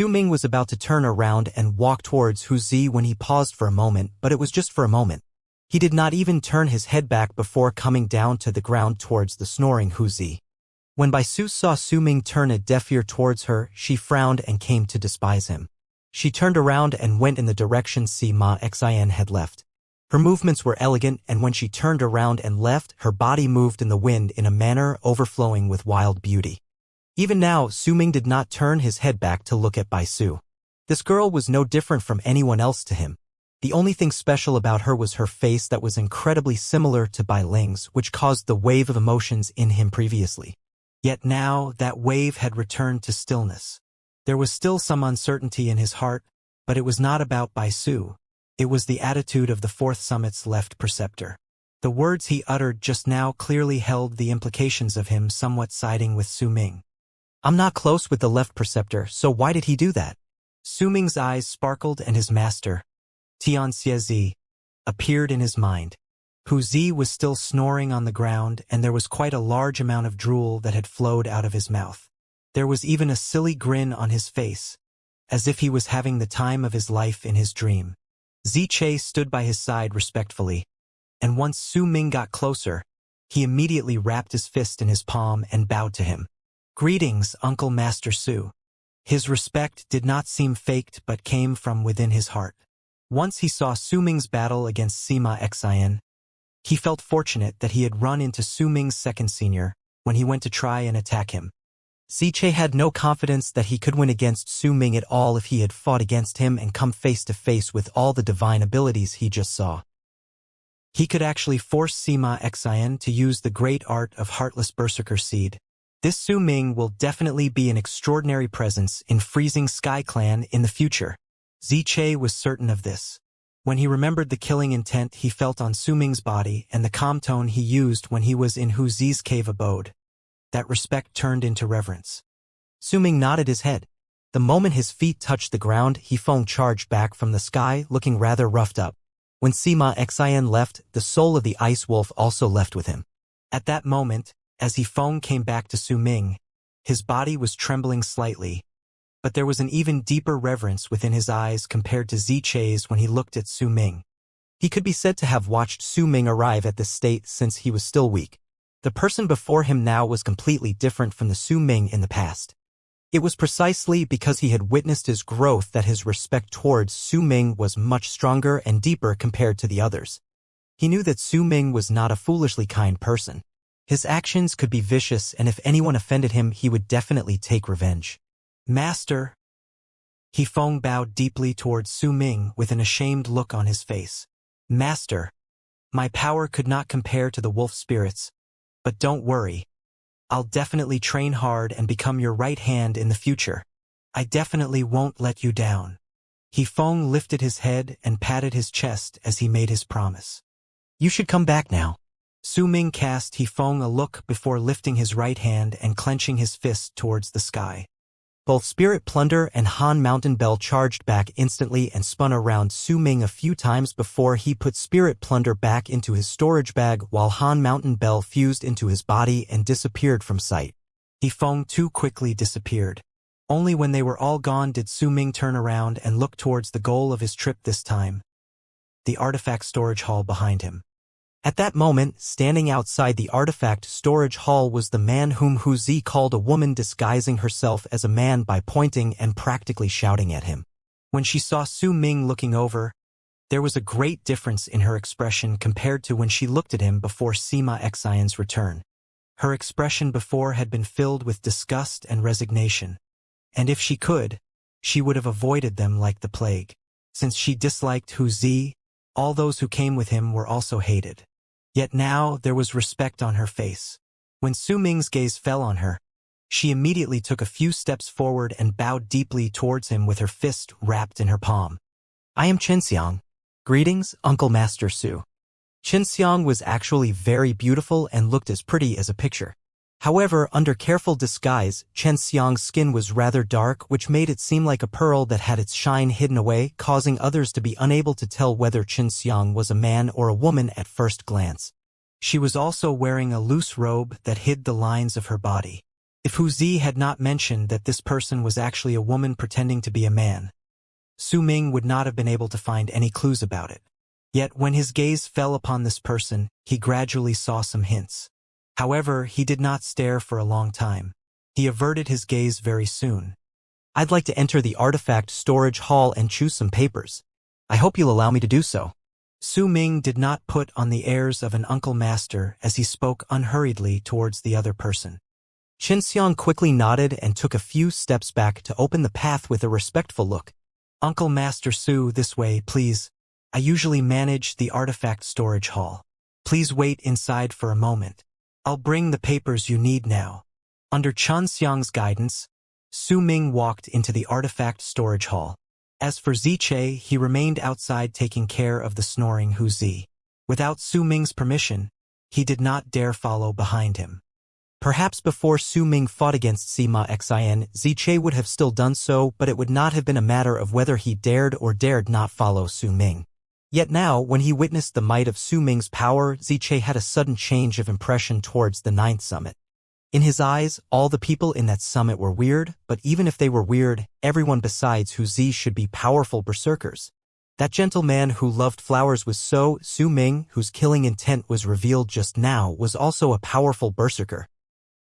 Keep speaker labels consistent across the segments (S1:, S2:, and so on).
S1: Su Ming was about to turn around and walk towards Hu Zi when he paused for a moment, but it was just for a moment. He did not even turn his head back before coming down to the ground towards the snoring Hu Zi. When Bai Su saw Su Ming turn a deaf ear towards her, she frowned and came to despise him. She turned around and went in the direction Sima Xin had left. Her movements were elegant, and when she turned around and left, her body moved in the wind in a manner overflowing with wild beauty. Even now, Su Ming did not turn his head back to look at Bai Su. This girl was no different from anyone else to him. The only thing special about her was her face that was incredibly similar to Bai Ling's, which caused the wave of emotions in him previously. Yet now, that wave had returned to stillness. There was still some uncertainty in his heart, but it was not about Bai Su. It was the attitude of the Fourth Summit's left preceptor. The words he uttered just now clearly held the implications of him somewhat siding with Su Ming. I'm not close with the left preceptor, so why did he do that? Su Ming's eyes sparkled and his master, Xianxia Zi, appeared in his mind. Hu Zi was still snoring on the ground, and there was quite a large amount of drool that had flowed out of his mouth. There was even a silly grin on his face, as if he was having the time of his life in his dream. Ziche stood by his side respectfully, and once Su Ming got closer, he immediately wrapped his fist in his palm and bowed to him. Greetings, Uncle Master Su. His respect did not seem faked but came from within his heart. Once he saw Su Ming's battle against Sima Xian, he felt fortunate that he had run into Su Ming's second senior when he went to try and attack him. Ziche had no confidence that he could win against Su Ming at all if he had fought against him and come face to face with all the divine abilities he just saw. He could actually force Sima Xian to use the great art of Heartless Berserker Seed. This Su Ming will definitely be an extraordinary presence in Freezing Sky Clan in the future. Ziche was certain of this. When he remembered the killing intent he felt on Su Ming's body and the calm tone he used when he was in Hu Zi's cave abode, that respect turned into reverence. Su Ming nodded his head. The moment his feet touched the ground, he Feng charged back from the sky, looking rather roughed up. When Sima Xian left, the soul of the Ice Wolf also left with him. At that moment, as he Feng came back to Su Ming, his body was trembling slightly, but there was an even deeper reverence within his eyes compared to Ziche's when he looked at Su Ming. He could be said to have watched Su Ming arrive at this state since he was still weak. The person before him now was completely different from the Su Ming in the past. It was precisely because he had witnessed his growth that his respect towards Su Ming was much stronger and deeper compared to the others. He knew that Su Ming was not a foolishly kind person. His actions could be vicious, and if anyone offended him, he would definitely take revenge. Master. He Feng bowed deeply towards Su Ming with an ashamed look on his face. Master, my power could not compare to the wolf spirits, but don't worry. I'll definitely train hard and become your right hand in the future. I definitely won't let you down. He Feng lifted his head and patted his chest as he made his promise. You should come back now. Su Ming cast He Feng a look before lifting his right hand and clenching his fist towards the sky. Both Spirit Plunder and Han Mountain Bell charged back instantly and spun around Su Ming a few times before he put Spirit Plunder back into his storage bag while Han Mountain Bell fused into his body and disappeared from sight. He Feng too quickly disappeared. Only when they were all gone did Su Ming turn around and look towards the goal of his trip this time, the artifact storage hall behind him. At that moment, standing outside the artifact storage hall was the man whom Hu Zi called a woman disguising herself as a man by pointing and practically shouting at him. When she saw Su Ming looking over, there was a great difference in her expression compared to when she looked at him before Sima Xian's return. Her expression before had been filled with disgust and resignation, and if she could, she would have avoided them like the plague. Since she disliked Hu Zi, all those who came with him were also hated. Yet now there was respect on her face. When Su Ming's gaze fell on her, she immediately took a few steps forward and bowed deeply towards him with her fist wrapped in her palm. I am Xianxia. Greetings, Uncle Master Su. Xianxia was actually very beautiful and looked as pretty as a picture. However, under careful disguise, Xianxia's skin was rather dark, which made it seem like a pearl that had its shine hidden away, causing others to be unable to tell whether Xianxia was a man or a woman at first glance. She was also wearing a loose robe that hid the lines of her body. If Hu Zi had not mentioned that this person was actually a woman pretending to be a man, Su Ming would not have been able to find any clues about it. Yet when his gaze fell upon this person, he gradually saw some hints. However, he did not stare for a long time. He averted his gaze very soon. I'd like to enter the artifact storage hall and choose some papers. I hope you'll allow me to do so. Su Ming did not put on the airs of an uncle master as he spoke unhurriedly towards the other person. Xianxia quickly nodded and took a few steps back to open the path with a respectful look. Uncle Master Su, this way, please. I usually manage the artifact storage hall. Please wait inside for a moment. I'll bring the papers you need now. Under Xianxia's guidance, Su Ming walked into the artifact storage hall. As for Ziche, he remained outside taking care of the snoring Hu Zi. Without Su Ming's permission, he did not dare follow behind him. Perhaps before Su Ming fought against Sima Xin, Ziche would have still done so, but it would not have been a matter of whether he dared or dared not follow Su Ming. Yet now, when he witnessed the might of Su Ming's power, Ziche had a sudden change of impression towards the 9th summit. In his eyes, all the people in that summit were weird, but even if they were weird, everyone besides Hu Zi should be powerful berserkers. That gentleman who loved flowers was Su Ming, whose killing intent was revealed just now, was also a powerful berserker.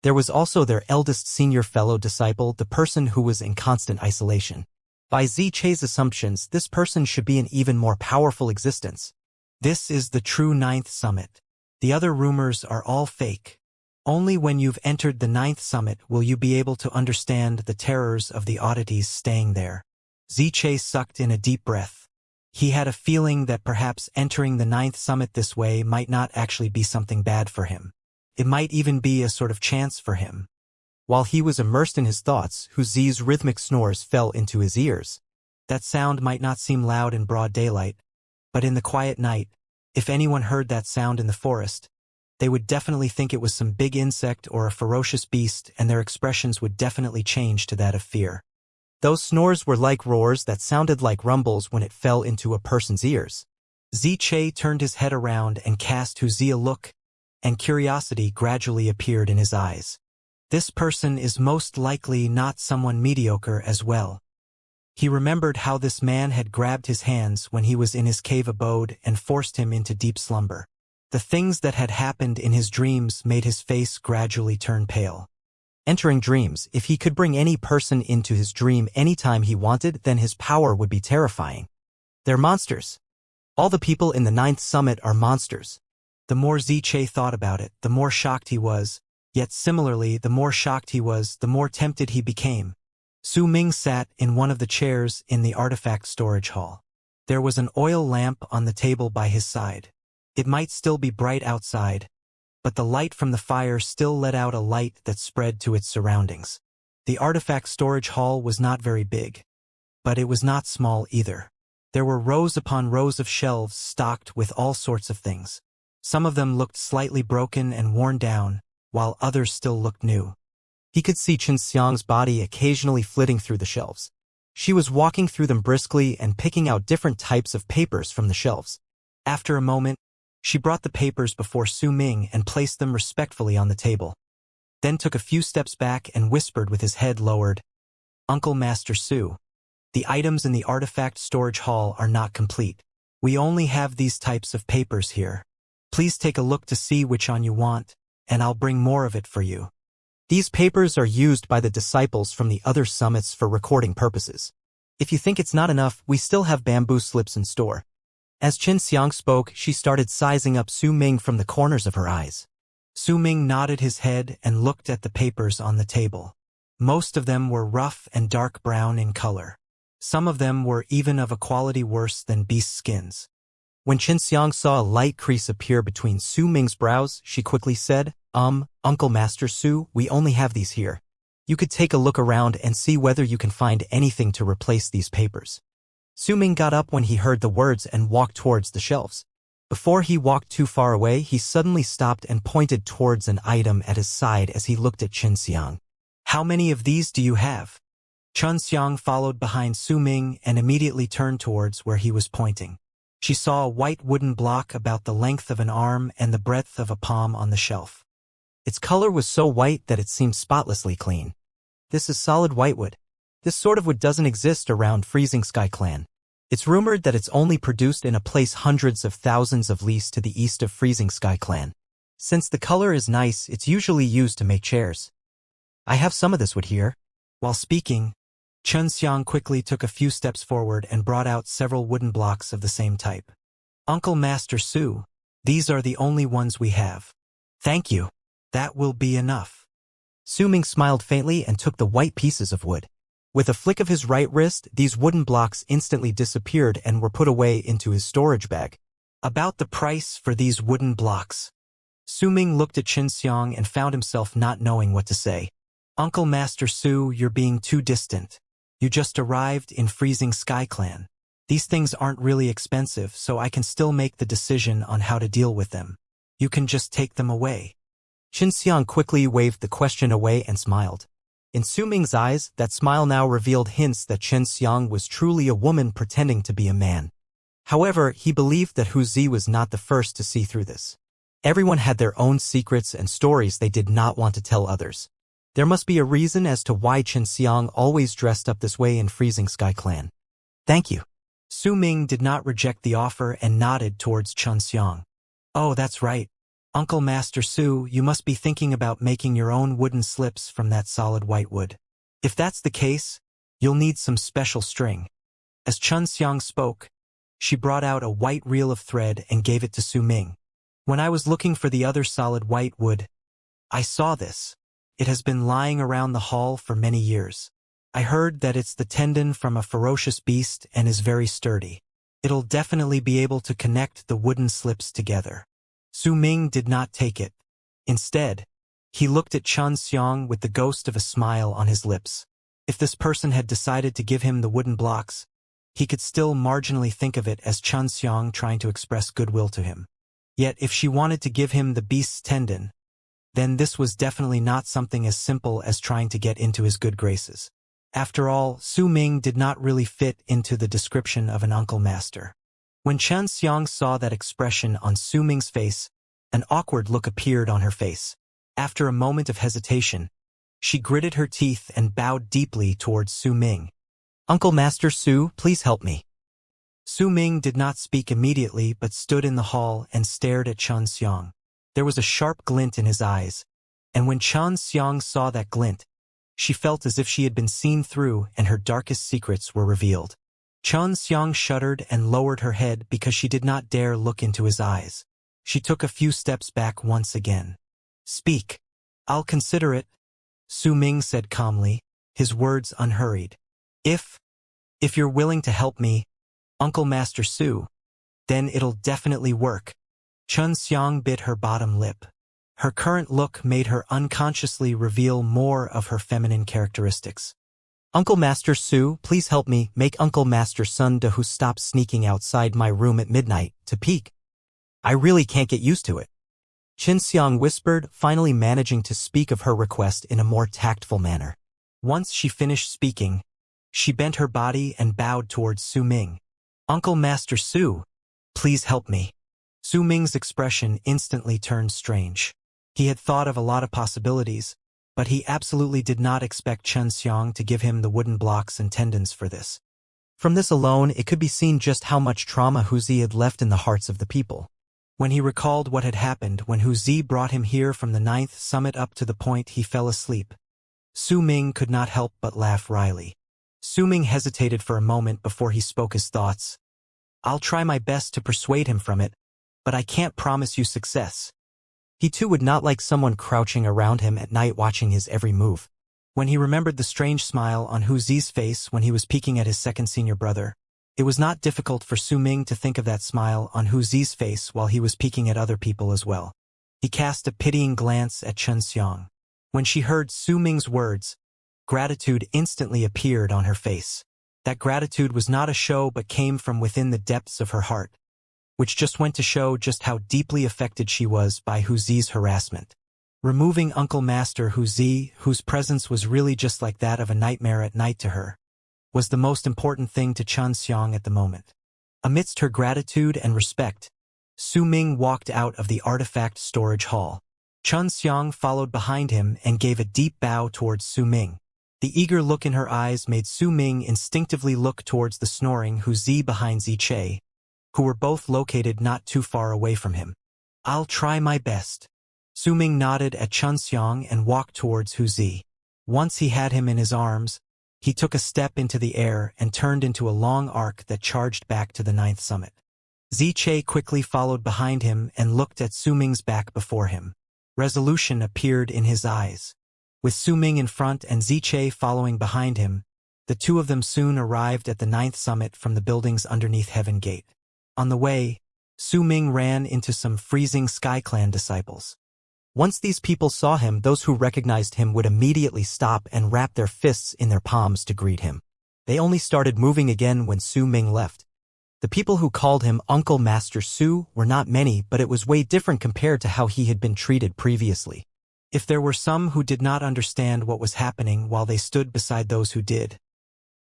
S1: There was also their eldest senior fellow disciple, the person who was in constant isolation. By Ziche's assumptions, this person should be an even more powerful existence. This is the true 9th summit. The other rumors are all fake. Only when you've entered the 9th summit will you be able to understand the terrors of the oddities staying there. Ziche sucked in a deep breath. He had a feeling that perhaps entering the 9th summit this way might not actually be something bad for him. It might even be a sort of chance for him. While he was immersed in his thoughts, Hu Zi's rhythmic snores fell into his ears. That sound might not seem loud in broad daylight, but in the quiet night, if anyone heard that sound in the forest, they would definitely think it was some big insect or a ferocious beast, and their expressions would definitely change to that of fear. Those snores were like roars that sounded like rumbles when it fell into a person's ears. Ziche turned his head around and cast Hu Zi a look, and curiosity gradually appeared in his eyes. This person is most likely not someone mediocre as well. He remembered how this man had grabbed his hands when he was in his cave abode and forced him into deep slumber. The things that had happened in his dreams made his face gradually turn pale. Entering dreams, if he could bring any person into his dream anytime he wanted, then his power would be terrifying. They're monsters. All the people in the 9th summit are monsters. The more Ziche thought about it, the more shocked he was. Yet similarly, the more shocked he was, the more tempted he became. Su Ming sat in one of the chairs in the artifact storage hall. There was an oil lamp on the table by his side. It might still be bright outside, but the light from the fire still let out a light that spread to its surroundings. The artifact storage hall was not very big, but it was not small either. There were rows upon rows of shelves stocked with all sorts of things. Some of them looked slightly broken and worn down, while others still looked new. He could see Xianxia's body occasionally flitting through the shelves. She was walking through them briskly and picking out different types of papers from the shelves. After a moment, she brought the papers before Su Ming and placed them respectfully on the table. Then took a few steps back and whispered with his head lowered, "Uncle Master Su, the items in the artifact storage hall are not complete. We only have these types of papers here. Please take a look to see which one you want, and I'll bring more of it for you." These papers are used by the disciples from the other summits for recording purposes. If you think it's not enough, we still have bamboo slips in store. As Xianxia spoke, she started sizing up Su Ming from the corners of her eyes. Su Ming nodded his head and looked at the papers on the table. Most of them were rough and dark brown in color. Some of them were even of a quality worse than beast skins. When Xianxia saw a light crease appear between Su Ming's brows, she quickly said, Uncle Master Su, we only have these here. You could take a look around and see whether you can find anything to replace these papers." Su Ming got up when he heard the words and walked towards the shelves. Before he walked too far away, he suddenly stopped and pointed towards an item at his side as he looked at Xianxia. "How many of these do you have?" Xianxia followed behind Su Ming and immediately turned towards where he was pointing. She saw a white wooden block about the length of an arm and the breadth of a palm on the shelf. Its color was so white that it seemed spotlessly clean. This is solid whitewood. This sort of wood doesn't exist around Freezing Sky Clan. It's rumored that it's only produced in a place hundreds of thousands of leagues to the east of Freezing Sky Clan. Since the color is nice, it's usually used to make chairs. I have some of this wood here. While speaking, Xianxia quickly took a few steps forward and brought out several wooden blocks of the same type. Uncle Master Su, these are the only ones we have. Thank you. That will be enough. Su Ming smiled faintly and took the white pieces of wood. With a flick of his right wrist, these wooden blocks instantly disappeared and were put away into his storage bag. About the price for these wooden blocks. Su Ming looked at Xianxia and found himself not knowing what to say. Uncle Master Su, you're being too distant. You just arrived in Freezing Sky Clan. These things aren't really expensive, so I can still make the decision on how to deal with them. You can just take them away. Xianxia quickly waved the question away and smiled. In Su Ming's eyes, that smile now revealed hints that Xianxia was truly a woman pretending to be a man. However, he believed that Wuxia was not the first to see through this. Everyone had their own secrets and stories they did not want to tell others. There must be a reason as to why Xianxia always dressed up this way in Freezing Sky Clan. Thank you. Su Ming did not reject the offer and nodded towards Xianxia. Oh, that's right. Uncle Master Su, you must be thinking about making your own wooden slips from that solid white wood. If that's the case, you'll need some special string. As Xianxia spoke, she brought out a white reel of thread and gave it to Su Ming. When I was looking for the other solid white wood, I saw this. It has been lying around the hall for many years. I heard that it's the tendon from a ferocious beast and is very sturdy. It'll definitely be able to connect the wooden slips together. Su Ming did not take it. Instead, he looked at Xianxia with the ghost of a smile on his lips. If this person had decided to give him the wooden blocks, he could still marginally think of it as Xianxia trying to express goodwill to him. Yet if she wanted to give him the beast's tendon, then this was definitely not something as simple as trying to get into his good graces. After all, Su Ming did not really fit into the description of an uncle master. When Xianxia saw that expression on Su Ming's face, an awkward look appeared on her face. After a moment of hesitation, she gritted her teeth and bowed deeply towards Su Ming. Uncle Master Su, please help me. Su Ming did not speak immediately but stood in the hall and stared at Xianxia. There was a sharp glint in his eyes, and when Xianxia saw that glint, she felt as if she had been seen through and her darkest secrets were revealed. Xianxia shuddered and lowered her head because she did not dare look into his eyes. She took a few steps back once again. Speak. I'll consider it, Su Ming said calmly, his words unhurried. If you're willing to help me, Uncle Master Su, then it'll definitely work. Xianxia bit her bottom lip. Her current look made her unconsciously reveal more of her feminine characteristics. Uncle Master Su, please help me make Uncle Master Sun De Hu stop sneaking outside my room at midnight to peek. I really can't get used to it. Xianxia whispered, finally managing to speak of her request in a more tactful manner. Once she finished speaking, she bent her body and bowed towards Su Ming. Uncle Master Su, please help me. Su Ming's expression instantly turned strange. He had thought of a lot of possibilities, but he absolutely did not expect Xianxia to give him the wooden blocks and tendons for this. From this alone, it could be seen just how much trauma Wuxia had left in the hearts of the people. When he recalled what had happened when Wuxia brought him here from the 9th summit up to the point he fell asleep, Su Ming could not help but laugh wryly. Su Ming hesitated for a moment before he spoke his thoughts. I'll try my best to persuade him from it, but I can't promise you success. He too would not like someone crouching around him at night watching his every move. When he remembered the strange smile on Wuxia's face when he was peeking at his second senior brother, it was not difficult for Su Ming to think of that smile on Wuxia's face while he was peeking at other people as well. He cast a pitying glance at Xianxia. When she heard Su Ming's words, gratitude instantly appeared on her face. That gratitude was not a show but came from within the depths of her heart, which just went to show just how deeply affected she was by Wuxia's harassment. Removing Uncle Master Wuxia, whose presence was really just like that of a nightmare at night to her, was the most important thing to Xianxia at the moment. Amidst her gratitude and respect, Su Ming walked out of the artifact storage hall. Xianxia followed behind him and gave a deep bow towards Su Ming. The eager look in her eyes made Su Ming instinctively look towards the snoring Wuxia behind Ziche, who were both located not too far away from him. "I'll try my best." Su Ming nodded at Xianxia and walked towards Wuxia. Once he had him in his arms, he took a step into the air and turned into a long arc that charged back to the 9th summit. Ziche quickly followed behind him and looked at Su Ming's back before him. Resolution appeared in his eyes. With Su Ming in front and Ziche following behind him, the two of them soon arrived at the 9th summit from the buildings underneath Heaven Gate. On the way, Su Ming ran into some freezing Sky Clan disciples. Once these people saw him, those who recognized him would immediately stop and wrap their fists in their palms to greet him. They only started moving again when Su Ming left. The people who called him Uncle Master Su were not many, but it was way different compared to how he had been treated previously. If there were some who did not understand what was happening while they stood beside those who did,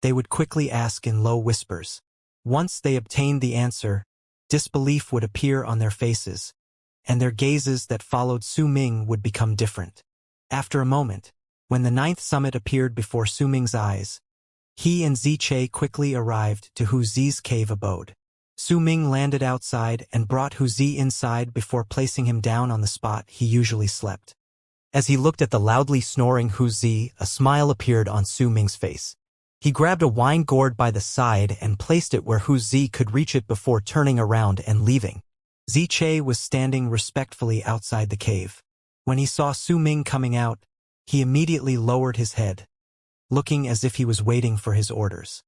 S1: they would quickly ask in low whispers. Once they obtained the answer, disbelief would appear on their faces, and their gazes that followed Su Ming would become different. After a moment, when the 9th summit appeared before Su Ming's eyes, he and Ziche quickly arrived to Wuxia's cave abode. Su Ming landed outside and brought Wuxia inside before placing him down on the spot he usually slept. As he looked at the loudly snoring Wuxia, a smile appeared on Su Ming's face. He grabbed a wine gourd by the side and placed it where Wuxia could reach it before turning around and leaving. Ziche was standing respectfully outside the cave. When he saw Su Ming coming out, he immediately lowered his head, looking as if he was waiting for his orders.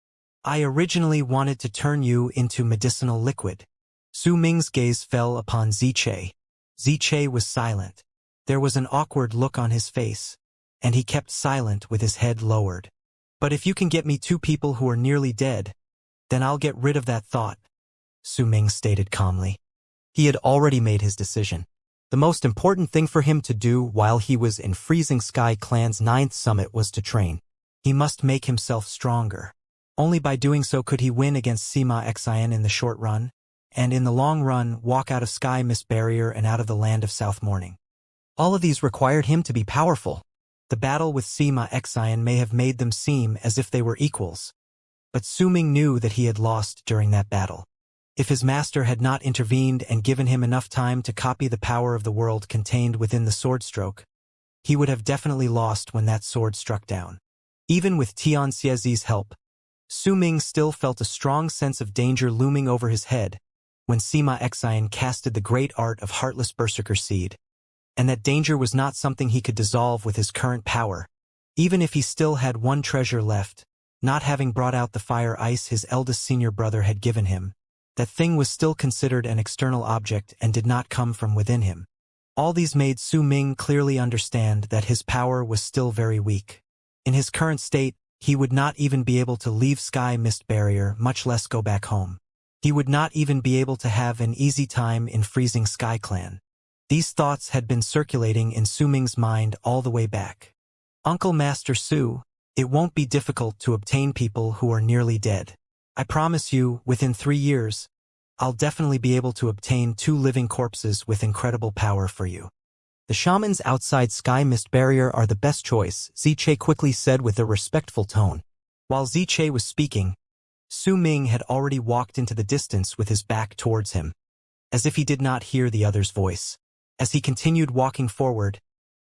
S1: "I originally wanted to turn you into medicinal liquid." Su Ming's gaze fell upon Ziche. Ziche was silent. There was an awkward look on his face, and he kept silent with his head lowered. "But if you can get me two people who are nearly dead, then I'll get rid of that thought," Su Ming stated calmly. He had already made his decision. The most important thing for him to do while he was in Freezing Sky Clan's 9th summit was to train. He must make himself stronger. Only by doing so could he win against Sima Xian in the short run, and in the long run walk out of Sky Mist Barrier and out of the land of South Morning. All of these required him to be powerful. The battle with Sima Xian may have made them seem as if they were equals, but Su Ming knew that he had lost during that battle. If his master had not intervened and given him enough time to copy the power of the world contained within the sword stroke, he would have definitely lost when that sword struck down. Even with Xianxia's help, Su Ming still felt a strong sense of danger looming over his head when Sima Xian casted the great art of Heartless Berserker Seed, and that danger was not something he could dissolve with his current power. Even if he still had one treasure left, not having brought out the fire ice his eldest senior brother had given him, that thing was still considered an external object and did not come from within him. All these made Su Ming clearly understand that his power was still very weak. In his current state, he would not even be able to leave Sky Mist Barrier, much less go back home. He would not even be able to have an easy time in Freezing Sky Clan. These thoughts had been circulating in Su Ming's mind all the way back. "Uncle Master Su, it won't be difficult to obtain people who are nearly dead. I promise you, within 3 years, I'll definitely be able to obtain 2 living corpses with incredible power for you. The shamans outside Sky Mist Barrier are the best choice," Ziche quickly said with a respectful tone. While Ziche was speaking, Su Ming had already walked into the distance with his back towards him, as if he did not hear the other's voice. As he continued walking forward,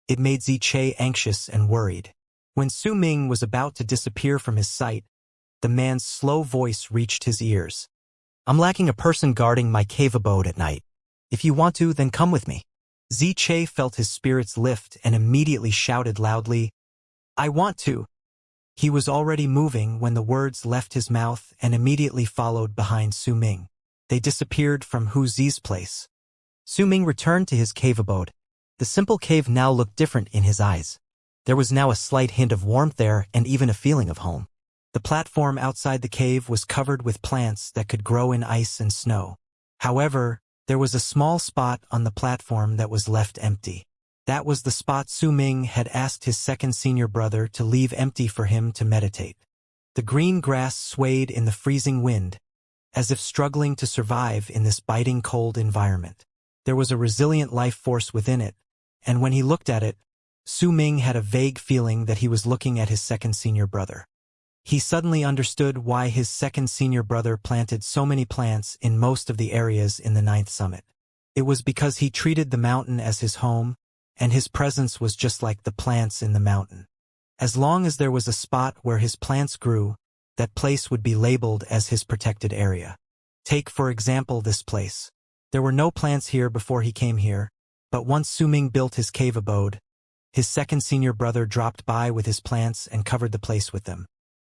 S1: it made Ziche anxious and worried. When Su Ming was about to disappear from his sight, the man's slow voice reached his ears. "I'm lacking a person guarding my cave abode at night. If you want to, then come with me." Ziche felt his spirits lift and immediately shouted loudly, "I want to." He was already moving when the words left his mouth and immediately followed behind Su Ming. They disappeared from Wuxia's place. Su Ming returned to his cave abode. The simple cave now looked different in his eyes. There was now a slight hint of warmth there and even a feeling of home. The platform outside the cave was covered with plants that could grow in ice and snow. However, there was a small spot on the platform that was left empty. That was the spot Su Ming had asked his second senior brother to leave empty for him to meditate. The green grass swayed in the freezing wind, as if struggling to survive in this biting cold environment. There was a resilient life force within it, and when he looked at it, Su Ming had a vague feeling that he was looking at his second senior brother. He suddenly understood why his second senior brother planted so many plants in most of the areas in the ninth summit. It was because he treated the mountain as his home, and his presence was just like the plants in the mountain. As long as there was a spot where his plants grew, that place would be labeled as his protected area. Take, for example, this place. There were no plants here before he came here, but once Su Ming built his cave abode, his second senior brother dropped by with his plants and covered the place with them.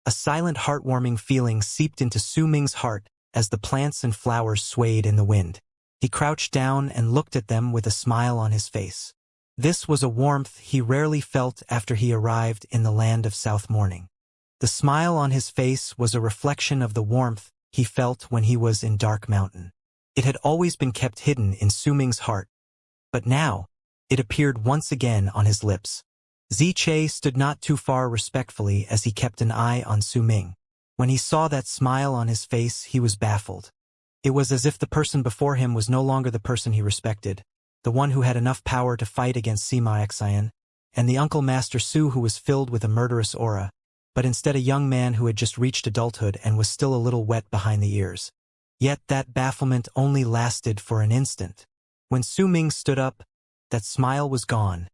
S1: A silent, heartwarming feeling seeped into Su Ming's heart as the plants and flowers swayed in the wind. He crouched down and looked at them with a smile on his face. This was a warmth he rarely felt after he arrived in the land of South Morning. The smile on his face was a reflection of the warmth he felt when he was in Dark Mountain. It had always been kept hidden in Su Ming's heart, but now it appeared once again on his lips. Xianxia stood not too far respectfully as he kept an eye on Su Ming. When he saw that smile on his face, he was baffled. It was as if the person before him was no longer the person he respected, the one who had enough power to fight against Sima Xian, and the Uncle Master Su who was filled with a murderous aura, but instead a young man who had just reached adulthood and was still a little wet behind the ears. Yet that bafflement only lasted for an instant. When Su Ming stood up, that smile was gone,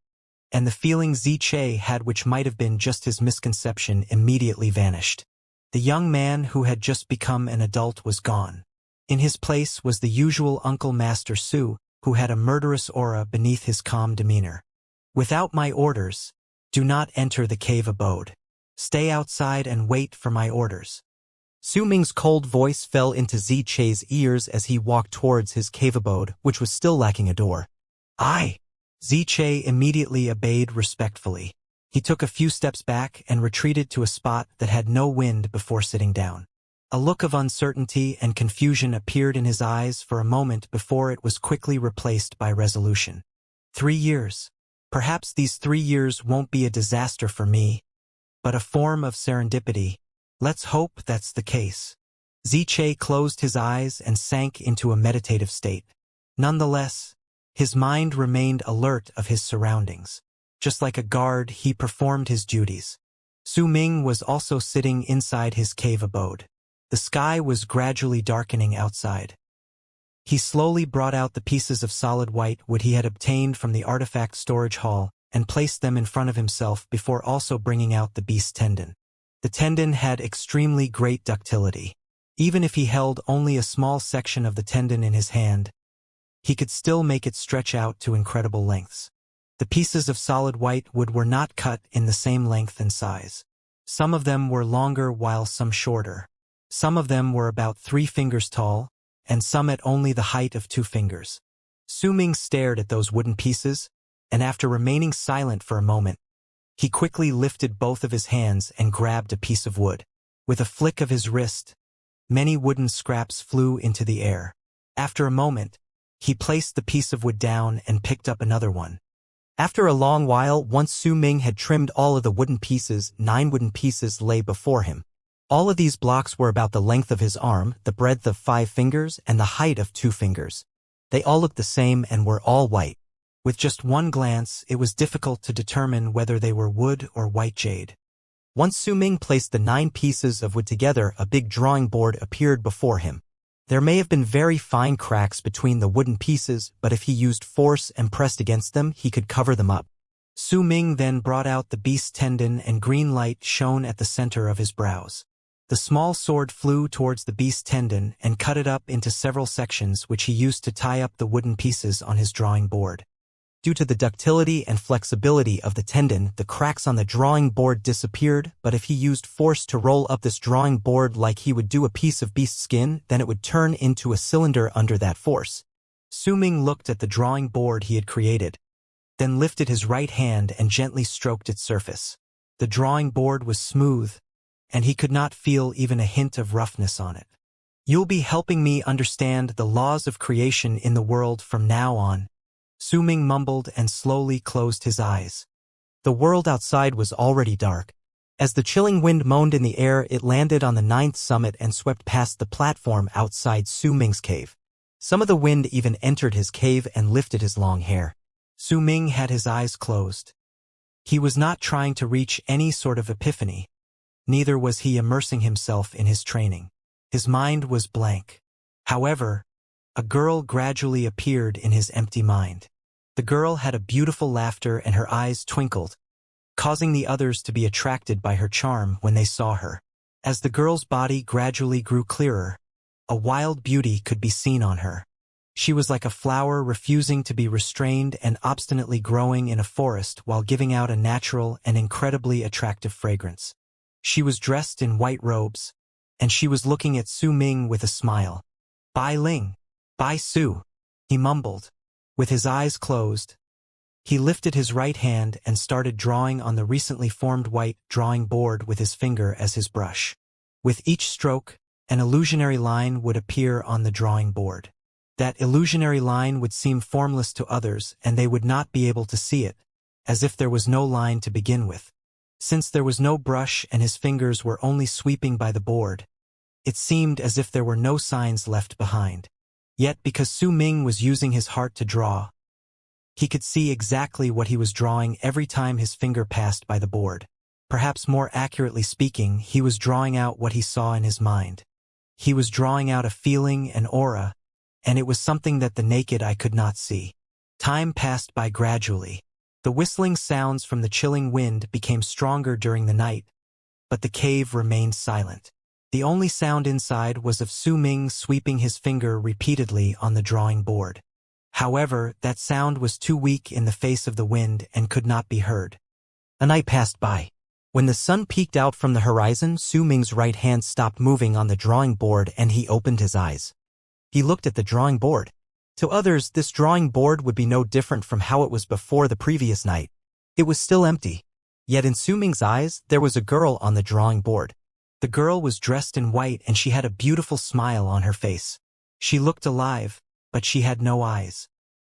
S1: and the feeling Xianxia had, which might have been just his misconception, immediately vanished. The young man who had just become an adult was gone. In his place was the usual Uncle Master Su, who had a murderous aura beneath his calm demeanor. "Without my orders, do not enter the cave abode. Stay outside and wait for my orders." Su Ming's cold voice fell into Xianxia's ears as he walked towards his cave abode, which was still lacking a door. "Aye." Xianxia immediately obeyed respectfully. He took a few steps back and retreated to a spot that had no wind before sitting down. A look of uncertainty and confusion appeared in his eyes for a moment before it was quickly replaced by resolution. 3 years. Perhaps these 3 years won't be a disaster for me, but a form of serendipity. Let's hope that's the case. Xianxia closed his eyes and sank into a meditative state. Nonetheless, his mind remained alert of his surroundings. Just like a guard, he performed his duties. Su Ming was also sitting inside his cave abode. The sky was gradually darkening outside. He slowly brought out the pieces of solid white wood he had obtained from the artifact storage hall and placed them in front of himself before also bringing out the beast tendon. The tendon had extremely great ductility. Even if he held only a small section of the tendon in his hand, he could still make it stretch out to incredible lengths. The pieces of solid white wood were not cut in the same length and size. Some of them were longer while some shorter. Some of them were about 3 fingers tall, and some at only the height of 2 fingers. Su Ming stared at those wooden pieces, and after remaining silent for a moment, he quickly lifted both of his hands and grabbed a piece of wood. With a flick of his wrist, many wooden scraps flew into the air. After a moment, he placed the piece of wood down and picked up another one. After a long while, once Su Ming had trimmed all of the wooden pieces, 9 wooden pieces lay before him. All of these blocks were about the length of his arm, the breadth of 5 fingers, and the height of 2 fingers. They all looked the same and were all white. With just one glance, it was difficult to determine whether they were wood or white jade. Once Su Ming placed the 9 pieces of wood together, a big drawing board appeared before him. There may have been very fine cracks between the wooden pieces, but if he used force and pressed against them, he could cover them up. Su Ming then brought out the beast tendon, and green light shone at the center of his brows. The small sword flew towards the beast tendon and cut it up into several sections, which he used to tie up the wooden pieces on his drawing board. Due to the ductility and flexibility of the tendon, the cracks on the drawing board disappeared, but if he used force to roll up this drawing board like he would do a piece of beast skin, then it would turn into a cylinder under that force. Su Ming looked at the drawing board he had created, then lifted his right hand and gently stroked its surface. The drawing board was smooth, and he could not feel even a hint of roughness on it. "You'll be helping me understand the laws of creation in the world from now on," Su Ming mumbled and slowly closed his eyes. The world outside was already dark. As the chilling wind moaned in the air, it landed on the 9th summit and swept past the platform outside Su Ming's cave. Some of the wind even entered his cave and lifted his long hair. Su Ming had his eyes closed. He was not trying to reach any sort of epiphany. Neither was he immersing himself in his training. His mind was blank. However, a girl gradually appeared in his empty mind. The girl had a beautiful laughter and her eyes twinkled, causing the others to be attracted by her charm when they saw her. As the girl's body gradually grew clearer, a wild beauty could be seen on her. She was like a flower refusing to be restrained and obstinately growing in a forest while giving out a natural and incredibly attractive fragrance. She was dressed in white robes, and she was looking at Su Ming with a smile. "Bai Ling. Bai Su," he mumbled. With his eyes closed, he lifted his right hand and started drawing on the recently formed white drawing board with his finger as his brush. With each stroke, an illusionary line would appear on the drawing board. That illusionary line would seem formless to others and they would not be able to see it, as if there was no line to begin with. Since there was no brush and his fingers were only sweeping by the board, it seemed as if there were no signs left behind. Yet because Su Ming was using his heart to draw, he could see exactly what he was drawing every time his finger passed by the board. Perhaps more accurately speaking, he was drawing out what he saw in his mind. He was drawing out a feeling, an aura, and it was something that the naked eye could not see. Time passed by gradually. The whistling sounds from the chilling wind became stronger during the night, but the cave remained silent. The only sound inside was of Su Ming sweeping his finger repeatedly on the drawing board. However, that sound was too weak in the face of the wind and could not be heard. A night passed by. When the sun peeked out from the horizon, Su Ming's right hand stopped moving on the drawing board and he opened his eyes. He looked at the drawing board. To others, this drawing board would be no different from how it was before the previous night. It was still empty. Yet in Su Ming's eyes, there was a girl on the drawing board. The girl was dressed in white and she had a beautiful smile on her face. She looked alive, but she had no eyes.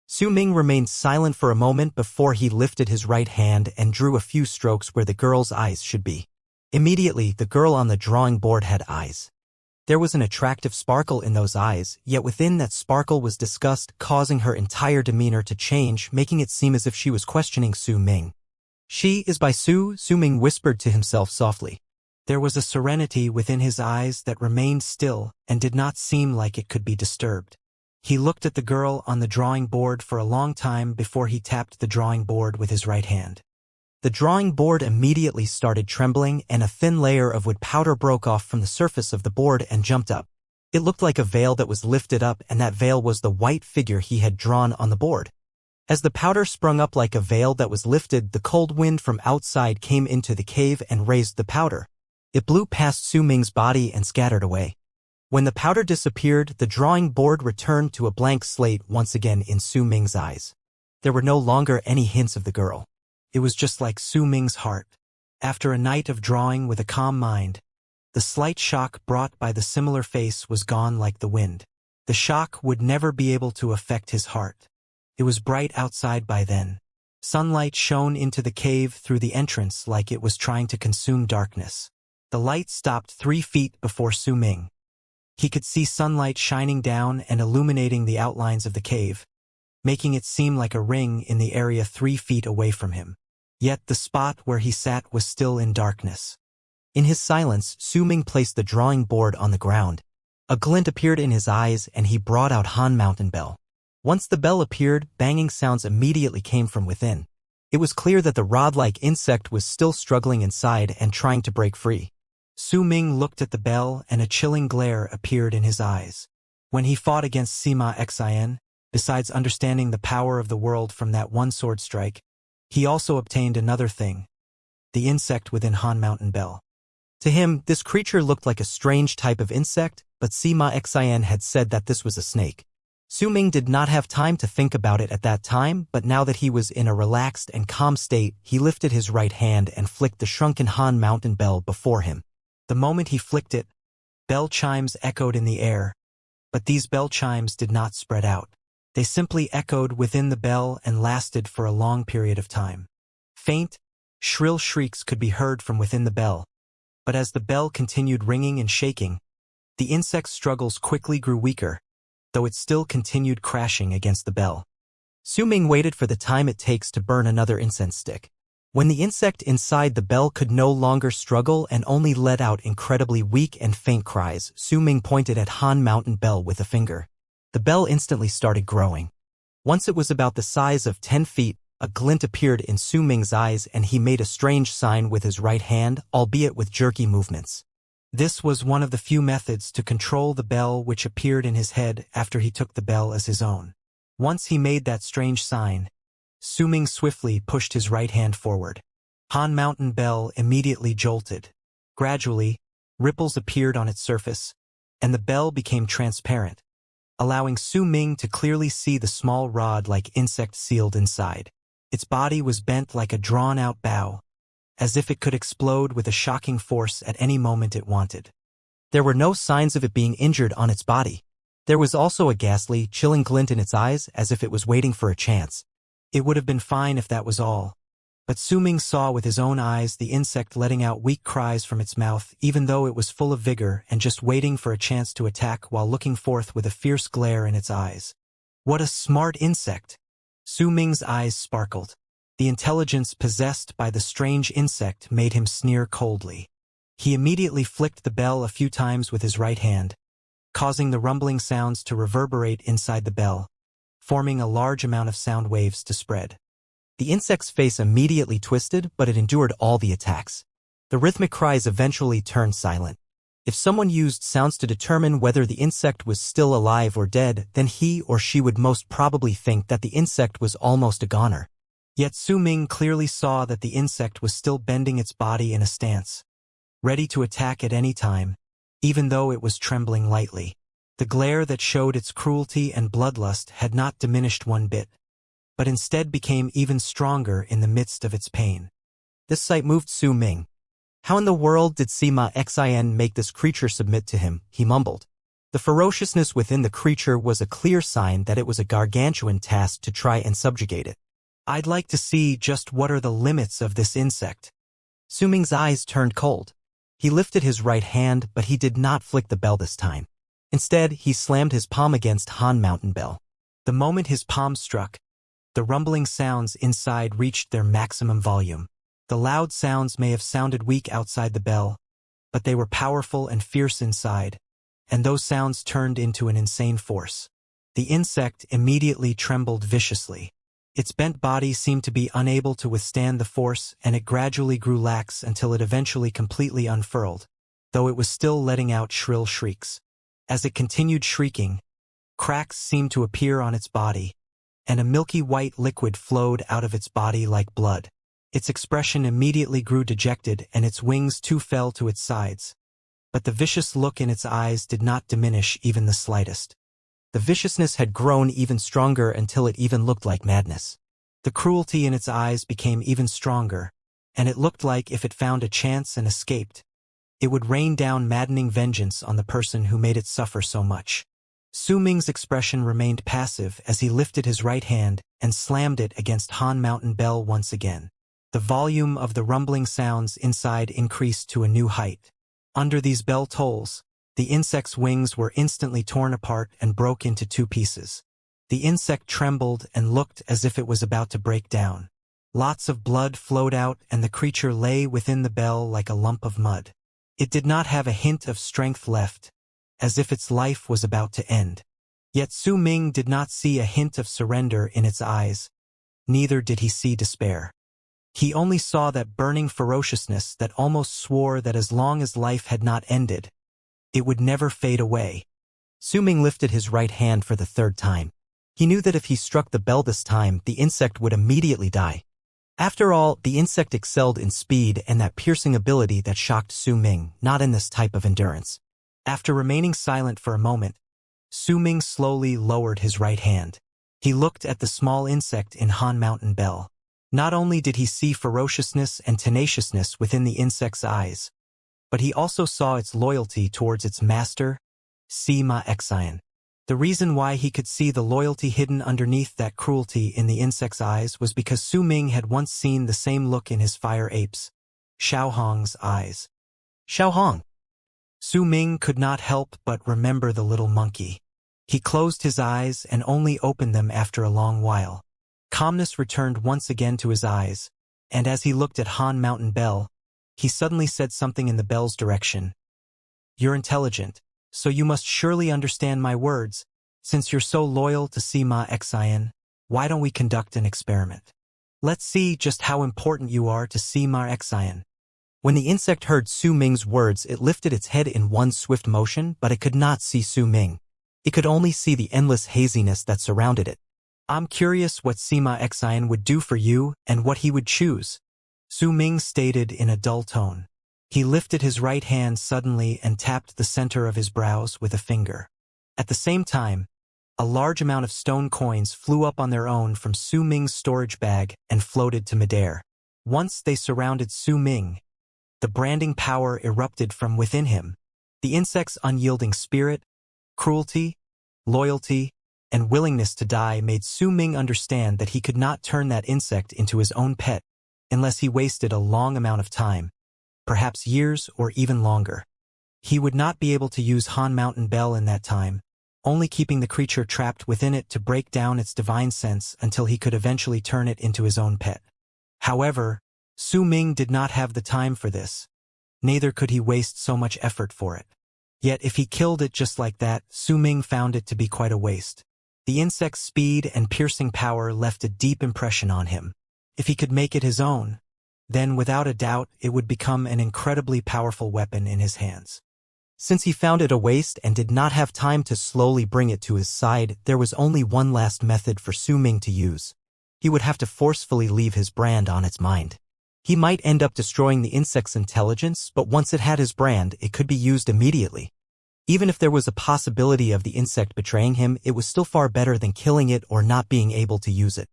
S1: Su Ming remained silent for a moment before he lifted his right hand and drew a few strokes where the girl's eyes should be. Immediately, the girl on the drawing board had eyes. There was an attractive sparkle in those eyes, yet within that sparkle was disgust, causing her entire demeanor to change, making it seem as if she was questioning Su Ming. "She is by Su," Su Ming whispered to himself softly. There was a serenity within his eyes that remained still and did not seem like it could be disturbed. He looked at the girl on the drawing board for a long time before he tapped the drawing board with his right hand. The drawing board immediately started trembling and a thin layer of wood powder broke off from the surface of the board and jumped up. It looked like a veil that was lifted up, and that veil was the white figure he had drawn on the board. As the powder sprung up like a veil that was lifted, the cold wind from outside came into the cave and raised the powder. It blew past Su Ming's body and scattered away. When the powder disappeared, the drawing board returned to a blank slate once again in Su Ming's eyes. There were no longer any hints of the girl. It was just like Su Ming's heart. After a night of drawing with a calm mind, the slight shock brought by the similar face was gone like the wind. The shock would never be able to affect his heart. It was bright outside by then. Sunlight shone into the cave through the entrance like it was trying to consume darkness. The light stopped 3 feet before Su Ming. He could see sunlight shining down and illuminating the outlines of the cave, making it seem like a ring in the area 3 feet away from him. Yet the spot where he sat was still in darkness. In his silence, Su Ming placed the drawing board on the ground. A glint appeared in his eyes and he brought out Han Mountain Bell. Once the bell appeared, banging sounds immediately came from within. It was clear that the rod-like insect was still struggling inside and trying to break free. Su Ming looked at the bell and a chilling glare appeared in his eyes. When he fought against Sima Xian, besides understanding the power of the world from that one sword strike, he also obtained another thing, the insect within Han Mountain Bell. To him, this creature looked like a strange type of insect, but Sima Xian had said that this was a snake. Su Ming did not have time to think about it at that time, but now that he was in a relaxed and calm state, he lifted his right hand and flicked the shrunken Han Mountain Bell before him. The moment he flicked it, bell chimes echoed in the air, but these bell chimes did not spread out. They simply echoed within the bell and lasted for a long period of time. Faint, shrill shrieks could be heard from within the bell, but as the bell continued ringing and shaking, the insect's struggles quickly grew weaker, though it still continued crashing against the bell. Su Ming waited for the time it takes to burn another incense stick. When the insect inside the bell could no longer struggle and only let out incredibly weak and faint cries, Su Ming pointed at Han Mountain Bell with a finger. The bell instantly started growing. Once it was about the size of 10 feet, a glint appeared in Su Ming's eyes and he made a strange sign with his right hand, albeit with jerky movements. This was one of the few methods to control the bell which appeared in his head after he took the bell as his own. Once he made that strange sign, Su Ming swiftly pushed his right hand forward. Han Mountain Bell immediately jolted. Gradually, ripples appeared on its surface, and the bell became transparent, allowing Su Ming to clearly see the small rod-like insect sealed inside. Its body was bent like a drawn-out bow, as if it could explode with a shocking force at any moment it wanted. There were no signs of it being injured on its body. There was also a ghastly, chilling glint in its eyes as if it was waiting for a chance. It would have been fine if that was all. But Su Ming saw with his own eyes the insect letting out weak cries from its mouth even though it was full of vigor and just waiting for a chance to attack while looking forth with a fierce glare in its eyes. What a smart insect! Su Ming's eyes sparkled. The intelligence possessed by the strange insect made him sneer coldly. He immediately flicked the bell a few times with his right hand, causing the rumbling sounds to reverberate inside the bell, forming a large amount of sound waves to spread. The insect's face immediately twisted, but it endured all the attacks. The rhythmic cries eventually turned silent. If someone used sounds to determine whether the insect was still alive or dead, then he or she would most probably think that the insect was almost a goner. Yet Su Ming clearly saw that the insect was still bending its body in a stance, ready to attack at any time, even though it was trembling lightly. The glare that showed its cruelty and bloodlust had not diminished one bit, but instead became even stronger in the midst of its pain. This sight moved Su Ming. How in the world did Sima Xin make this creature submit to him, he mumbled. The ferociousness within the creature was a clear sign that it was a gargantuan task to try and subjugate it. I'd like to see just what are the limits of this insect. Su Ming's eyes turned cold. He lifted his right hand, but he did not flick the bell this time. Instead, he slammed his palm against Han Mountain Bell. The moment his palm struck, the rumbling sounds inside reached their maximum volume. The loud sounds may have sounded weak outside the bell, but they were powerful and fierce inside, and those sounds turned into an insane force. The insect immediately trembled viciously. Its bent body seemed to be unable to withstand the force, and it gradually grew lax until it eventually completely unfurled, though it was still letting out shrill shrieks. As it continued shrieking, cracks seemed to appear on its body, and a milky white liquid flowed out of its body like blood. Its expression immediately grew dejected and its wings too fell to its sides. But the vicious look in its eyes did not diminish even the slightest. The viciousness had grown even stronger until it even looked like madness. The cruelty in its eyes became even stronger, and it looked like if it found a chance and escaped, it would rain down maddening vengeance on the person who made it suffer so much. Su Ming's expression remained passive as he lifted his right hand and slammed it against Han Mountain Bell once again. The volume of the rumbling sounds inside increased to a new height. Under these bell tolls, the insect's wings were instantly torn apart and broke into two pieces. The insect trembled and looked as if it was about to break down. Lots of blood flowed out and the creature lay within the bell like a lump of mud. It did not have a hint of strength left, as if its life was about to end. Yet Su Ming did not see a hint of surrender in its eyes. Neither did he see despair. He only saw that burning ferociousness that almost swore that as long as life had not ended, it would never fade away. Su Ming lifted his right hand for the third time. He knew that if he struck the bell this time, the insect would immediately die. After all, the insect excelled in speed and that piercing ability that shocked Su Ming, not in this type of endurance. After remaining silent for a moment, Su Ming slowly lowered his right hand. He looked at the small insect in Han Mountain Bell. Not only did he see ferociousness and tenaciousness within the insect's eyes, but he also saw its loyalty towards its master, Sima Xin. The reason why he could see the loyalty hidden underneath that cruelty in the insect's eyes was because Su Ming had once seen the same look in his fire apes, Xiaohong's eyes. Xiaohong. Su Ming could not help but remember the little monkey. He closed his eyes and only opened them after a long while. Calmness returned once again to his eyes, and as he looked at Han Mountain Bell, he suddenly said something in the bell's direction. "You're intelligent, so you must surely understand my words. Since you're so loyal to Sima Xian, why don't we conduct an experiment? Let's see just how important you are to Sima Xian." When the insect heard Su Ming's words, it lifted its head in one swift motion, but it could not see Su Ming. It could only see the endless haziness that surrounded it. "I'm curious what Sima Xian would do for you and what he would choose," Su Ming stated in a dull tone. He lifted his right hand suddenly and tapped the center of his brows with a finger. At the same time, a large amount of stone coins flew up on their own from Su Ming's storage bag and floated to midair. Once they surrounded Su Ming, the branding power erupted from within him. The insect's unyielding spirit, cruelty, loyalty, and willingness to die made Su Ming understand that he could not turn that insect into his own pet unless he wasted a long amount of time, perhaps years or even longer. He would not be able to use Han Mountain Bell in that time, only keeping the creature trapped within it to break down its divine sense until he could eventually turn it into his own pet. However, Su Ming did not have the time for this. Neither could he waste so much effort for it. Yet if he killed it just like that, Su Ming found it to be quite a waste. The insect's speed and piercing power left a deep impression on him. If he could make it his own, then without a doubt it would become an incredibly powerful weapon in his hands. Since he found it a waste and did not have time to slowly bring it to his side, there was only one last method for Su Ming to use. He would have to forcefully leave his brand on its mind. He might end up destroying the insect's intelligence, but once it had his brand, it could be used immediately. Even if there was a possibility of the insect betraying him, it was still far better than killing it or not being able to use it.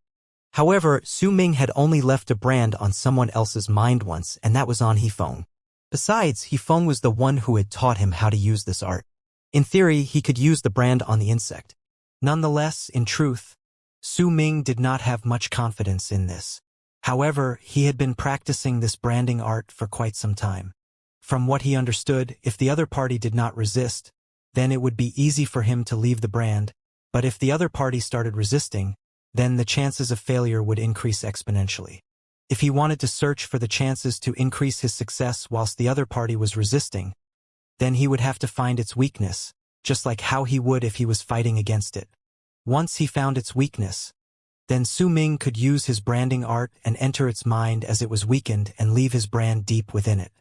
S1: However, Su Ming had only left a brand on someone else's mind once, and that was on Hefeng. Besides, Hefeng was the one who had taught him how to use this art. In theory, he could use the brand on the insect. Nonetheless, in truth, Su Ming did not have much confidence in this. However, he had been practicing this branding art for quite some time. From what he understood, if the other party did not resist, then it would be easy for him to leave the brand, but if the other party started resisting, then the chances of failure would increase exponentially. If he wanted to search for the chances to increase his success whilst the other party was resisting, then he would have to find its weakness, just like how he would if he was fighting against it. Once he found its weakness, then Su Ming could use his branding art and enter its mind as it was weakened and leave his brand deep within it.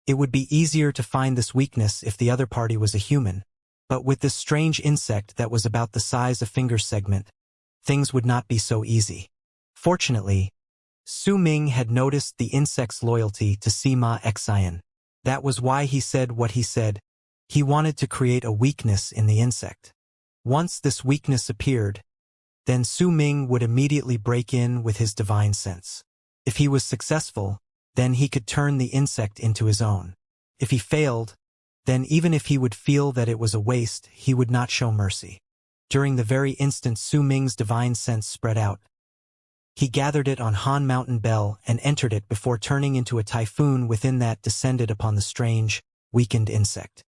S1: It would be easier to find this weakness if the other party was a human, but with this strange insect that was about the size of finger segment, things would not be so easy. Fortunately, Su Ming had noticed the insect's loyalty to Sima Xian. That was why he said what he said. He wanted to create a weakness in the insect. Once this weakness appeared, then Su Ming would immediately break in with his divine sense. If he was successful, then he could turn the insect into his own. If he failed, then even if he would feel that it was a waste, he would not show mercy. During the very instant Su Ming's divine sense spread out, he gathered it on Han Mountain Bell and entered it before turning into a typhoon within that descended upon the strange, weakened insect.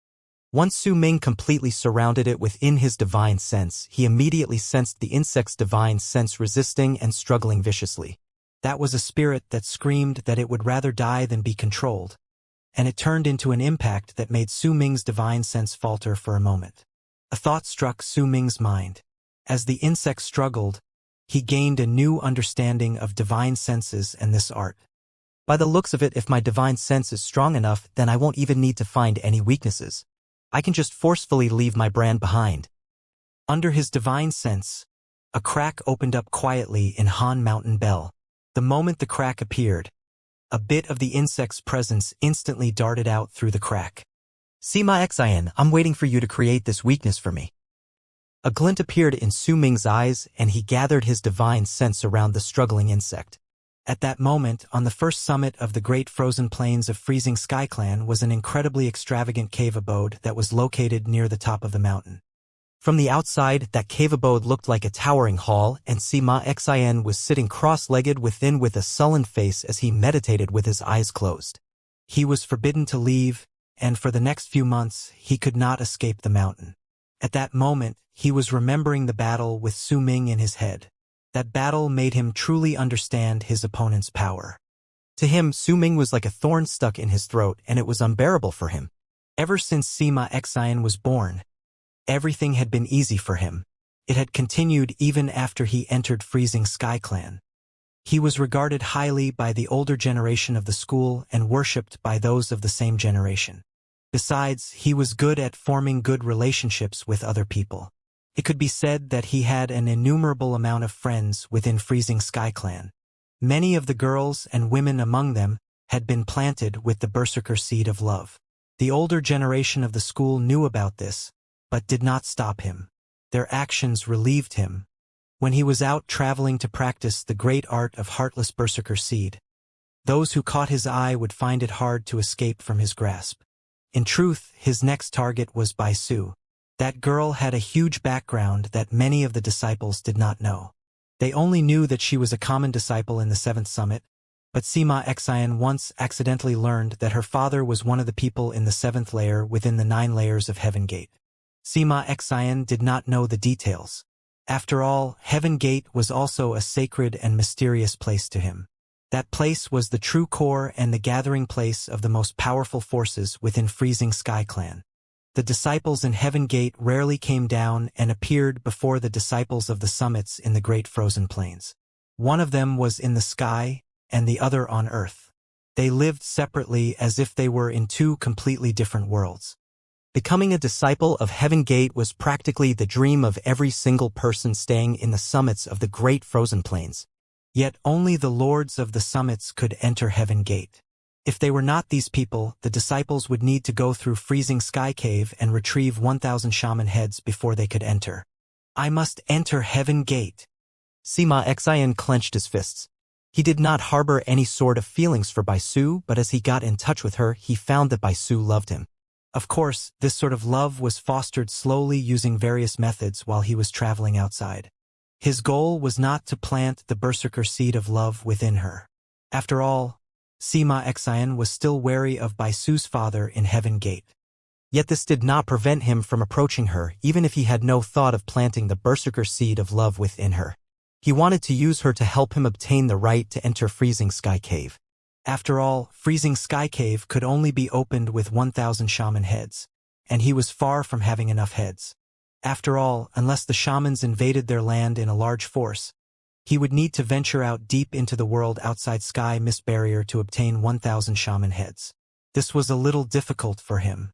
S1: Once Su Ming completely surrounded it within his divine sense, he immediately sensed the insect's divine sense resisting and struggling viciously. That was a spirit that screamed that it would rather die than be controlled, and it turned into an impact that made Su Ming's divine sense falter for a moment. A thought struck Su Ming's mind. As the insect struggled, he gained a new understanding of divine senses and this art. By the looks of it, if my divine sense is strong enough, then I won't even need to find any weaknesses. I can just forcefully leave my brand behind. Under his divine sense, a crack opened up quietly in Han Mountain Bell. The moment the crack appeared, a bit of the insect's presence instantly darted out through the crack. Sima Xian, I'm waiting for you to create this weakness for me. A glint appeared in Su Ming's eyes, and he gathered his divine sense around the struggling insect. At that moment, on the first summit of the great frozen plains of Freezing Sky Clan was an incredibly extravagant cave abode that was located near the top of the mountain. From the outside, that cave abode looked like a towering hall, and Sima Xian was sitting cross-legged within with a sullen face as he meditated with his eyes closed. He was forbidden to leave, and for the next few months, he could not escape the mountain. At that moment, he was remembering the battle with Su Ming in his head. That battle made him truly understand his opponent's power. To him, Su Ming was like a thorn stuck in his throat, and it was unbearable for him. Ever since Sima Xian was born, everything had been easy for him. It had continued even after he entered Freezing Sky Clan. He was regarded highly by the older generation of the school and worshipped by those of the same generation. Besides, he was good at forming good relationships with other people. It could be said that he had an innumerable amount of friends within Freezing Sky Clan. Many of the girls and women among them had been planted with the Berserker seed of love. The older generation of the school knew about this, but did not stop him. Their actions relieved him. When he was out traveling to practice the great art of heartless Berserker seed, those who caught his eye would find it hard to escape from his grasp. In truth, his next target was Baisu. That girl had a huge background that many of the disciples did not know. They only knew that she was a common disciple in the 7th Summit, but Sima Xian once accidentally learned that her father was one of the people in the 7th layer within the 9 layers of Heaven Gate. Sima Xian did not know the details. After all, Heaven Gate was also a sacred and mysterious place to him. That place was the true core and the gathering place of the most powerful forces within Freezing Sky Clan. The disciples in Heaven Gate rarely came down and appeared before the disciples of the summits in the Great Frozen Plains. One of them was in the sky, and the other on Earth. They lived separately as if they were in 2 completely different worlds. Becoming a disciple of Heaven Gate was practically the dream of every single person staying in the summits of the Great Frozen Plains. Yet only the lords of the summits could enter Heaven Gate. If they were not these people, the disciples would need to go through Freezing Sky Cave and retrieve 1,000 shaman heads before they could enter. I must enter Heaven Gate. Sima Xian clenched his fists. He did not harbor any sort of feelings for Baisu, but as he got in touch with her, he found that Baisu loved him. Of course, this sort of love was fostered slowly using various methods while he was traveling outside. His goal was not to plant the Berserker seed of love within her. After all, Sima Xian was still wary of Baisu's father in Heaven Gate. Yet this did not prevent him from approaching her, even if he had no thought of planting the Berserker seed of love within her. He wanted to use her to help him obtain the right to enter Freezing Sky Cave. After all, Freezing Sky Cave could only be opened with 1,000 shaman heads, and he was far from having enough heads. After all, unless the shamans invaded their land in a large force, he would need to venture out deep into the world outside Sky Mist Barrier to obtain 1,000 shaman heads. This was a little difficult for him.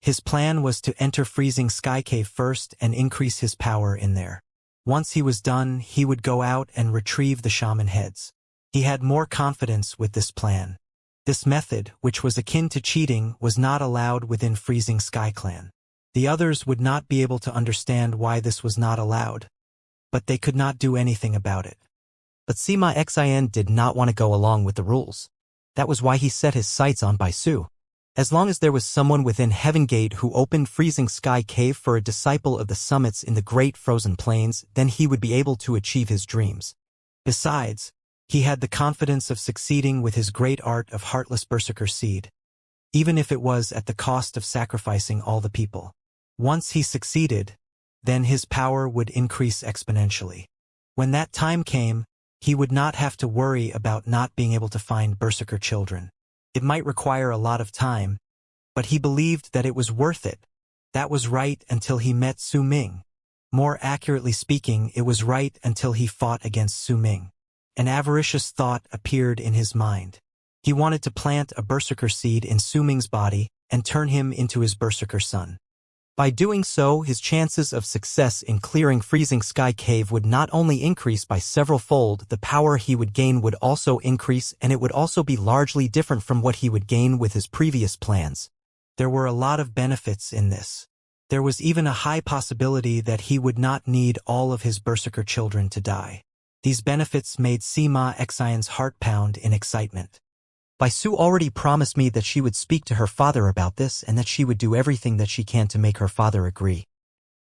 S1: His plan was to enter Freezing Sky Cave first and increase his power in there. Once he was done, he would go out and retrieve the shaman heads. He had more confidence with this plan. This method, which was akin to cheating, was not allowed within Freezing Sky Clan. The others would not be able to understand why this was not allowed, but they could not do anything about it. But Sima Xian did not want to go along with the rules. That was why he set his sights on Baisu. As long as there was someone within Heaven Gate who opened Freezing Sky Cave for a disciple of the summits in the Great Frozen Plains, then he would be able to achieve his dreams. Besides, he had the confidence of succeeding with his great art of heartless Berserker seed, even if it was at the cost of sacrificing all the people. Once he succeeded, then his power would increase exponentially. When that time came, he would not have to worry about not being able to find Berserker children. It might require a lot of time, but he believed that it was worth it. That was right until he met Su Ming. More accurately speaking, it was right until he fought against Su Ming. An avaricious thought appeared in his mind. He wanted to plant a Berserker seed in Su Ming's body and turn him into his Berserker son. By doing so, his chances of success in clearing Freezing Sky Cave would not only increase by several-fold, the power he would gain would also increase, and it would also be largely different from what he would gain with his previous plans. There were a lot of benefits in this. There was even a high possibility that he would not need all of his Berserker children to die. These benefits made Sima Xian's heart pound in excitement. Baisu already promised me that she would speak to her father about this and that she would do everything that she can to make her father agree.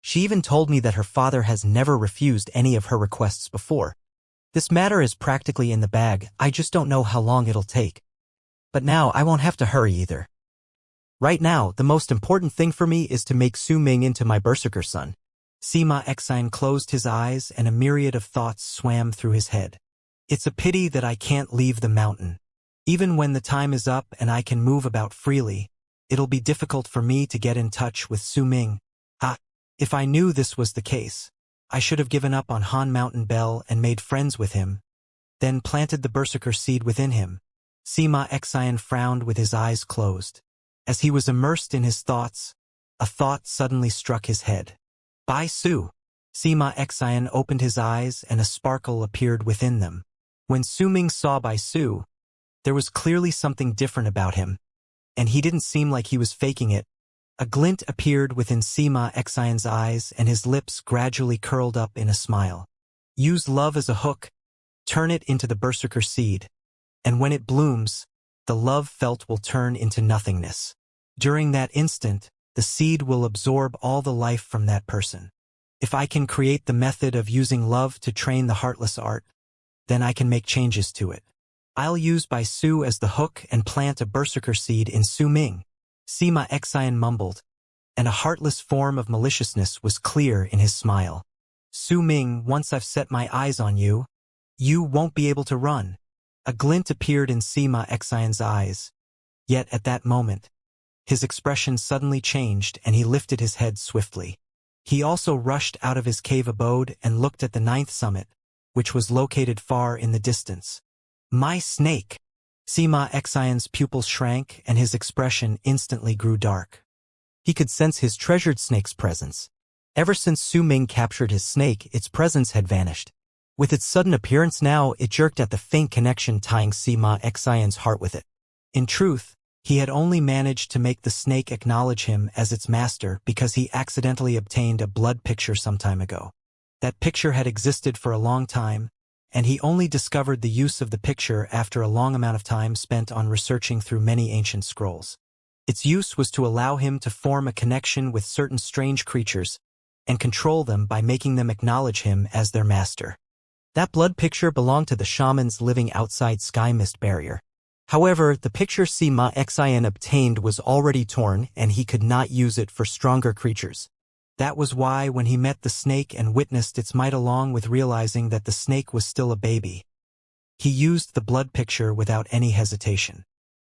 S1: She even told me that her father has never refused any of her requests before. This matter is practically in the bag, I just don't know how long it'll take. But now I won't have to hurry either. Right now, the most important thing for me is to make Su Ming into my Berserker son. Sima Exine closed his eyes and a myriad of thoughts swam through his head. It's a pity that I can't leave the mountain. Even when the time is up and I can move about freely, it'll be difficult for me to get in touch with Su Ming. If I knew this was the case, I should have given up on Han Mountain Bell and made friends with him, then planted the berserker seed within him. Sima Exine frowned with his eyes closed. As he was immersed in his thoughts, a thought suddenly struck his head. Bai Su. Sima Exine opened his eyes and a sparkle appeared within them. When Su Ming saw Bai Su, there was clearly something different about him, and he didn't seem like he was faking it. A glint appeared within Sima Exine's eyes and his lips gradually curled up in a smile. Use love as a hook, turn it into the berserker seed, and when it blooms, the love felt will turn into nothingness. During that instant, the seed will absorb all the life from that person. If I can create the method of using love to train the heartless art, then I can make changes to it. I'll use Bai Su as the hook and plant a berserker seed in Su Ming. Sima Exine mumbled, and a heartless form of maliciousness was clear in his smile. Su Ming, once I've set my eyes on you, you won't be able to run. A glint appeared in Sima Exine's eyes. Yet at that moment, his expression suddenly changed and he lifted his head swiftly. He also rushed out of his cave abode and looked at the 9th summit, which was located far in the distance. My snake! Sima Exine's pupils shrank and his expression instantly grew dark. He could sense his treasured snake's presence. Ever since Su Ming captured his snake, its presence had vanished. With its sudden appearance now, it jerked at the faint connection tying Sima Exine's heart with it. In truth, he had only managed to make the snake acknowledge him as its master because he accidentally obtained a blood picture some time ago. That picture had existed for a long time, and he only discovered the use of the picture after a long amount of time spent on researching through many ancient scrolls. Its use was to allow him to form a connection with certain strange creatures and control them by making them acknowledge him as their master. That blood picture belonged to the shamans living outside Sky Mist Barrier. However, the picture Sima Exine obtained was already torn and he could not use it for stronger creatures. That was why when he met the snake and witnessed its might along with realizing that the snake was still a baby, he used the blood picture without any hesitation.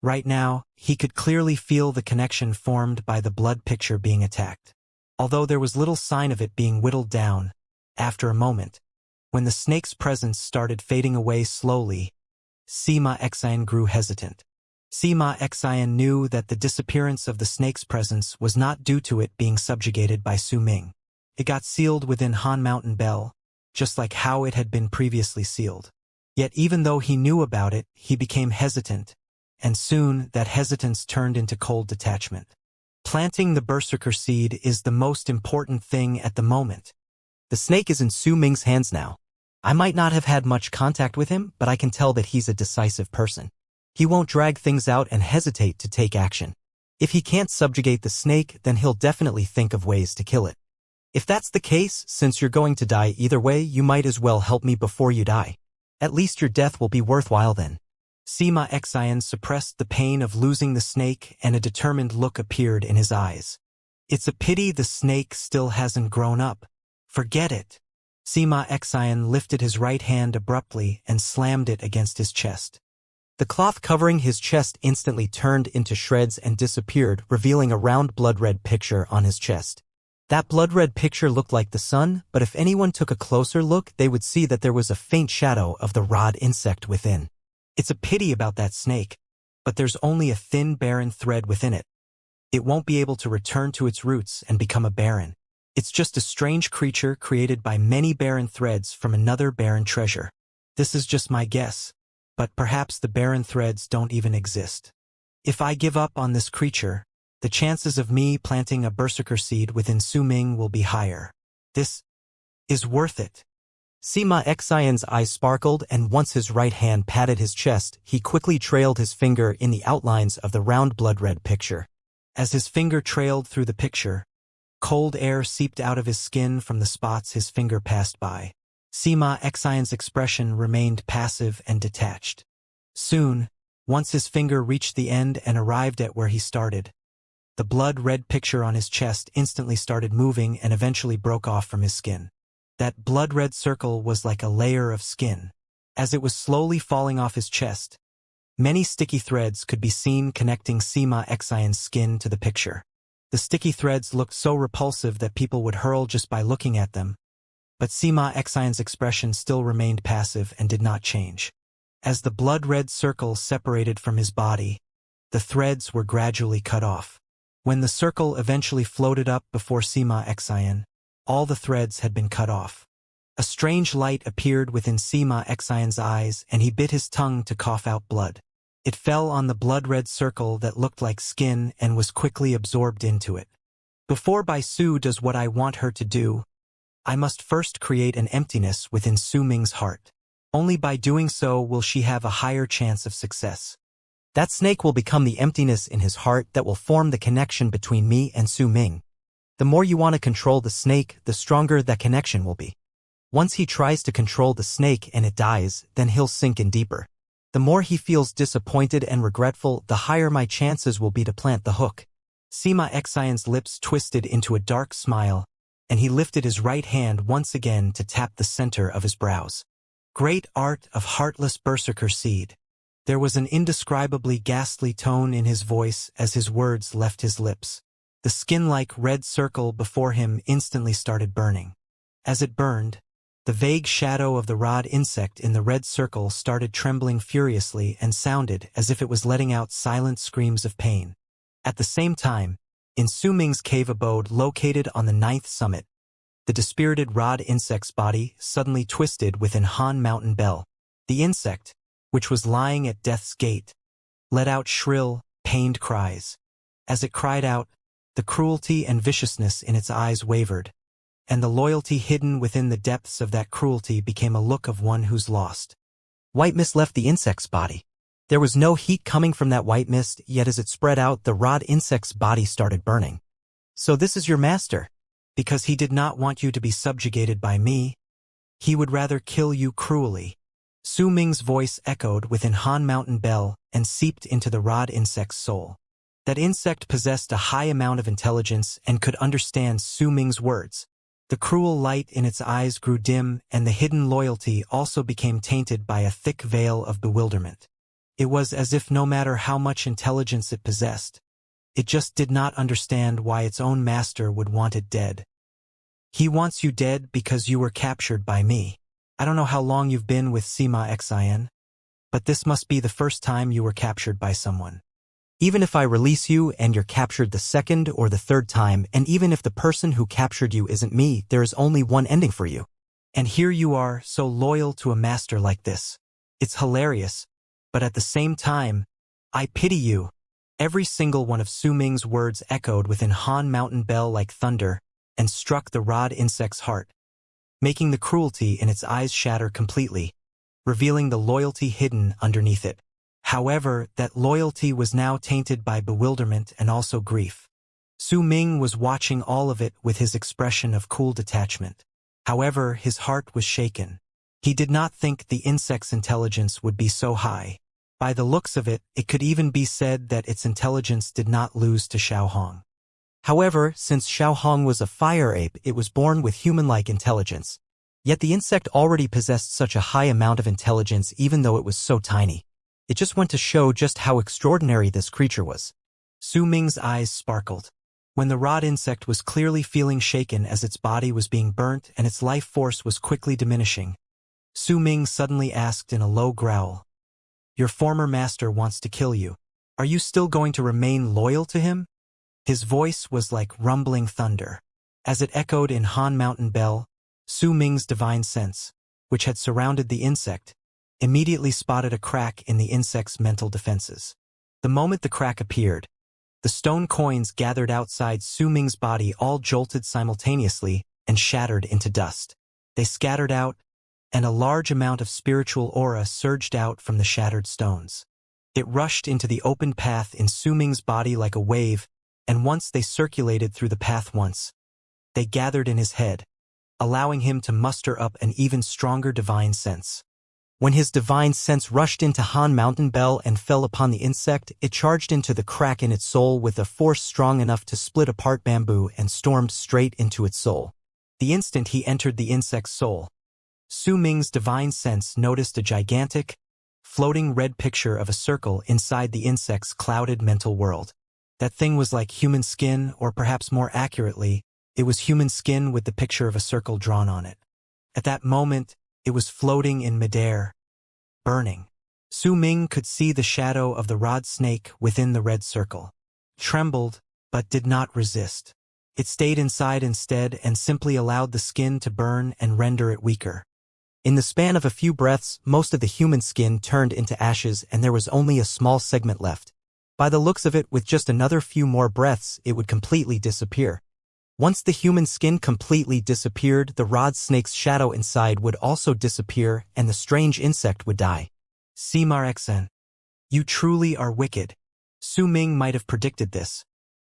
S1: Right now, he could clearly feel the connection formed by the blood picture being attacked. Although there was little sign of it being whittled down, after a moment, when the snake's presence started fading away slowly, Sima Exine grew hesitant. Sima Exine knew that the disappearance of the snake's presence was not due to it being subjugated by Su Ming. It got sealed within Han Mountain Bell, just like how it had been previously sealed. Yet even though he knew about it, he became hesitant, and soon that hesitance turned into cold detachment. Planting the berserker seed is the most important thing at the moment. The snake is in Su Ming's hands now. I might not have had much contact with him, but I can tell that he's a decisive person. He won't drag things out and hesitate to take action. If he can't subjugate the snake, then he'll definitely think of ways to kill it. If that's the case, since you're going to die either way, you might as well help me before you die. At least your death will be worthwhile then. Sima Exine suppressed the pain of losing the snake and a determined look appeared in his eyes. It's a pity the snake still hasn't grown up. Forget it. Sima Exine lifted his right hand abruptly and slammed it against his chest. The cloth covering his chest instantly turned into shreds and disappeared, revealing a round blood-red picture on his chest. That blood-red picture looked like the sun, but if anyone took a closer look, they would see that there was a faint shadow of the rod insect within. It's a pity about that snake, but there's only a thin barren thread within it. It won't be able to return to its roots and become a barren. It's just a strange creature created by many barren threads from another barren treasure. This is just my guess, but perhaps the barren threads don't even exist. If I give up on this creature, the chances of me planting a berserker seed within Su Ming will be higher. This is worth it. Sima Exine's eyes sparkled, and once his right hand patted his chest, he quickly trailed his finger in the outlines of the round blood-red picture. As his finger trailed through the picture, cold air seeped out of his skin from the spots his finger passed by. Sima Exine's expression remained passive and detached. Soon, once his finger reached the end and arrived at where he started, The blood-red picture on his chest instantly started moving and eventually broke off from his skin. That blood-red circle was like a layer of skin. As it was slowly falling off his chest, many sticky threads could be seen connecting Sima Xian's skin to the picture. The sticky threads looked so repulsive that people would hurl just by looking at them, but Sima Xian's expression still remained passive and did not change. As the blood-red circle separated from his body, the threads were gradually cut off. When the circle eventually floated up before Sima Xian, all the threads had been cut off. A strange light appeared within Sima Xian's eyes, and he bit his tongue to cough out blood. It fell on the blood-red circle that looked like skin and was quickly absorbed into it. Before Bai Su does what I want her to do, I must first create an emptiness within Su Ming's heart. Only by doing so will she have a higher chance of success. That snake will become the emptiness in his heart that will form the connection between me and Su Ming. The more you want to control the snake, the stronger that connection will be. Once he tries to control the snake and it dies, then he'll sink in deeper. The more he feels disappointed and regretful, the higher my chances will be to plant the hook. Sima Xian's lips twisted into a dark smile, and he lifted his right hand once again to tap the center of his brows. Great art of heartless berserker seed. There was an indescribably ghastly tone in his voice as his words left his lips. The skin-like red circle before him instantly started burning. As it burned, the vague shadow of the rod insect in the red circle started trembling furiously and sounded as if it was letting out silent screams of pain. At the same time, in Su Ming's cave abode located on the 9th summit, the dispirited rod insect's body suddenly twisted within Han Mountain Bell. The insect, which was lying at death's gate, let out shrill, pained cries. As it cried out, the cruelty and viciousness in its eyes wavered, and the loyalty hidden within the depths of that cruelty became a look of one who's lost. White mist left the insect's body. There was no heat coming from that white mist, yet as it spread out, the rod insect's body started burning. So this is your master? Because he did not want you to be subjugated by me. He would rather kill you cruelly. Su Ming's voice echoed within Han Mountain Bell and seeped into the rod insect's soul. That insect possessed a high amount of intelligence and could understand Su Ming's words. The cruel light in its eyes grew dim, and the hidden loyalty also became tainted by a thick veil of bewilderment. It was as if no matter how much intelligence it possessed, it just did not understand why its own master would want it dead. He wants you dead because you were captured by me. I don't know how long you've been with Sima Xian, but this must be the first time you were captured by someone. Even if I release you and you're captured the second or the third time, and even if the person who captured you isn't me, there is only one ending for you. And here you are, so loyal to a master like this. It's hilarious, but at the same time, I pity you. Every single one of Su Ming's words echoed within Han Mountain Bell like thunder and struck the rod insect's heart, making the cruelty in its eyes shatter completely, revealing the loyalty hidden underneath it. However, that loyalty was now tainted by bewilderment and also grief. Su Ming was watching all of it with his expression of cool detachment. However, his heart was shaken. He did not think the insect's intelligence would be so high. By the looks of it, it could even be said that its intelligence did not lose to Xiaohong. However, since Xiaohong was a fire ape, it was born with human-like intelligence. Yet the insect already possessed such a high amount of intelligence even though it was so tiny. It just went to show just how extraordinary this creature was. Su Ming's eyes sparkled. When the rod insect was clearly feeling shaken as its body was being burnt and its life force was quickly diminishing, Su Ming suddenly asked in a low growl, "Your former master wants to kill you. Are you still going to remain loyal to him?" His voice was like rumbling thunder. As it echoed in Han Mountain Bell, Su Ming's divine sense, which had surrounded the insect, immediately spotted a crack in the insect's mental defenses. The moment the crack appeared, the stone coins gathered outside Su Ming's body all jolted simultaneously and shattered into dust. They scattered out, and a large amount of spiritual aura surged out from the shattered stones. It rushed into the open path in Su Ming's body like a wave, and once they circulated through the path once, they gathered in his head, allowing him to muster up an even stronger divine sense. When his divine sense rushed into Han Mountain Bell and fell upon the insect, it charged into the crack in its soul with a force strong enough to split apart bamboo and stormed straight into its soul. The instant he entered the insect's soul, Su Ming's divine sense noticed a gigantic, floating red picture of a circle inside the insect's clouded mental world. That thing was like human skin, or perhaps more accurately, it was human skin with the picture of a circle drawn on it. At that moment, it was floating in midair, burning. Su Ming could see the shadow of the rod snake within the red circle. Trembled, but did not resist. It stayed inside instead and simply allowed the skin to burn and render it weaker. In the span of a few breaths, most of the human skin turned into ashes and there was only a small segment left. By the looks of it, with just another few more breaths, it would completely disappear. Once the human skin completely disappeared, the rod snake's shadow inside would also disappear and the strange insect would die. Summarization. You truly are wicked. Su Ming might have predicted this.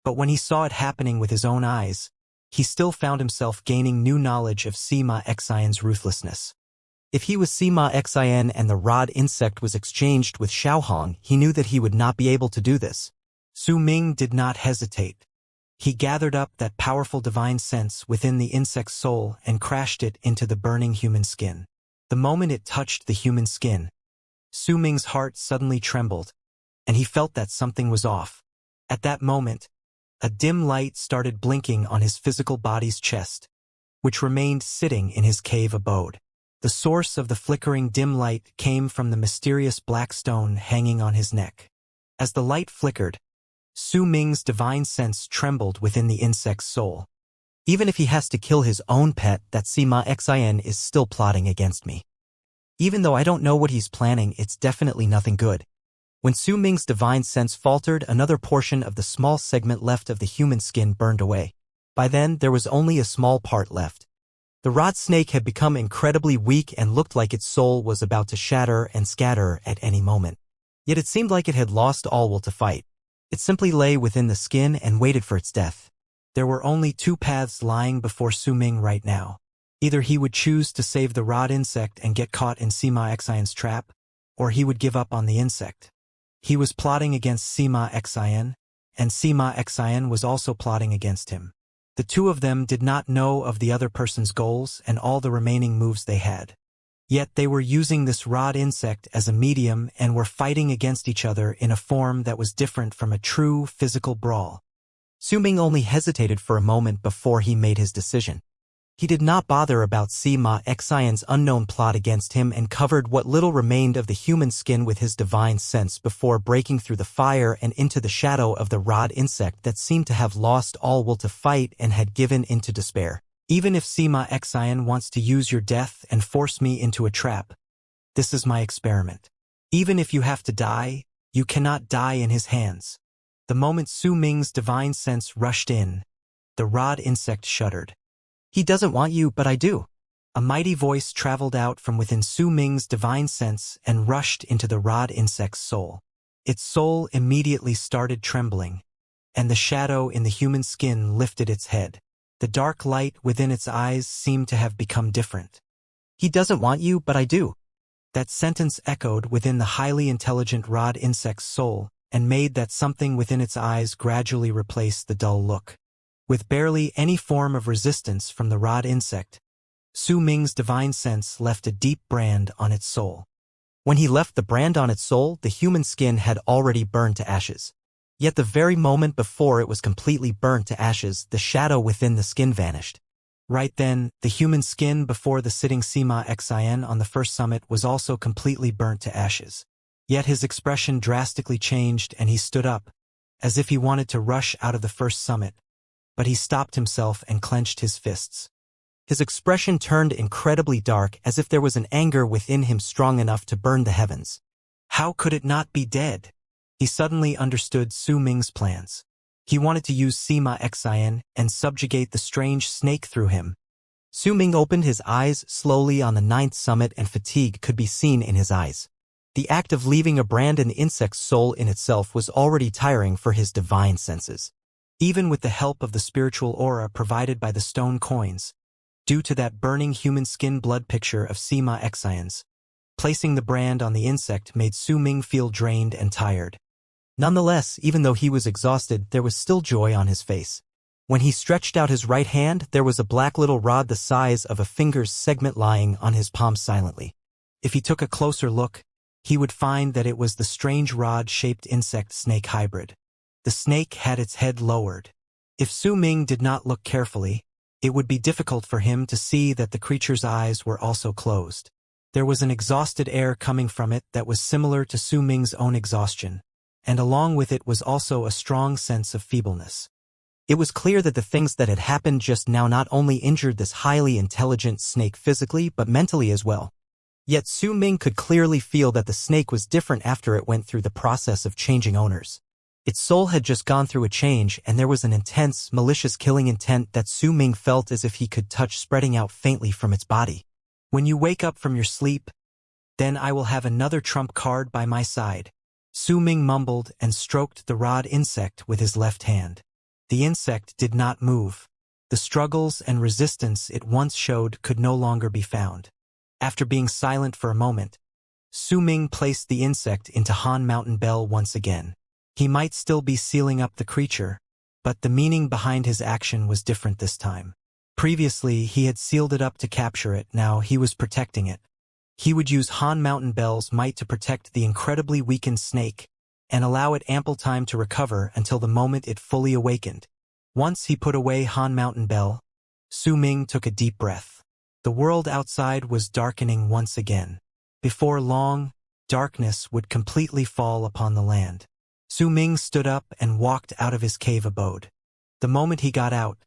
S1: But when he saw it happening with his own eyes, he still found himself gaining new knowledge of Sima-Xian's ruthlessness. If he was Sima-Xian and the rod insect was exchanged with Xiaohong, he knew that he would not be able to do this. Su Ming did not hesitate. He gathered up that powerful divine sense within the insect's soul and crashed it into the burning human skin. The moment it touched the human skin, Su Ming's heart suddenly trembled, and he felt that something was off. At that moment, a dim light started blinking on his physical body's chest, which remained sitting in his cave abode. The source of the flickering dim light came from the mysterious black stone hanging on his neck. As the light flickered, Su Ming's divine sense trembled within the insect's soul. Even if he has to kill his own pet, that Sima-Xian is still plotting against me. Even though I don't know what he's planning, it's definitely nothing good. When Su Ming's divine sense faltered, another portion of the small segment left of the human skin burned away. By then, there was only a small part left. The rod snake had become incredibly weak and looked like its soul was about to shatter and scatter at any moment. Yet it seemed like it had lost all will to fight. It simply lay within the skin and waited for its death. There were only two paths lying before Su Ming right now. Either he would choose to save the rod insect and get caught in Sima-Xian's trap, or he would give up on the insect. He was plotting against Sima-Xian, and Sima-Xian was also plotting against him. The two of them did not know of the other person's goals and all the remaining moves they had. Yet they were using this rod insect as a medium and were fighting against each other in a form that was different from a true physical brawl. Su Ming only hesitated for a moment before he made his decision. He did not bother about Sima-Xian's unknown plot against him and covered what little remained of the human skin with his divine sense before breaking through the fire and into the shadow of the rod insect that seemed to have lost all will to fight and had given into despair. Even if Sima-Xian wants to use your death and force me into a trap, this is my experiment. Even if you have to die, you cannot die in his hands. The moment Su Ming's divine sense rushed in, the rod insect shuddered. He doesn't want you, but I do. A mighty voice traveled out from within Su Ming's divine sense and rushed into the rod insect's soul. Its soul immediately started trembling, and the shadow in the human skin lifted its head. The dark light within its eyes seemed to have become different. He doesn't want you, but I do. That sentence echoed within the highly intelligent rod insect's soul and made that something within its eyes gradually replace the dull look. With barely any form of resistance from the rod insect, Su Ming's divine sense left a deep brand on its soul. When he left the brand on its soul, the human skin had already burned to ashes. Yet the very moment before it was completely burnt to ashes, the shadow within the skin vanished. Right then, the human skin before the sitting Sima-Xian on the first summit was also completely burnt to ashes. Yet his expression drastically changed and he stood up, as if he wanted to rush out of the first summit. But he stopped himself and clenched his fists. His expression turned incredibly dark, as if there was an anger within him strong enough to burn the heavens. How could it not be dead? He suddenly understood Su Ming's plans. He wanted to use Sima-Xian and subjugate the strange snake through him. Su Ming opened his eyes slowly on the ninth summit and fatigue could be seen in his eyes. The act of leaving a brand in the insect's soul in itself was already tiring for his divine senses. Even with the help of the spiritual aura provided by the stone coins, due to that burning human skin blood picture of Sima-Xian's, Placing the brand on the insect made Su Ming feel drained and tired. Nonetheless, even though he was exhausted, there was still joy on his face. When he stretched out his right hand, there was a black little rod the size of a finger's segment lying on his palm silently. If he took a closer look, he would find that it was the strange rod-shaped insect-snake hybrid. The snake had its head lowered. If Su Ming did not look carefully, it would be difficult for him to see that the creature's eyes were also closed. There was an exhausted air coming from it that was similar to Su Ming's own exhaustion, and along with it was also a strong sense of feebleness. It was clear that the things that had happened just now not only injured this highly intelligent snake physically but mentally as well. Yet Su Ming could clearly feel that the snake was different after it went through the process of changing owners. Its soul had just gone through a change, and there was an intense, malicious killing intent that Su Ming felt as if he could touch spreading out faintly from its body. When you wake up from your sleep, then I will have another trump card by my side. Su Ming mumbled and stroked the rod insect with his left hand. The insect did not move. The struggles and resistance it once showed could no longer be found. After being silent for a moment, Su Ming placed the insect into Han Mountain Bell once again. He might still be sealing up the creature, but the meaning behind his action was different this time. Previously, he had sealed it up to capture it, now he was protecting it. He would use Han Mountain Bell's might to protect the incredibly weakened snake and allow it ample time to recover until the moment it fully awakened. Once he put away Han Mountain Bell, Su Ming took a deep breath. The world outside was darkening once again. Before long, darkness would completely fall upon the land. Su Ming stood up and walked out of his cave abode. The moment he got out,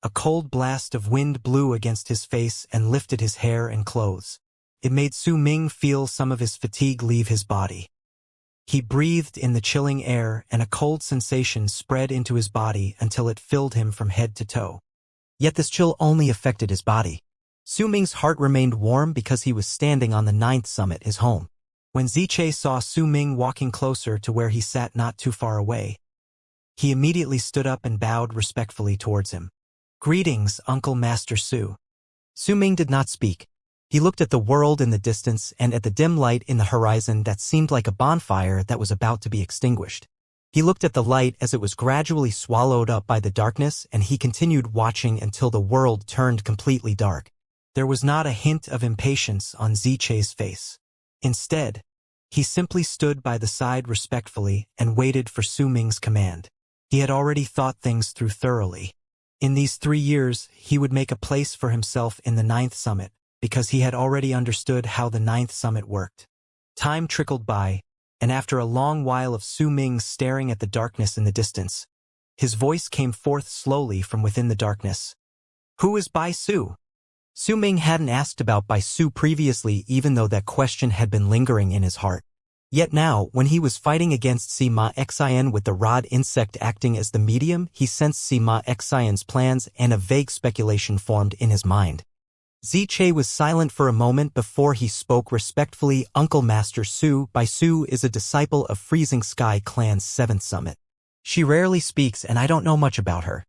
S1: a cold blast of wind blew against his face and lifted his hair and clothes. It made Su Ming feel some of his fatigue leave his body. He breathed in the chilling air, and a cold sensation spread into his body until it filled him from head to toe. Yet this chill only affected his body. Su Ming's heart remained warm because he was standing on the 9th summit, his home. When Xianxia saw Su Ming walking closer to where he sat not too far away, he immediately stood up and bowed respectfully towards him. "Greetings, Uncle Master Su." Su Ming did not speak. He looked at the world in the distance and at the dim light in the horizon that seemed like a bonfire that was about to be extinguished. He looked at the light as it was gradually swallowed up by the darkness, and he continued watching until the world turned completely dark. There was not a hint of impatience on Xianxia's face. Instead, he simply stood by the side respectfully and waited for Su Ming's command. He had already thought things through thoroughly. In these 3 years, he would make a place for himself in the 9th summit, because he had already understood how the 9th summit worked. Time trickled by, and after a long while of Su Ming staring at the darkness in the distance, his voice came forth slowly from within the darkness. "Who is Bai Su?" Su Ming hadn't asked about Bai Su previously, even though that question had been lingering in his heart. Yet now, when he was fighting against Sima Xian with the rod insect acting as the medium, he sensed Sima Xian's plans, and a vague speculation formed in his mind. Xianxia was silent for a moment before he spoke respectfully. "Uncle Master Su, Bai Su is a disciple of Freezing Sky Clan's 7th summit. She rarely speaks and I don't know much about her.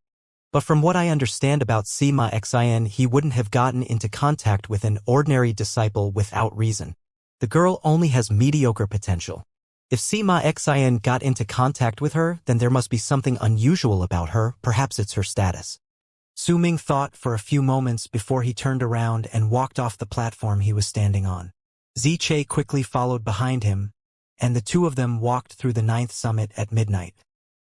S1: But from what I understand about Sima Xian, he wouldn't have gotten into contact with an ordinary disciple without reason. The girl only has mediocre potential. If Sima Xian got into contact with her, then there must be something unusual about her, perhaps it's her status." Su Ming thought for a few moments before he turned around and walked off the platform he was standing on. Xianxia quickly followed behind him, and the two of them walked through the 9th summit at midnight.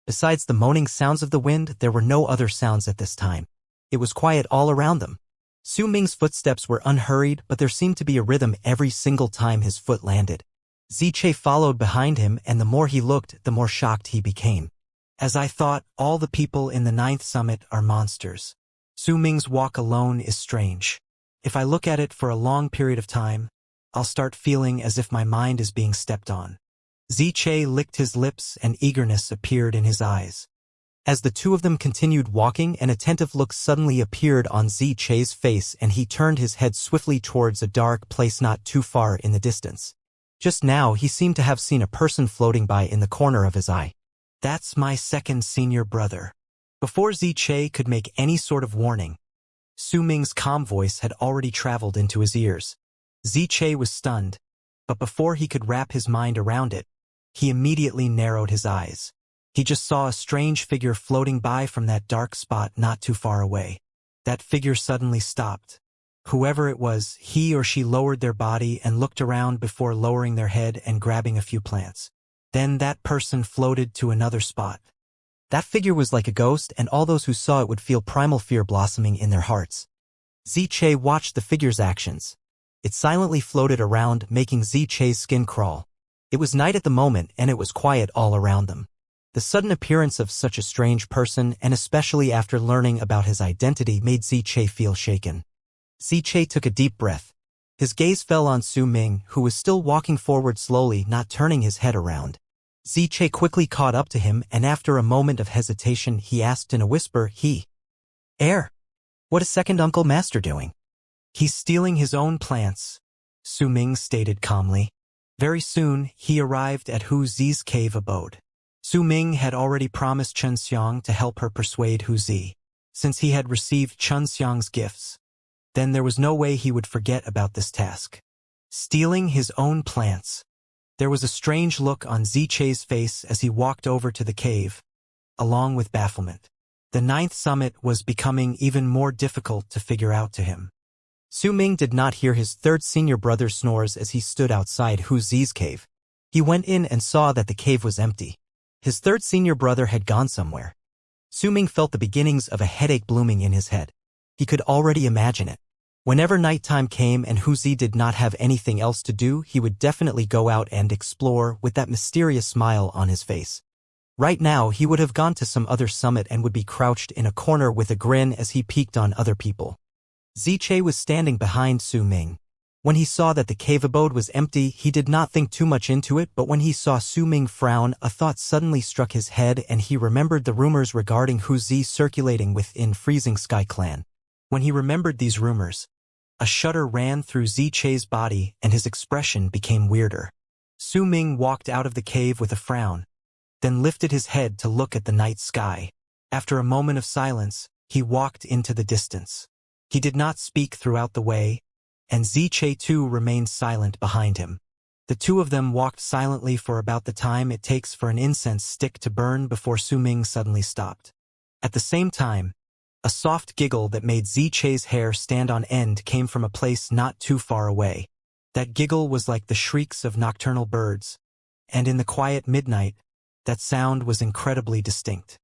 S1: Besides the moaning sounds of the wind, there were no other sounds at this time. It was quiet all around them. Su Ming's footsteps were unhurried, but there seemed to be a rhythm every single time his foot landed. Xianxia followed behind him, and the more he looked, the more shocked he became. "As I thought, all the people in the 9th summit are monsters. Su Ming's walk alone is strange. If I look at it for a long period of time, I'll start feeling as if my mind is being stepped on." Xianxia licked his lips and eagerness appeared in his eyes. As the two of them continued walking, an attentive look suddenly appeared on Xianxia's face, and he turned his head swiftly towards a dark place not too far in the distance. Just now he seemed to have seen a person floating by in the corner of his eye. "That's my second senior brother." Before Xianxia could make any sort of warning, Su Ming's calm voice had already traveled into his ears. Xianxia was stunned. But before he could wrap his mind around it, he immediately narrowed his eyes. He just saw a strange figure floating by from that dark spot not too far away. That figure suddenly stopped. Whoever it was, he or she lowered their body and looked around before lowering their head and grabbing a few plants. Then that person floated to another spot. That figure was like a ghost, and all those who saw it would feel primal fear blossoming in their hearts. Ziche watched the figure's actions. It silently floated around, making Ziche's skin crawl. It was night at the moment, and it was quiet all around them. The sudden appearance of such a strange person, and especially after learning about his identity, made Ziche feel shaken. Ziche took a deep breath. His gaze fell on Su Ming, who was still walking forward slowly, not turning his head around. Ziche quickly caught up to him, and after a moment of hesitation, he asked in a whisper, What is second Uncle Master doing? He's stealing his own plants, Su Ming stated calmly. Very soon, he arrived at Hu Zi's cave abode. Su Ming had already promised Chen Xiang to help her persuade Hu Zi, since he had received Chen Xiang's gifts. Then there was no way he would forget about this task. Stealing his own plants. There was a strange look on Ziche's face as he walked over to the cave, along with bafflement. The ninth summit was becoming even more difficult to figure out to him. Su Ming did not hear his third senior brother's snores as he stood outside Hu Zi's cave. He went in and saw that the cave was empty. His third senior brother had gone somewhere. Su Ming felt the beginnings of a headache blooming in his head. He could already imagine it. Whenever nighttime came and Hu Zi did not have anything else to do, he would definitely go out and explore with that mysterious smile on his face. Right now, he would have gone to some other summit and would be crouched in a corner with a grin as he peeked on other people. Ziche was standing behind Su Ming. When he saw that the cave abode was empty, he did not think too much into it, but when he saw Su Ming frown, a thought suddenly struck his head and he remembered the rumors regarding Hu Zi circulating within Freezing Sky Clan. When he remembered these rumors, a shudder ran through Ziche's body and his expression became weirder. Su Ming walked out of the cave with a frown, then lifted his head to look at the night sky. After a moment of silence, he walked into the distance. He did not speak throughout the way, and Ziche too remained silent behind him. The two of them walked silently for about the time it takes for an incense stick to burn before Su Ming suddenly stopped. At the same time, a soft giggle that made Ziche's hair stand on end came from a place not too far away. That giggle was like the shrieks of nocturnal birds, and in the quiet midnight, that sound was incredibly distinct.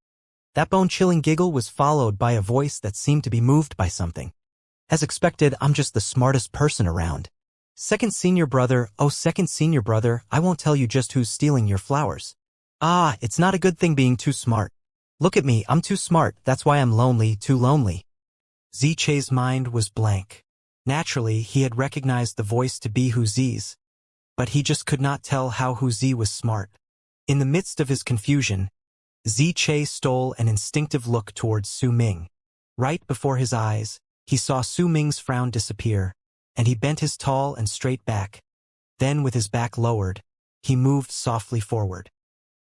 S1: That bone-chilling giggle was followed by a voice that seemed to be moved by something. As expected, I'm just the smartest person around. Second senior brother, I won't tell you just who's stealing your flowers. It's not a good thing being too smart. Look at me, I'm too smart, that's why I'm lonely, too lonely. Ziche's mind was blank. Naturally, he had recognized the voice to be Hu Zi's, but he just could not tell how Hu Zi was smart. In the midst of his confusion, Ziche stole an instinctive look towards Su Ming. Right before his eyes, he saw Su Ming's frown disappear, and he bent his tall and straight back. Then, with his back lowered, he moved softly forward.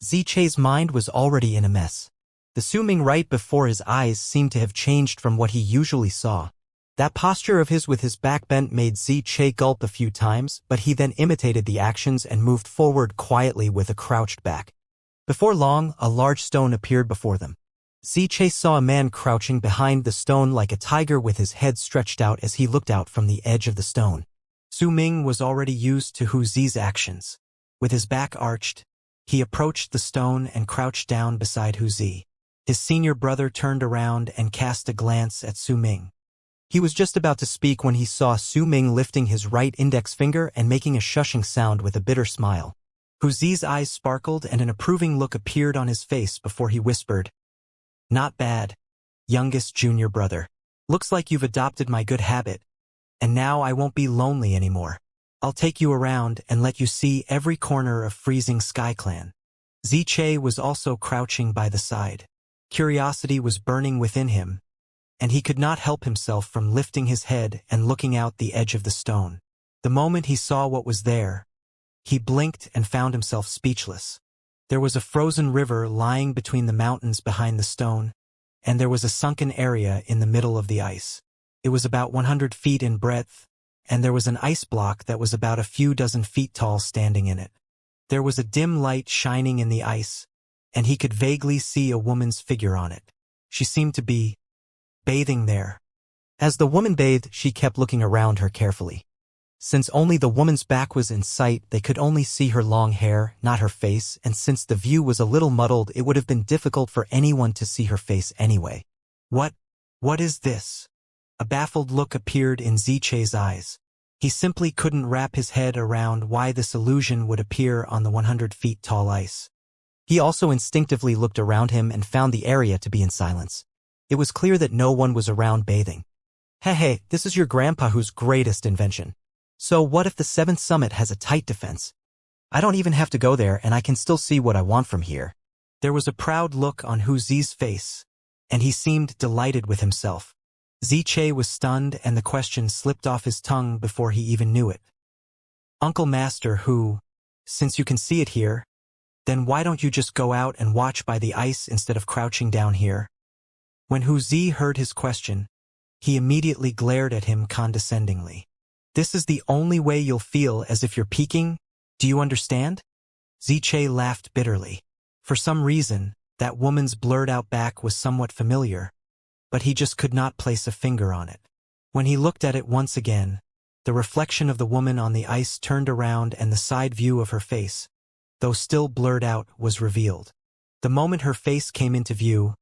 S1: Ziche's mind was already in a mess. The Su Ming right before his eyes seemed to have changed from what he usually saw. That posture of his with his back bent made Ziche gulp a few times, but he then imitated the actions and moved forward quietly with a crouched back. Before long, a large stone appeared before them. Ziche saw a man crouching behind the stone like a tiger with his head stretched out as he looked out from the edge of the stone. Su Ming was already used to Hu Zi's actions. With his back arched, he approached the stone and crouched down beside Hu Zi. His senior brother turned around and cast a glance at Su Ming. He was just about to speak when he saw Su Ming lifting his right index finger and making a shushing sound with a bitter smile. Hu Zi's eyes sparkled and an approving look appeared on his face before he whispered, "Not bad, youngest junior brother. Looks like you've adopted my good habit, and now I won't be lonely anymore. I'll take you around and let you see every corner of Freezing Sky Clan." Ziche was also crouching by the side. Curiosity was burning within him, and he could not help himself from lifting his head and looking out the edge of the stone. The moment he saw what was there, he blinked and found himself speechless. There was a frozen river lying between the mountains behind the stone, and there was a sunken area in the middle of the ice. It was about 100 feet in breadth, and there was an ice block that was about a few dozen feet tall standing in it. There was a dim light shining in the ice, and he could vaguely see a woman's figure on it. She seemed to be bathing there. As the woman bathed, she kept looking around her carefully. Since only the woman's back was in sight, they could only see her long hair, not her face, and since the view was a little muddled, it would have been difficult for anyone to see her face anyway. What is this? A baffled look appeared in Xianxia's eyes. He simply couldn't wrap his head around why this illusion would appear on the 100 feet tall ice. He also instinctively looked around him and found the area to be in silence. It was clear that no one was around bathing. Hey, this is your grandpa whose greatest invention. So what if the 7th summit has a tight defense? I don't even have to go there and I can still see what I want from here. There was a proud look on Hu Zi's face, and he seemed delighted with himself. Xianxia was stunned and the question slipped off his tongue before he even knew it. Uncle Master Hu, since you can see it here, then why don't you just go out and watch by the ice instead of crouching down here? When Hu Zi heard his question, he immediately glared at him condescendingly. This is the only way you'll feel as if you're peeking? Do you understand? Xianxia laughed bitterly. For some reason, that woman's blurred-out back was somewhat familiar, but he just could not place a finger on it. When he looked at it once again, the reflection of the woman on the ice turned around and the side view of her face, though still blurred out, was revealed. The moment her face came into view,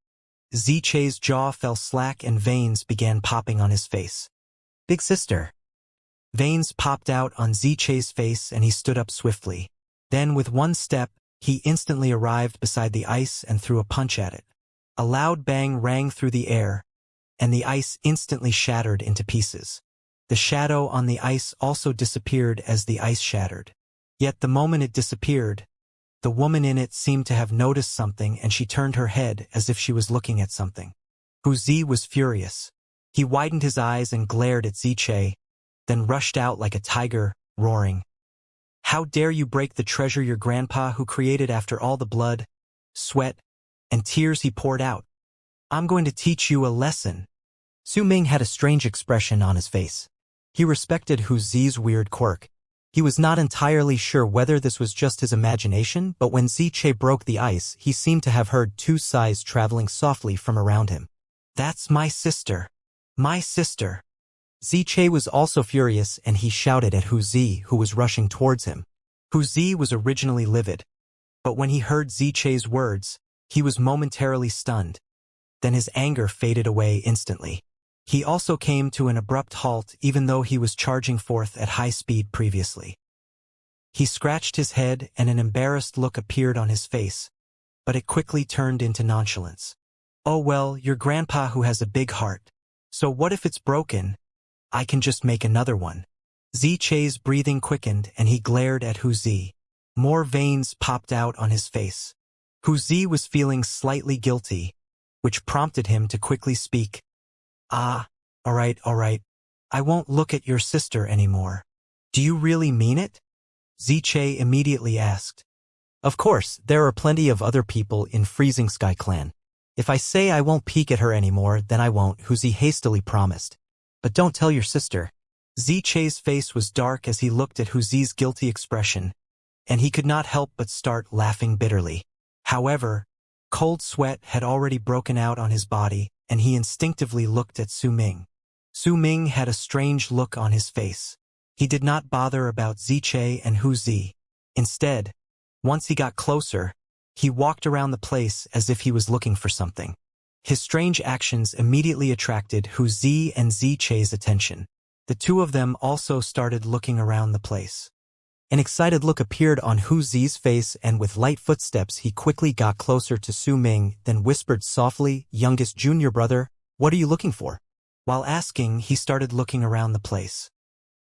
S1: Xianxia's jaw fell slack and veins began popping on his face. Big sister. Veins popped out on Xianxia's face and he stood up swiftly. Then with one step, he instantly arrived beside the ice and threw a punch at it. A loud bang rang through the air, and the ice instantly shattered into pieces. The shadow on the ice also disappeared as the ice shattered. Yet the moment it disappeared, the woman in it seemed to have noticed something and she turned her head as if she was looking at something. Hu Zi was furious. He widened his eyes and glared at Xianxia, then rushed out like a tiger, roaring. How dare you break the treasure your grandpa who created after all the blood, sweat, and tears he poured out? I'm going to teach you a lesson. Su Ming had a strange expression on his face. He respected Hu Zi's weird quirk. He was not entirely sure whether this was just his imagination, but when Xianxia broke the ice, he seemed to have heard two sighs traveling softly from around him. That's my sister. My sister. Xianxia was also furious and he shouted at Hu Zi, who was rushing towards him. Hu Zi was originally livid, but when he heard Xianxia's words, he was momentarily stunned. Then his anger faded away instantly. He also came to an abrupt halt even though he was charging forth at high speed previously. He scratched his head and an embarrassed look appeared on his face, but it quickly turned into nonchalance. Oh well, your grandpa who has a big heart. So what if it's broken? I can just make another one. Xianxia's breathing quickened and he glared at Hu Zi. More veins popped out on his face. Hu Zi was feeling slightly guilty, which prompted him to quickly speak. All right. I won't look at your sister anymore. Do you really mean it? Xianxia immediately asked. Of course, there are plenty of other people in Freezing Sky Clan. If I say I won't peek at her anymore, then I won't, Hu Zi hastily promised. But don't tell your sister. Xianxia's face was dark as he looked at Hu Zi's guilty expression, and he could not help but start laughing bitterly. However, cold sweat had already broken out on his body, and he instinctively looked at Su Ming. Su Ming had a strange look on his face. He did not bother about Xianxia and Hu Zi. Instead, once he got closer, he walked around the place as if he was looking for something. His strange actions immediately attracted Hu Zi and Xianxia's attention. The two of them also started looking around the place. An excited look appeared on Hu Zi's face and with light footsteps he quickly got closer to Su Ming, then whispered softly, youngest junior brother, what are you looking for? While asking, he started looking around the place.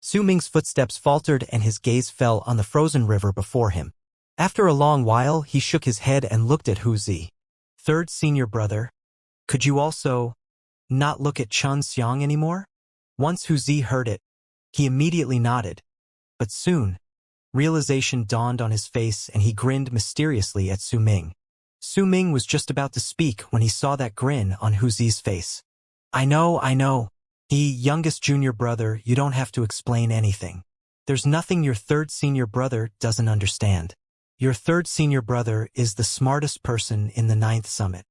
S1: Su Ming's footsteps faltered and his gaze fell on the frozen river before him. After a long while, he shook his head and looked at Hu Zi. Third senior brother, could you also not look at Chun Xiang anymore? Once Hu Zi heard it, he immediately nodded. But soon, realization dawned on his face and he grinned mysteriously at Su Ming. Su Ming was just about to speak when he saw that grin on Hu Zi's face. I know. Youngest junior brother, you don't have to explain anything. There's nothing your third senior brother doesn't understand. Your third senior brother is the smartest person in the 9th summit.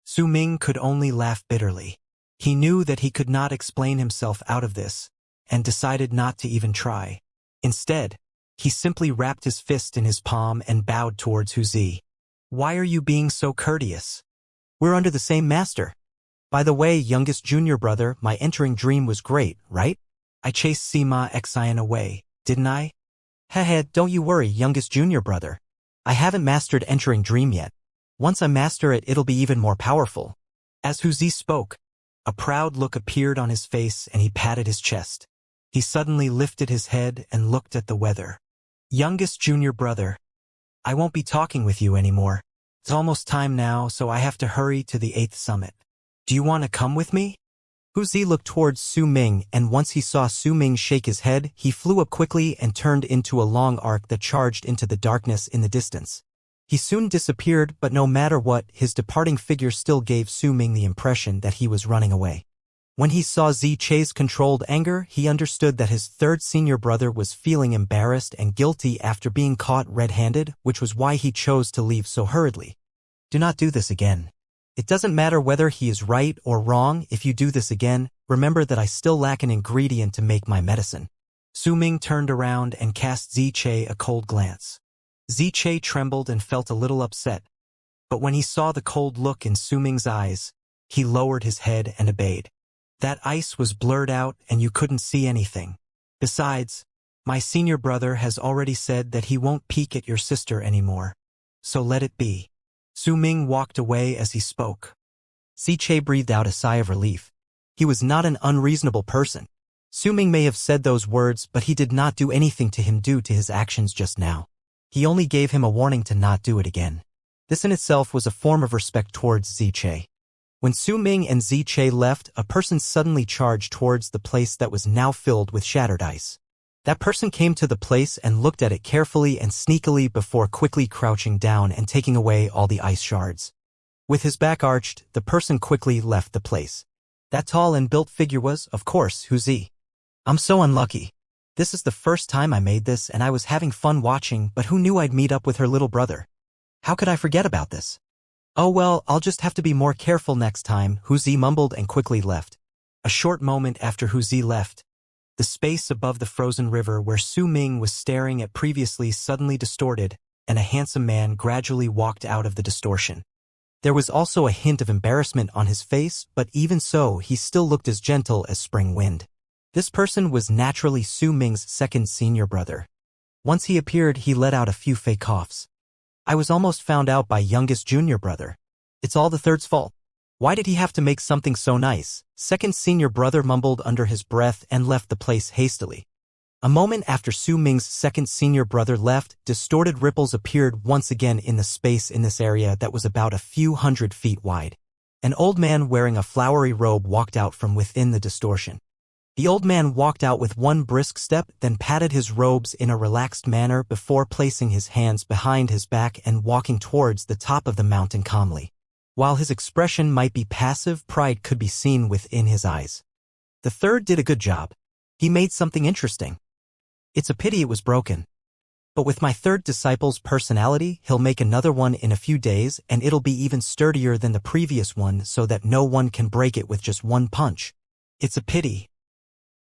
S1: Su Ming could only laugh bitterly. He knew that he could not explain himself out of this, and decided not to even try. Instead, he simply wrapped his fist in his palm and bowed towards Wuxia. Why are you being so courteous? We're under the same master. By the way, youngest junior brother, my entering dream was great, right? I chased Sima Xian away, didn't I? Heh, don't you worry, youngest junior brother. I haven't mastered entering dream yet. Once I master it, it'll be even more powerful. As Wuxia spoke, a proud look appeared on his face and he patted his chest. He suddenly lifted his head and looked at the weather. Youngest junior brother, I won't be talking with you anymore. It's almost time now, so I have to hurry to the 8th summit. Do you want to come with me? Wuxia looked towards Su Ming, and once he saw Su Ming shake his head, he flew up quickly and turned into a long arc that charged into the darkness in the distance. He soon disappeared, but no matter what, his departing figure still gave Su Ming the impression that he was running away. When he saw Ziche's controlled anger, he understood that his third senior brother was feeling embarrassed and guilty after being caught red-handed, which was why he chose to leave so hurriedly. Do not do this again. It doesn't matter whether he is right or wrong. If you do this again, remember that I still lack an ingredient to make my medicine. Su Ming turned around and cast Ziche a cold glance. Ziche trembled and felt a little upset, but when he saw the cold look in Su Ming's eyes, he lowered his head and obeyed. That ice was blurred out and you couldn't see anything. Besides, my senior brother has already said that he won't peek at your sister anymore. So let it be. Su Ming walked away as he spoke. Ziche breathed out a sigh of relief. He was not an unreasonable person. Su Ming may have said those words, but he did not do anything to him due to his actions just now. He only gave him a warning to not do it again. This in itself was a form of respect towards Ziche. When Su Ming and Ziche left, a person suddenly charged towards the place that was now filled with shattered ice. That person came to the place and looked at it carefully and sneakily before quickly crouching down and taking away all the ice shards. With his back arched, the person quickly left the place. That tall and built figure was, of course, Wuxia. I'm so unlucky. This is the first time I made this and I was having fun watching, but who knew I'd meet up with her little brother? How could I forget about this? Oh well, I'll just have to be more careful next time, Wuxia mumbled and quickly left. A short moment after Wuxia left, the space above the frozen river where Su Ming was staring at previously suddenly distorted, and a handsome man gradually walked out of the distortion. There was also a hint of embarrassment on his face, but even so, he still looked as gentle as spring wind. This person was naturally Su Ming's second senior brother. Once he appeared, he let out a few fake coughs. I was almost found out by youngest junior brother. It's all the third's fault. Why did he have to make something so nice? Second senior brother mumbled under his breath and left the place hastily. A moment after Su Ming's second senior brother left, distorted ripples appeared once again in the space in this area that was about a few 100 feet wide. An old man wearing a flowery robe walked out from within the distortion. The old man walked out with one brisk step, then patted his robes in a relaxed manner before placing his hands behind his back and walking towards the top of the mountain calmly. While his expression might be passive, pride could be seen within his eyes. The third did a good job. He made something interesting. It's a pity it was broken. But with my third disciple's personality, he'll make another one in a few days and it'll be even sturdier than the previous one so that no one can break it with just one punch. It's a pity.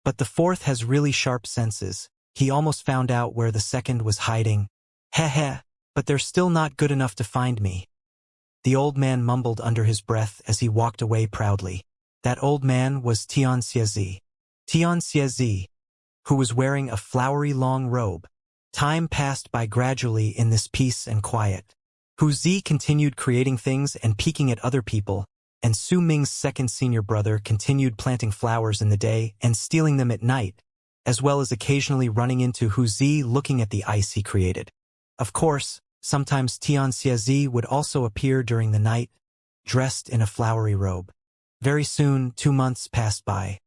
S1: But the fourth has really sharp senses. He almost found out where the second was hiding. Heh, but they're still not good enough to find me. The old man mumbled under his breath as he walked away proudly. That old man was Xianxia. Xianxia, who was wearing a flowery long robe. Time passed by gradually in this peace and quiet. Wuxia continued creating things and peeking at other people, and Su Ming's second senior brother continued planting flowers in the day and stealing them at night, as well as occasionally running into Wuxia looking at the ice he created. Of course, sometimes Xianxia would also appear during the night, dressed in a flowery robe. Very soon, 2 months passed by.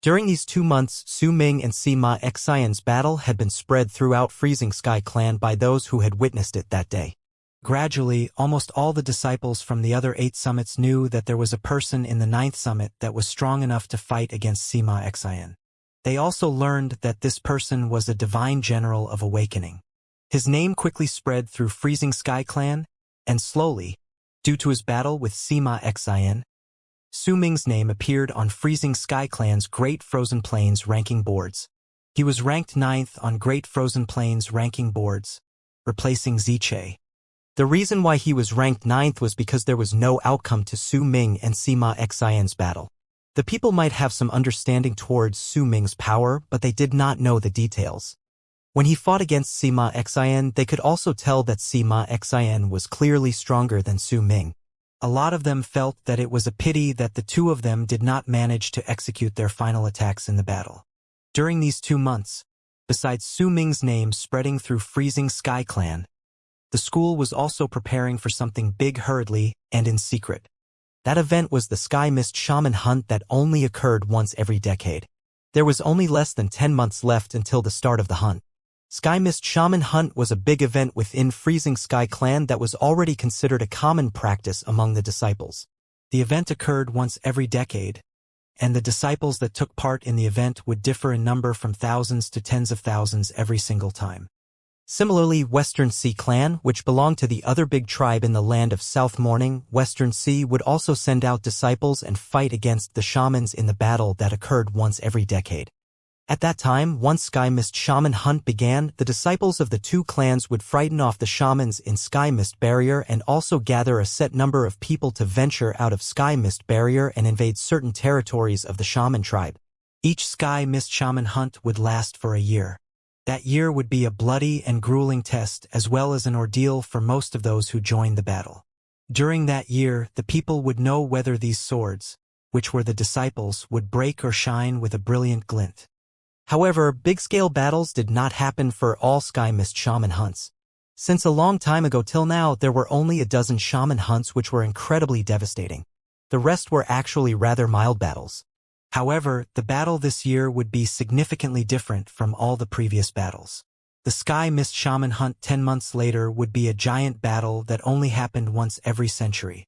S1: During these 2 months, Su Ming and Sima Xian's battle had been spread throughout Freezing Sky Clan by those who had witnessed it that day. Gradually, almost all the disciples from the other 8 summits knew that there was a person in the 9th summit that was strong enough to fight against Sima Xian. They also learned that this person was a divine general of awakening. His name quickly spread through Freezing Sky Clan, and slowly, due to his battle with Sima Xian, Su Ming's name appeared on Freezing Sky Clan's Great Frozen Plains ranking boards. He was ranked 9th on Great Frozen Plains ranking boards, replacing Ziche. The reason why he was ranked 9th was because there was no outcome to Su Ming and Sima Xian's battle. The people might have some understanding towards Su Ming's power, but they did not know the details. When he fought against Sima Xian, they could also tell that Sima Xian was clearly stronger than Su Ming. A lot of them felt that it was a pity that the two of them did not manage to execute their final attacks in the battle. During these 2 months, besides Su Ming's name spreading through Freezing Sky Clan, the school was also preparing for something big hurriedly and in secret. That event was the Sky Mist Shaman Hunt that only occurred once every decade. There was only less than 10 months left until the start of the hunt. Sky Mist Shaman Hunt was a big event within Freezing Sky Clan that was already considered a common practice among the disciples. The event occurred once every decade, and the disciples that took part in the event would differ in number from thousands to tens of thousands every single time. Similarly, Western Sea Clan, which belonged to the other big tribe in the land of South Morning, Western Sea would also send out disciples and fight against the shamans in the battle that occurred once every decade. At that time, once Sky Mist Shaman Hunt began, the disciples of the 2 clans would frighten off the shamans in Sky Mist Barrier and also gather a set number of people to venture out of Sky Mist Barrier and invade certain territories of the shaman tribe. Each Sky Mist Shaman Hunt would last for a year. That year would be a bloody and grueling test as well as an ordeal for most of those who joined the battle. During that year, the people would know whether these swords, which were the disciples, would break or shine with a brilliant glint. However, big-scale battles did not happen for all Sky Mist Shaman Hunts. Since a long time ago till now, there were only a dozen shaman hunts which were incredibly devastating. The rest were actually rather mild battles. However, the battle this year would be significantly different from all the previous battles. The Sky Mist Shaman Hunt 10 months later would be a giant battle that only happened once every century.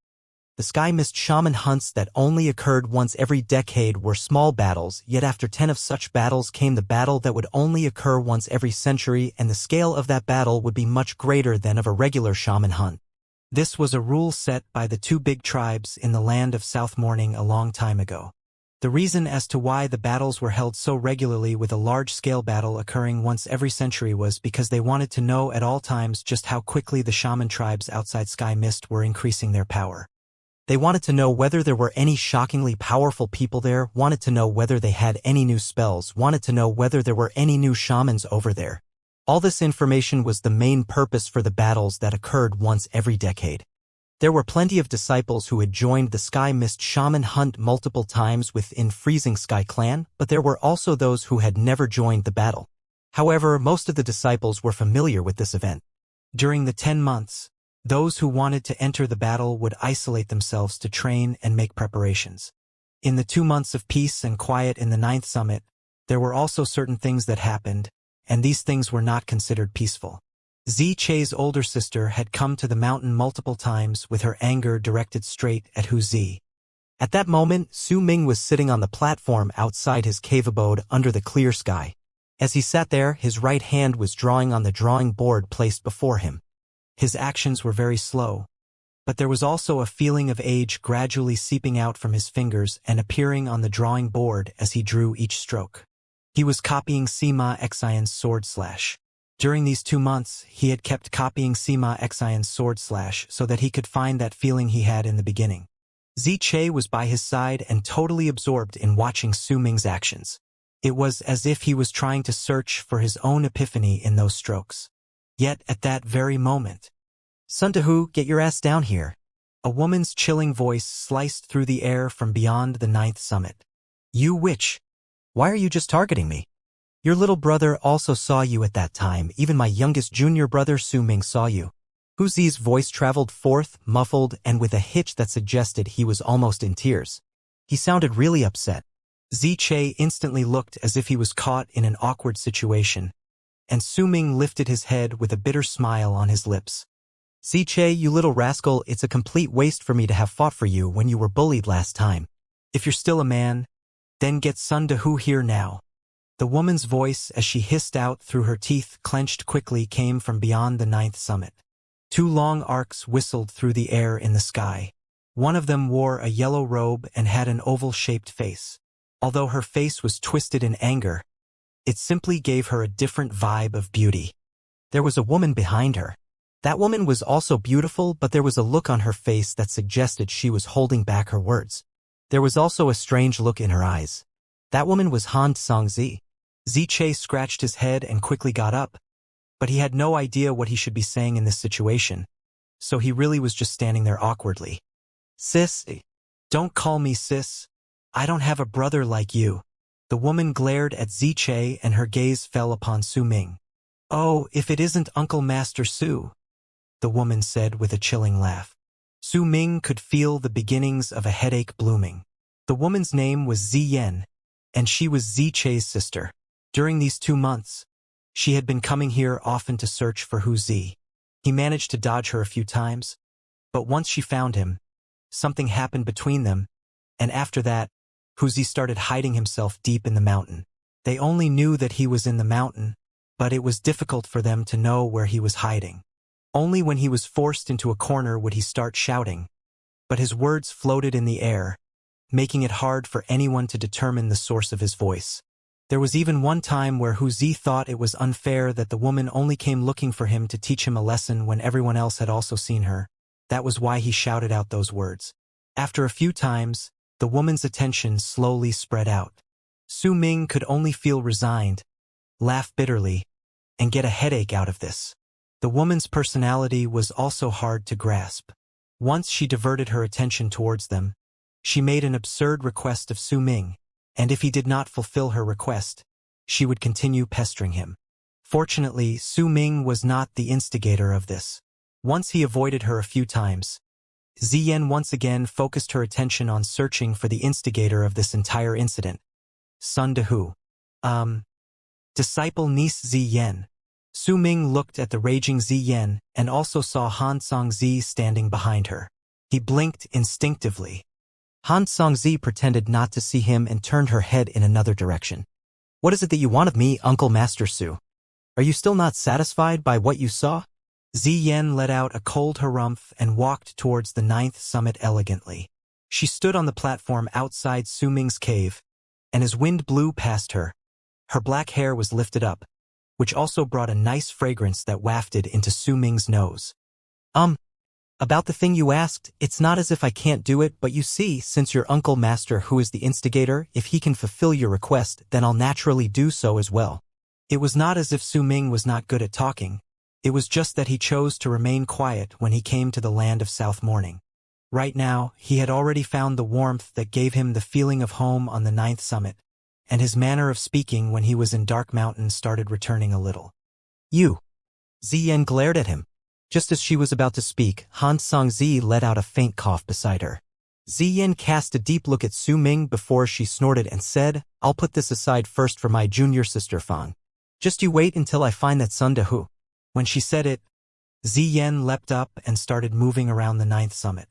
S1: The Sky Mist Shaman Hunts that only occurred once every decade were small battles, yet after 10 of such battles came the battle that would only occur once every century, and the scale of that battle would be much greater than of a regular shaman hunt. This was a rule set by the 2 big tribes in the land of South Morning a long time ago. The reason as to why the battles were held so regularly with a large-scale battle occurring once every century was because they wanted to know at all times just how quickly the shaman tribes outside Sky Mist were increasing their power. They wanted to know whether there were any shockingly powerful people there, wanted to know whether they had any new spells, wanted to know whether there were any new shamans over there. All this information was the main purpose for the battles that occurred once every decade. There were plenty of disciples who had joined the Sky Mist Shaman Hunt multiple times within Freezing Sky Clan, but there were also those who had never joined the battle. However, most of the disciples were familiar with this event. During the 10 months, those who wanted to enter the battle would isolate themselves to train and make preparations. In the 2 months of peace and quiet in the 9th summit, there were also certain things that happened, and these things were not considered peaceful. Ziche's older sister had come to the mountain multiple times with her anger directed straight at Hu Zi. At that moment, Su Ming was sitting on the platform outside his cave abode under the clear sky. As he sat there, his right hand was drawing on the drawing board placed before him. His actions were very slow, but there was also a feeling of age gradually seeping out from his fingers and appearing on the drawing board as he drew each stroke. He was copying Sima Xian's sword slash. During these 2 months, he had kept copying Sima Xian's sword slash so that he could find that feeling he had in the beginning. Ziche was by his side and totally absorbed in watching Su Ming's actions. It was as if he was trying to search for his own epiphany in those strokes. Yet at that very moment, "Suntahu, get your ass down here." A woman's chilling voice sliced through the air from beyond the 9th summit. "You witch! Why are you just targeting me? Your little brother also saw you at that time. Even my youngest junior brother Su Ming saw you." Hu Zi's voice traveled forth, muffled and with a hitch that suggested he was almost in tears. He sounded really upset. Ziche instantly looked as if he was caught in an awkward situation, and Su Ming lifted his head with a bitter smile on his lips. Ziche, you little rascal, it's a complete waste for me to have fought for you when you were bullied last time. If you're still a man, then get Sun Dehu here now. The woman's voice, as she hissed out through her teeth clenched quickly, came from beyond the 9th summit. Two long arcs whistled through the air in the sky. One of them wore a yellow robe and had an oval-shaped face. Although her face was twisted in anger, it simply gave her a different vibe of beauty. There was a woman behind her. That woman was also beautiful, but there was a look on her face that suggested she was holding back her words. There was also a strange look in her eyes. That woman was Han Songzi. Ziche scratched his head and quickly got up, but he had no idea what he should be saying in this situation, so he really was just standing there awkwardly. Sis, don't call me sis. I don't have a brother like you. The woman glared at Ziche and her gaze fell upon Su Ming. Oh, if it isn't Uncle Master Su, the woman said with a chilling laugh. Su Ming could feel the beginnings of a headache blooming. The woman's name was Ziyen, and she was Ziche's sister. During these 2 months, she had been coming here often to search for Hu Zi. He managed to dodge her a few times, but once she found him, something happened between them, and after that, Hu Zi started hiding himself deep in the mountain. They only knew that he was in the mountain, but it was difficult for them to know where he was hiding. Only when he was forced into a corner would he start shouting, but his words floated in the air, making it hard for anyone to determine the source of his voice. There was even one time where Hu Zi thought it was unfair that the woman only came looking for him to teach him a lesson when everyone else had also seen her. That was why he shouted out those words. After a few times, the woman's attention slowly spread out. Su Ming could only feel resigned, laugh bitterly, and get a headache out of this. The woman's personality was also hard to grasp. Once she diverted her attention towards them, she made an absurd request of Su Ming, and if he did not fulfill her request, she would continue pestering him. Fortunately, Su Ming was not the instigator of this. Once he avoided her a few times, Ziyen once again focused her attention on searching for the instigator of this entire incident. Sun Dehu. Disciple niece Ziyen. Su Ming looked at the raging Ziyen and also saw Han Songzi standing behind her. He blinked instinctively. Han Songzi pretended not to see him and turned her head in another direction. What is it that you want of me, Uncle Master Su? Are you still not satisfied by what you saw? Ziyen let out a cold harumph and walked towards the 9th summit elegantly. She stood on the platform outside Su Ming's cave, and as wind blew past her, her black hair was lifted up, which also brought a nice fragrance that wafted into Su Ming's nose. About the thing you asked, it's not as if I can't do it, but you see, since your Uncle Master who is the instigator, if he can fulfill your request, then I'll naturally do so as well. It was not as if Su Ming was not good at talking. It was just that he chose to remain quiet when he came to the land of South Morning. Right now, he had already found the warmth that gave him the feeling of home on the 9th summit, and his manner of speaking when he was in Dark Mountain started returning a little. You. Ziyen glared at him. Just as she was about to speak, Han Songzi let out a faint cough beside her. Ziyen cast a deep look at Su Ming before she snorted and said, I'll put this aside first for my junior sister Fang. Just you wait until I find that Sun Dehu. When she said it, Ziyen leapt up and started moving around the 9th summit.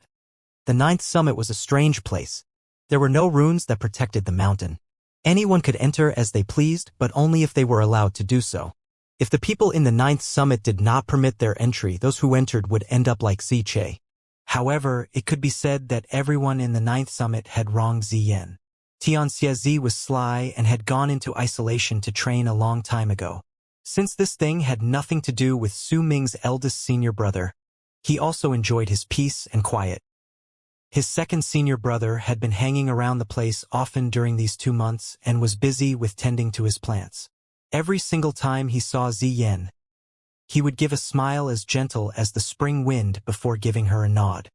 S1: The 9th summit was a strange place. There were no runes that protected the mountain. Anyone could enter as they pleased, but only if they were allowed to do so. If the people in the 9th summit did not permit their entry, those who entered would end up like Ziche. However, it could be said that everyone in the 9th summit had wronged Ziyen. Xianxia was sly and had gone into isolation to train a long time ago. Since this thing had nothing to do with Su Ming's eldest senior brother, he also enjoyed his peace and quiet. His second senior brother had been hanging around the place often during these 2 months and was busy with tending to his plants. Every single time he saw Ziyen, he would give a smile as gentle as the spring wind before giving her a nod.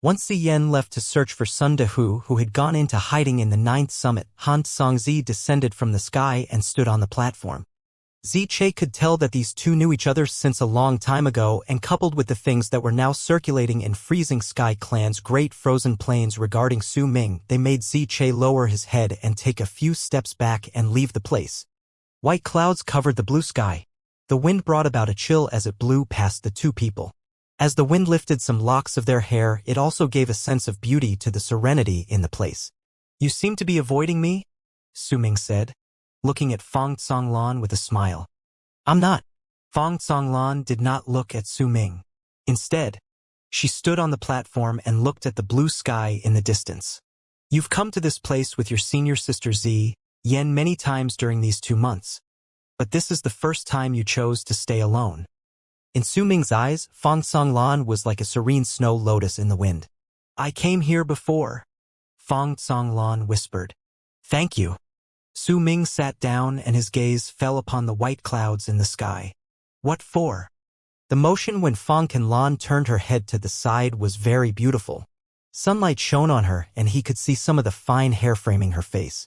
S1: Once Ziyen left to search for Sun Dehu, who had gone into hiding in the 9th summit, Han Songzi descended from the sky and stood on the platform. Ziche could tell that these two knew each other since a long time ago, and coupled with the things that were now circulating in Freezing Sky Clan's great frozen plains regarding Su Ming, they made Ziche lower his head and take a few steps back and leave the place. White clouds covered the blue sky. The wind brought about a chill as it blew past the two people. As the wind lifted some locks of their hair, it also gave a sense of beauty to the serenity in the place. You seem to be avoiding me? Su Ming said, looking at Fong Zhonglan with a smile. I'm not. Fong Zhonglan did not look at Su Ming. Instead, she stood on the platform and looked at the blue sky in the distance. You've come to this place with your senior sister Zi Yan many times during these 2 months, but this is the first time you chose to stay alone. In Su Ming's eyes, Fong Zhonglan was like a serene snow lotus in the wind. I came here before, Fong Zhonglan whispered. Thank you. Su Ming sat down and his gaze fell upon the white clouds in the sky. What for? The motion when Fong Zhonglan turned her head to the side was very beautiful. Sunlight shone on her and he could see some of the fine hair framing her face.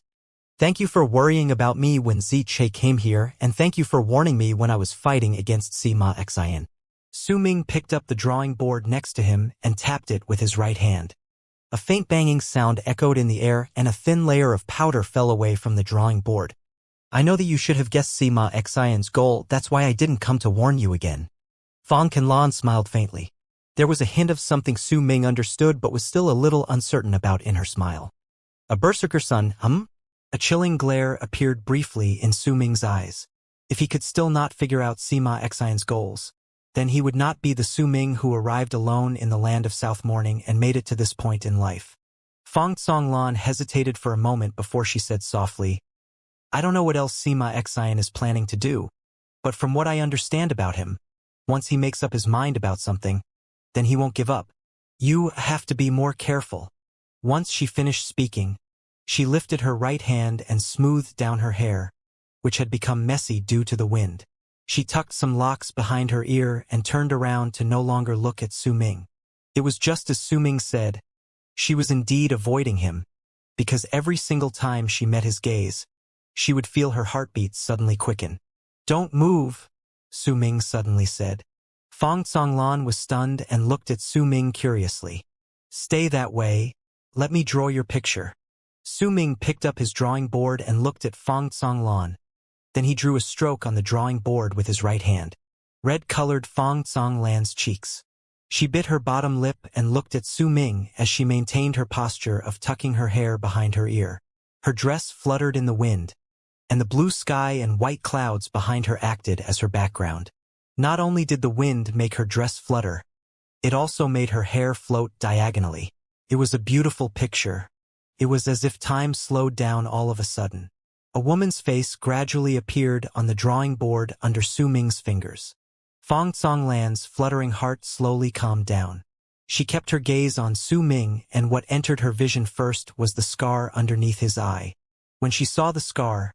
S1: Thank you for worrying about me when Ziche came here, and thank you for warning me when I was fighting against Sima Xian. Su Ming picked up the drawing board next to him and tapped it with his right hand. A faint banging sound echoed in the air and a thin layer of powder fell away from the drawing board. I know that you should have guessed Sima Xian's goal, that's why I didn't come to warn you again. Fong Zhonglan smiled faintly. There was a hint of something Su Ming understood but was still a little uncertain about in her smile. A berserker son, A chilling glare appeared briefly in Su Ming's eyes. If he could still not figure out Sima Xian's goals, then he would not be the Su Ming who arrived alone in the land of South Morning and made it to this point in life. Fong Zhonglan hesitated for a moment before she said softly, I don't know what else Sima Xian is planning to do, but from what I understand about him, once he makes up his mind about something, then he won't give up. You have to be more careful. Once she finished speaking, she lifted her right hand and smoothed down her hair, which had become messy due to the wind. She tucked some locks behind her ear and turned around to no longer look at Su Ming. It was just as Su Ming said. She was indeed avoiding him, because every single time she met his gaze, she would feel her heartbeat suddenly quicken. Don't move, Su Ming suddenly said. Fong Zhonglan was stunned and looked at Su Ming curiously. Stay that way. Let me draw your picture. Su Ming picked up his drawing board and looked at Fong Zhonglan. Then he drew a stroke on the drawing board with his right hand. Red colored Fong Zhonglan's cheeks. She bit her bottom lip and looked at Su Ming as she maintained her posture of tucking her hair behind her ear. Her dress fluttered in the wind, and the blue sky and white clouds behind her acted as her background. Not only did the wind make her dress flutter, it also made her hair float diagonally. It was a beautiful picture. It was as if time slowed down all of a sudden. A woman's face gradually appeared on the drawing board under Su Ming's fingers. Fong Zhonglan's fluttering heart slowly calmed down. She kept her gaze on Su Ming, and what entered her vision first was the scar underneath his eye. When she saw the scar,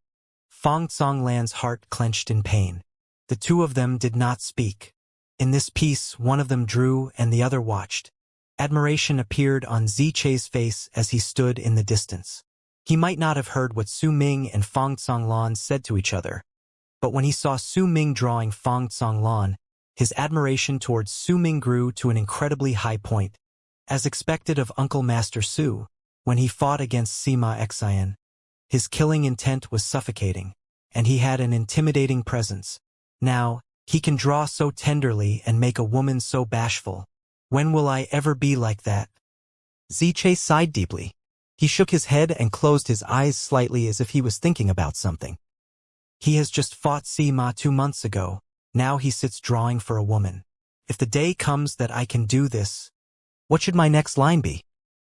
S1: Fong Zhonglan's heart clenched in pain. The two of them did not speak. In this piece, one of them drew and the other watched. Admiration appeared on Ziche's face as he stood in the distance. He might not have heard what Su Ming and Fong Zhonglan said to each other, but when he saw Su Ming drawing Fong Zhonglan, his admiration towards Su Ming grew to an incredibly high point. As expected of Uncle Master Su, when he fought against Sima Xian, his killing intent was suffocating, and he had an intimidating presence. Now, he can draw so tenderly and make a woman so bashful. When will I ever be like that? Ziche sighed deeply. He shook his head and closed his eyes slightly as if he was thinking about something. He has just fought Sima 2 months ago. Now he sits drawing for a woman. If the day comes that I can do this, what should my next line be?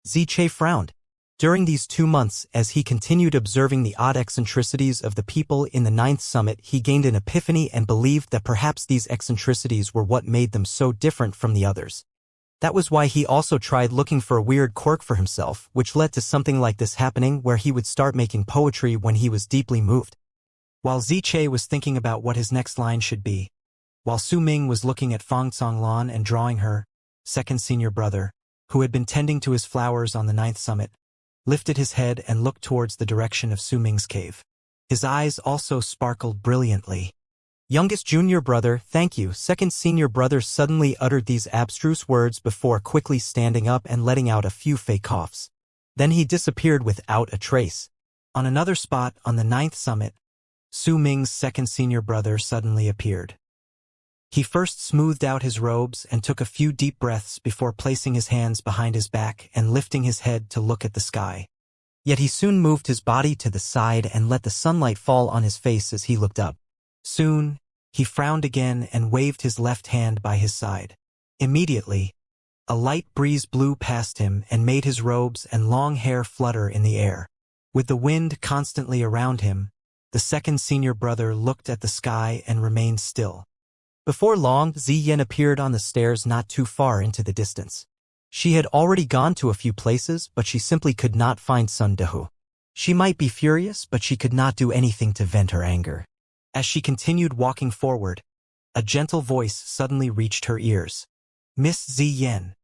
S1: Ziche frowned. During these 2 months, as he continued observing the odd eccentricities of the people in the 9th summit, he gained an epiphany and believed that perhaps these eccentricities were what made them so different from the others. That was why he also tried looking for a weird quirk for himself, which led to something like this happening where he would start making poetry when he was deeply moved. While Ziche was thinking about what his next line should be, while Su Ming was looking at Fong Zhonglan and drawing her, second senior brother, who had been tending to his flowers on the 9th summit, lifted his head and looked towards the direction of Su Ming's cave. His eyes also sparkled brilliantly. Youngest junior brother, thank you. Second senior brother suddenly uttered these abstruse words before quickly standing up and letting out a few fake coughs. Then he disappeared without a trace. On another spot on the 9th summit, Su Ming's second senior brother suddenly appeared. He first smoothed out his robes and took a few deep breaths before placing his hands behind his back and lifting his head to look at the sky. Yet he soon moved his body to the side and let the sunlight fall on his face as he looked up. Soon, he frowned again and waved his left hand by his side. Immediately, a light breeze blew past him and made his robes and long hair flutter in the air. With the wind constantly around him, the second senior brother looked at the sky and remained still. Before long, Ziyin appeared on the stairs not too far into the distance. She had already gone to a few places, but she simply could not find Sun Dehu. She might be furious, but she could not do anything to vent her anger. As she continued walking forward, a gentle voice suddenly reached her ears. "Miss Ziyin."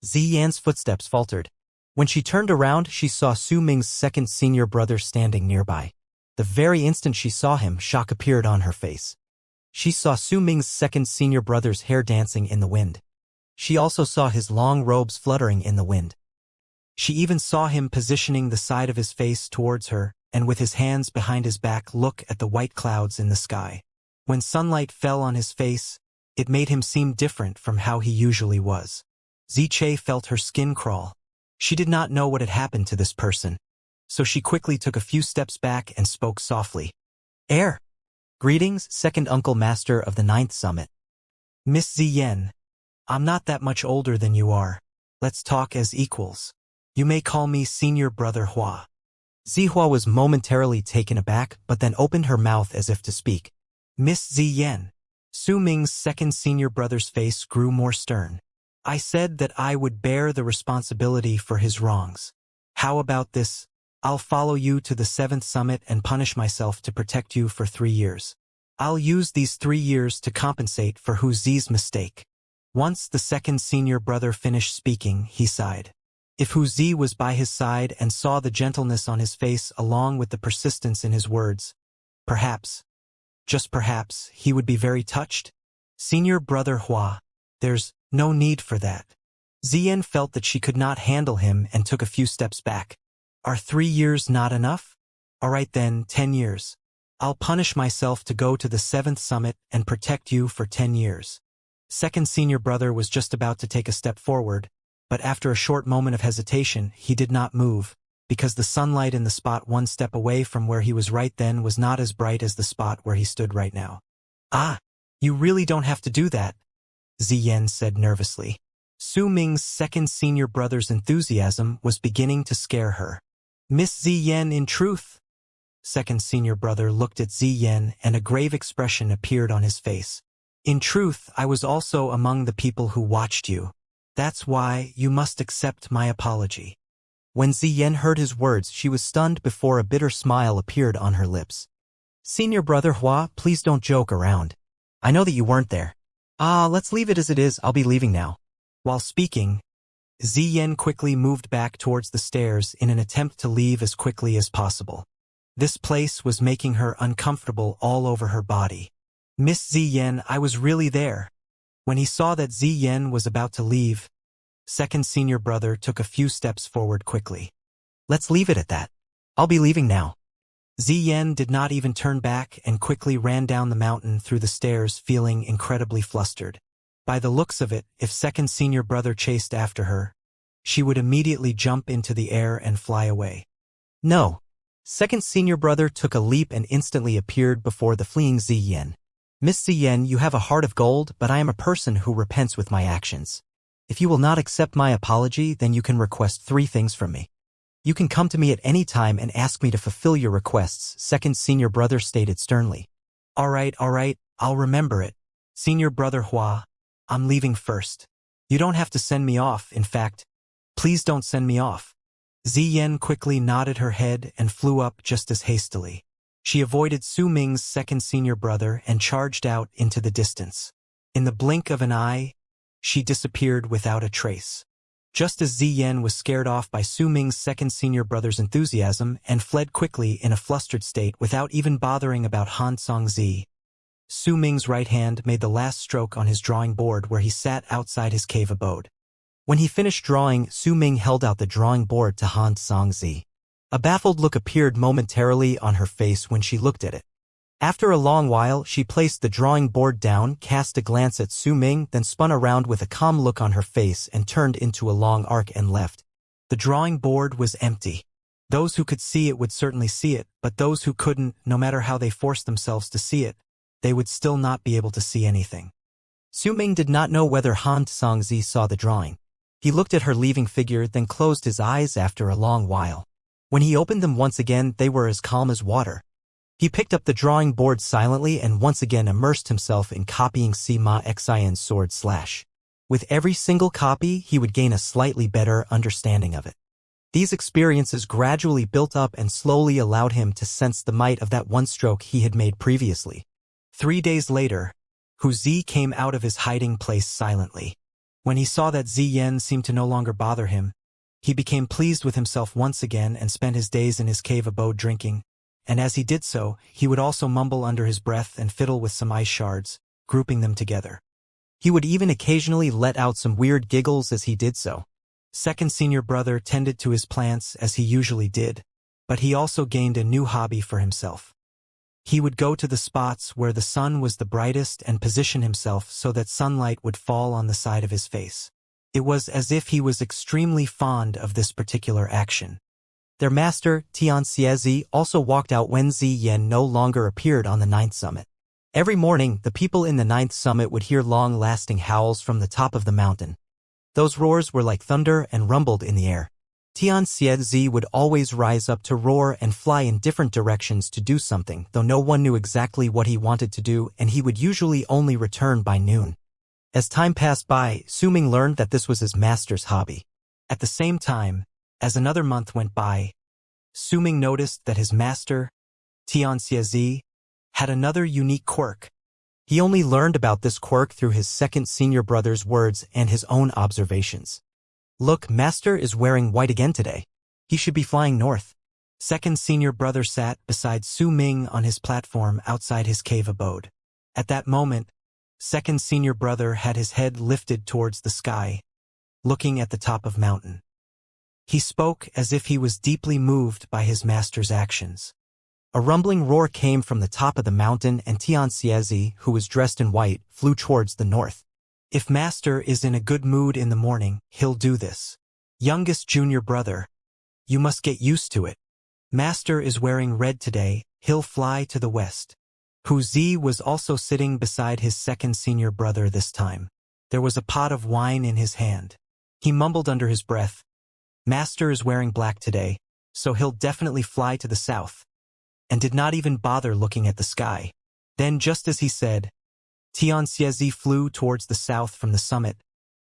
S1: Ziyin's footsteps faltered. When she turned around, she saw Su Ming's second senior brother standing nearby. The very instant she saw him, shock appeared on her face. She saw Su Ming's second senior brother's hair dancing in the wind. She also saw his long robes fluttering in the wind. She even saw him positioning the side of his face towards her, and with his hands behind his back look at the white clouds in the sky. When sunlight fell on his face, it made him seem different from how he usually was. Ziche felt her skin crawl. She did not know what had happened to this person, so she quickly took a few steps back and spoke softly. "Air. Greetings, second uncle master of the 9th summit. Miss Ziyin, I'm not that much older than you are. Let's talk as equals. You may call me senior brother Hua." Zihua was momentarily taken aback, but then opened her mouth as if to speak. "Miss Ziyin." Su Ming's second senior brother's face grew more stern. "I said that I would bear the responsibility for his wrongs. How about this? I'll follow you to the 7th summit and punish myself to protect you for 3 years. I'll use these 3 years to compensate for Hu Zi's mistake." Once the second senior brother finished speaking, he sighed. If Hu Zi was by his side and saw the gentleness on his face along with the persistence in his words, perhaps, just perhaps, he would be very touched. "Senior brother Hua, there's no need for that." Ziyin felt that she could not handle him and took a few steps back. "Are 3 years not enough? All right then, 10 years. I'll punish myself to go to the 7th summit and protect you for 10 years. Second senior brother was just about to take a step forward, but after a short moment of hesitation, he did not move, because the sunlight in the spot one step away from where he was right then was not as bright as the spot where he stood right now. "Ah, you really don't have to do that," Ziyin said nervously. Su Ming's second senior brother's enthusiasm was beginning to scare her. "Miss Ziyin, in truth?" Second senior brother looked at Ziyin and a grave expression appeared on his face. "In truth, I was also among the people who watched you. That's why you must accept my apology." When Ziyin heard his words, she was stunned before a bitter smile appeared on her lips. "Senior brother Hua, please don't joke around. I know that you weren't there. Let's leave it as it is, I'll be leaving now." While speaking, Ziyin quickly moved back towards the stairs in an attempt to leave as quickly as possible. This place was making her uncomfortable all over her body. "Miss Ziyin, I was really there." When he saw that Ziyin was about to leave, second senior brother took a few steps forward quickly. "Let's leave it at that. I'll be leaving now." Ziyin did not even turn back and quickly ran down the mountain through the stairs feeling incredibly flustered. By the looks of it, if second senior brother chased after her, she would immediately jump into the air and fly away. "No." Second senior brother took a leap and instantly appeared before the fleeing Ziyin. "Miss Ziyin, you have a heart of gold, but I am a person who repents with my actions. If you will not accept my apology, then you can request 3 things from me. You can come to me at any time and ask me to fulfill your requests," second senior brother stated sternly. All right, I'll remember it. Senior brother Hua, I'm leaving first. You don't have to send me off, in fact. Please don't send me off." Ziyin quickly nodded her head and flew up just as hastily. She avoided Su Ming's second senior brother and charged out into the distance. In the blink of an eye, she disappeared without a trace. Just as Ziyin was scared off by Su Ming's second senior brother's enthusiasm and fled quickly in a flustered state without even bothering about Han Songzi, Su Ming's right hand made the last stroke on his drawing board where he sat outside his cave abode. When he finished drawing, Su Ming held out the drawing board to Han Songzi. A baffled look appeared momentarily on her face when she looked at it. After a long while, she placed the drawing board down, cast a glance at Su Ming, then spun around with a calm look on her face and turned into a long arc and left. The drawing board was empty. Those who could see it would certainly see it, but those who couldn't, no matter how they forced themselves to see it, they would still not be able to see anything. Su Ming did not know whether Han Songzi saw the drawing. He looked at her leaving figure, then closed his eyes after a long while. When he opened them once again, they were as calm as water. He picked up the drawing board silently and once again immersed himself in copying Sima Xian's sword slash. With every single copy, he would gain a slightly better understanding of it. These experiences gradually built up and slowly allowed him to sense the might of that one stroke he had made previously. 3 days later, Hu Zi came out of his hiding place silently. When he saw that Zi Yan seemed to no longer bother him, he became pleased with himself once again and spent his days in his cave abode drinking. And as he did so, he would also mumble under his breath and fiddle with some ice shards, grouping them together. He would even occasionally let out some weird giggles as he did so. Second senior brother tended to his plants as he usually did, but he also gained a new hobby for himself. He would go to the spots where the sun was the brightest and position himself so that sunlight would fall on the side of his face. It was as if he was extremely fond of this particular action. Their master, Xianxia, also walked out when Zi Yan no longer appeared on the 9th summit. Every morning, the people in the 9th summit would hear long-lasting howls from the top of the mountain. Those roars were like thunder and rumbled in the air. Xianxia would always rise up to roar and fly in different directions to do something, though no one knew exactly what he wanted to do, and he would usually only return by noon. As time passed by, Su Ming learned that this was his master's hobby. At the same time, as another month went by, Su Ming noticed that his master, Xianxia, had another unique quirk. He only learned about this quirk through his second senior brother's words and his own observations. Look, master is wearing white again today. He should be flying north. Second senior brother sat beside Su Ming on his platform outside his cave abode. At that moment, second senior brother had his head lifted towards the sky, looking at the top of mountain. He spoke as if he was deeply moved by his master's actions. A rumbling roar came from the top of the mountain and Xianxia, who was dressed in white, flew towards the north. If master is in a good mood in the morning, he'll do this. Youngest junior brother, you must get used to it. Master is wearing red today, he'll fly to the west. Hu Zi was also sitting beside his second senior brother this time. There was a pot of wine in his hand. He mumbled under his breath, Master is wearing black today, so he'll definitely fly to the south, and did not even bother looking at the sky. Then, just as he said, Xianxia flew towards the south from the summit,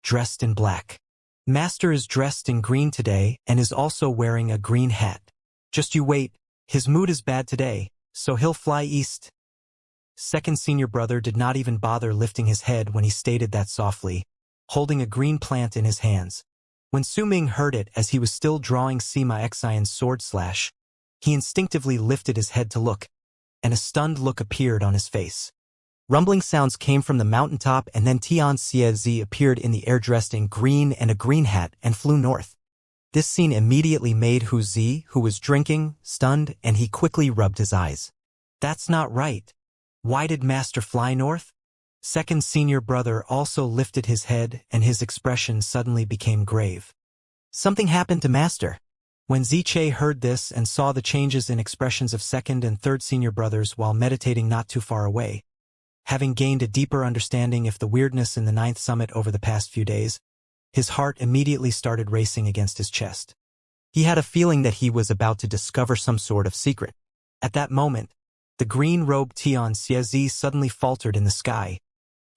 S1: dressed in black. Master is dressed in green today and is also wearing a green hat. Just you wait, his mood is bad today, so he'll fly east. Second senior brother did not even bother lifting his head when he stated that softly, holding a green plant in his hands. When Su Ming heard it as he was still drawing Sima Xian's sword slash, he instinctively lifted his head to look, and a stunned look appeared on his face. Rumbling sounds came from the mountaintop and then Xianxia appeared in the air dressed in green and a green hat and flew north. This scene immediately made Hu Zi, who was drinking, stunned, and he quickly rubbed his eyes. That's not right. Why did Master fly north? Second senior brother also lifted his head and his expression suddenly became grave. Something happened to Master. When Ziche heard this and saw the changes in expressions of second and third senior brothers while meditating not too far away, having gained a deeper understanding of the weirdness in the 9th summit over the past few days, his heart immediately started racing against his chest. He had a feeling that he was about to discover some sort of secret. At that moment, the green-robed Xianxia suddenly faltered in the sky,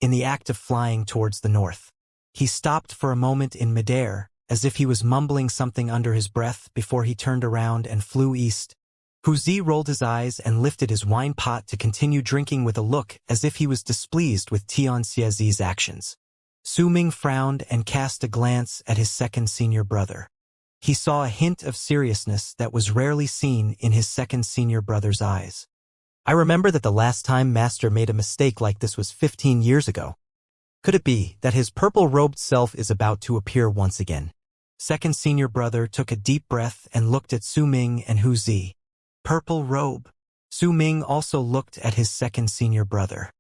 S1: in the act of flying towards the north. He stopped for a moment in midair, as if he was mumbling something under his breath before he turned around and flew east. Hu Zi rolled his eyes and lifted his wine pot to continue drinking with a look as if he was displeased with Xianxia's actions. Su Ming frowned and cast a glance at his second senior brother. He saw a hint of seriousness that was rarely seen in his second senior brother's eyes. I remember that the last time Master made a mistake like this was 15 years ago. Could it be that his purple-robed self is about to appear once again? Second senior brother took a deep breath and looked at Su Ming and Hu Zi. Purple robe. Su Ming also looked at his second senior brother.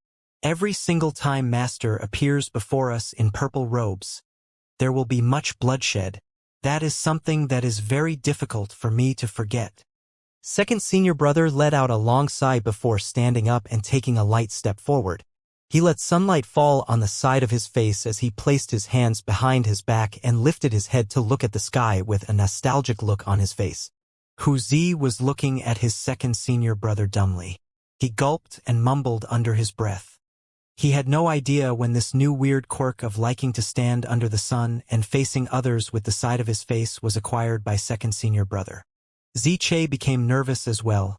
S1: Every single time Master appears before us in purple robes, there will be much bloodshed. That is something that is very difficult for me to forget. Second senior brother let out a long sigh before standing up and taking a light step forward. He let sunlight fall on the side of his face as he placed his hands behind his back and lifted his head to look at the sky with a nostalgic look on his face. Hu Zi was looking at his second senior brother dumbly. He gulped and mumbled under his breath. He had no idea when this new weird quirk of liking to stand under the sun and facing others with the side of his face was acquired by second senior brother. Ziche became nervous as well,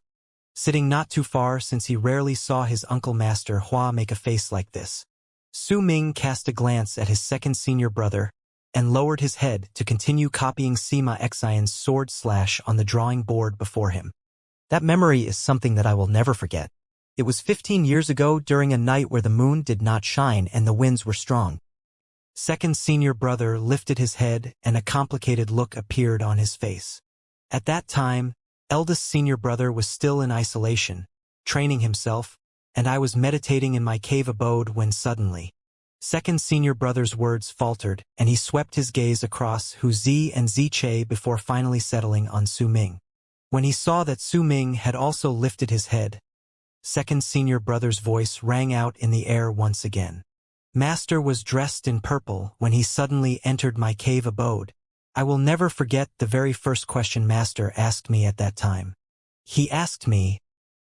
S1: sitting not too far since he rarely saw his uncle Master Hua make a face like this. Su Ming cast a glance at his second senior brother and lowered his head to continue copying Sima Xian's sword slash on the drawing board before him. That memory is something that I will never forget. It was 15 years ago during a night where the moon did not shine and the winds were strong. Second senior brother lifted his head and a complicated look appeared on his face. At that time, eldest senior brother was still in isolation, training himself, and I was meditating in my cave abode when suddenly, second senior brother's words faltered and he swept his gaze across Hu Zi and Ziche before finally settling on Su Ming. When he saw that Su Ming had also lifted his head, second senior brother's voice rang out in the air once again. Master was dressed in purple when he suddenly entered my cave abode. I will never forget the very first question Master asked me at that time. He asked me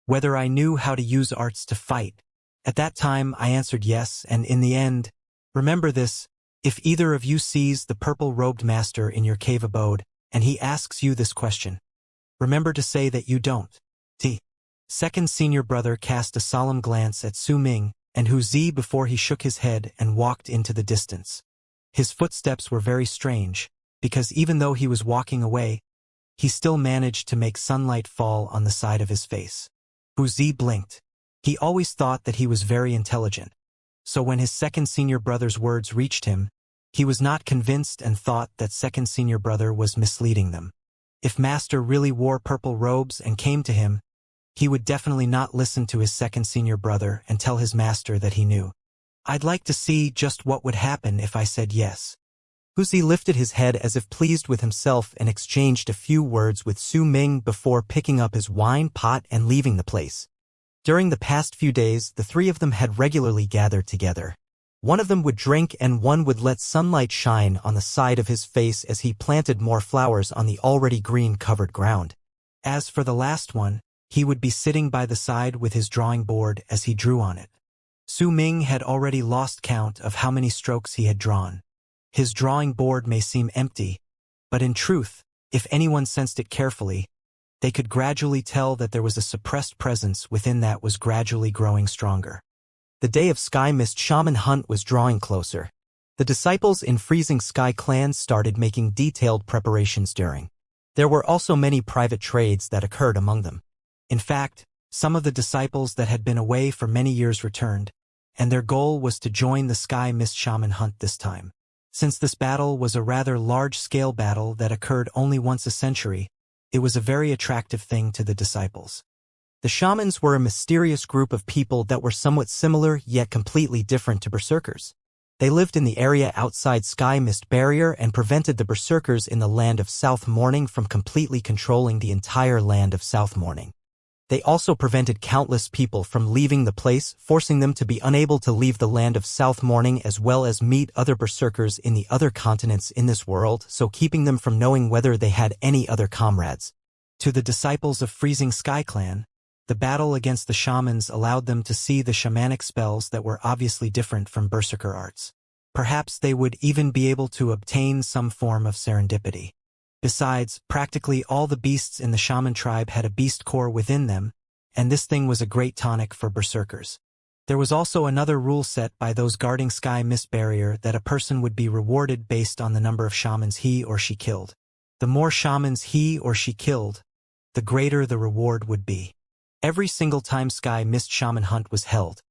S1: whether I knew how to use arts to fight. At that time I answered yes, and in the end, remember this, if either of you sees the purple-robed master in your cave abode, and he asks you this question, remember to say that you don't. Second senior brother cast a solemn glance at Su Ming and Hu Zi before he shook his head and walked into the distance. His footsteps were very strange, because even though he was walking away, he still managed to make sunlight fall on the side of his face. Hu Zi blinked. He always thought that he was very intelligent. So when his second senior brother's words reached him, he was not convinced and thought that second senior brother was misleading them. If Master really wore purple robes and came to him, he would definitely not listen to his second senior brother and tell his master that he knew. I'd like to see just what would happen if I said yes. Hu Zi lifted his head as if pleased with himself and exchanged a few words with Su Ming before picking up his wine pot and leaving the place. During the past few days, the three of them had regularly gathered together. One of them would drink and one would let sunlight shine on the side of his face as he planted more flowers on the already green-covered ground. As for the last one, he would be sitting by the side with his drawing board as he drew on it. Su Ming had already lost count of how many strokes he had drawn. His drawing board may seem empty, but in truth, if anyone sensed it carefully, they could gradually tell that there was a suppressed presence within that was gradually growing stronger. The day of Sky Mist Shaman Hunt was drawing closer. The disciples in Freezing Sky Clan started making detailed preparations during. There were also many private trades that occurred among them. In fact, some of the disciples that had been away for many years returned, and their goal was to join the Sky Mist Shaman Hunt this time. Since this battle was a rather large-scale battle that occurred only once a century, it was a very attractive thing to the disciples. The shamans were a mysterious group of people that were somewhat similar yet completely different to berserkers. They lived in the area outside Sky Mist Barrier and prevented the berserkers in the land of South Morning from completely controlling the entire land of South Morning. They also prevented countless people from leaving the place, forcing them to be unable to leave the land of South Morning as well as meet other berserkers in the other continents in this world, so keeping them from knowing whether they had any other comrades. To the disciples of Freezing Sky Clan, the battle against the shamans allowed them to see the shamanic spells that were obviously different from berserker arts. Perhaps they would even be able to obtain some form of serendipity. Besides, practically all the beasts in the shaman tribe had a beast core within them, and this thing was a great tonic for berserkers. There was also another rule set by those guarding Sky Mist Barrier that a person would be rewarded based on the number of shamans he or she killed. The more shamans he or she killed, the greater the reward would be. Every single time Sky Mist Shaman Hunt was held,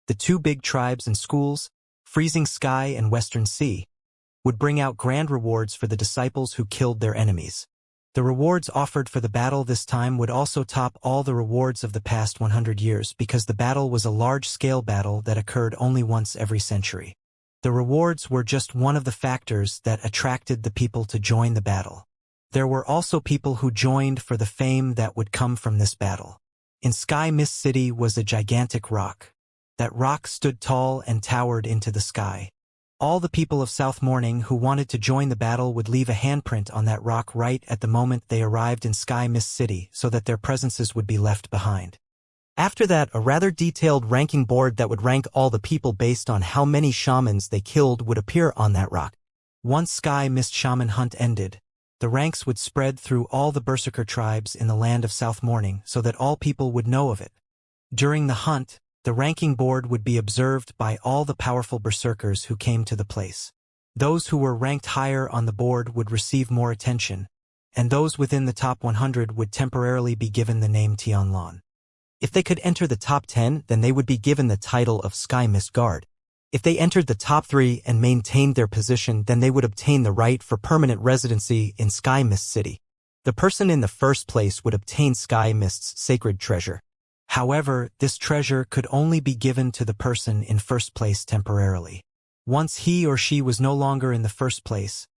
S1: the two big tribes and schools, Freezing Sky and Western Sea, would bring out grand rewards for the disciples who killed their enemies. The rewards offered for the battle this time would also top all the rewards of the past 100 years because the battle was a large-scale battle that occurred only once every century. The rewards were just one of the factors that attracted the people to join the battle. There were also people who joined for the fame that would come from this battle. In Sky Mist City was a gigantic rock. That rock stood tall and towered into the sky. All the people of South Morning who wanted to join the battle would leave a handprint on that rock right at the moment they arrived in Sky Mist City so that their presences would be left behind. After that, a rather detailed ranking board that would rank all the people based on how many shamans they killed would appear on that rock. Once Sky Mist Shaman Hunt ended, the ranks would spread through all the Berserker tribes in the land of South Morning so that all people would know of it. During the hunt, the ranking board would be observed by all the powerful berserkers who came to the place. Those who were ranked higher on the board would receive more attention, and those within the top 100 would temporarily be given the name Tianlan. If they could enter the top 10, then they would be given the title of Sky Mist Guard. If they entered the top 3 and maintained their position, then they would obtain the right for permanent residency in Sky Mist City. The person in the first place would obtain Sky Mist's sacred treasure. However, this treasure could only be given to the person in first place temporarily. Once he or she was no longer in the first place,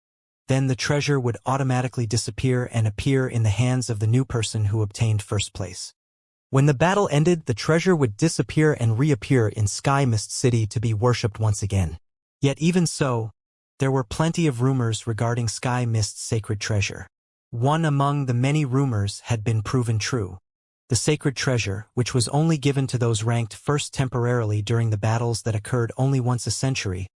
S1: then the treasure would automatically disappear and appear in the hands of the new person who obtained first place. When the battle ended, the treasure would disappear and reappear in Sky Mist City to be worshipped once again. Yet even so, there were plenty of rumors regarding Sky Mist's sacred treasure. One among the many rumors had been proven true. The sacred treasure, which was only given to those ranked first temporarily during the battles that occurred only once a century,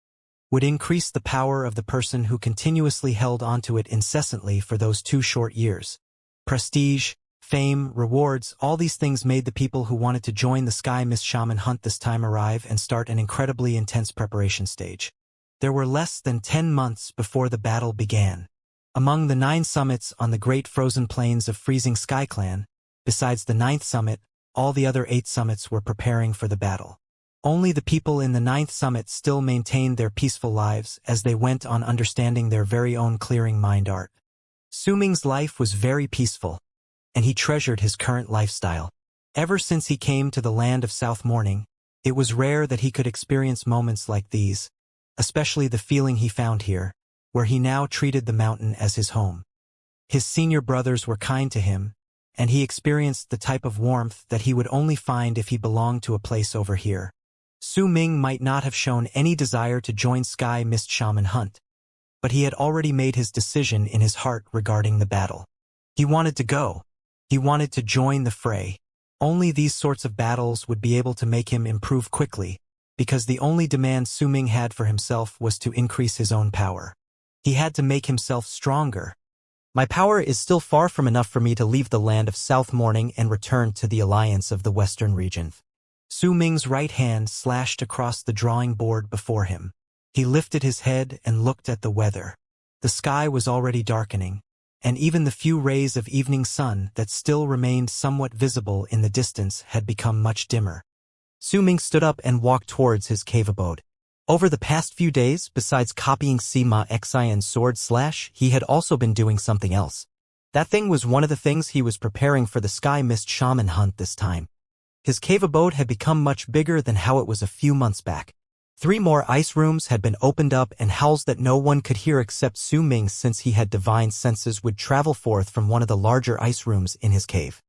S1: would increase the power of the person who continuously held onto it incessantly for those 2 short years. Prestige, fame, rewards, all these things made the people who wanted to join the Sky Mist Shaman Hunt this time arrive and start an incredibly intense preparation stage. There were less than 10 months before the battle began. Among the 9 summits on the great frozen plains of Freezing Sky Clan, besides the 9th summit, all the other 8 summits were preparing for the battle. Only the people in the 9th summit still maintained their peaceful lives as they went on understanding their very own clearing mind art. Su Ming's life was very peaceful, and he treasured his current lifestyle. Ever since he came to the land of South Morning, it was rare that he could experience moments like these, especially the feeling he found here, where he now treated the mountain as his home. His senior brothers were kind to him, and he experienced the type of warmth that he would only find if he belonged to a place over here. Su Ming might not have shown any desire to join Sky Mist Shaman Hunt, but he had already made his decision in his heart regarding the battle. He wanted to go. He wanted to join the fray. Only these sorts of battles would be able to make him improve quickly, because the only demand Su Ming had for himself was to increase his own power. He had to make himself stronger. My power is still far from enough for me to leave the land of South Morning and return to the alliance of the Western region. Su Ming's right hand slashed across the drawing board before him. He lifted his head and looked at the weather. The sky was already darkening, and even the few rays of evening sun that still remained somewhat visible in the distance had become much dimmer. Su Ming stood up and walked towards his cave abode. Over the past few days, besides copying Sima Xian's sword slash, he had also been doing something else. That thing was one of the things he was preparing for the Sky Mist Shaman Hunt this time. His cave abode had become much bigger than how it was a few months back. 3 more ice rooms had been opened up, and howls that no one could hear except Su Ming, since he had divine senses, would travel forth from one of the larger ice rooms in his cave.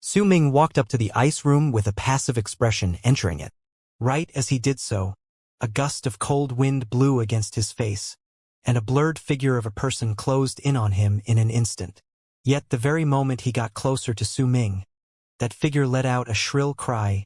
S1: Su Ming walked up to the ice room with a passive expression, entering it. Right as he did so, a gust of cold wind blew against his face, and a blurred figure of a person closed in on him in an instant. Yet the very moment he got closer to Su Ming, that figure let out a shrill cry,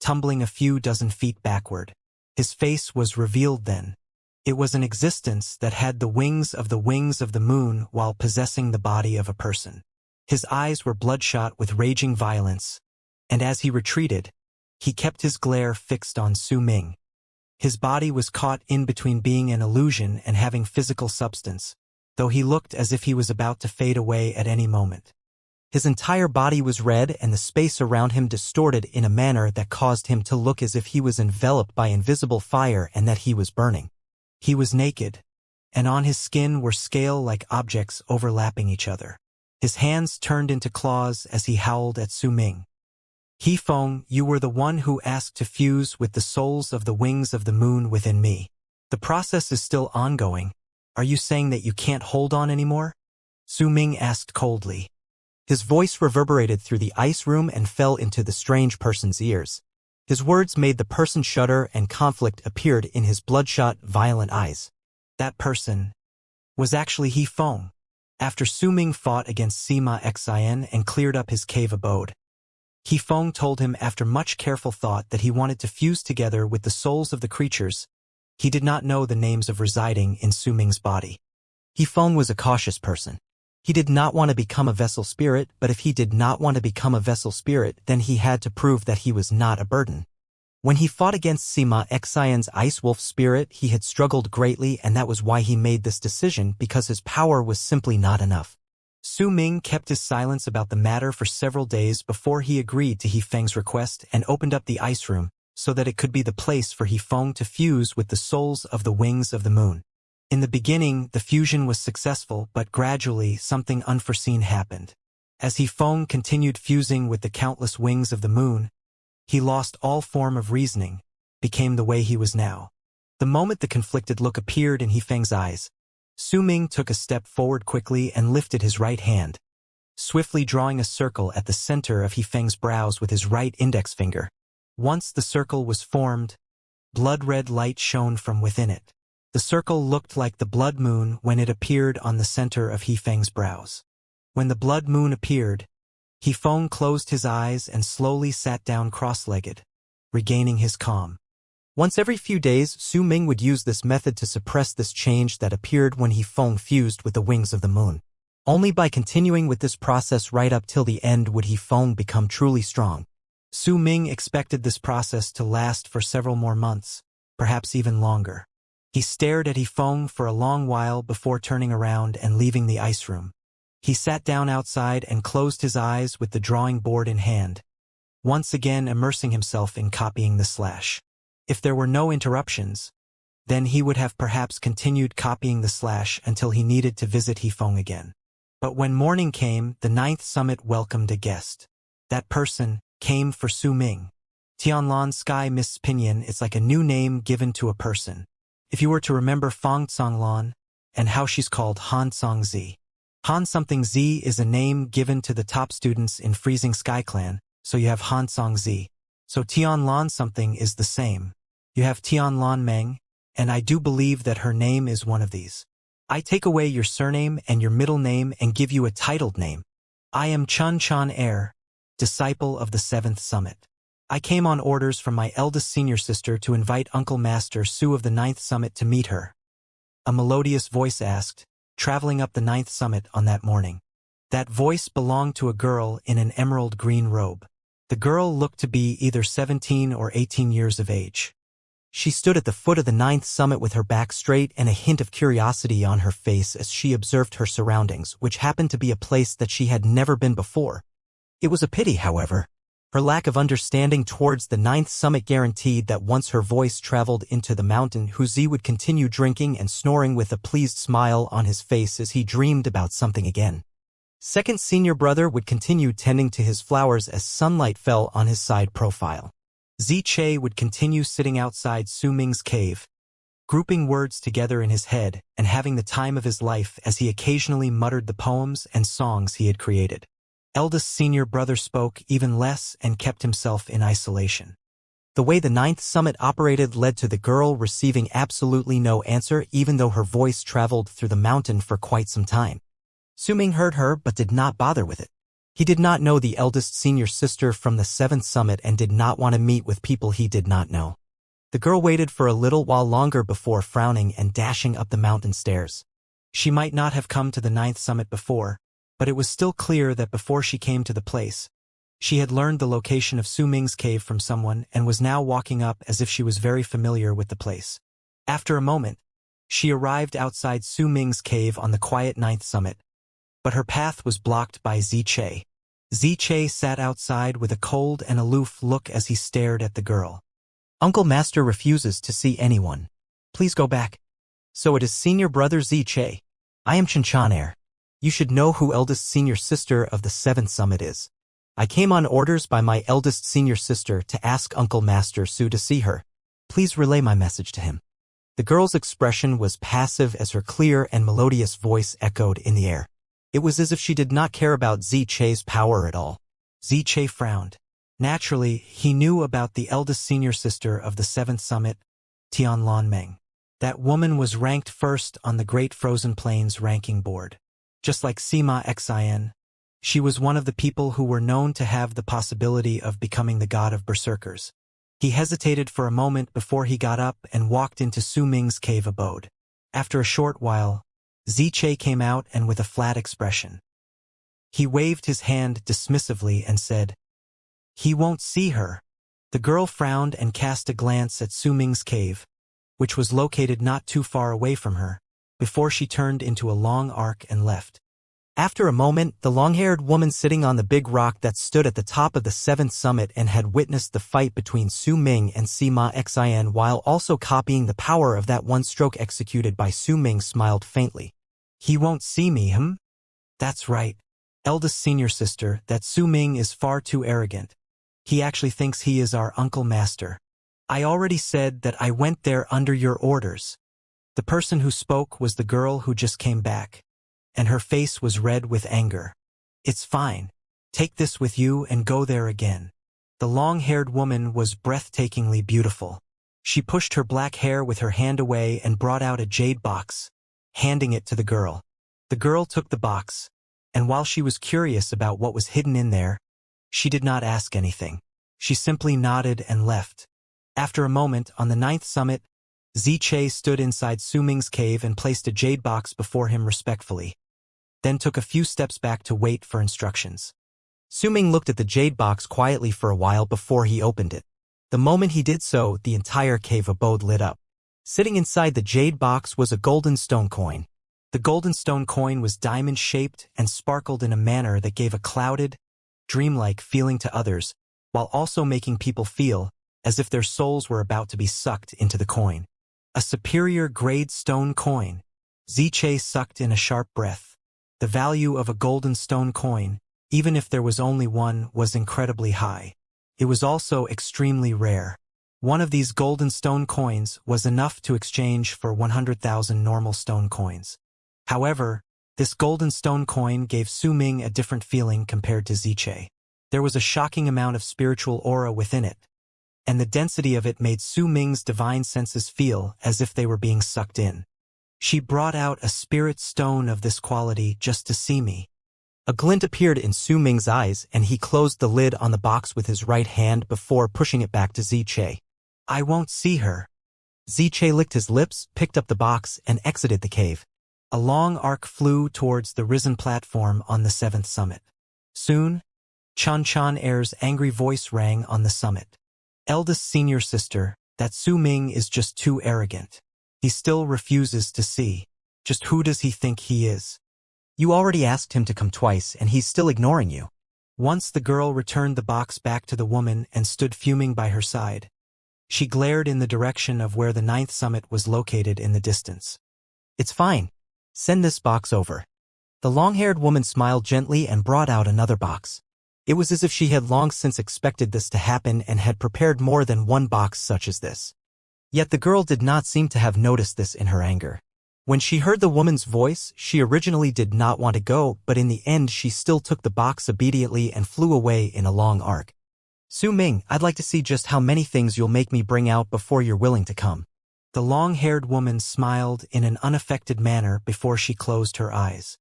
S1: tumbling a few dozen feet backward. His face was revealed then. It was an existence that had the wings of the moon while possessing the body of a person. His eyes were bloodshot with raging violence, and as he retreated, he kept his glare fixed on Su Ming. His body was caught in between being an illusion and having physical substance, though he looked as if he was about to fade away at any moment. His entire body was red, and the space around him distorted in a manner that caused him to look as if he was enveloped by invisible fire and that he was burning. He was naked, and on his skin were scale-like objects overlapping each other. His hands turned into claws as he howled at Su Ming. He Feng, you were the one who asked to fuse with the souls of the wings of the moon within me. The process is still ongoing. Are you saying that you can't hold on anymore? Su Ming asked coldly. His voice reverberated through the ice room and fell into the strange person's ears. His words made the person shudder and conflict appeared in his bloodshot, violent eyes. That person was actually He Feng. After Su Ming fought against Sima Xin and cleared up his cave abode, He Feng told him after much careful thought that he wanted to fuse together with the souls of the creatures. He did not know the names of residing in Su Ming's body. He Feng was a cautious person. He did not want to become a vessel spirit, but if he did not want to become a vessel spirit, then he had to prove that he was not a burden. When he fought against Sima Xion's ice wolf spirit, he had struggled greatly, and that was why he made this decision, because his power was simply not enough. Su Ming kept his silence about the matter for several days before he agreed to He Feng's request and opened up the ice room so that it could be the place for He Feng to fuse with the souls of the wings of the moon. In the beginning, the fusion was successful, but gradually something unforeseen happened. As He Feng continued fusing with the countless wings of the moon, he lost all form of reasoning, became the way he was now. The moment the conflicted look appeared in He Feng's eyes, Su Ming took a step forward quickly and lifted his right hand, swiftly drawing a circle at the center of He Feng's brows with his right index finger. Once the circle was formed, blood-red light shone from within it. The circle looked like the blood moon when it appeared on the center of He Feng's brows. When the blood moon appeared, He Feng closed his eyes and slowly sat down cross-legged, regaining his calm. Once every few days, Su Ming would use this method to suppress this change that appeared when He Feng fused with the wings of the moon. Only by continuing with this process right up till the end would He Feng become truly strong. Su Ming expected this process to last for several more months, perhaps even longer. He stared at He Feng for a long while before turning around and leaving the ice room. He sat down outside and closed his eyes with the drawing board in hand, once again immersing himself in copying the slash. If there were no interruptions, then he would have perhaps continued copying the slash until he needed to visit He Feng again. But when morning came, the 9th summit welcomed a guest. That person came for Su Ming. Tianlan Sky Mist's Pinyin, it's like a new name given to a person. If you were to remember Fang Tsanglan and how she's called Han Song Zi. Han something Z is a name given to the top students in Freezing Sky Clan, so you have Han Song Zi. So Tianlan something is the same. You have Tianlan Meng, and I do believe that her name is one of these. I take away your surname and your middle name and give you a titled name. I am Chun Chan Er, disciple of the 7th summit. I came on orders from my eldest senior sister to invite Uncle Master Su of the 9th summit to meet her. A melodious voice asked, traveling up the 9th summit on that morning. That voice belonged to a girl in an emerald green robe. The girl looked to be either 17 or 18 years of age. She stood at the foot of the 9th summit with her back straight and a hint of curiosity on her face as she observed her surroundings, which happened to be a place that she had never been before. It was a pity, however. Her lack of understanding towards the 9th summit guaranteed that once her voice traveled into the mountain, Huzi would continue drinking and snoring with a pleased smile on his face as he dreamed about something again. Second senior brother would continue tending to his flowers as sunlight fell on his side profile. Zi Che would continue sitting outside Su Ming's cave, grouping words together in his head and having the time of his life as he occasionally muttered the poems and songs he had created. Eldest senior brother spoke even less and kept himself in isolation. The way the 9th summit operated led to the girl receiving absolutely no answer even though her voice traveled through the mountain for quite some time. Su Ming heard her but did not bother with it. He did not know the eldest senior sister from the 7th summit and did not want to meet with people he did not know. The girl waited for a little while longer before frowning and dashing up the mountain stairs. She might not have come to the 9th summit before, but it was still clear that before she came to the place, she had learned the location of Su Ming's cave from someone and was now walking up as if she was very familiar with the place. After a moment, she arrived outside Su Ming's cave on the quiet 9th summit, but her path was blocked by Zi Che. Zi Che sat outside with a cold and aloof look as he stared at the girl. Uncle Master refuses to see anyone. Please go back. So it is senior brother Zi Che. I am Chen Chan Er. You should know who eldest senior sister of the 7th summit is. I came on orders by my eldest senior sister to ask Uncle Master Su to see her. Please relay my message to him. The girl's expression was passive as her clear and melodious voice echoed in the air. It was as if she did not care about Ziche's power at all. Ziche frowned. Naturally, he knew about the eldest senior sister of the 7th summit, Tianlanmeng. That woman was ranked first on the Great Frozen Plains ranking board. Just like Sima Xin, she was one of the people who were known to have the possibility of becoming the god of berserkers. He hesitated for a moment before he got up and walked into Su Ming's cave abode. After a short while, Ziche came out and with a flat expression. He waved his hand dismissively and said, "He won't see her." The girl frowned and cast a glance at Su Ming's cave, which was located not too far away from her, before she turned into a long arc and left. After a moment, the long-haired woman sitting on the big rock that stood at the top of the 7th summit and had witnessed the fight between Su Ming and Sima Xin while also copying the power of that one stroke executed by Su Ming smiled faintly. "He won't see me, hmm? That's right. Eldest senior sister, that Su Ming is far too arrogant. He actually thinks he is our Uncle Master. I already said that I went there under your orders." The person who spoke was the girl who just came back, and her face was red with anger. "It's fine. Take this with you and go there again." The long-haired woman was breathtakingly beautiful. She pushed her black hair with her hand away and brought out a jade box, handing it to the girl. The girl took the box, and while she was curious about what was hidden in there, she did not ask anything. She simply nodded and left. After a moment, on the 9th summit, Ziche stood inside Su Ming's cave and placed a jade box before him respectfully, then took a few steps back to wait for instructions. Su Ming looked at the jade box quietly for a while before he opened it. The moment he did so, the entire cave abode lit up. Sitting inside the jade box was a golden stone coin. The golden stone coin was diamond-shaped and sparkled in a manner that gave a clouded, dreamlike feeling to others, while also making people feel as if their souls were about to be sucked into the coin. A superior grade stone coin. Ziche sucked in a sharp breath. The value of a golden stone coin, even if there was only one, was incredibly high. It was also extremely rare. One of these golden stone coins was enough to exchange for 100,000 normal stone coins. However, this golden stone coin gave Su Ming a different feeling compared to Ziche. There was a shocking amount of spiritual aura within it, and the density of it made Su Ming's divine senses feel as if they were being sucked in. "She brought out a spirit stone of this quality just to see me." A glint appeared in Su Ming's eyes, and he closed the lid on the box with his right hand before pushing it back to Ziche. "I won't see her." Ziche licked his lips, picked up the box, and exited the cave. A long arc flew towards the risen platform on the 7th summit. Soon, Chan Air's angry voice rang on the summit. "Eldest senior sister, that Su Ming is just too arrogant. He still refuses to see. Just who does he think he is? You already asked him to come twice and he's still ignoring you." Once the girl returned the box back to the woman and stood fuming by her side. She glared in the direction of where the 9th summit was located in the distance. "It's fine. Send this box over." The long-haired woman smiled gently and brought out another box. It was as if she had long since expected this to happen and had prepared more than one box such as this. Yet the girl did not seem to have noticed this in her anger. When she heard the woman's voice, she originally did not want to go, but in the end she still took the box obediently and flew away in a long arc. "Su Ming, I'd like to see just how many things you'll make me bring out before you're willing to come." The long-haired woman smiled in an unaffected manner before she closed her eyes.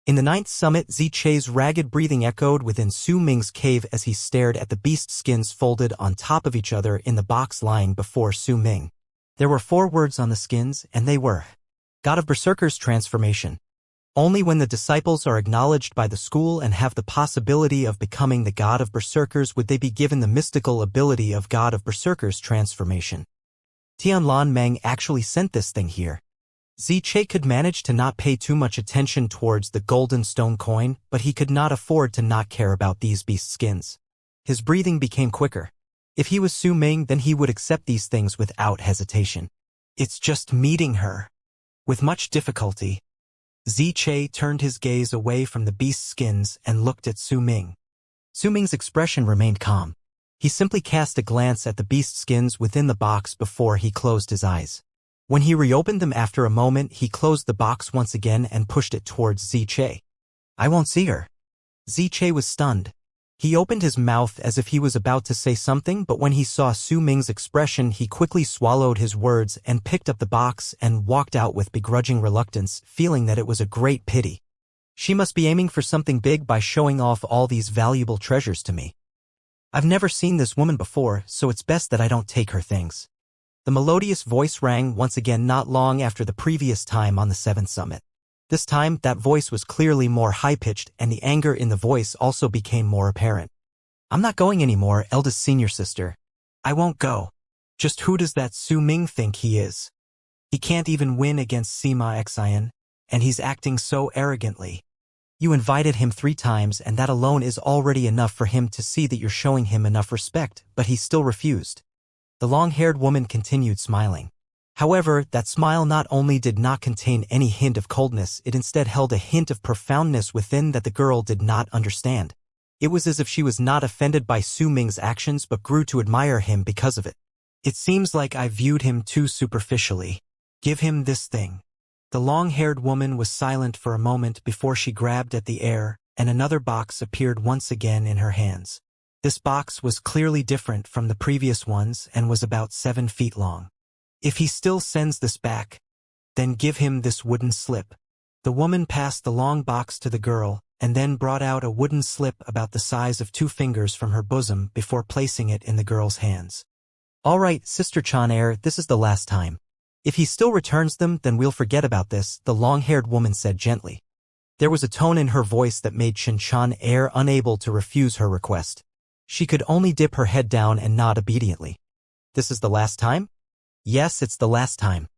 S1: In the 9th summit, Ziche's ragged breathing echoed within Su Ming's cave as he stared at the beast skins folded on top of each other in the box lying before Su Ming. There were 4 words on the skins, and they were, God of Berserkers Transformation. Only when the disciples are acknowledged by the school and have the possibility of becoming the God of Berserkers would they be given the mystical ability of God of Berserkers Transformation. Tianlanmeng actually sent this thing here. Ziche could manage to not pay too much attention towards the golden stone coin, but he could not afford to not care about these beast skins. His breathing became quicker. If he was Su Ming, then he would accept these things without hesitation. It's just meeting her. With much difficulty, Ziche turned his gaze away from the beast's skins and looked at Su Ming. Su Ming's expression remained calm. He simply cast a glance at the beast skins within the box before he closed his eyes. When he reopened them after a moment, he closed the box once again and pushed it towards Ziche. I won't see her. Ziche was stunned. He opened his mouth as if he was about to say something, but when he saw Su Ming's expression, he quickly swallowed his words and picked up the box and walked out with begrudging reluctance, feeling that it was a great pity. She must be aiming for something big by showing off all these valuable treasures to me. I've never seen this woman before, so it's best that I don't take her things. The melodious voice rang once again not long after the previous time on the 7th summit. This time, that voice was clearly more high-pitched, and the anger in the voice also became more apparent. I'm not going anymore, eldest senior sister. I won't go. Just who does that Su Ming think he is? He can't even win against Sima Xian, and he's acting so arrogantly. You invited him 3 times, and that alone is already enough for him to see that you're showing him enough respect, but he still refused. The long-haired woman continued smiling. However, that smile not only did not contain any hint of coldness, it instead held a hint of profoundness within that the girl did not understand. It was as if she was not offended by Su Ming's actions but grew to admire him because of it. It seems like I viewed him too superficially. Give him this thing. The long-haired woman was silent for a moment before she grabbed at the air, and another box appeared once again in her hands. This box was clearly different from the previous ones and was about 7 feet long. If he still sends this back, then give him this wooden slip. The woman passed the long box to the girl, and then brought out a wooden slip about the size of 2 fingers from her bosom before placing it in the girl's hands. All right, Sister Chan-er, this is the last time. If he still returns them, then we'll forget about this, the long-haired woman said gently. There was a tone in her voice that made Chan-er unable to refuse her request. She could only dip her head down and nod obediently. This is the last time? Yes, it's the last time.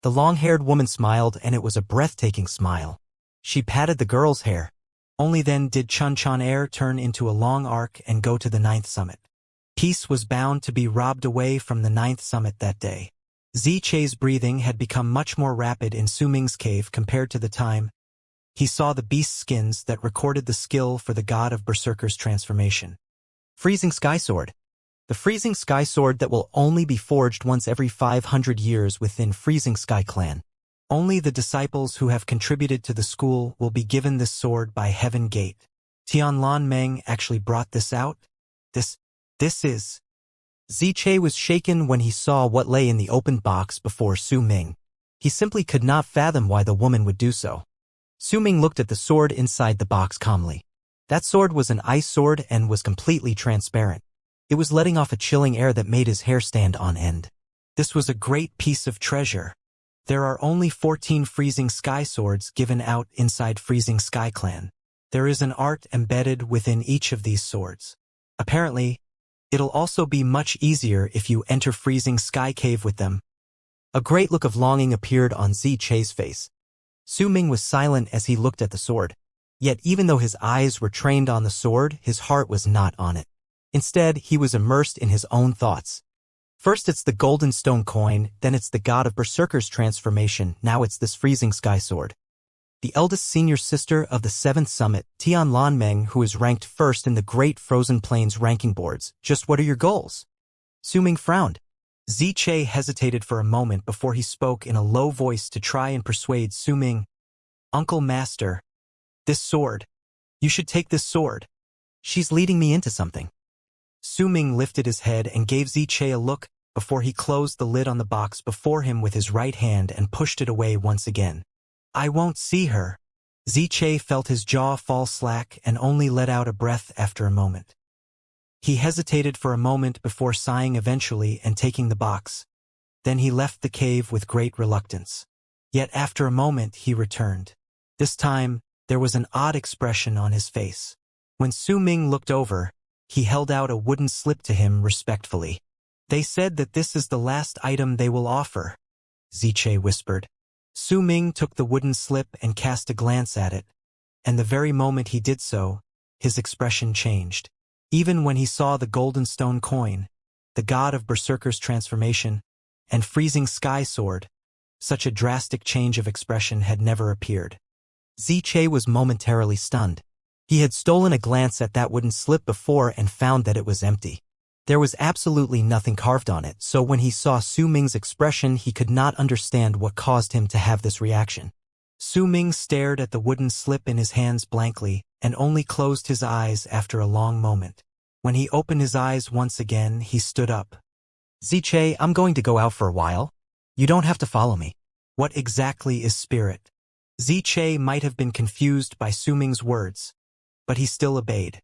S1: The long-haired woman smiled, and it was a breathtaking smile. She patted the girl's hair. Only then did Chan-er turn into a long arc and go to the 9th summit. Peace was bound to be robbed away from the 9th summit that day. Ziche's breathing had become much more rapid in Su Ming's cave compared to the time he saw the beast skins that recorded the skill for the god of Berserker's transformation. Freezing Sky Sword. The Freezing Sky Sword that will only be forged once every 500 years within Freezing Sky Clan. Only the disciples who have contributed to the school will be given this sword by Heaven Gate. Tianlan Meng actually brought this out? This is... Ziche was shaken when he saw what lay in the opened box before Su Ming. He simply could not fathom why the woman would do so. Su Ming looked at the sword inside the box calmly. That sword was an ice sword and was completely transparent. It was letting off a chilling air that made his hair stand on end. This was a great piece of treasure. There are only 14 Freezing Sky Swords given out inside Freezing Sky Clan. There is an art embedded within each of these swords. Apparently, it'll also be much easier if you enter Freezing Sky Cave with them. A great look of longing appeared on Ziche's face. Su Ming was silent as he looked at the sword. Yet even though his eyes were trained on the sword, his heart was not on it. Instead, he was immersed in his own thoughts. First it's the golden stone coin, then it's the god of Berserker's transformation, now it's this Freezing Sky Sword. The eldest senior sister of the 7th summit, Tianlan Meng, who is ranked first in the Great Frozen Plains ranking boards. Just what are your goals? Su Ming frowned. Ziche hesitated for a moment before he spoke in a low voice to try and persuade Su Ming. Uncle Master, this sword. You should take this sword. She's leading me into something. Su Ming lifted his head and gave Ziche a look before he closed the lid on the box before him with his right hand and pushed it away once again. I won't see her. Ziche felt his jaw fall slack and only let out a breath after a moment. He hesitated for a moment before sighing eventually and taking the box. Then he left the cave with great reluctance. Yet after a moment he returned. This time, there was an odd expression on his face. When Su Ming looked over, he held out a wooden slip to him respectfully. They said that this is the last item they will offer, Ziche whispered. Su Ming took the wooden slip and cast a glance at it, and the very moment he did so, his expression changed. Even when he saw the golden stone coin, the god of Berserker's transformation, and Freezing Sky Sword, such a drastic change of expression had never appeared. Ziche was momentarily stunned. He had stolen a glance at that wooden slip before and found that it was empty. There was absolutely nothing carved on it, so when he saw Su Ming's expression he could not understand what caused him to have this reaction. Su Ming stared at the wooden slip in his hands blankly and only closed his eyes after a long moment. When he opened his eyes once again, he stood up. Ziche, I'm going to go out for a while. You don't have to follow me. What exactly is spirit? Ziche might have been confused by Su Ming's words, but he still obeyed.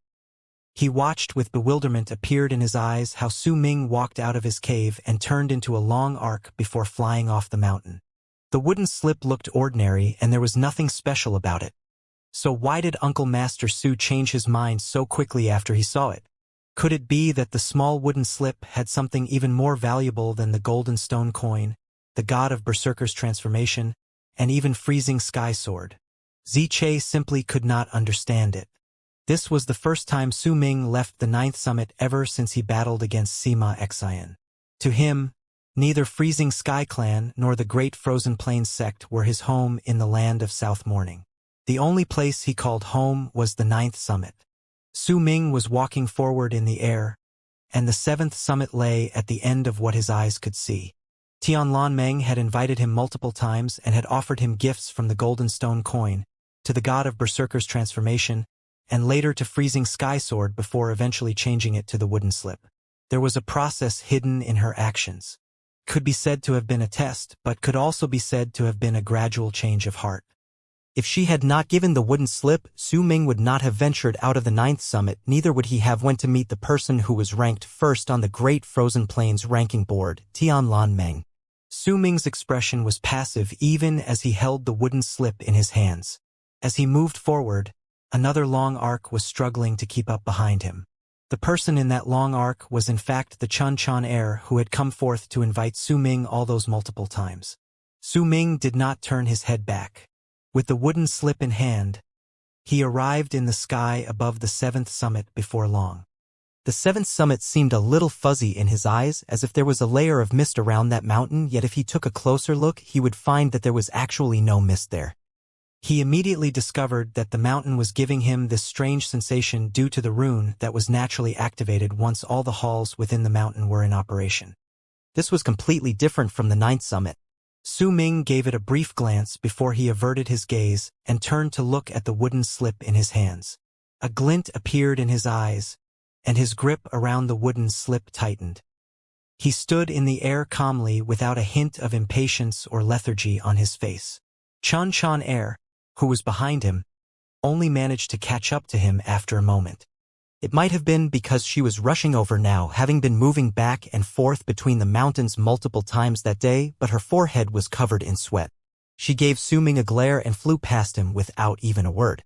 S1: He watched with bewilderment appeared in his eyes how Su Ming walked out of his cave and turned into a long arc before flying off the mountain. The wooden slip looked ordinary and there was nothing special about it. So why did Uncle Master Su change his mind so quickly after he saw it? Could it be that the small wooden slip had something even more valuable than the golden stone coin, the god of Berserker's transformation, and even freezing sky sword? Ziche simply could not understand it. This was the first time Su Ming left the 9th summit ever since he battled against Sima Xian. To him, neither Freezing Sky Clan nor the Great Frozen Plains sect were his home in the land of South Morning. The only place he called home was the 9th summit. Su Ming was walking forward in the air, and the 7th summit lay at the end of what his eyes could see. Tianlan Meng had invited him multiple times and had offered him gifts from the golden stone coin, to the god of Berserker's transformation, and later to Freezing Sky Sword before eventually changing it to the wooden slip. There was a process hidden in her actions. Could be said to have been a test, but could also be said to have been a gradual change of heart. If she had not given the wooden slip, Su Ming would not have ventured out of the 9th summit, neither would he have went to meet the person who was ranked first on the Great Frozen Plains ranking board, Tianlan Meng. Su Ming's expression was passive even as he held the wooden slip in his hands. As he moved forward, another long arc was struggling to keep up behind him. The person in that long arc was in fact the Chun Chan heir who had come forth to invite Su Ming all those multiple times. Su Ming did not turn his head back. With the wooden slip in hand, he arrived in the sky above the 7th summit before long. The 7th summit seemed a little fuzzy in his eyes, as if there was a layer of mist around that mountain, yet if he took a closer look he would find that there was actually no mist there. He immediately discovered that the mountain was giving him this strange sensation due to the rune that was naturally activated once all the halls within the mountain were in operation. This was completely different from the 9th summit. Su Ming gave it a brief glance before he averted his gaze and turned to look at the wooden slip in his hands. A glint appeared in his eyes, and his grip around the wooden slip tightened. He stood in the air calmly without a hint of impatience or lethargy on his face. Chun Chan Air, who was behind him, only managed to catch up to him after a moment. It might have been because she was rushing over now, having been moving back and forth between the mountains multiple times that day, but her forehead was covered in sweat. She gave Su Ming a glare and flew past him without even a word.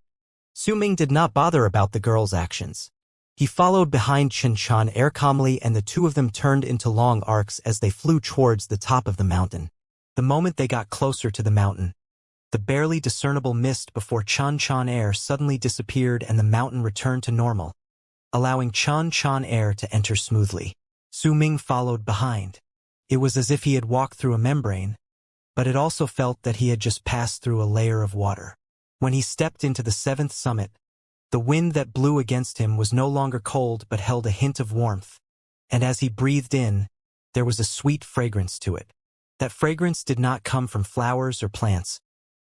S1: Su Ming did not bother about the girl's actions. He followed behind Chun Chan Air calmly, and the two of them turned into long arcs as they flew towards the top of the mountain. The moment they got closer to the mountain, the barely discernible mist before Chun Chan Air suddenly disappeared and the mountain returned to normal, allowing Chun Chan Air to enter smoothly. Su Ming followed behind. It was as if he had walked through a membrane, but it also felt that he had just passed through a layer of water. When he stepped into the 7th summit, the wind that blew against him was no longer cold but held a hint of warmth, and as he breathed in, there was a sweet fragrance to it. That fragrance did not come from flowers or plants,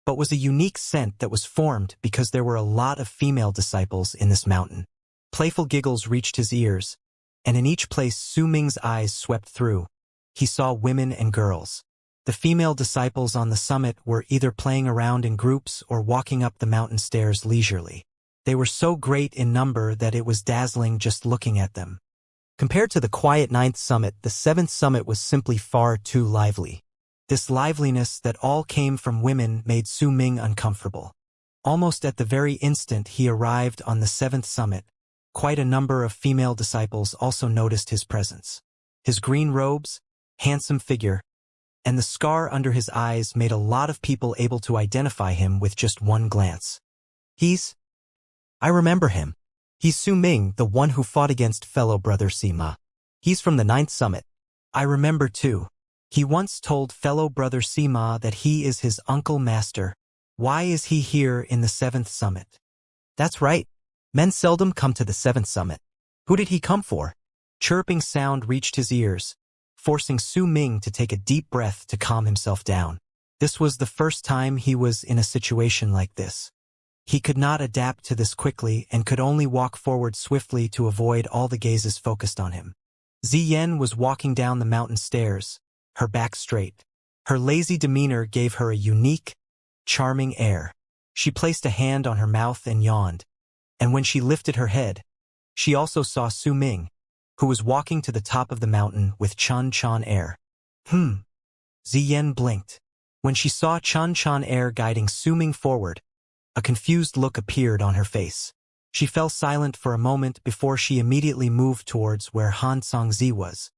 S1: but was a unique scent that was formed because there were a lot of female disciples in this mountain. Playful giggles reached his ears, and in each place Su Ming's eyes swept through, he saw women and girls. The female disciples on the summit were either playing around in groups or walking up the mountain stairs leisurely. They were so great in number that it was dazzling just looking at them. Compared to the quiet 9th summit, the 7th summit was simply far too lively. This liveliness that all came from women made Su Ming uncomfortable. Almost at the very instant he arrived on the 7th summit, quite a number of female disciples also noticed his presence. His green robes, handsome figure, and the scar under his eyes made a lot of people able to identify him with just one glance. I remember him. He's Su Ming, the one who fought against fellow brother Sima. He's from the 9th summit. I remember too. He once told fellow brother Sima that he is his uncle master, Why is he here in the 7th summit? That's right. Men seldom come to the 7th summit. Who did he come for? Chirping sound reached his ears, forcing Su Ming to take a deep breath to calm himself down. This was the first time he was in a situation like this. He could not adapt to this quickly and could only walk forward swiftly to avoid all the gazes focused on him. Ziyen was walking down the mountain stairs, her back straight. Her lazy demeanor gave her a unique, charming air. She placed a hand on her mouth and yawned, and when she lifted her head, she also saw Su Ming, who was walking to the top of the mountain with Chun Chan air. Ziyen blinked. When she saw Chun Chan air guiding Su Ming forward, a confused look appeared on her face. She fell silent for a moment before she immediately moved towards where Han Songzi was.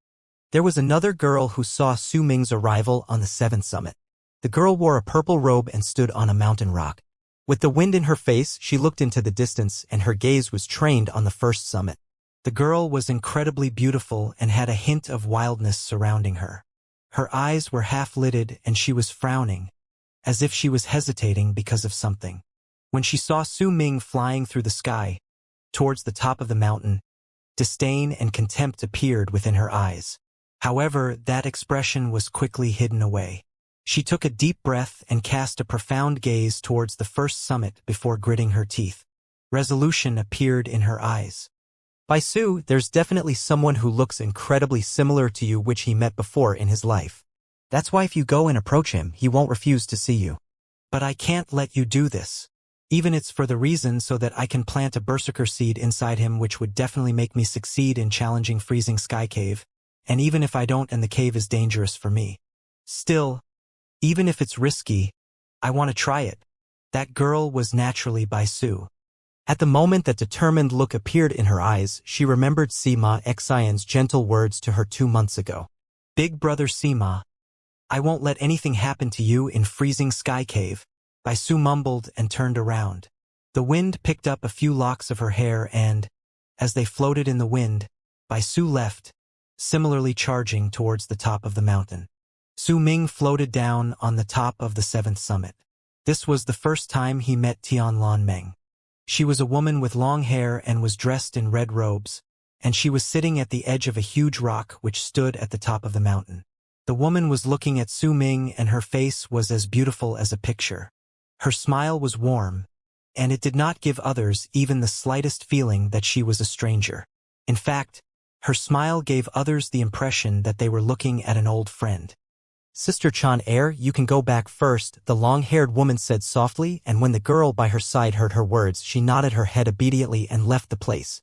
S1: There was another girl who saw Su Ming's arrival on the 7th summit. The girl wore a purple robe and stood on a mountain rock. With the wind in her face, she looked into the distance and her gaze was trained on the 1st summit. The girl was incredibly beautiful and had a hint of wildness surrounding her. Her eyes were half-lidded and she was frowning, as if she was hesitating because of something. When she saw Su Ming flying through the sky, towards the top of the mountain, disdain and contempt appeared within her eyes. However, that expression was quickly hidden away. She took a deep breath and cast a profound gaze towards the 1st summit before gritting her teeth. Resolution appeared in her eyes. By Su, there's definitely someone who looks incredibly similar to you which he met before in his life. That's why if you go and approach him, he won't refuse to see you. But I can't let you do this. Even it's for the reason so that I can plant a berserker seed inside him which would definitely make me succeed in challenging freezing sky cave, and even if I don't and the cave is dangerous for me. Still, even if it's risky, I want to try it. That girl was naturally by Su. At the moment that determined look appeared in her eyes, she remembered Sima Xian's gentle words to her 2 months ago. Big brother Sima, I won't let anything happen to you in freezing sky cave. Bai Su mumbled and turned around. The wind picked up a few locks of her hair and, as they floated in the wind, Bai Su left, similarly charging towards the top of the mountain. Su Ming floated down on the top of the 7th summit. This was the first time he met Tianlan Meng. She was a woman with long hair and was dressed in red robes, and she was sitting at the edge of a huge rock which stood at the top of the mountain. The woman was looking at Su Ming and her face was as beautiful as a picture. Her smile was warm, and it did not give others even the slightest feeling that she was a stranger. In fact, her smile gave others the impression that they were looking at an old friend. Sister Chan Air, you can go back first, the long-haired woman said softly, and when the girl by her side heard her words, she nodded her head obediently and left the place.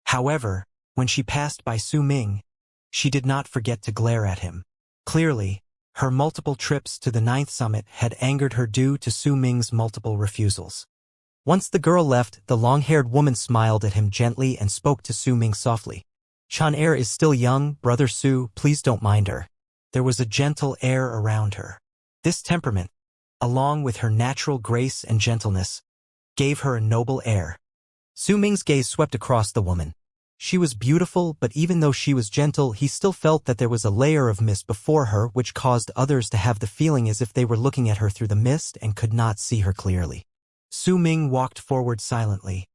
S1: However, when she passed by Su Ming, she did not forget to glare at him. Clearly, her multiple trips to the 9th summit had angered her due to Su Ming's multiple refusals. Once the girl left, the long-haired woman smiled at him gently and spoke to Su Ming softly. Chan Air is still young, brother Su, please don't mind her. There was a gentle air around her. This temperament, along with her natural grace and gentleness, gave her a noble air. Su Ming's gaze swept across the woman. She was beautiful, but even though she was gentle, he still felt that there was a layer of mist before her which caused others to have the feeling as if they were looking at her through the mist and could not see her clearly. Su Ming walked forward silently.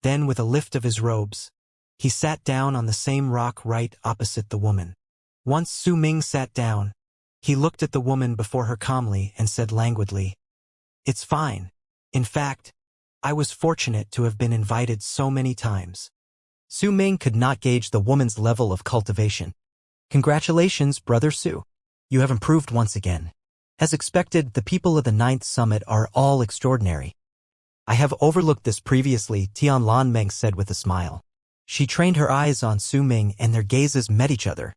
S1: Then, with a lift of his robes, he sat down on the same rock right opposite the woman. Once Su Ming sat down, he looked at the woman before her calmly and said languidly, "It's fine. In fact, I was fortunate to have been invited so many times." Su Ming could not gauge the woman's level of cultivation. "Congratulations, brother Su. You have improved once again. As expected, the people of the 9th summit are all extraordinary. I have overlooked this previously," Tianlan Meng said with a smile. She trained her eyes on Su Ming and their gazes met each other.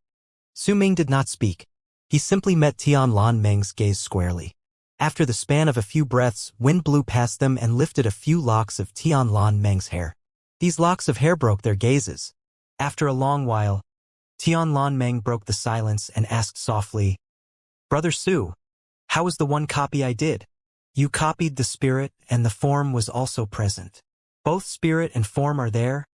S1: Su Ming did not speak. He simply met Tianlan Meng's gaze squarely. After the span of a few breaths, wind blew past them and lifted a few locks of Tianlan Meng's hair. These locks of hair broke their gazes. After a long while, Tianlan Meng broke the silence and asked softly, "Brother Su, how was the one copy I did?" "You copied the spirit and the form was also present. Both spirit and form are there,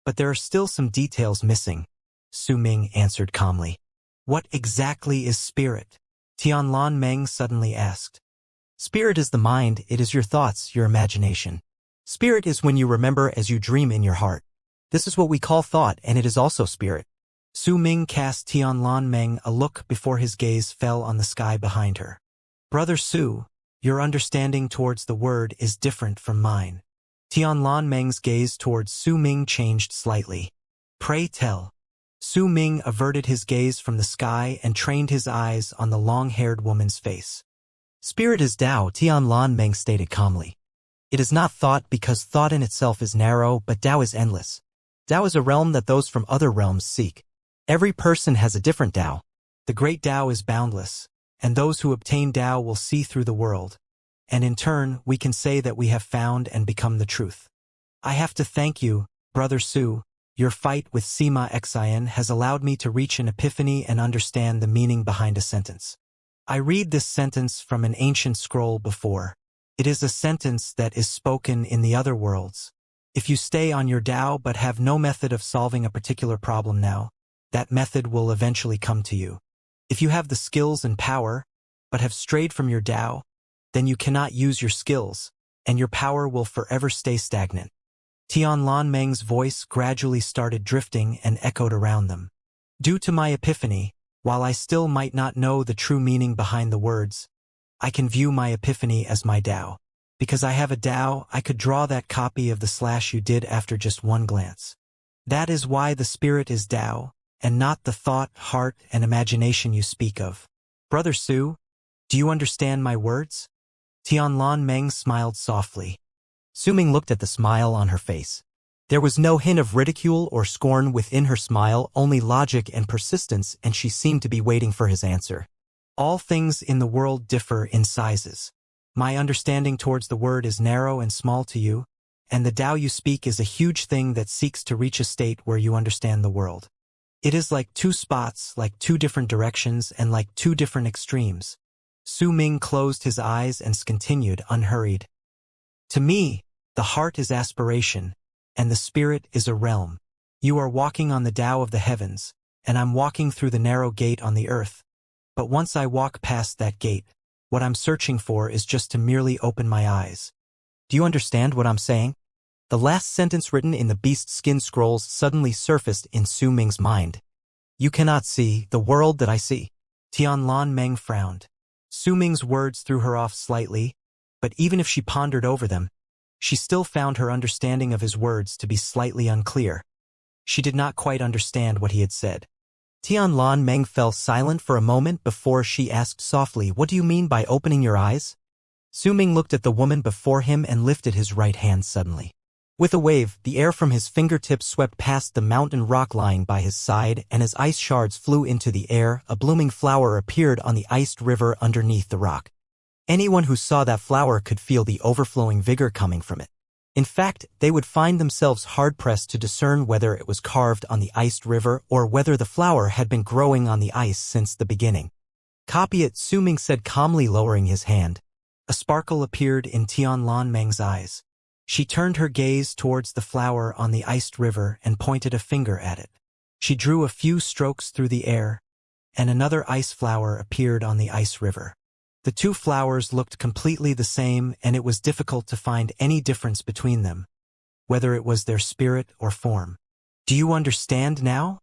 S1: but there are still some details missing," Su Ming answered calmly. "What exactly is spirit?" Tianlan Meng suddenly asked. Spirit is the mind, it is your thoughts, your imagination. Spirit is when you remember as you dream in your heart. This is what we call thought, and it is also spirit. Su Ming cast Tianlanmeng a look before his gaze fell on the sky behind her. Brother Su, your understanding towards the word is different from mine. Tianlanmeng's gaze towards Su Ming changed slightly. Pray tell. Su Ming averted his gaze from the sky and trained his eyes on the long-haired woman's face. Spirit is Tao, Tianlanmeng stated calmly. It is not thought because thought in itself is narrow, but Tao is endless. Tao is a realm that those from other realms seek. Every person has a different Tao. The great Tao is boundless, and those who obtain Tao will see through the world. And in turn, we can say that we have found and become the truth. I have to thank you, Brother Su. Your fight with Sima Xian has allowed me to reach an epiphany and understand the meaning behind a sentence. I read this sentence from an ancient scroll before. It is a sentence that is spoken in the other worlds. If you stay on your Tao but have no method of solving a particular problem now, that method will eventually come to you. If you have the skills and power, but have strayed from your Tao, then you cannot use your skills, and your power will forever stay stagnant. Tianlanmeng's voice gradually started drifting and echoed around them. Due to my epiphany, while I still might not know the true meaning behind the words, I can view my epiphany as my Tao. Because I have a Tao, I could draw that copy of the slash you did after just one glance. That is why the spirit is Tao, and not the thought, heart, and imagination you speak of. Brother Su, do you understand my words? Tianlanmeng smiled softly. Su Ming looked at the smile on her face. There was no hint of ridicule or scorn within her smile, only logic and persistence, and she seemed to be waiting for his answer. All things in the world differ in sizes. My understanding towards the word is narrow and small to you, and the Tao you speak is a huge thing that seeks to reach a state where you understand the world. It is like two spots, like two different directions, and like two different extremes. Su Ming closed his eyes and continued unhurried. To me, the heart is aspiration, and the spirit is a realm. You are walking on the Tao of the heavens, and I'm walking through the narrow gate on the earth. But once I walk past that gate, what I'm searching for is just to merely open my eyes. Do you understand what I'm saying? The last sentence written in the beast skin scrolls suddenly surfaced in Su Ming's mind. You cannot see the world that I see. Tianlanmeng frowned. Su Ming's words threw her off slightly, but even if she pondered over them, she still found her understanding of his words to be slightly unclear. She did not quite understand what he had said. Tianlanmeng fell silent for a moment before she asked softly, "What do you mean by opening your eyes?" Su Ming looked at the woman before him and lifted his right hand suddenly. With a wave, the air from his fingertips swept past the mountain rock lying by his side, and as ice shards flew into the air, a blooming flower appeared on the iced river underneath the rock. Anyone who saw that flower could feel the overflowing vigor coming from it. In fact, they would find themselves hard-pressed to discern whether it was carved on the iced river or whether the flower had been growing on the ice since the beginning. "Copy it," Su Ming said calmly, lowering his hand. A sparkle appeared in Tianlanmeng's eyes. She turned her gaze towards the flower on the iced river and pointed a finger at it. She drew a few strokes through the air, and another ice flower appeared on the ice river. The two flowers looked completely the same, and it was difficult to find any difference between them, whether it was their spirit or form. "Do you understand now?"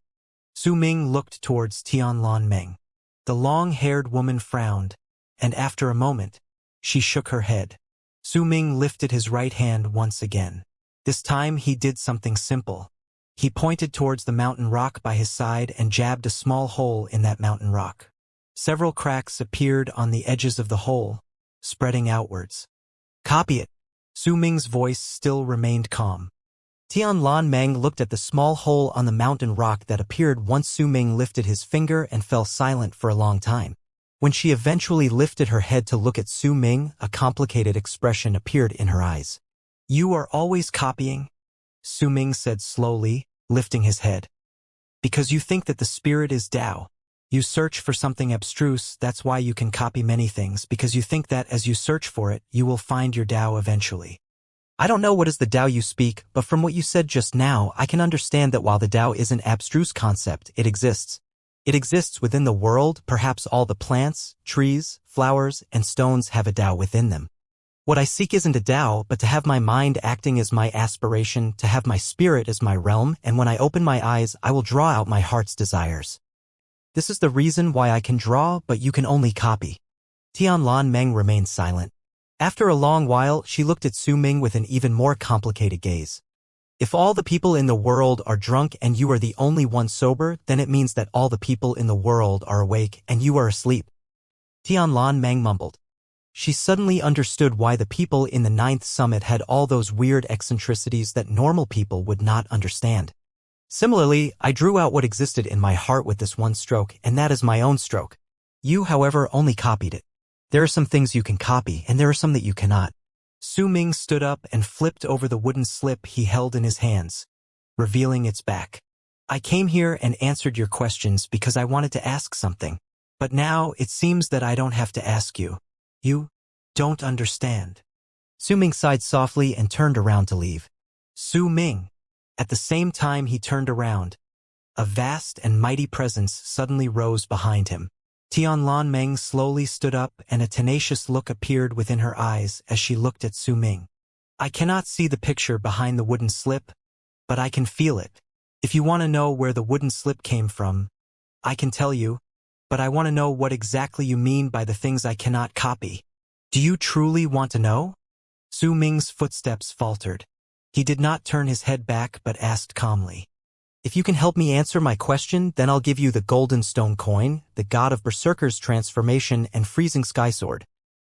S1: Su Ming looked towards Tianlanmeng. The long-haired woman frowned, and after a moment, she shook her head. Su Ming lifted his right hand once again. This time he did something simple. He pointed towards the mountain rock by his side and jabbed a small hole in that mountain rock. Several cracks appeared on the edges of the hole, spreading outwards. "Copy it." Su Ming's voice still remained calm. Tianlanmeng looked at the small hole on the mountain rock that appeared once Su Ming lifted his finger and fell silent for a long time. When she eventually lifted her head to look at Su Ming, a complicated expression appeared in her eyes. "You are always copying," Su Ming said slowly, lifting his head. "Because you think that the spirit is Tao. You search for something abstruse, that's why you can copy many things, because you think that as you search for it, you will find your Tao eventually. I don't know what is the Tao you speak, but from what you said just now, I can understand that while the Tao is an abstruse concept, it exists. It exists within the world, perhaps all the plants, trees, flowers, and stones have a Tao within them. What I seek isn't a Tao, but to have my mind acting as my aspiration, to have my spirit as my realm, and when I open my eyes, I will draw out my heart's desires. This is the reason why I can draw, but you can only copy. Tianlan Meng remained silent. After a long while, she looked at Su Ming with an even more complicated gaze. If all the people in the world are drunk and you are the only one sober, then it means that all the people in the world are awake and you are asleep. Tianlan Meng mumbled. She suddenly understood why the people in the 9th summit had all those weird eccentricities that normal people would not understand. Similarly, I drew out what existed in my heart with this one stroke, and that is my own stroke. You, however, only copied it. There are some things you can copy, and there are some that you cannot. Su Ming stood up and flipped over the wooden slip he held in his hands, revealing its back. I came here and answered your questions because I wanted to ask something. But now it seems that I don't have to ask you. You don't understand. Su Ming sighed softly and turned around to leave. Su Ming. At the same time he turned around, a vast and mighty presence suddenly rose behind him. Tianlan Meng slowly stood up and a tenacious look appeared within her eyes as she looked at Su Ming. I cannot see the picture behind the wooden slip, but I can feel it. If you want to know where the wooden slip came from, I can tell you, but I want to know what exactly you mean by the things I cannot copy. Do you truly want to know? Su Ming's footsteps faltered. He did not turn his head back but asked calmly. If you can help me answer my question, then I'll give you the golden stone coin, the god of berserkers' transformation and freezing sky sword.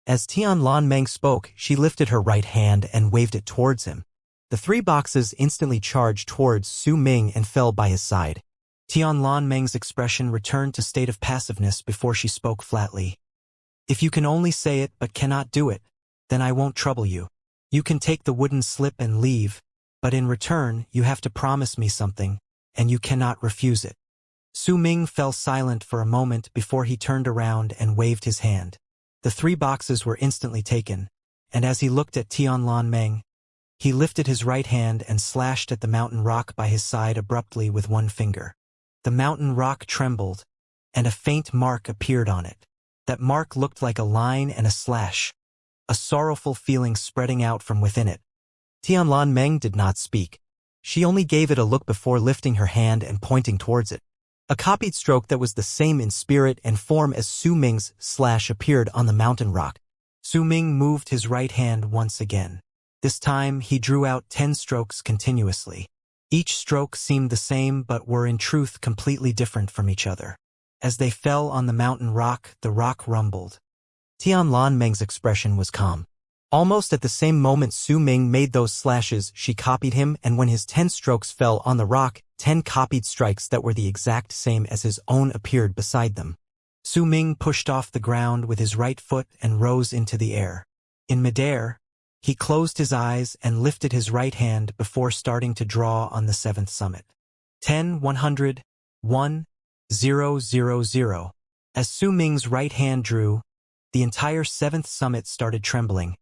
S1: As Tianlan Meng spoke, she lifted her right hand and waved it towards him. The 3 boxes instantly charged towards Su Ming and fell by his side. Tianlan Meng's expression returned to state of passiveness before she spoke flatly. If you can only say it but cannot do it, then I won't trouble you. You can take the wooden slip and leave, but in return you have to promise me something, and you cannot refuse it. Su Ming fell silent for a moment before he turned around and waved his hand. The 3 boxes were instantly taken, and as he looked at Tianlan Meng, he lifted his right hand and slashed at the mountain rock by his side abruptly with one finger. The mountain rock trembled, and a faint mark appeared on it. That mark looked like a line and a slash, a sorrowful feeling spreading out from within it. Tianlan Meng did not speak. She only gave it a look before lifting her hand and pointing towards it. A copied stroke that was the same in spirit and form as Su Ming's slash appeared on the mountain rock. Su Ming moved his right hand once again. This time he drew out 10 strokes continuously. Each stroke seemed the same but were in truth completely different from each other. As they fell on the mountain rock, the rock rumbled. Tianlan Meng's expression was calm. Almost at the same moment Su Ming made those slashes, she copied him, and when his 10 strokes fell on the rock, 10 copied strikes that were the exact same as his own appeared beside them. Su Ming pushed off the ground with his right foot and rose into the air. In midair, he closed his eyes and lifted his right hand before starting to draw on the 7th summit. 10, 100, 1, 0, 0, 0. As Su Ming's right hand drew, the entire 7th summit started trembling,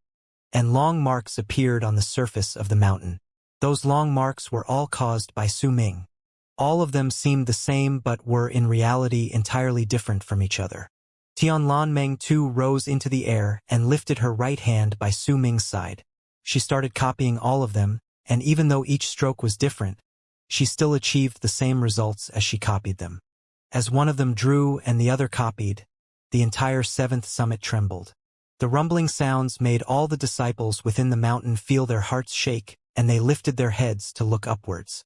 S1: and long marks appeared on the surface of the mountain. Those long marks were all caused by Su Ming. All of them seemed the same but were in reality entirely different from each other. Tianlan Meng too rose into the air and lifted her right hand by Su Ming's side. She started copying all of them, and even though each stroke was different, she still achieved the same results as she copied them. As one of them drew and the other copied, the entire 7th summit trembled. The rumbling sounds made all the disciples within the mountain feel their hearts shake, and they lifted their heads to look upwards.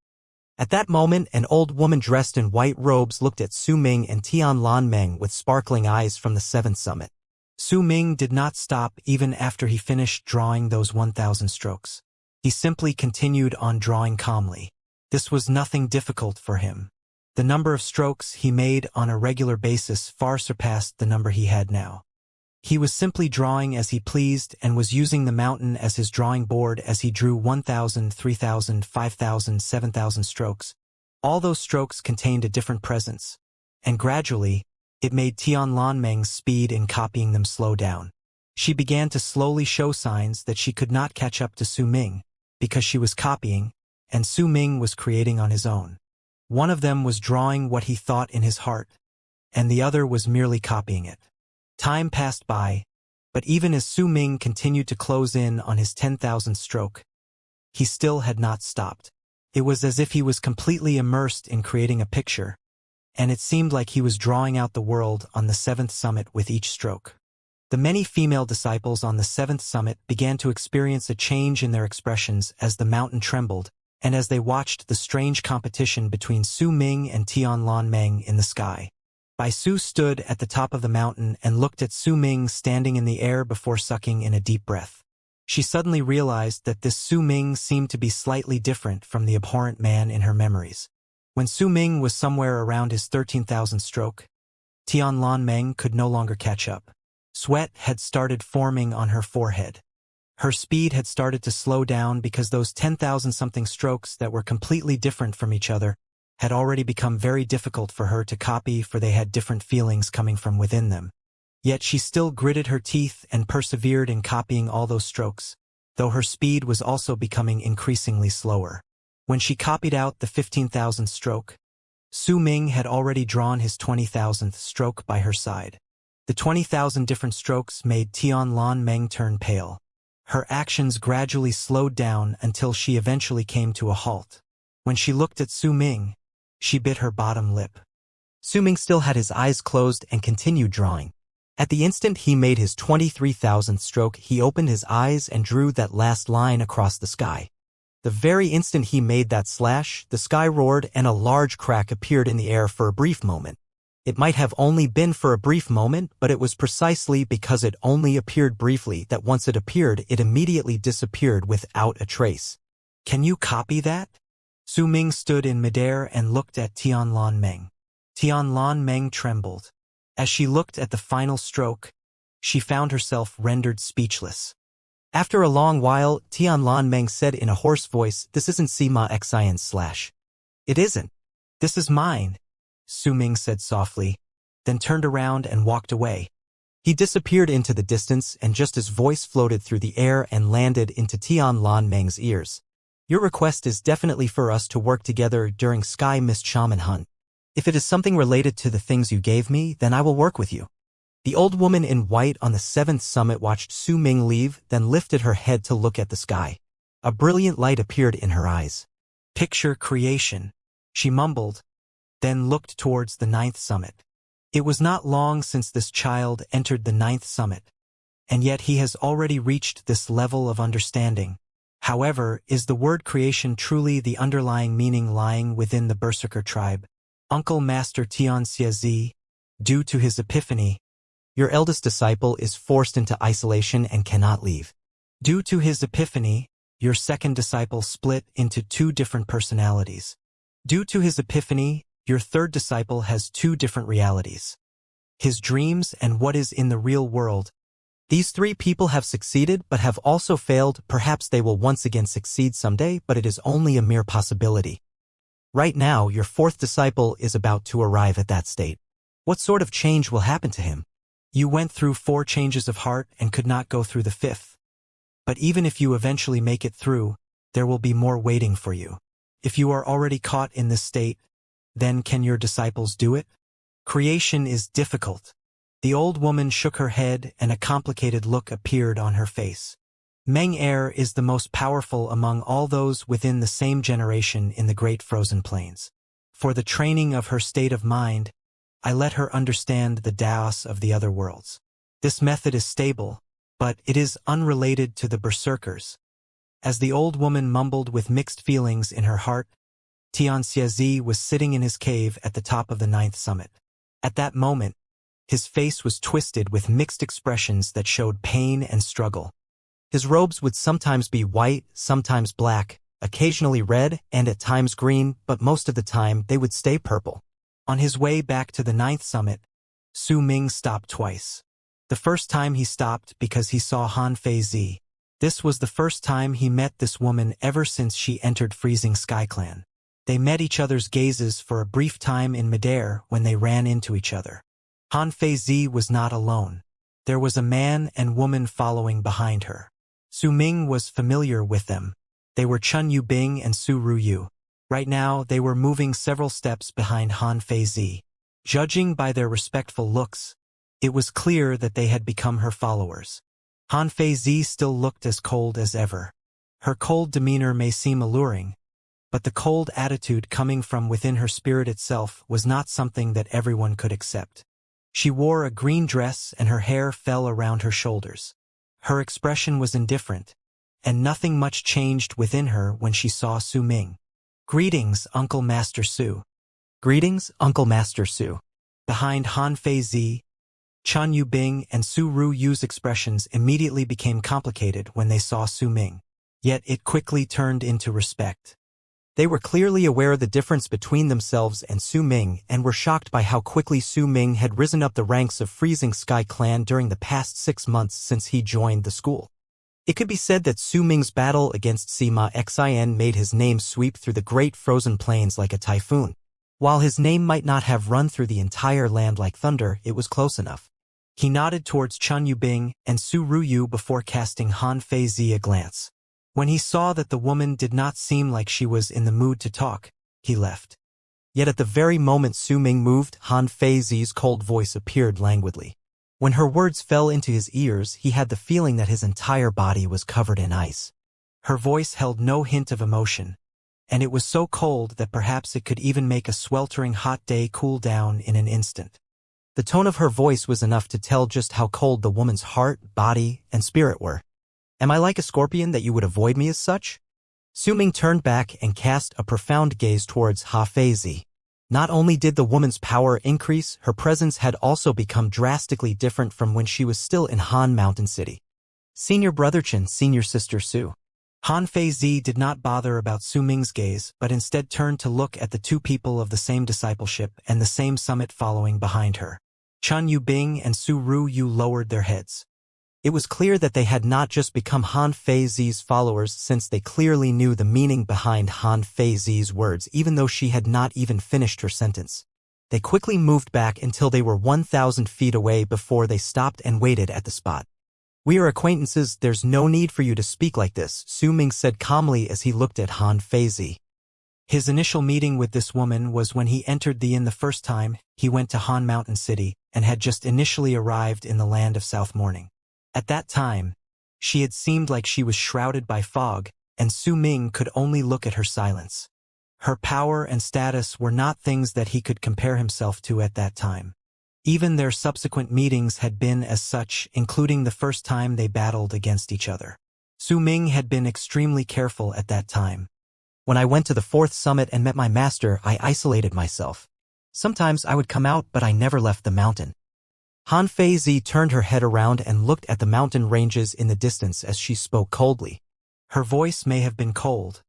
S1: At that moment, an old woman dressed in white robes looked at Su Ming and Tianlan Meng with sparkling eyes from the 7th summit. Su Ming did not stop even after he finished drawing those 1,000 strokes. He simply continued on drawing calmly. This was nothing difficult for him. The number of strokes he made on a regular basis far surpassed the number he had now. He was simply drawing as he pleased and was using the mountain as his drawing board as he drew 1,000, 3,000, 5,000, 7,000 strokes. All those strokes contained a different presence, and gradually, it made Tianlan Meng's speed in copying them slow down. She began to slowly show signs that she could not catch up to Su Ming, because she was copying, and Su Ming was creating on his own. One of them was drawing what he thought in his heart, and the other was merely copying it. Time passed by, but even as Su Ming continued to close in on his 10,000th stroke, he still had not stopped. It was as if he was completely immersed in creating a picture, and it seemed like he was drawing out the world on the 7th summit with each stroke. The many female disciples on the 7th summit began to experience a change in their expressions as the mountain trembled, and as they watched the strange competition between Su Ming and Tianlanmeng in the sky. Bai Su stood at the top of the mountain and looked at Su Ming standing in the air before sucking in a deep breath. She suddenly realized that this Su Ming seemed to be slightly different from the abhorrent man in her memories. When Su Ming was somewhere around his 13,000th stroke, Tianlanmeng could no longer catch up. Sweat had started forming on her forehead. Her speed had started to slow down because those 10,000-something strokes that were completely different from each other had already become very difficult for her to copy, for they had different feelings coming from within them. Yet she still gritted her teeth and persevered in copying all those strokes, though her speed was also becoming increasingly slower. When she copied out the 15,000th stroke, Su Ming had already drawn his 20,000th stroke by her side. The 20,000 different strokes made Tianlanmeng turn pale. Her actions gradually slowed down until she eventually came to a halt. When she looked at Su Ming, she bit her bottom lip. Su Ming still had his eyes closed and continued drawing. At the instant he made his 23,000th stroke, he opened his eyes and drew that last line across the sky. The very instant he made that slash, the sky roared and a large crack appeared in the air for a brief moment. It might have only been for a brief moment, but it was precisely because it only appeared briefly that once it appeared, it immediately disappeared without a trace. Can you copy that? Su Ming stood in midair and looked at Tianlanmeng. Tianlanmeng trembled. As she looked at the final stroke, she found herself rendered speechless. After a long while, Tianlanmeng said in a hoarse voice, "This isn't Sima Xian slash. It isn't. This is mine," Su Ming said softly, then turned around and walked away. He disappeared into the distance, and just his voice floated through the air and landed into Tianlanmeng's ears. "Your request is definitely for us to work together during Sky Mist Shaman Hunt. If it is something related to the things you gave me, then I will work with you." The old woman in white on the 7th summit watched Su Ming leave, then lifted her head to look at the sky. A brilliant light appeared in her eyes. "Picture creation," she mumbled, then looked towards the 9th summit. It was not long since this child entered the 9th summit, and yet he has already reached this level of understanding. However, is the word creation truly the underlying meaning lying within the Berserker tribe? Uncle Master Xianxia, due to his epiphany, your eldest disciple is forced into isolation and cannot leave. Due to his epiphany, your second disciple split into 2 different personalities. Due to his epiphany, your third disciple has 2 different realities. His dreams and what is in the real world. These 3 people have succeeded but have also failed. Perhaps they will once again succeed someday, but it is only a mere possibility. Right now, your 4th disciple is about to arrive at that state. What sort of change will happen to him? You went through 4 changes of heart and could not go through the 5th. But even if you eventually make it through, there will be more waiting for you. If you are already caught in this state, then can your disciples do it? Creation is difficult. The old woman shook her head and a complicated look appeared on her face. Meng Er is the most powerful among all those within the same generation in the Great Frozen Plains. For the training of her state of mind, I let her understand the Daos of the other worlds. This method is stable, but it is unrelated to the berserkers. As the old woman mumbled with mixed feelings in her heart, Xianxia was sitting in his cave at the top of the 9th summit. At that moment, his face was twisted with mixed expressions that showed pain and struggle. His robes would sometimes be white, sometimes black, occasionally red, and at times green, but most of the time they would stay purple. On his way back to the 9th summit, Su Ming stopped twice. The first time he stopped because he saw Han Fei. This was the first time he met this woman ever since she entered Freezing SkyClan. They met each other's gazes for a brief time in midair when they ran into each other. Han Fei was not alone. There was a man and woman following behind her. Su Ming was familiar with them. They were Chun Yubing and Su Ruyu. Right now, they were moving several steps behind Han Fei. Judging by their respectful looks, it was clear that they had become her followers. Han Feizi still looked as cold as ever. Her cold demeanor may seem alluring, but the cold attitude coming from within her spirit itself was not something that everyone could accept. She wore a green dress and her hair fell around her shoulders. Her expression was indifferent, and nothing much changed within her when she saw Su Ming. "Greetings, Uncle Master Su." "Greetings, Uncle Master Su." Behind Han Feizi, Chen Yubing and Su Ruyu's expressions immediately became complicated when they saw Su Ming. Yet it quickly turned into respect. They were clearly aware of the difference between themselves and Su Ming and were shocked by how quickly Su Ming had risen up the ranks of Freezing Sky Clan during the past 6 months since he joined the school. It could be said that Su Ming's battle against Sima Xin made his name sweep through the great frozen plains like a typhoon. While his name might not have run through the entire land like thunder, it was close enough. He nodded towards Chen Yubing and Su Ruyu before casting Han Feizi a glance. When he saw that the woman did not seem like she was in the mood to talk, he left. Yet at the very moment Su Ming moved, Han Feizi's cold voice appeared languidly. When her words fell into his ears, he had the feeling that his entire body was covered in ice. Her voice held no hint of emotion, and it was so cold that perhaps it could even make a sweltering hot day cool down in an instant. The tone of her voice was enough to tell just how cold the woman's heart, body, and spirit were. "Am I like a scorpion that you would avoid me as such?" Su Ming turned back and cast a profound gaze towards Ha Feizi. Not only did the woman's power increase, her presence had also become drastically different from when she was still in Han Mountain City. "Senior brother Chen, senior sister Su." Han Feizi did not bother about Su Ming's gaze, but instead turned to look at the two people of the same discipleship and the same summit following behind her. Chen Yubing and Su Ruyu lowered their heads. It was clear that they had not just become Han Feizi's followers, since they clearly knew the meaning behind Han Feizi's words even though she had not even finished her sentence. They quickly moved back until they were 1,000 feet away before they stopped and waited at the spot. "We are acquaintances, there's no need for you to speak like this," Su Ming said calmly as he looked at Han Feizi. His initial meeting with this woman was when he entered the inn the first time he went to Han Mountain City and had just initially arrived in the land of South Morning. At that time, she had seemed like she was shrouded by fog, and Su Ming could only look at her silence. Her power and status were not things that he could compare himself to at that time. Even their subsequent meetings had been as such, including the first time they battled against each other. Su Ming had been extremely careful at that time. "When I went to the 4th summit and met my master, I isolated myself. Sometimes I would come out, but I never left the mountain." Han Feizi turned her head around and looked at the mountain ranges in the distance as she spoke coldly. Her voice may have been cold,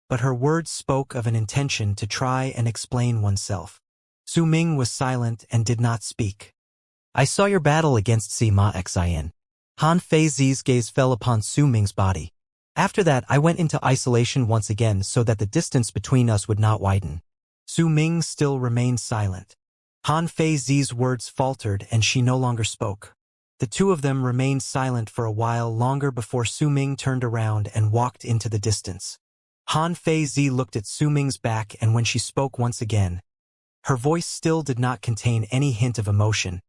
S1: but her words spoke of an intention to try and explain oneself. Su Ming was silent and did not speak. "I saw your battle against Sima Xin." Han Feizi's gaze fell upon Su Ming's body. "After that, I went into isolation once again so that the distance between us would not widen." Su Ming still remained silent. Han Feizi's words faltered and she no longer spoke. The two of them remained silent for a while longer before Su Ming turned around and walked into the distance. Han Feizi looked at Su Ming's back, and when she spoke once again, her voice still did not contain any hint of emotion.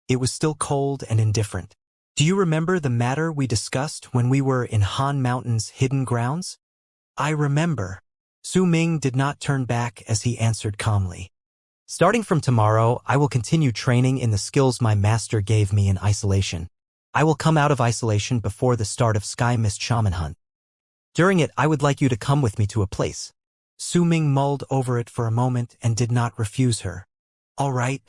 S1: It was still cold and indifferent. "Do you remember the matter we discussed when we were in Han Mountain's hidden grounds?" "I remember." Su Ming did not turn back as he answered calmly. "Starting from tomorrow, I will continue training in the skills my master gave me in isolation. I will come out of isolation before the start of Sky Mist Shaman Hunt. During it, I would like you to come with me to a place." Su Ming mulled over it for a moment and did not refuse her. "All right.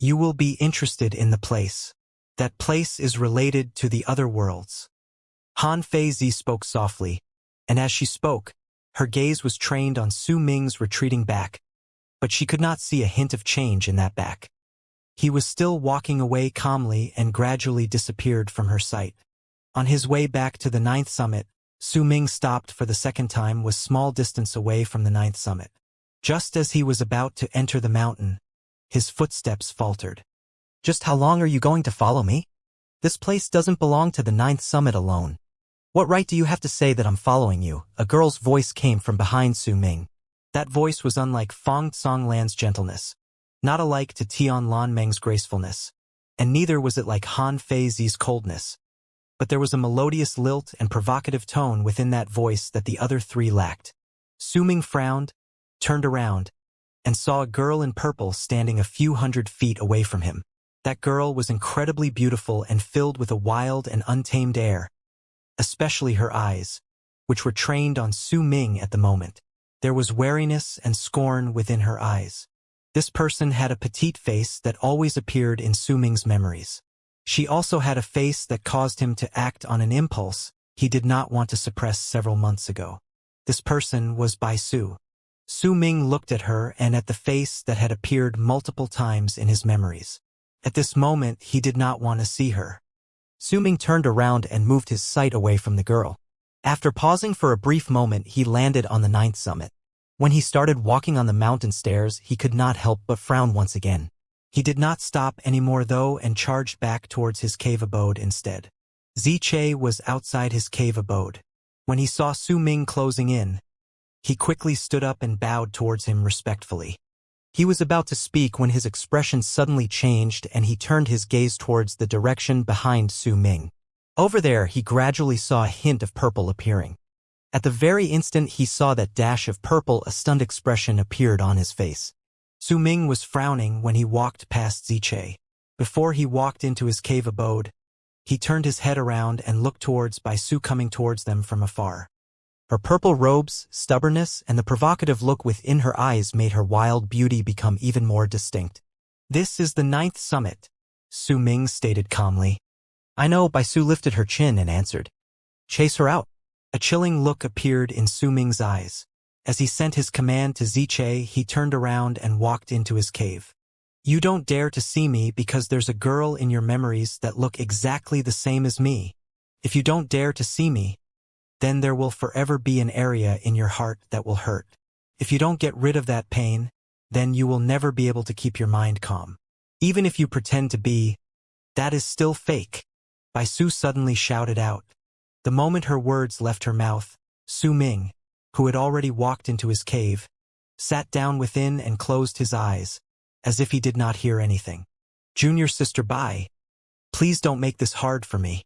S1: You will be interested in the place. That place is related to the other worlds." Han Feizi spoke softly, and as she spoke, her gaze was trained on Su Ming's retreating back, but she could not see a hint of change in that back. He was still walking away calmly and gradually disappeared from her sight. On his way back to the 9th summit, Su Ming stopped for the second time, was small distance away from the 9th summit. Just as he was about to enter the mountain, his footsteps faltered. "Just how long are you going to follow me? This place doesn't belong to the 9th summit alone. What right do you have to say that I'm following you?" A girl's voice came from behind Su Ming. That voice was unlike Fong Songlan's gentleness. not alike to Tian Lan Meng's gracefulness, and neither was it like Han Fei Zi's coldness. But there was a melodious lilt and provocative tone within that voice that the other three lacked. Su Ming frowned, turned around, and saw a girl in purple standing a few hundred feet away from him. That girl was incredibly beautiful and filled with a wild and untamed air, especially her eyes, which were trained on Su Ming at the moment. There was wariness and scorn within her eyes. This person had a petite face that always appeared in Su Ming's memories. She also had a face that caused him to act on an impulse he did not want to suppress several months ago. This person was Bai Su. Su Ming looked at her and at the face that had appeared multiple times in his memories. At this moment, he did not want to see her. Su Ming turned around and moved his sight away from the girl. After pausing for a brief moment, he landed on the 9th summit. When he started walking on the mountain stairs, he could not help but frown once again. He did not stop anymore though and charged back towards his cave abode instead. Ziche was outside his cave abode. When he saw Su Ming closing in, he quickly stood up and bowed towards him respectfully. He was about to speak when his expression suddenly changed and he turned his gaze towards the direction behind Su Ming. Over there, he gradually saw a hint of purple appearing. At the very instant he saw that dash of purple, a stunned expression appeared on his face. Su Ming was frowning when he walked past Ziche. Before he walked into his cave abode, he turned his head around and looked towards Bai Su coming towards them from afar. Her purple robes, stubbornness, and the provocative look within her eyes made her wild beauty become even more distinct. "This is the 9th summit," Su Ming stated calmly. "I know." Bai Su lifted her chin and answered. "Chase her out." A chilling look appeared in Su Ming's eyes. As he sent his command to Ziche, he turned around and walked into his cave. "You don't dare to see me because there's a girl in your memories that look exactly the same as me. If you don't dare to see me, then there will forever be an area in your heart that will hurt. If you don't get rid of that pain, then you will never be able to keep your mind calm. Even if you pretend to be, that is still fake." Bai Su suddenly shouted out. The moment her words left her mouth, Su Ming, who had already walked into his cave, sat down within and closed his eyes, as if he did not hear anything. "Junior sister Bai, please don't make this hard for me."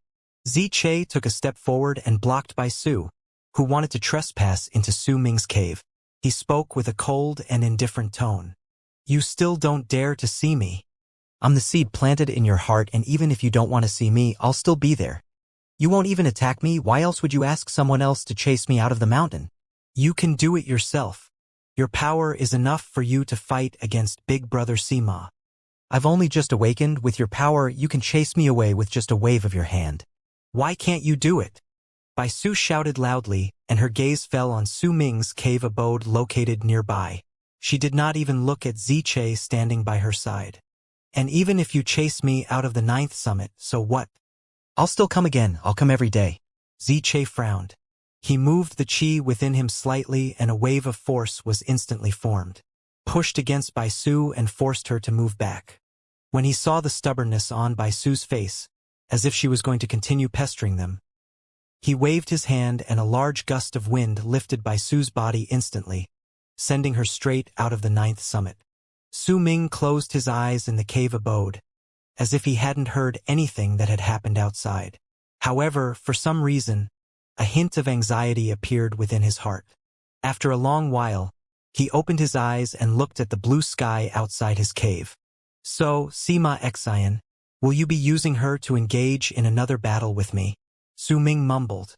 S1: Ziche took a step forward and blocked Bai Su, who wanted to trespass into Su Ming's cave. He spoke with a cold and indifferent tone. "You still don't dare to see me? I'm the seed planted in your heart, and even if you don't want to see me, I'll still be there. You won't even attack me. Why else would you ask someone else to chase me out of the mountain? You can do it yourself. Your power is enough for you to fight against Big Brother Sima. I've only just awakened. With your power, you can chase me away with just a wave of your hand. Why can't you do it?" Bai Su shouted loudly, and her gaze fell on Su Ming's cave abode located nearby. She did not even look at Ziche standing by her side. "And even if you chase me out of the 9th summit, so what? I'll still come again. I'll come every day." Ziche frowned. He moved the chi within him slightly and a wave of force was instantly formed, pushed against Bai Su and forced her to move back. When he saw the stubbornness on Bai Su's face, as if she was going to continue pestering them, he waved his hand and a large gust of wind lifted Bai Su's body instantly, sending her straight out of the 9th summit. Su Ming closed his eyes in the cave abode, as if he hadn't heard anything that had happened outside. However, for some reason, a hint of anxiety appeared within his heart. After a long while, he opened his eyes and looked at the blue sky outside his cave. "So, Sima Xian, will you be using her to engage in another battle with me?" Su Ming mumbled.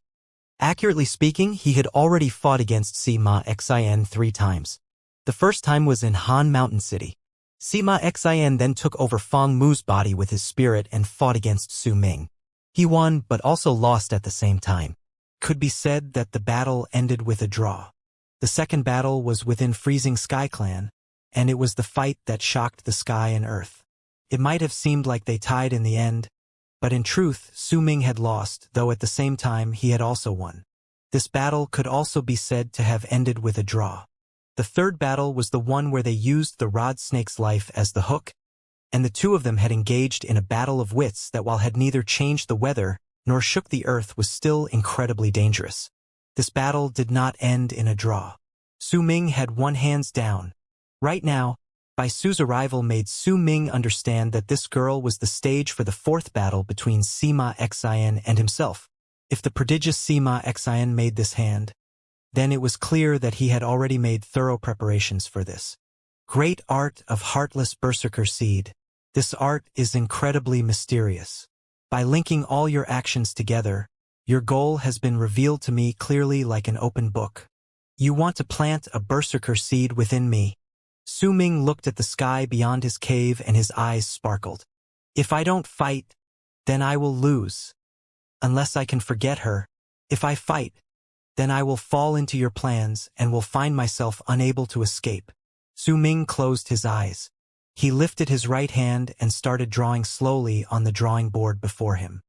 S1: Accurately speaking, he had already fought against Sima Xian 3 times. The first time was in Han Mountain City. Sima Xian then took over Feng Mu's body with his spirit and fought against Su Ming. He won but also lost at the same time. Could be said that the battle ended with a draw. The second battle was within Freezing Sky Clan, and it was the fight that shocked the sky and earth. It might have seemed like they tied in the end, but in truth, Su Ming had lost, though at the same time he had also won. This battle could also be said to have ended with a draw. The third battle was the one where they used the rod snake's life as the hook, and the two of them had engaged in a battle of wits that while had neither changed the weather nor shook the earth was still incredibly dangerous. This battle did not end in a draw. Su Ming had won hands down. Right now, Bai Su's arrival made Su Ming understand that this girl was the stage for the fourth battle between Sima Xian and himself. If the prodigious Sima Xian made this hand, then it was clear that he had already made thorough preparations for this. Great art of heartless berserker seed. This art is incredibly mysterious. By linking all your actions together, your goal has been revealed to me clearly like an open book. You want to plant a berserker seed within me. Su Ming looked at the sky beyond his cave and his eyes sparkled. If I don't fight, then I will lose. Unless I can forget her. If I fight, then I will fall into your plans and will find myself unable to escape. Su Ming closed his eyes. He lifted his right hand and started drawing slowly on the drawing board before him.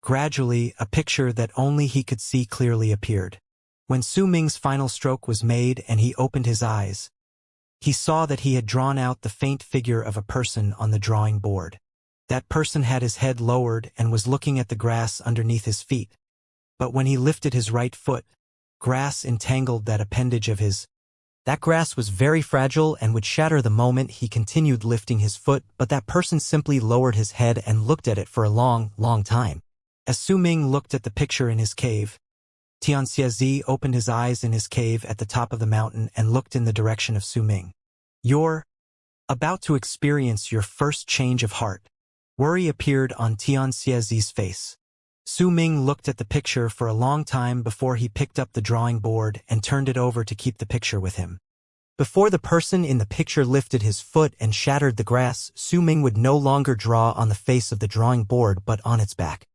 S1: Gradually, a picture that only he could see clearly appeared. When Su Ming's final stroke was made and he opened his eyes, he saw that he had drawn out the faint figure of a person on the drawing board. That person had his head lowered and was looking at the grass underneath his feet. But when he lifted his right foot, grass entangled that appendage of his. That grass was very fragile and would shatter the moment he continued lifting his foot, but that person simply lowered his head and looked at it for a long, long time. As Su Ming looked at the picture in his cave, Xianxia opened his eyes in his cave at the top of the mountain and looked in the direction of Su Ming. You're about to experience your first change of heart. Worry appeared on Xianxia's face. Su Ming looked at the picture for a long time before he picked up the drawing board and turned it over to keep the picture with him. Before the person in the picture lifted his foot and shattered the grass, Su Ming would no longer draw on the face of the drawing board but on its back.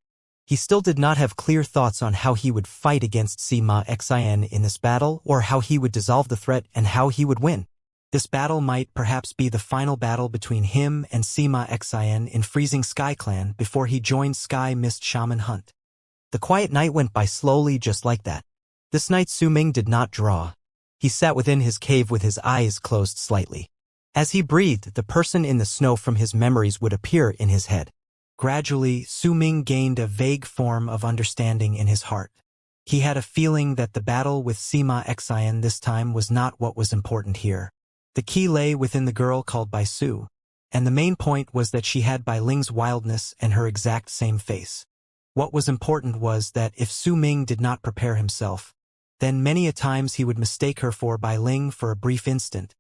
S1: He still did not have clear thoughts on how he would fight against Sima Xian in this battle, or how he would dissolve the threat and how he would win. This battle might perhaps be the final battle between him and Sima Xian in Freezing Sky Clan before he joined Sky Mist Shaman Hunt. The quiet night went by slowly just like that. This night Su Ming did not draw. He sat within his cave with his eyes closed slightly. As he breathed, the person in the snow from his memories would appear in his head. Gradually, Su Ming gained a vague form of understanding in his heart. He had a feeling that the battle with Sima Xian this time was not what was important here. The key lay within the girl called Bai Su, and the main point was that she had Bai Ling's wildness and her exact same face. What was important was that if Su Ming did not prepare himself, then many a times he would mistake her for Bai Ling for a brief instant.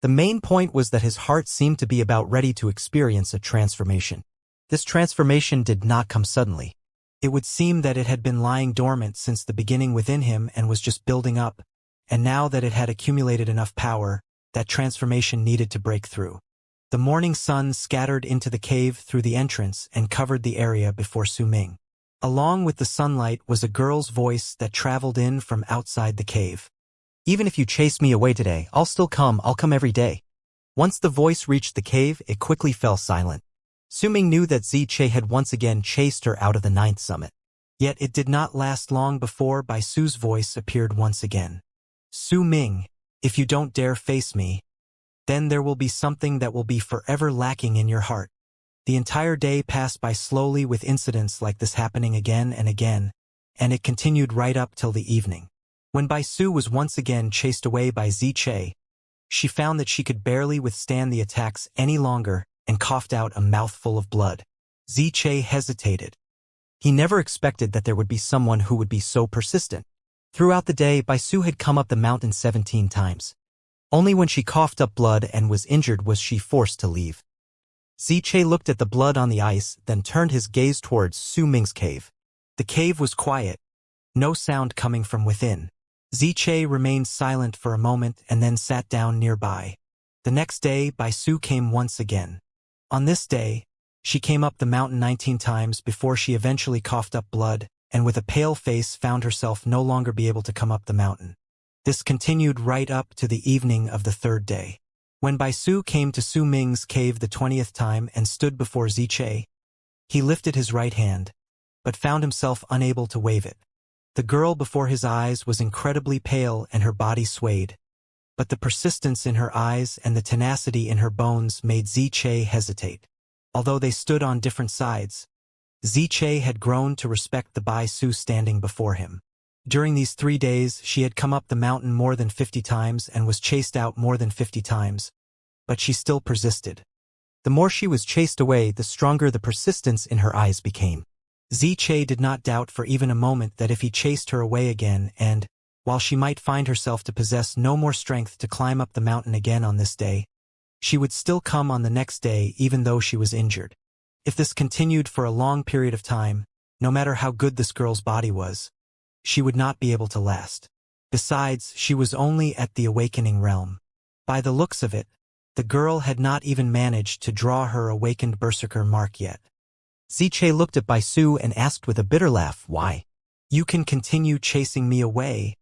S1: The main point was that his heart seemed to be about ready to experience a transformation. This transformation did not come suddenly. It would seem that it had been lying dormant since the beginning within him and was just building up, and now that it had accumulated enough power, that transformation needed to break through. The morning sun scattered into the cave through the entrance and covered the area before Su Ming. Along with the sunlight was a girl's voice that traveled in from outside the cave. Even if you chase me away today, I'll come every day. Once the voice reached the cave, it quickly fell silent. Su Ming knew that Xianxia had once again chased her out of the 9th summit. Yet it did not last long before Bai Su's voice appeared once again. Su Ming, if you don't dare face me, then there will be something that will be forever lacking in your heart. The entire day passed by slowly with incidents like this happening again and again, and it continued right up till the evening. When Bai Su was once again chased away by Xianxia, she found that she could barely withstand the attacks any longer and coughed out a mouthful of blood. Xianxia hesitated. He never expected that there would be someone who would be so persistent. Throughout the day, Bai Su had come up the mountain 17 times. Only when she coughed up blood and was injured was she forced to leave. Xianxia looked at the blood on the ice, then turned his gaze towards Su Ming's cave. The cave was quiet, no sound coming from within. Xianxia remained silent for a moment and then sat down nearby. The next day, Bai Su came once again. On this day, she came up the mountain 19 times before she eventually coughed up blood, and with a pale face found herself no longer be able to come up the mountain. This continued right up to the evening of the 3rd day. When Bai Su came to Su Ming's cave the 20th time and stood before Xianxia, he lifted his right hand, but found himself unable to wave it. The girl before his eyes was incredibly pale and her body swayed, but the persistence in her eyes and the tenacity in her bones made Xianxia hesitate. Although they stood on different sides, Xianxia had grown to respect the Bai Su standing before him. During these 3 days, she had come up the mountain more than 50 times and was chased out more than 50 times, but she still persisted. The more she was chased away, the stronger the persistence in her eyes became. Ziche did not doubt for even a moment that if he chased her away again and, while she might find herself to possess no more strength to climb up the mountain again on this day, she would still come on the next day even though she was injured. If this continued for a long period of time, no matter how good this girl's body was, she would not be able to last. Besides, she was only at the awakening realm. By the looks of it, the girl had not even managed to draw her awakened berserker mark yet. Ziche looked at Baisu and asked with a bitter laugh, "Why? You can continue chasing me away,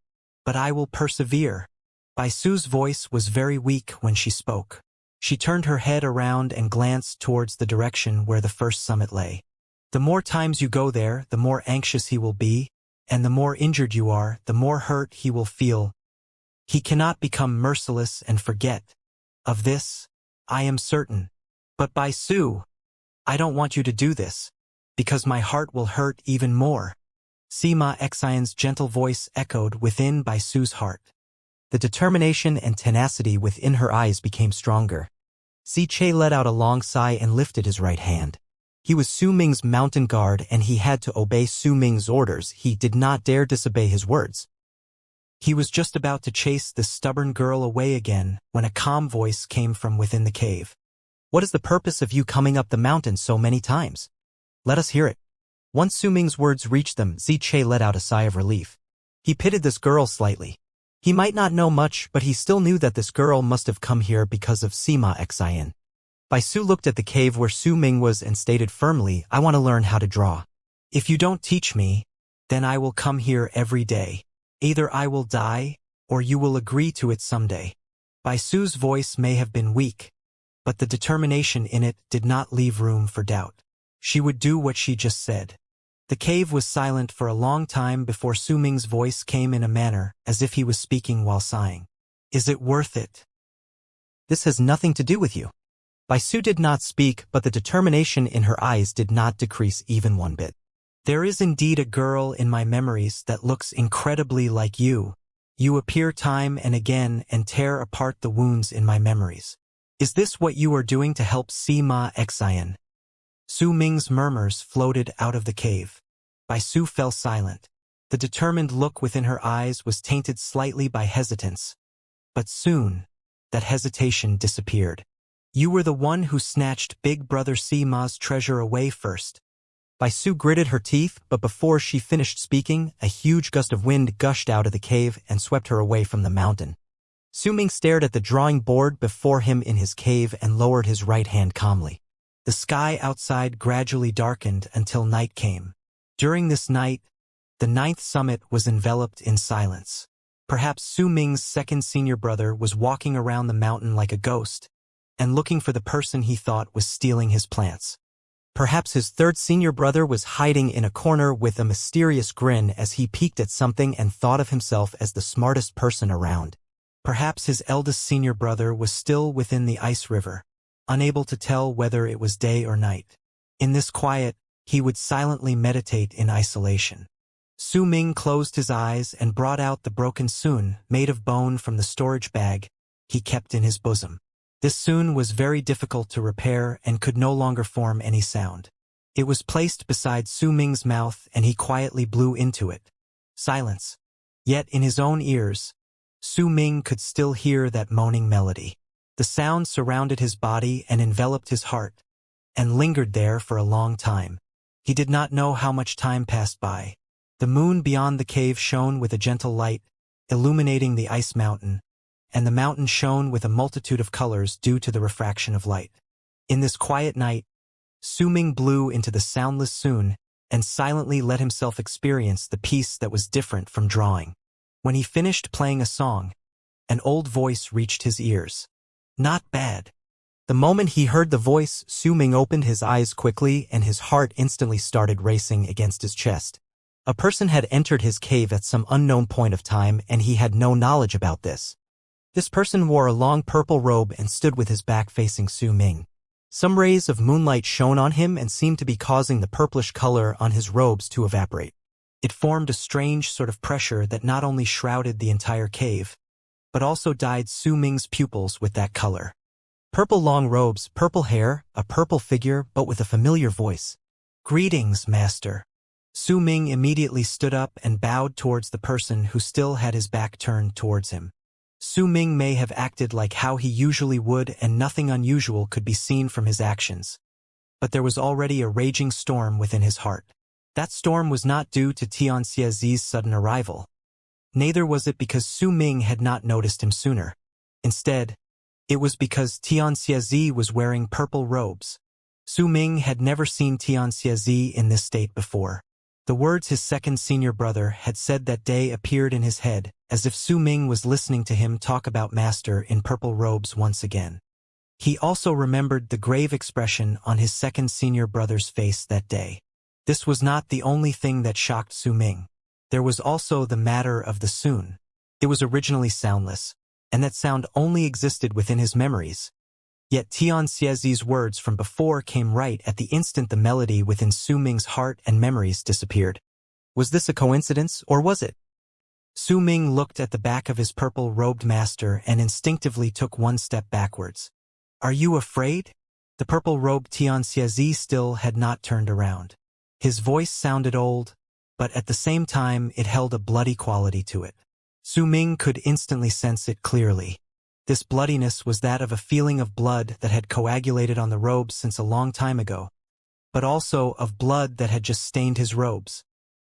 S1: but I will persevere." Baisu's voice was very weak when she spoke. She turned her head around and glanced towards the direction where the first summit lay. "The more times you go there, the more anxious he will be, and the more injured you are, the more hurt he will feel. He cannot become merciless and forget. Of this, I am certain. But Baisu, I don't want you to do this, because my heart will hurt even more." Sima Xian's gentle voice echoed within Baisu's heart. The determination and tenacity within her eyes became stronger. Ziche let out a long sigh and lifted his right hand. He was Su Ming's mountain guard and he had to obey Su Ming's orders. He did not dare disobey his words. He was just about to chase this stubborn girl away again when a calm voice came from within the cave. "What is the purpose of you coming up the mountain so many times? Let us hear it." Once Su Ming's words reached them, Ziche let out a sigh of relief. He pitied this girl slightly. He might not know much, but he still knew that this girl must have come here because of Sima Xian. Baisu looked at the cave where Su Ming was and stated firmly, "I want to learn how to draw. If you don't teach me, then I will come here every day. Either I will die, or you will agree to it someday." Baisu's voice may have been weak, but the determination in it did not leave room for doubt. She would do what she just said. The cave was silent for a long time before Su Ming's voice came in a manner as if he was speaking while sighing. "Is it worth it? This has nothing to do with you." Baisu did not speak, but the determination in her eyes did not decrease even one bit. "There is indeed a girl in my memories that looks incredibly like you. You appear time and again and tear apart the wounds in my memories. Is this what you are doing to help Sima Xian?" Su Ming's murmurs floated out of the cave. Baisu fell silent. The determined look within her eyes was tainted slightly by hesitance. But soon, that hesitation disappeared. "You were the one who snatched Big Brother Sima's treasure away first." Baisu gritted her teeth, but before she finished speaking, a huge gust of wind gushed out of the cave and swept her away from the mountain. Su Ming stared at the drawing board before him in his cave and lowered his right hand calmly. The sky outside gradually darkened until night came. During this night, the 9th summit was enveloped in silence. Perhaps Su Ming's second senior brother was walking around the mountain like a ghost, and looking for the person he thought was stealing his plants. Perhaps his third senior brother was hiding in a corner with a mysterious grin as he peeked at something and thought of himself as the smartest person around. Perhaps his eldest senior brother was still within the ice river, unable to tell whether it was day or night. In this quiet, he would silently meditate in isolation. Su Ming closed his eyes and brought out the broken sun made of bone from the storage bag he kept in his bosom. This sun was very difficult to repair and could no longer form any sound. It was placed beside Su Ming's mouth and he quietly blew into it. Silence. Yet in his own ears, Su Ming could still hear that moaning melody. The sound surrounded his body and enveloped his heart, and lingered there for a long time. He did not know how much time passed by. The moon beyond the cave shone with a gentle light, illuminating the ice mountain, and the mountain shone with a multitude of colors due to the refraction of light. In this quiet night, Su Ming blew into the soundless sun and silently let himself experience the peace that was different from drawing. When he finished playing a song, an old voice reached his ears. "Not bad." The moment he heard the voice, Su Ming opened his eyes quickly and his heart instantly started racing against his chest. A person had entered his cave at some unknown point of time and he had no knowledge about this. This person wore a long purple robe and stood with his back facing Su Ming. Some rays of moonlight shone on him and seemed to be causing the purplish color on his robes to evaporate. It formed a strange sort of pressure that not only shrouded the entire cave, but also dyed Su Ming's pupils with that color. Purple long robes, purple hair, a purple figure, but with a familiar voice. "Greetings, master." Su Ming immediately stood up and bowed towards the person who still had his back turned towards him. Su Ming may have acted like how he usually would, and nothing unusual could be seen from his actions. But there was already a raging storm within his heart. That storm was not due to Xianxia's sudden arrival. Neither was it because Su Ming had not noticed him sooner. Instead, it was because Xianxia was wearing purple robes. Su Ming had never seen Xianxia in this state before. The words his second senior brother had said that day appeared in his head, as if Su Ming was listening to him talk about Master in purple robes once again. He also remembered the grave expression on his second senior brother's face that day. This was not the only thing that shocked Su Ming. There was also the matter of the Sun. It was originally soundless, and that sound only existed within his memories. Yet Xianxia's words from before came right at the instant the melody within Su Ming's heart and memories disappeared. Was this a coincidence, or was it? Su Ming looked at the back of his purple-robed master and instinctively took one step backwards. "Are you afraid?" The purple-robed Xianxia still had not turned around. His voice sounded old, but at the same time it held a bloody quality to it. Su Ming could instantly sense it clearly. This bloodiness was that of a feeling of blood that had coagulated on the robes since a long time ago, but also of blood that had just stained his robes.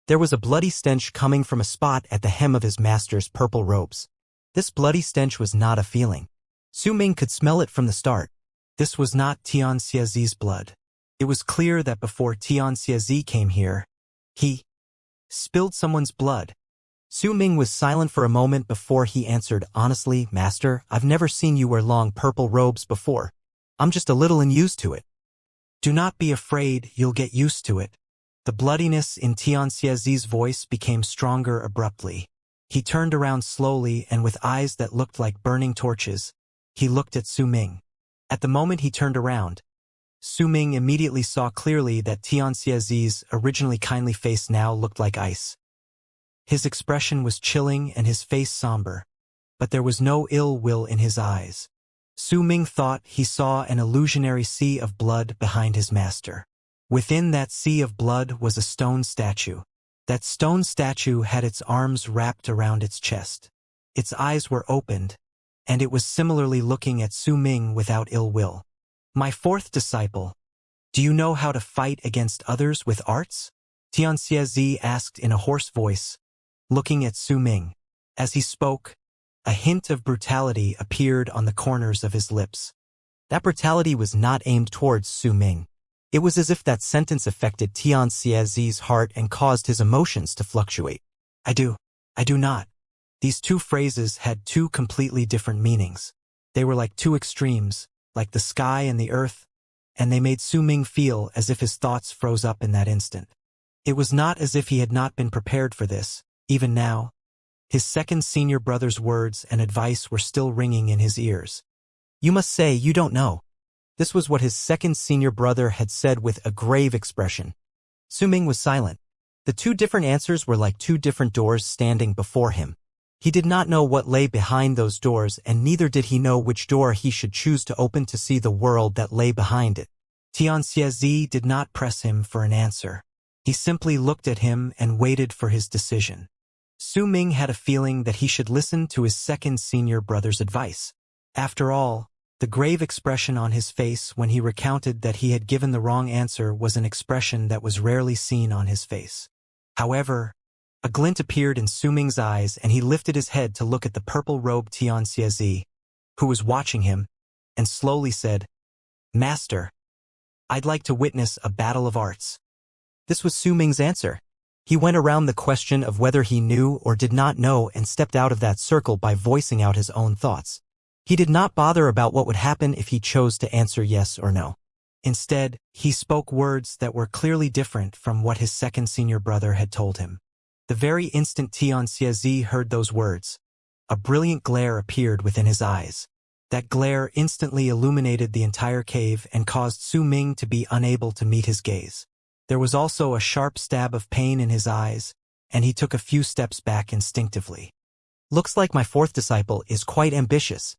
S1: There was a bloody stench coming from a spot at the hem of his master's purple robes. This bloody stench was not a feeling. Su Ming could smell it from the start. This was not Xianxia's blood. It was clear that before Xianxia came here, he spilled someone's blood. Su Ming was silent for a moment before he answered, "Honestly, master, I've never seen you wear long purple robes before. I'm just a little unused to it." "Do not be afraid, you'll get used to it." The bloodiness in Xianxia's voice became stronger abruptly. He turned around slowly and with eyes that looked like burning torches, he looked at Su Ming. At the moment he turned around, Su Ming immediately saw clearly that Xianxia's originally kindly face now looked like ice. His expression was chilling and his face somber, but there was no ill will in his eyes. Su Ming thought he saw an illusionary sea of blood behind his master. Within that sea of blood was a stone statue. That stone statue had its arms wrapped around its chest. Its eyes were opened, and it was similarly looking at Su Ming without ill will. "My fourth disciple, do you know how to fight against others with arts?" Xianxia asked in a hoarse voice, looking at Su Ming. As he spoke, a hint of brutality appeared on the corners of his lips. That brutality was not aimed towards Su Ming. It was as if that sentence affected Xianxia's heart and caused his emotions to fluctuate. I do not." These two phrases had two completely different meanings. They were like two extremes, like the sky and the earth, and they made Su Ming feel as if his thoughts froze up in that instant. It was not as if he had not been prepared for this. Even now, his second senior brother's words and advice were still ringing in his ears. "You must say you don't know." This was what his second senior brother had said with a grave expression. Su Ming was silent. The two different answers were like two different doors standing before him. He did not know what lay behind those doors, and neither did he know which door he should choose to open to see the world that lay behind it. Xianxia did not press him for an answer. He simply looked at him and waited for his decision. Su Ming had a feeling that he should listen to his second senior brother's advice. After all, the grave expression on his face when he recounted that he had given the wrong answer was an expression that was rarely seen on his face. However, a glint appeared in Su Ming's eyes and he lifted his head to look at the purple-robed Xianxia, who was watching him, and slowly said, "Master, I'd like to witness a battle of arts." This was Su Ming's answer. He went around the question of whether he knew or did not know and stepped out of that circle by voicing out his own thoughts. He did not bother about what would happen if he chose to answer yes or no. Instead, he spoke words that were clearly different from what his second senior brother had told him. The very instant Xianxia heard those words, a brilliant glare appeared within his eyes. That glare instantly illuminated the entire cave and caused Su Ming to be unable to meet his gaze. There was also a sharp stab of pain in his eyes, and he took a few steps back instinctively. "Looks like my fourth disciple is quite ambitious."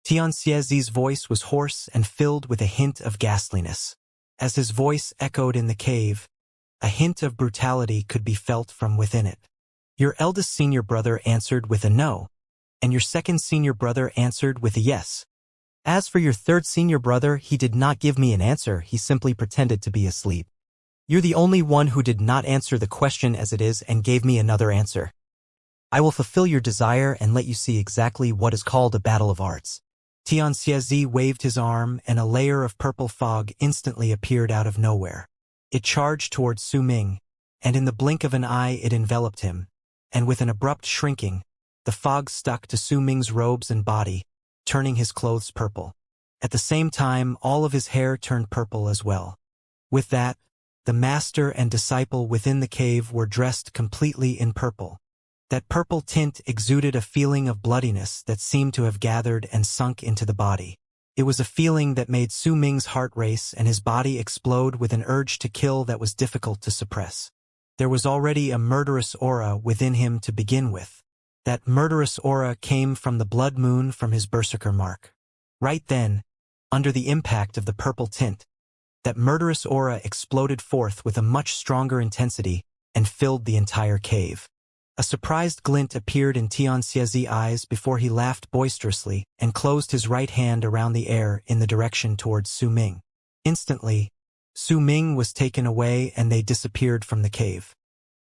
S1: Xianxia's voice was hoarse and filled with a hint of ghastliness. As his voice echoed in the cave, a hint of brutality could be felt from within it. Your eldest senior brother answered with a no, and your second senior brother answered with a yes. As for your third senior brother, he did not give me an answer, he simply pretended to be asleep. You're the only one who did not answer the question as it is and gave me another answer. I will fulfill your desire and let you see exactly what is called a battle of arts. Xianxia waved his arm, and a layer of purple fog instantly appeared out of nowhere. It charged towards Su Ming, and in the blink of an eye it enveloped him, and with an abrupt shrinking, the fog stuck to Su Ming's robes and body, turning his clothes purple. At the same time, all of his hair turned purple as well. With that, the master and disciple within the cave were dressed completely in purple. That purple tint exuded a feeling of bloodiness that seemed to have gathered and sunk into the body. It was a feeling that made Su Ming's heart race and his body explode with an urge to kill that was difficult to suppress. There was already a murderous aura within him to begin with. That murderous aura came from the blood moon from his berserker mark. Right then, under the impact of the purple tint, that murderous aura exploded forth with a much stronger intensity and filled the entire cave. A surprised glint appeared in Xianxia's eyes before he laughed boisterously and closed his right hand around the air in the direction towards Su Ming. Instantly, Su Ming was taken away and they disappeared from the cave.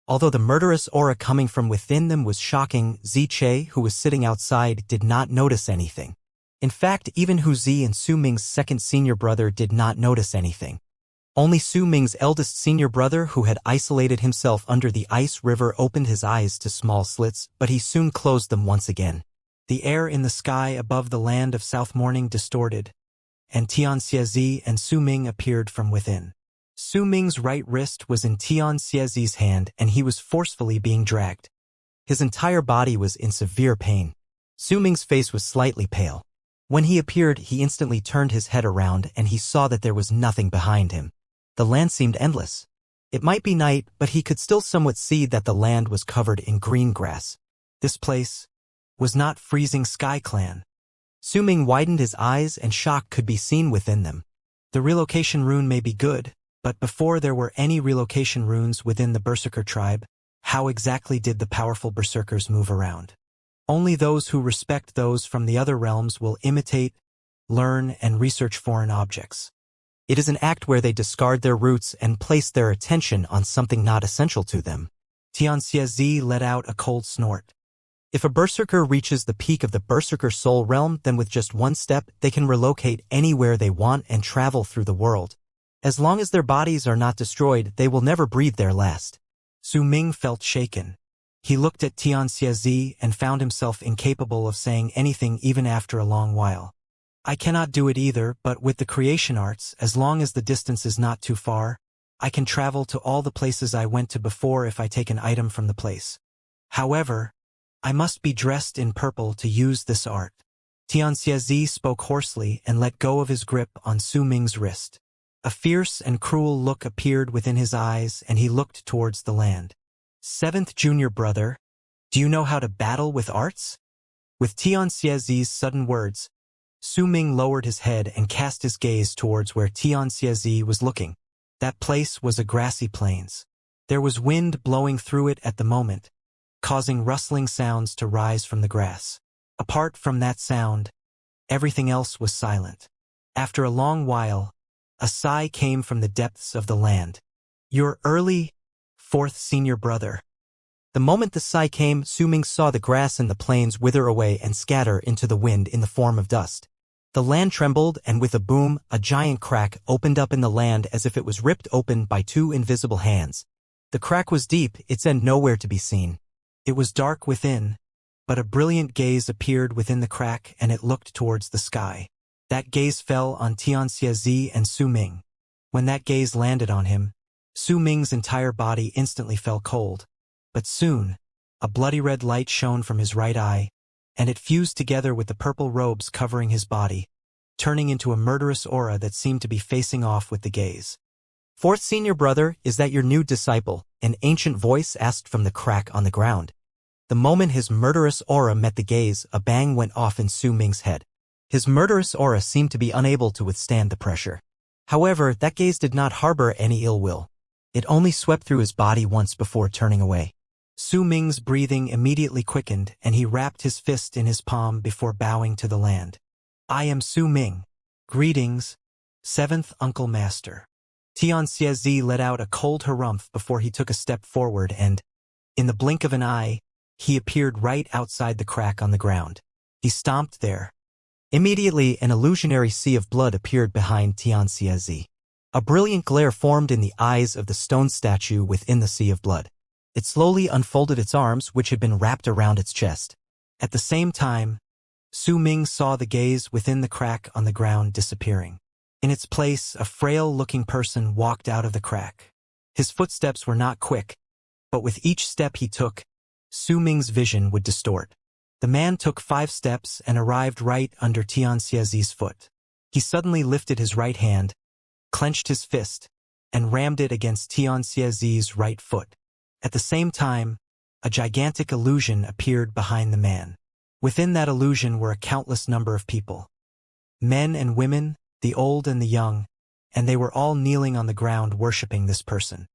S1: Although the murderous aura coming from within them was shocking, Ziche, who was sitting outside, did not notice anything. In fact, even Hu Zi and Su Ming's second senior brother did not notice anything. Only Su Ming's eldest senior brother, who had isolated himself under the ice river, opened his eyes to small slits, but he soon closed them once again. The air in the sky above the land of South Morning distorted, and Xianxia and Su Ming appeared from within. Su Ming's right wrist was in Xianxia's hand and he was forcefully being dragged. His entire body was in severe pain. Su Ming's face was slightly pale. When he appeared, he instantly turned his head around and he saw that there was nothing behind him. The land seemed endless. It might be night, but he could still somewhat see that the land was covered in green grass. This place was not Freezing Sky Clan. Su Ming widened his eyes and shock could be seen within them. The relocation rune may be good, but before there were any relocation runes within the Berserker tribe, how exactly did the powerful Berserkers move around? Only those who respect those from the other realms will imitate, learn, and research foreign objects. It is an act where they discard their roots and place their attention on something not essential to them. Xianxia let out a cold snort. If a Berserker reaches the peak of the Berserker Soul Realm, then with just one step, they can relocate anywhere they want and travel through the world. As long as their bodies are not destroyed, they will never breathe their last. Su Ming felt shaken. He looked at Xianxia and found himself incapable of saying anything even after a long while. I cannot do it either, but with the creation arts, as long as the distance is not too far, I can travel to all the places I went to before if I take an item from the place. However, I must be dressed in purple to use this art. Xianxia spoke hoarsely and let go of his grip on Su Ming's wrist. A fierce and cruel look appeared within his eyes and he looked towards the land. Seventh junior brother, do you know how to battle with arts? With Xianxia's sudden words, Su Ming lowered his head and cast his gaze towards where Xianxia was looking. That place was a grassy plains. There was wind blowing through it at the moment, causing rustling sounds to rise from the grass. Apart from that sound, everything else was silent. After a long while, a sigh came from the depths of the land. Your early, fourth senior brother. The moment the sigh came, Su Ming saw the grass in the plains wither away and scatter into the wind in the form of dust. The land trembled, and with a boom, a giant crack opened up in the land as if it was ripped open by two invisible hands. The crack was deep, its end nowhere to be seen. It was dark within, but a brilliant gaze appeared within the crack and it looked towards the sky. That gaze fell on Xianxia and Su Ming. When that gaze landed on him, Su Ming's entire body instantly fell cold. But soon, a bloody red light shone from his right eye, and it fused together with the purple robes covering his body, turning into a murderous aura that seemed to be facing off with the gaze. Fourth senior brother, is that your new disciple? An ancient voice asked from the crack on the ground. The moment his murderous aura met the gaze, a bang went off in Su Ming's head. His murderous aura seemed to be unable to withstand the pressure. However, that gaze did not harbor any ill will. It only swept through his body once before turning away. Su Ming's breathing immediately quickened, and he wrapped his fist in his palm before bowing to the land. I am Su Ming. Greetings, seventh Uncle Master. Xianxia let out a cold harumph before he took a step forward and, in the blink of an eye, he appeared right outside the crack on the ground. He stomped there. Immediately, an illusionary sea of blood appeared behind Xianxia. A brilliant glare formed in the eyes of the stone statue within the sea of blood. It slowly unfolded its arms, which had been wrapped around its chest. At the same time, Su Ming saw the gaze within the crack on the ground disappearing. In its place, a frail-looking person walked out of the crack. His footsteps were not quick, but with each step he took, Su Ming's vision would distort. The man took 5 steps and arrived right under Xianxia's foot. He suddenly lifted his right hand, clenched his fist, and rammed it against Xianxia's right foot. At the same time, a gigantic illusion appeared behind the man. Within that illusion were a countless number of people. Men and women, the old and the young, and they were all kneeling on the ground worshipping this person.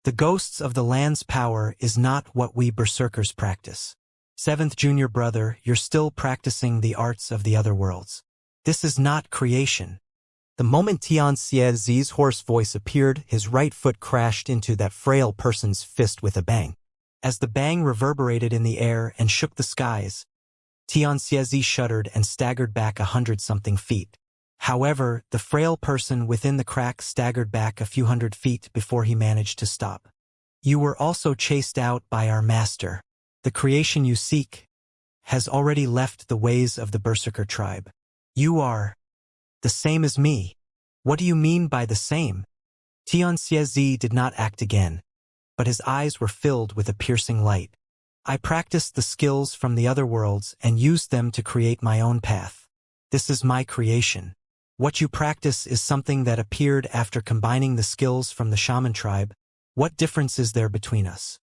S1: The ghosts of the land's power is not what we berserkers practice. 7th junior brother, you're still practicing the arts of the other worlds. This is not creation. The moment Xianxia's hoarse voice appeared, his right foot crashed into that frail person's fist with a bang. As the bang reverberated in the air and shook the skies, Xianxia shuddered and staggered back 100-something feet. However, the frail person within the crack staggered back a few hundred feet before he managed to stop. You were also chased out by our master. The creation you seek has already left the ways of the Berserker tribe. You are the same as me. What do you mean by the same? Xianxia did not act again, but his eyes were filled with a piercing light. I practiced the skills from the other worlds and used them to create my own path. This is my creation. What you practice is something that appeared after combining the skills from the shaman tribe. What difference is there between us?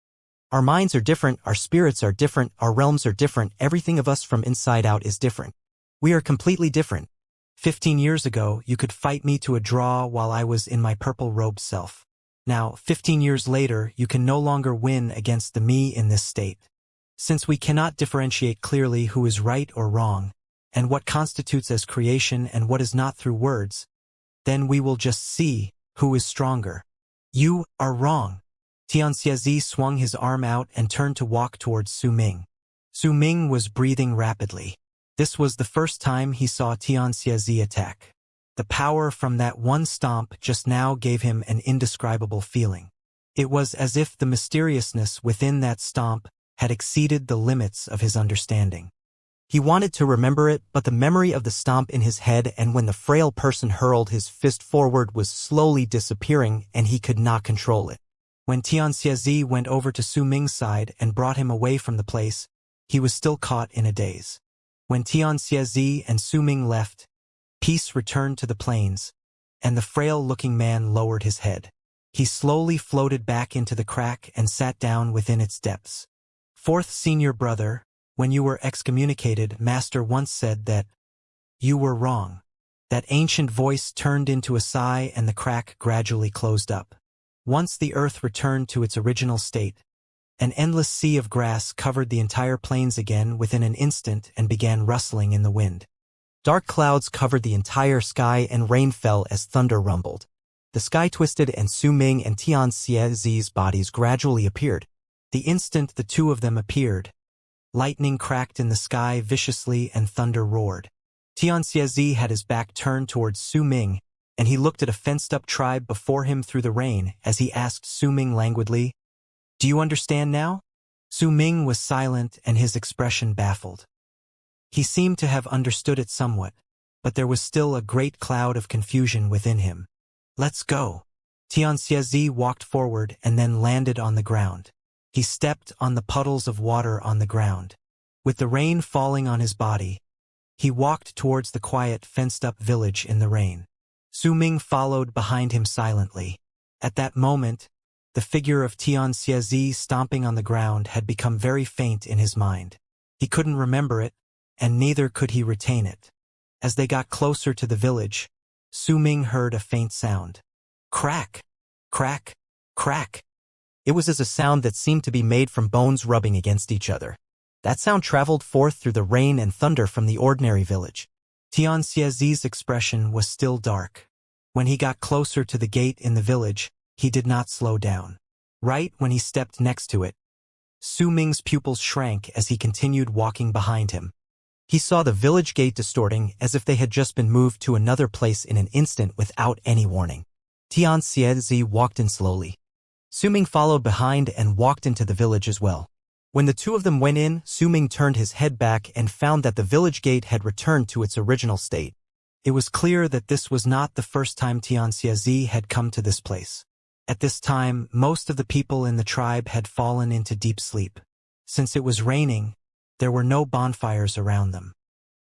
S1: Our minds are different, our spirits are different, our realms are different, everything of us from inside out is different. We are completely different. 15 years ago, you could fight me to a draw while I was in my purple-robed self. Now, 15 years later, you can no longer win against the me in this state. Since we cannot differentiate clearly who is right or wrong, and what constitutes as creation and what is not through words, then we will just see who is stronger. You are wrong. Xianxia swung his arm out and turned to walk towards Su Ming. Su Ming was breathing rapidly. This was the first time he saw Xianxia attack. The power from that one stomp just now gave him an indescribable feeling. It was as if the mysteriousness within that stomp had exceeded the limits of his understanding. He wanted to remember it, but the memory of the stomp in his head and when the frail person hurled his fist forward was slowly disappearing and he could not control it. When Xianxia went over to Su Ming's side and brought him away from the place, he was still caught in a daze. When Xianxia and Su Ming left, peace returned to the plains, and the frail-looking man lowered his head. He slowly floated back into the crack and sat down within its depths. 4th senior brother, when you were excommunicated, Master once said that you were wrong. That ancient voice turned into a sigh and the crack gradually closed up. Once the earth returned to its original state, an endless sea of grass covered the entire plains again within an instant and began rustling in the wind. Dark clouds covered the entire sky and rain fell as thunder rumbled. The sky twisted and Su Ming and Xianxia's bodies gradually appeared. The instant the two of them appeared, lightning cracked in the sky viciously and thunder roared. Xianxia had his back turned towards Su Ming, and he looked at a fenced-up tribe before him through the rain as he asked Su Ming languidly, "Do you understand now?" Su Ming was silent and his expression baffled. He seemed to have understood it somewhat, but there was still a great cloud of confusion within him. "Let's go." Xianxia walked forward and then landed on the ground. He stepped on the puddles of water on the ground. With the rain falling on his body, he walked towards the quiet, fenced-up village in the rain. Su Ming followed behind him silently. At that moment, the figure of Xianxia stomping on the ground had become very faint in his mind. He couldn't remember it, and neither could he retain it. As they got closer to the village, Su Ming heard a faint sound. Crack! Crack! Crack! It was as a sound that seemed to be made from bones rubbing against each other. That sound traveled forth through the rain and thunder from the ordinary village. Xianxia's expression was still dark. When he got closer to the gate in the village, he did not slow down. Right when he stepped next to it, Su Ming's pupils shrank as he continued walking behind him. He saw the village gate distorting as if they had just been moved to another place in an instant without any warning. Xianxia walked in slowly. Su Ming followed behind and walked into the village as well. When the two of them went in, Su Ming turned his head back and found that the village gate had returned to its original state. It was clear that this was not the first time Xianxia had come to this place. At this time, most of the people in the tribe had fallen into deep sleep. Since it was raining, there were no bonfires around them.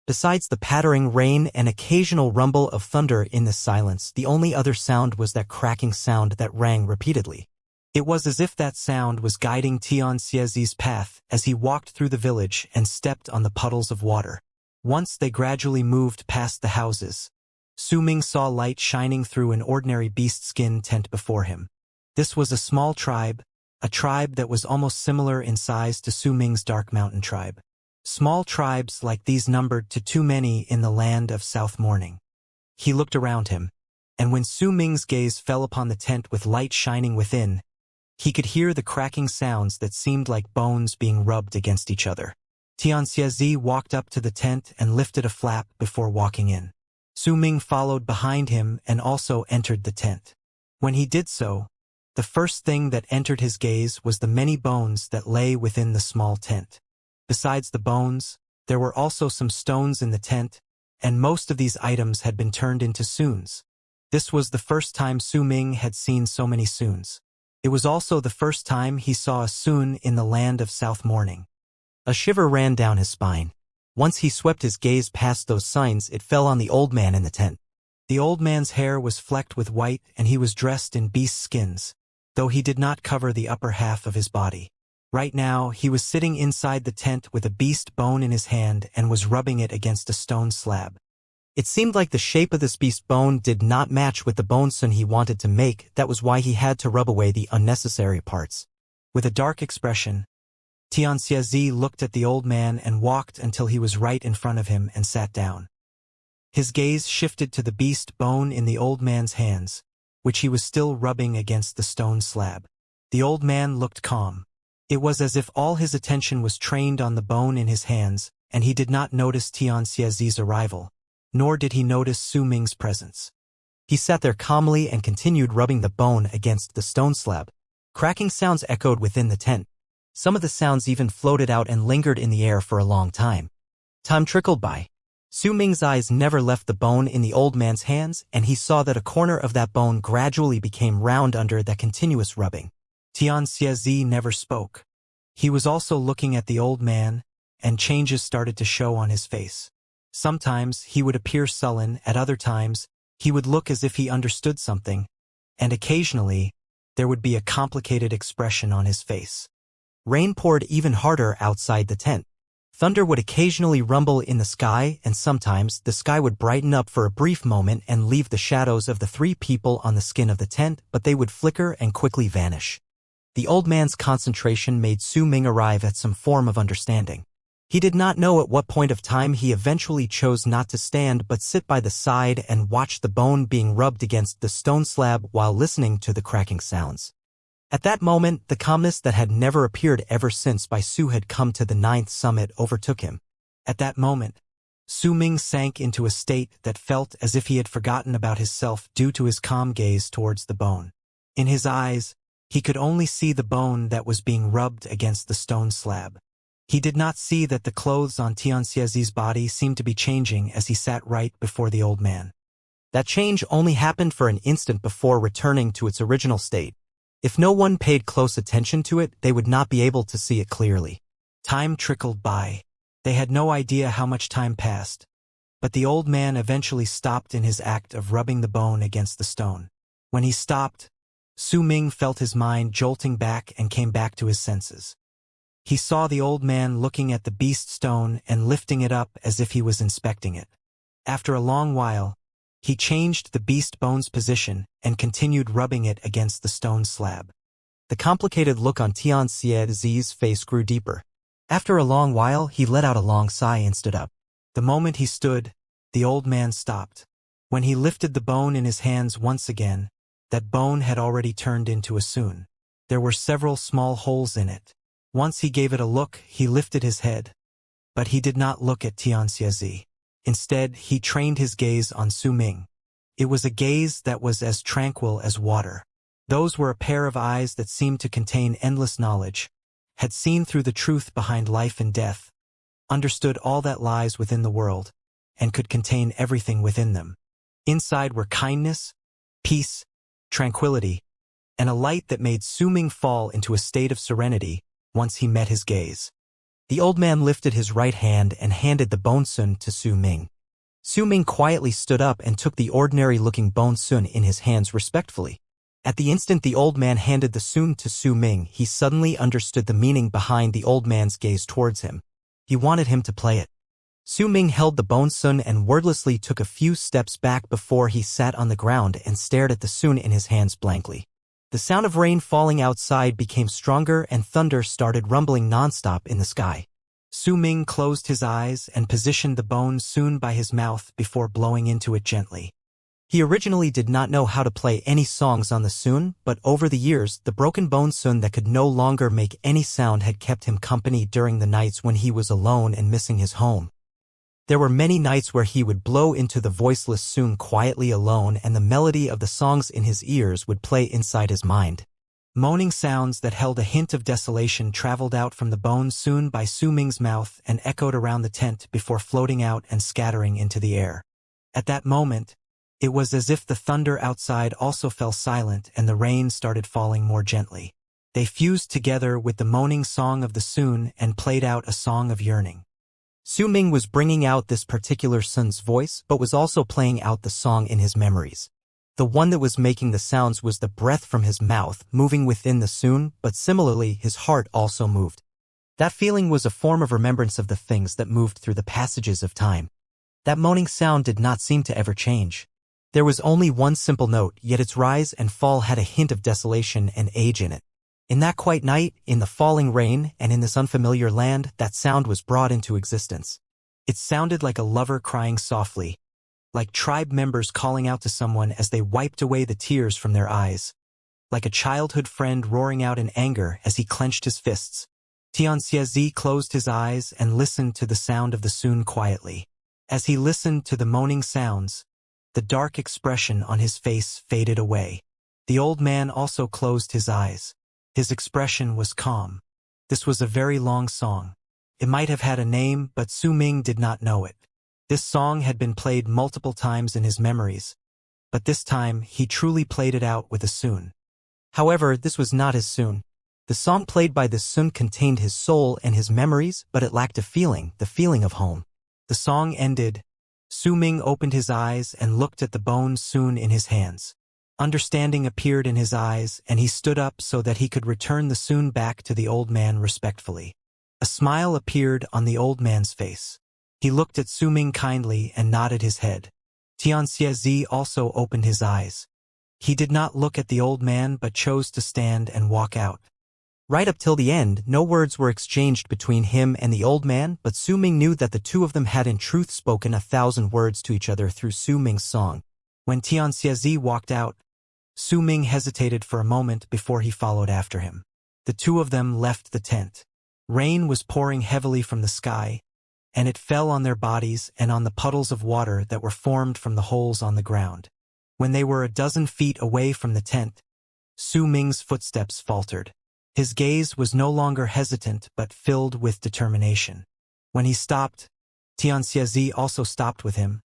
S1: Besides the pattering rain and occasional rumble of thunder in the silence, the only other sound was that cracking sound that rang repeatedly. It was as if that sound was guiding Xianxia's path as he walked through the village and stepped on the puddles of water. Once they gradually moved past the houses, Su Ming saw light shining through an ordinary beast skin tent before him. This was a small tribe, a tribe that was almost similar in size to Su Ming's Dark Mountain tribe. Small tribes like these numbered to too many in the land of South Morning. He looked around him, and when Su Ming's gaze fell upon the tent with light shining within, he could hear the cracking sounds that seemed like bones being rubbed against each other. Xianxia walked up to the tent and lifted a flap before walking in. Su Ming followed behind him and also entered the tent. When he did so, the first thing that entered his gaze was the many bones that lay within the small tent. Besides the bones, there were also some stones in the tent, and most of these items had been turned into soons. This was the first time Su Ming had seen so many soons. It was also the first time he saw a soon in the land of South Morning. A shiver ran down his spine. Once he swept his gaze past those signs, it fell on the old man in the tent. The old man's hair was flecked with white and he was dressed in beast skins, though he did not cover the upper half of his body. Right now, he was sitting inside the tent with a beast bone in his hand and was rubbing it against a stone slab. It seemed like the shape of this beast bone did not match with the bone sun he wanted to make. That was why he had to rub away the unnecessary parts. With a dark expression, Xianxia looked at the old man and walked until he was right in front of him and sat down. His gaze shifted to the beast bone in the old man's hands, which he was still rubbing against the stone slab. The old man looked calm. It was as if all his attention was trained on the bone in his hands, and he did not notice Xianxia's arrival, nor did he notice Su Ming's presence. He sat there calmly and continued rubbing the bone against the stone slab. Cracking sounds echoed within the tent. Some of the sounds even floated out and lingered in the air for a long time. Time trickled by. Su Ming's eyes never left the bone in the old man's hands, and he saw that a corner of that bone gradually became round under that continuous rubbing. Xianxia never spoke. He was also looking at the old man, and changes started to show on his face. Sometimes he would appear sullen, at other times he would look as if he understood something, and occasionally there would be a complicated expression on his face. Rain poured even harder outside the tent. Thunder would occasionally rumble in the sky, and sometimes the sky would brighten up for a brief moment and leave the shadows of the three people on the skin of the tent, but they would flicker and quickly vanish. The old man's concentration made Su Ming arrive at some form of understanding. He did not know at what point of time he eventually chose not to stand but sit by the side and watch the bone being rubbed against the stone slab while listening to the cracking sounds. At that moment, the calmness that had never appeared ever since by Su had come to the 9th summit overtook him. At that moment, Su Ming sank into a state that felt as if he had forgotten about himself due to his calm gaze towards the bone. In his eyes, he could only see the bone that was being rubbed against the stone slab. He did not see that the clothes on Xianxia's body seemed to be changing as he sat right before the old man. That change only happened for an instant before returning to its original state. If no one paid close attention to it, they would not be able to see it clearly. Time trickled by. They had no idea how much time passed. But the old man eventually stopped in his act of rubbing the bone against the stone. When he stopped, Su Ming felt his mind jolting back and came back to his senses. He saw the old man looking at the beast stone and lifting it up as if he was inspecting it. After a long while, he changed the beast bone's position and continued rubbing it against the stone slab. The complicated look on Xianxia's face grew deeper. After a long while, he let out a long sigh and stood up. The moment he stood, the old man stopped. When he lifted the bone in his hands once again, that bone had already turned into a sun. There were several small holes in it. Once he gave it a look, he lifted his head. But he did not look at Xianxia. Instead, he trained his gaze on Su Ming. It was a gaze that was as tranquil as water. Those were a pair of eyes that seemed to contain endless knowledge, had seen through the truth behind life and death, understood all that lies within the world, and could contain everything within them. Inside were kindness, peace, tranquility, and a light that made Su Ming fall into a state of serenity once he met his gaze. The old man lifted his right hand and handed the bone sun to Su Ming. Su Ming quietly stood up and took the ordinary-looking bone sun in his hands respectfully. At the instant the old man handed the sun to Su Ming, he suddenly understood the meaning behind the old man's gaze towards him. He wanted him to play it. Su Ming held the bone sun and wordlessly took a few steps back before he sat on the ground and stared at the sun in his hands blankly. The sound of rain falling outside became stronger and thunder started rumbling nonstop in the sky. Su Ming closed his eyes and positioned the bone sun by his mouth before blowing into it gently. He originally did not know how to play any songs on the sun, but over the years, the broken bone sun that could no longer make any sound had kept him company during the nights when he was alone and missing his home. There were many nights where he would blow into the voiceless sun quietly alone and the melody of the songs in his ears would play inside his mind. Moaning sounds that held a hint of desolation traveled out from the bone sun by Su Ming's mouth and echoed around the tent before floating out and scattering into the air. At that moment, it was as if the thunder outside also fell silent and the rain started falling more gently. They fused together with the moaning song of the sun and played out a song of yearning. Su Ming was bringing out this particular sun's voice but was also playing out the song in his memories. The one that was making the sounds was the breath from his mouth moving within the sun, but similarly his heart also moved. That feeling was a form of remembrance of the things that moved through the passages of time. That moaning sound did not seem to ever change. There was only one simple note, yet its rise and fall had a hint of desolation and age in it. In that quiet night, in the falling rain, and in this unfamiliar land, that sound was brought into existence. It sounded like a lover crying softly, like tribe members calling out to someone as they wiped away the tears from their eyes, like a childhood friend roaring out in anger as he clenched his fists. Xianxia closed his eyes and listened to the sound of the sun quietly. As he listened to the moaning sounds, the dark expression on his face faded away. The old man also closed his eyes. His expression was calm. This was a very long song. It might have had a name, but Su Ming did not know it. This song had been played multiple times in his memories, but this time he truly played it out with a sun. However, this was not his sun. The song played by this sun contained his soul and his memories, but it lacked a feeling, the feeling of home. The song ended. Su Ming opened his eyes and looked at the bone sun in his hands. Understanding appeared in his eyes, and he stood up so that he could return the sun back to the old man respectfully. A smile appeared on the old man's face. He looked at Su Ming kindly and nodded his head. Xianxia also opened his eyes. He did not look at the old man but chose to stand and walk out. Right up till the end, no words were exchanged between him and the old man, but Su Ming knew that the two of them had in truth spoken 1,000 words to each other through Su Ming's song. When Xianxia walked out, Su Ming hesitated for a moment before he followed after him. The two of them left the tent. Rain was pouring heavily from the sky, and it fell on their bodies and on the puddles of water that were formed from the holes on the ground. When they were a dozen feet away from the tent, Su Ming's footsteps faltered. His gaze was no longer hesitant but filled with determination. When he stopped, Xianxia also stopped with him,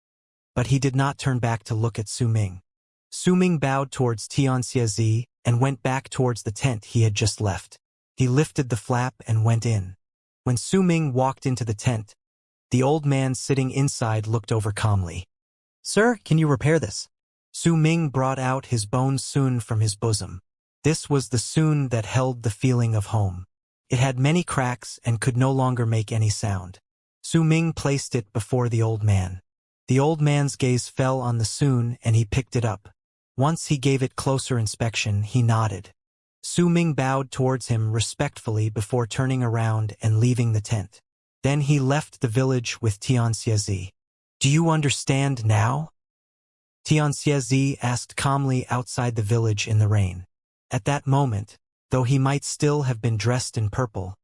S1: but he did not turn back to look at Su Ming. Su Ming bowed towards Xianxia and went back towards the tent he had just left. He lifted the flap and went in. When Su Ming walked into the tent, the old man sitting inside looked over calmly. "Sir, can you repair this?" Su Ming brought out his bone sun from his bosom. This was the sun that held the feeling of home. It had many cracks and could no longer make any sound. Su Ming placed it before the old man. The old man's gaze fell on the Sun and he picked it up. Once he gave it closer inspection, he nodded. Su Ming bowed towards him respectfully before turning around and leaving the tent. Then he left the village with Xianxia. Do you understand now? Xianxia asked calmly outside the village in the rain. At that moment, though he might still have been dressed in purple,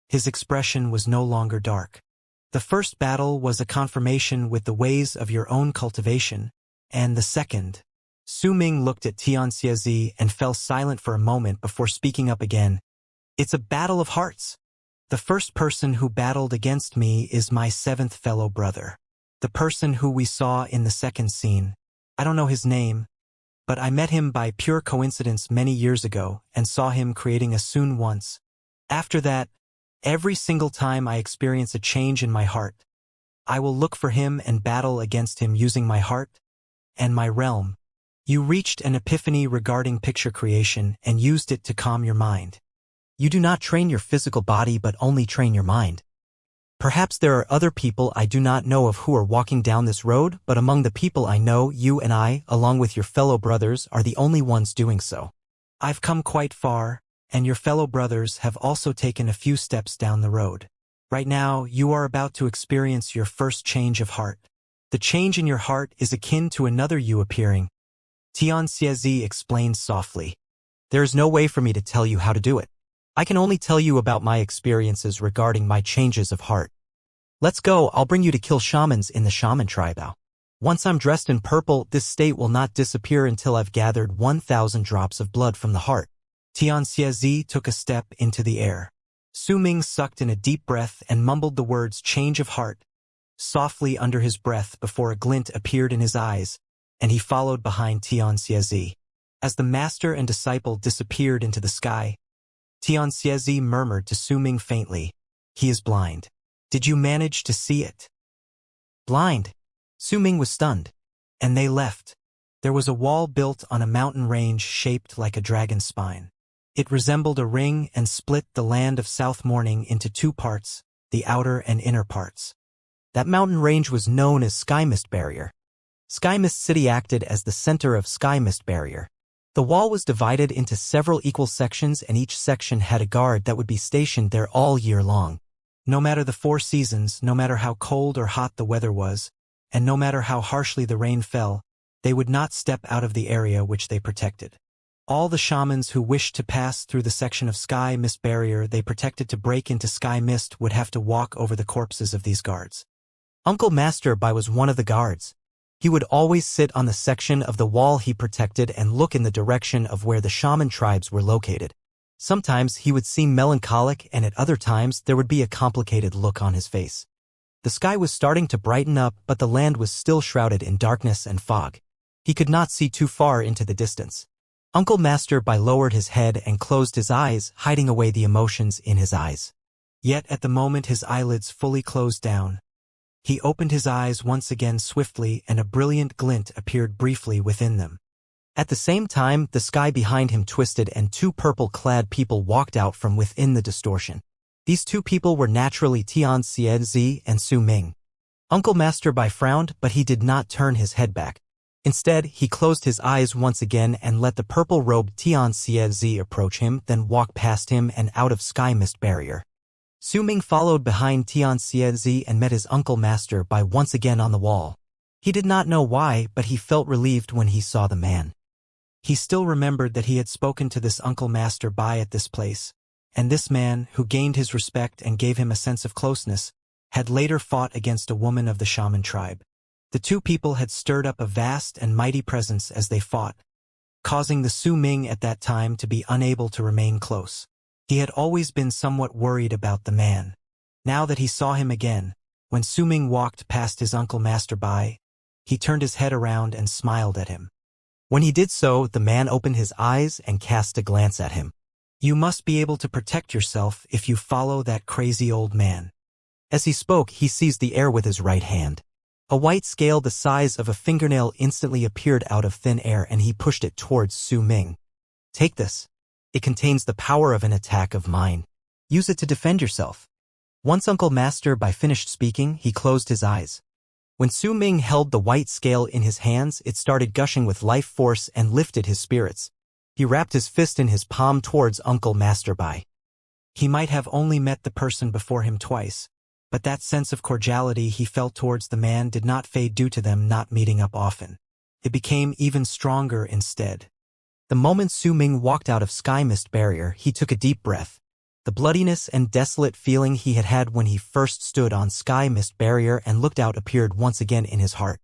S1: his expression was no longer dark. The first battle was a confirmation with the ways of your own cultivation, and the second. Su Ming looked at Xianxia and fell silent for a moment before speaking up again. It's a battle of hearts. The first person who battled against me is my seventh fellow brother. The person who we saw in the second scene. I don't know his name, but I met him by pure coincidence many years ago and saw him creating a Sun once. After that, every single time I experience a change in my heart, I will look for him and battle against him using my heart and my realm. You reached an epiphany regarding picture creation and used it to calm your mind. You do not train your physical body but only train your mind. Perhaps there are other people I do not know of who are walking down this road, but among the people I know, you and I, along with your fellow brothers, are the only ones doing so. I've come quite far, and your fellow brothers have also taken a few steps down the road. Right now, you are about to experience your first change of heart. The change in your heart is akin to another you appearing. Xianxia explained softly. There is no way for me to tell you how to do it. I can only tell you about my experiences regarding my changes of heart. Let's go, I'll bring you to kill shamans in the shaman tribe. Once I'm dressed in purple, this state will not disappear until I've gathered 1,000 drops of blood from the heart. Xianxia took a step into the air. Su Ming sucked in a deep breath and mumbled the words change of heart softly under his breath before a glint appeared in his eyes, and he followed behind Xianxia. As the master and disciple disappeared into the sky, Xianxia murmured to Su Ming faintly, he is blind. Did you manage to see it? Blind? Su Ming was stunned. And they left. There was a wall built on a mountain range shaped like a dragon's spine. It resembled a ring and split the land of South Morning into two parts, the outer and inner parts. That mountain range was known as Sky Mist Barrier. Sky Mist City acted as the center of Sky Mist Barrier. The wall was divided into several equal sections and each section had a guard that would be stationed there all year long. No matter the 4 seasons, no matter how cold or hot the weather was, and no matter how harshly the rain fell, they would not step out of the area which they protected. All the shamans who wished to pass through the section of Sky Mist Barrier they protected to break into Sky Mist would have to walk over the corpses of these guards. Uncle Master Bai was one of the guards. He would always sit on the section of the wall he protected and look in the direction of where the shaman tribes were located. Sometimes he would seem melancholic and at other times there would be a complicated look on his face. The sky was starting to brighten up but the land was still shrouded in darkness and fog. He could not see too far into the distance. Uncle Master Bai lowered his head and closed his eyes, hiding away the emotions in his eyes. Yet at the moment his eyelids fully closed down, he opened his eyes once again swiftly and a brilliant glint appeared briefly within them. At the same time, the sky behind him twisted and 2 purple-clad people walked out from within the distortion. These 2 people were naturally Xianxia and Su Ming. Uncle Master Bai frowned, but he did not turn his head back. Instead, he closed his eyes once again and let the purple-robed Xianxia approach him, then walk past him and out of Sky Mist Barrier. Su Ming followed behind Xianxia and met his Uncle Master Bai once again on the wall. He did not know why, but he felt relieved when he saw the man. He still remembered that he had spoken to this Uncle Master Bai at this place, and this man, who gained his respect and gave him a sense of closeness, had later fought against a woman of the shaman tribe. The 2 people had stirred up a vast and mighty presence as they fought, causing the Su Ming at that time to be unable to remain close. He had always been somewhat worried about the man. Now that he saw him again, when Su Ming walked past his Uncle Master Bai, he turned his head around and smiled at him. When he did so, the man opened his eyes and cast a glance at him. You must be able to protect yourself if you follow that crazy old man. As he spoke, he seized the air with his right hand. A white scale the size of a fingernail instantly appeared out of thin air and he pushed it towards Su Ming. Take this. It contains the power of an attack of mine. Use it to defend yourself. Once Uncle Master Bai finished speaking, he closed his eyes. When Su Ming held the white scale in his hands, it started gushing with life force and lifted his spirits. He wrapped his fist in his palm towards Uncle Master Bai. He might have only met the person before him twice, but that sense of cordiality he felt towards the man did not fade due to them not meeting up often. It became even stronger instead. The moment Su Ming walked out of Sky Mist Barrier, he took a deep breath. The bloodiness and desolate feeling he had had when he first stood on Sky Mist Barrier and looked out appeared once again in his heart.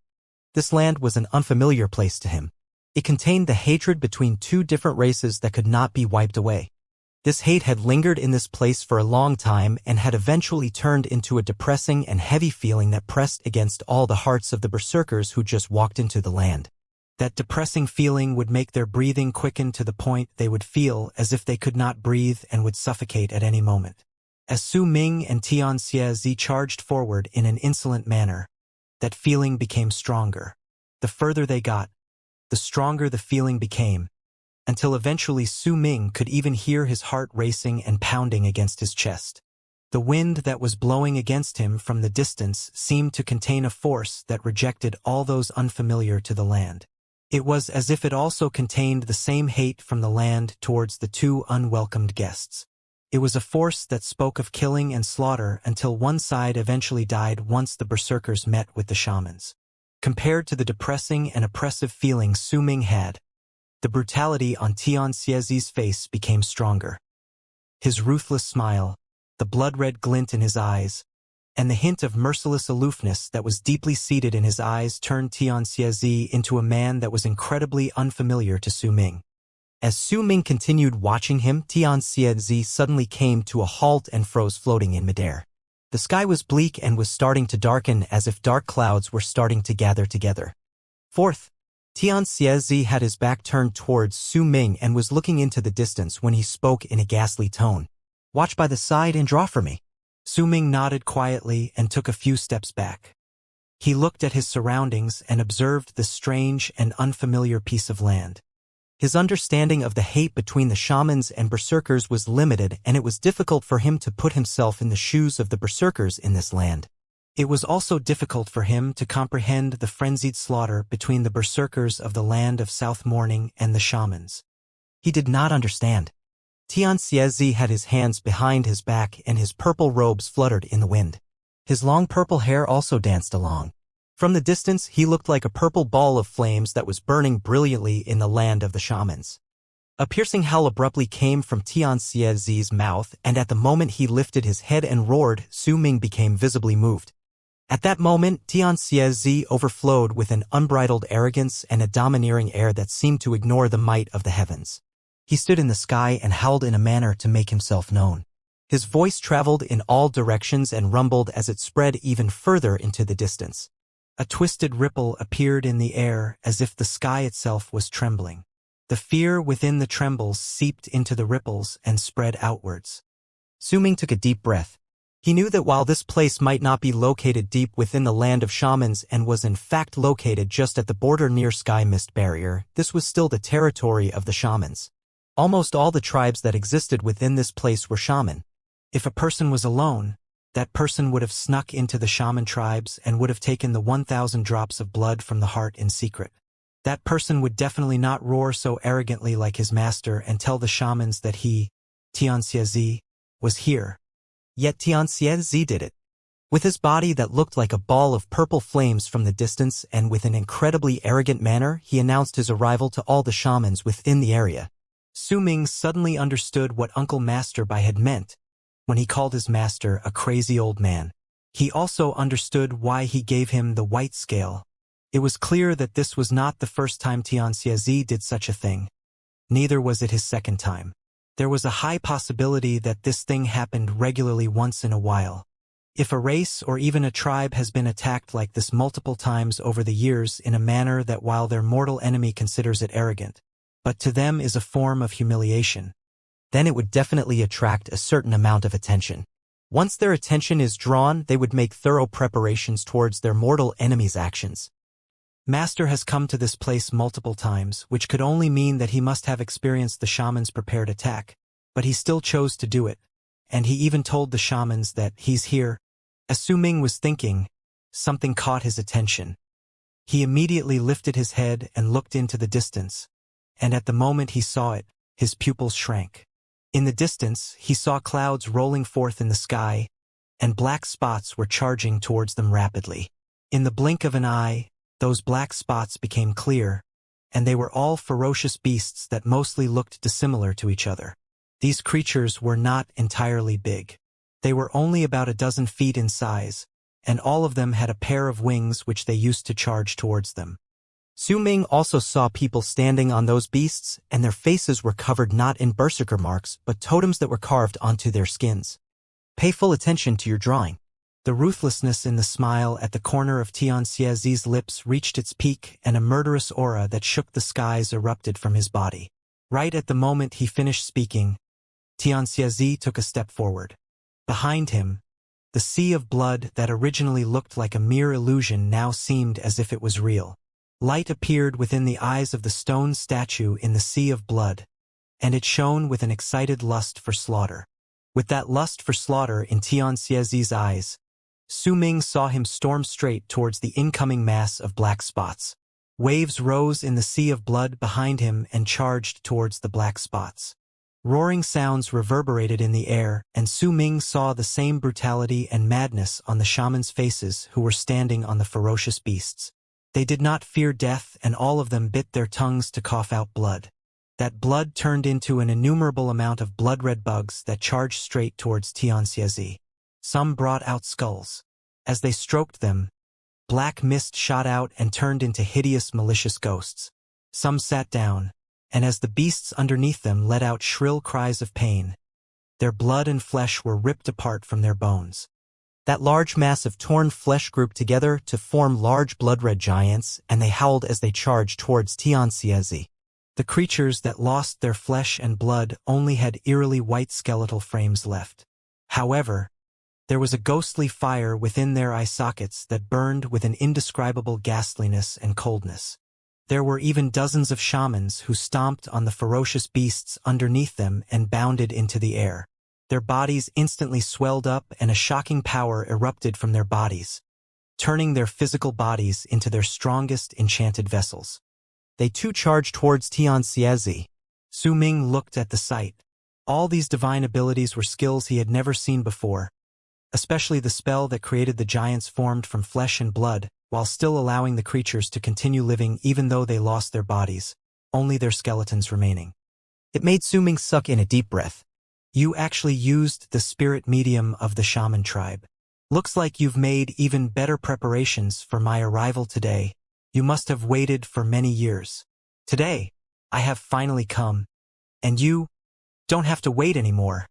S1: This land was an unfamiliar place to him. It contained the hatred between two different races that could not be wiped away. This hate had lingered in this place for a long time and had eventually turned into a depressing and heavy feeling that pressed against all the hearts of the berserkers who just walked into the land. That depressing feeling would make their breathing quicken to the point they would feel as if they could not breathe and would suffocate at any moment. As Su Ming and Xianxia charged forward in an insolent manner, that feeling became stronger. The further they got, the stronger the feeling became, until eventually Su Ming could even hear his heart racing and pounding against his chest. The wind that was blowing against him from the distance seemed to contain a force that rejected all those unfamiliar to the land. It was as if it also contained the same hate from the land towards the two unwelcomed guests. It was a force that spoke of killing and slaughter until one side eventually died once the berserkers met with the shamans. Compared to the depressing and oppressive feeling Su Ming had, the brutality on Xianxia's face became stronger. His ruthless smile, the blood-red glint in his eyes, and the hint of merciless aloofness that was deeply seated in his eyes turned Xianxia into a man that was incredibly unfamiliar to Su Ming. As Su Ming continued watching him, Xianxia suddenly came to a halt and froze floating in midair. The sky was bleak and was starting to darken as if dark clouds were starting to gather together. Fourth, Xianxia had his back turned towards Su Ming and was looking into the distance when he spoke in a ghastly tone. "Watch by the side and draw for me." Su Ming nodded quietly and took a few steps back. He looked at his surroundings and observed the strange and unfamiliar piece of land. His understanding of the hate between the shamans and berserkers was limited, and it was difficult for him to put himself in the shoes of the berserkers in this land. It was also difficult for him to comprehend the frenzied slaughter between the berserkers of the land of South Morning and the shamans. He did not understand. Xianxia had his hands behind his back and his purple robes fluttered in the wind. His long purple hair also danced along. From the distance, he looked like a purple ball of flames that was burning brilliantly in the land of the shamans. A piercing howl abruptly came from Xianxia's mouth, and at the moment he lifted his head and roared, Su Ming became visibly moved. At that moment, Xianxia overflowed with an unbridled arrogance and a domineering air that seemed to ignore the might of the heavens. He stood in the sky and howled in a manner to make himself known. His voice traveled in all directions and rumbled as it spread even further into the distance. A twisted ripple appeared in the air as if the sky itself was trembling. The fear within the trembles seeped into the ripples and spread outwards. Su Ming took a deep breath. He knew that while this place might not be located deep within the land of shamans and was in fact located just at the border near Sky Mist Barrier, this was still the territory of the shamans. Almost all the tribes that existed within this place were shaman. If a person was alone, that person would have snuck into the shaman tribes and would have taken the 1,000 drops of blood from the heart in secret. That person would definitely not roar so arrogantly like his master and tell the shamans that he, Xianxia, was here. Yet Xianxia did it. With his body that looked like a ball of purple flames from the distance and with an incredibly arrogant manner, he announced his arrival to all the shamans within the area. Su Ming suddenly understood what Uncle Master Bai had meant when he called his master a crazy old man. He also understood why he gave him the white scale. It was clear that this was not the first time Xianxia did such a thing. Neither was it his second time. There was a high possibility that this thing happened regularly once in a while. If a race or even a tribe has been attacked like this multiple times over the years in a manner that while their mortal enemy considers it arrogant, but to them is a form of humiliation, then it would definitely attract a certain amount of attention. Once their attention is drawn, they would make thorough preparations towards their mortal enemy's actions. Master has come to this place multiple times, which could only mean that he must have experienced the shaman's prepared attack, but he still chose to do it, and he even told the shamans that he's here. As Su Ming was thinking, something caught his attention. He immediately lifted his head and looked into the distance, and at the moment he saw it, his pupils shrank. In the distance, he saw clouds rolling forth in the sky, and black spots were charging towards them rapidly. In the blink of an eye, those black spots became clear, and they were all ferocious beasts that mostly looked dissimilar to each other. These creatures were not entirely big. They were only about a dozen feet in size, and all of them had a pair of wings which they used to charge towards them. Su Ming also saw people standing on those beasts, and their faces were covered not in berserker marks but totems that were carved onto their skins. Pay full attention to your drawing. The ruthlessness in the smile at the corner of Xianxia's lips reached its peak, and a murderous aura that shook the skies erupted from his body. Right at the moment he finished speaking, Xianxia took a step forward. Behind him, the sea of blood that originally looked like a mere illusion now seemed as if it was real. Light appeared within the eyes of the stone statue in the sea of blood, and it shone with an excited lust for slaughter. With that lust for slaughter in Xianxia's eyes, Su Ming saw him storm straight towards the incoming mass of black spots. Waves rose in the sea of blood behind him and charged towards the black spots. Roaring sounds reverberated in the air, and Su Ming saw the same brutality and madness on the shamans' faces who were standing on the ferocious beasts. They did not fear death, and all of them bit their tongues to cough out blood. That blood turned into an innumerable amount of blood-red bugs that charged straight towards Xianxia. Some brought out skulls. As they stroked them, black mist shot out and turned into hideous, malicious ghosts. Some sat down, and as the beasts underneath them let out shrill cries of pain, their blood and flesh were ripped apart from their bones. That large mass of torn flesh grouped together to form large blood-red giants, and they howled as they charged towards Xianxia. The creatures that lost their flesh and blood only had eerily white skeletal frames left. However, there was a ghostly fire within their eye sockets that burned with an indescribable ghastliness and coldness. There were even dozens of shamans who stomped on the ferocious beasts underneath them and bounded into the air. Their bodies instantly swelled up, and a shocking power erupted from their bodies, turning their physical bodies into their strongest enchanted vessels. They too charged towards Xianxia. Su Ming looked at the sight. All these divine abilities were skills he had never seen before, especially the spell that created the giants formed from flesh and blood, while still allowing the creatures to continue living even though they lost their bodies, only their skeletons remaining. It made Su Ming suck in a deep breath. You actually used the spirit medium of the shaman tribe. Looks like you've made even better preparations for my arrival today. You must have waited for many years. Today, I have finally come, and you don't have to wait anymore.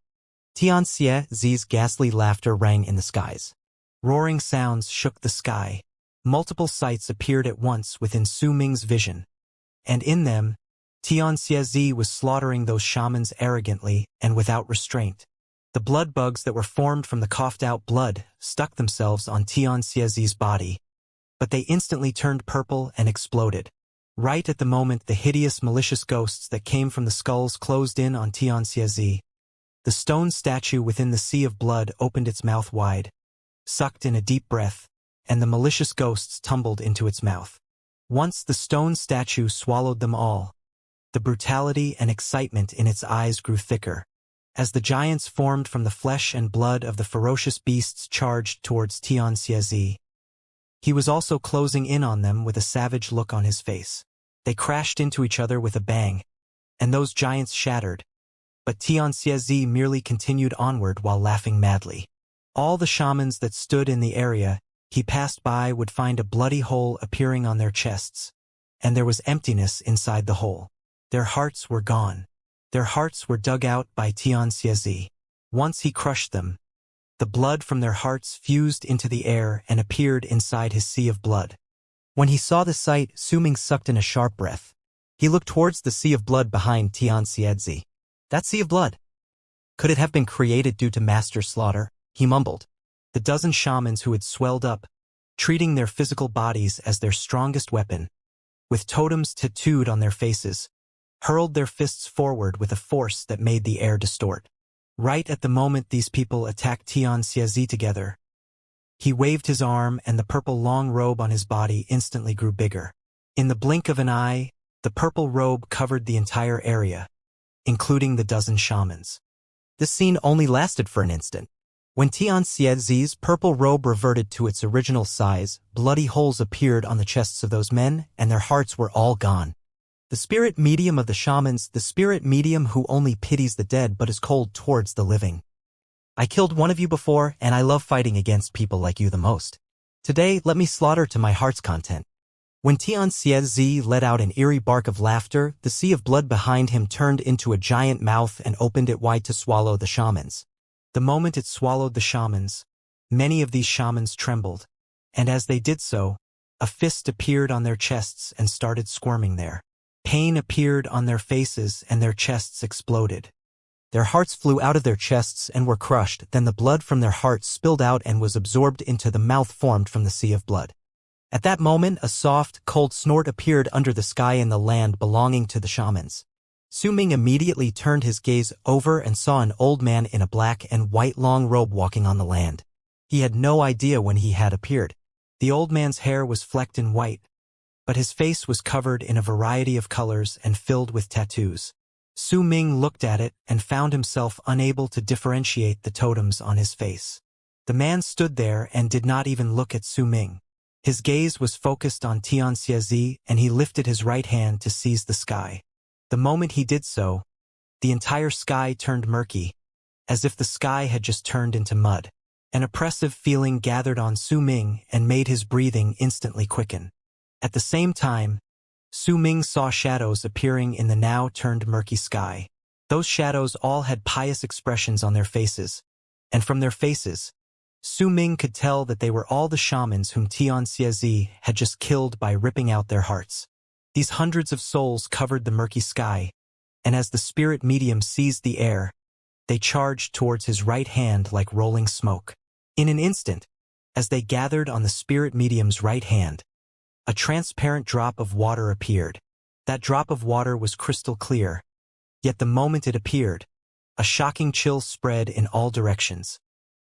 S1: Xianxia's ghastly laughter rang in the skies. Roaring sounds shook the sky. Multiple sights appeared at once within Su Ming's vision, and in them, Xianxia was slaughtering those shamans arrogantly and without restraint. The blood bugs that were formed from the coughed-out blood stuck themselves on Xianxia's body, but they instantly turned purple and exploded. Right at the moment the hideous, malicious ghosts that came from the skulls closed in on Xianxia, the stone statue within the sea of blood opened its mouth wide, sucked in a deep breath, and the malicious ghosts tumbled into its mouth. Once the stone statue swallowed them all, the brutality and excitement in its eyes grew thicker. As the giants formed from the flesh and blood of the ferocious beasts charged towards Xianxia, he was also closing in on them with a savage look on his face. They crashed into each other with a bang, and those giants shattered, but Xianxia merely continued onward while laughing madly. All the shamans that stood in the area he passed by would find a bloody hole appearing on their chests, and there was emptiness inside the hole. Their hearts were gone. Their hearts were dug out by Xianxia. Once he crushed them, the blood from their hearts fused into the air and appeared inside his sea of blood. When he saw the sight, Su Ming sucked in a sharp breath. He looked towards the sea of blood behind Xianxia. That sea of blood? Could it have been created due to master slaughter? He mumbled. The dozen shamans who had swelled up, treating their physical bodies as their strongest weapon, with totems tattooed on their faces, hurled their fists forward with a force that made the air distort. Right at the moment these people attacked Xianxia together, He waved his arm and the purple long robe on his body instantly grew bigger. In the blink of an eye, the purple robe covered the entire area, including the dozen shamans. This scene only lasted for an instant. When Xianxia's purple robe reverted to its original size, bloody holes appeared on the chests of those men, and their hearts were all gone. The spirit medium of the shamans, the spirit medium who only pities the dead but is cold towards the living. I killed one of you before, and I love fighting against people like you the most. Today, let me slaughter to my heart's content. When Xianxia let out an eerie bark of laughter, the sea of blood behind him turned into a giant mouth and opened it wide to swallow the shamans. The moment it swallowed the shamans, many of these shamans trembled, and as they did so, a fist appeared on their chests and started squirming there. Pain appeared on their faces and their chests exploded. Their hearts flew out of their chests and were crushed, then the blood from their hearts spilled out and was absorbed into the mouth formed from the sea of blood. At that moment, a soft, cold snort appeared under the sky in the land belonging to the shamans. Su Ming immediately turned his gaze over and saw an old man in a black and white long robe walking on the land. He had no idea when he had appeared. The old man's hair was flecked in white, but his face was covered in a variety of colors and filled with tattoos. Su Ming looked at it and found himself unable to differentiate the totems on his face. The man stood there and did not even look at Su Ming. His gaze was focused on Xianxia, and he lifted his right hand to seize the sky. The moment he did so, the entire sky turned murky, as if the sky had just turned into mud. An oppressive feeling gathered on Su Ming and made his breathing instantly quicken. At the same time, Su Ming saw shadows appearing in the now turned murky sky. Those shadows all had pious expressions on their faces, and from their faces, Su Ming could tell that they were all the shamans whom Xianxia had just killed by ripping out their hearts. These hundreds of souls covered the murky sky, and as the spirit medium seized the air, they charged towards his right hand like rolling smoke. In an instant, as they gathered on the spirit medium's right hand, a transparent drop of water appeared. That drop of water was crystal clear, yet the moment it appeared, a shocking chill spread in all directions.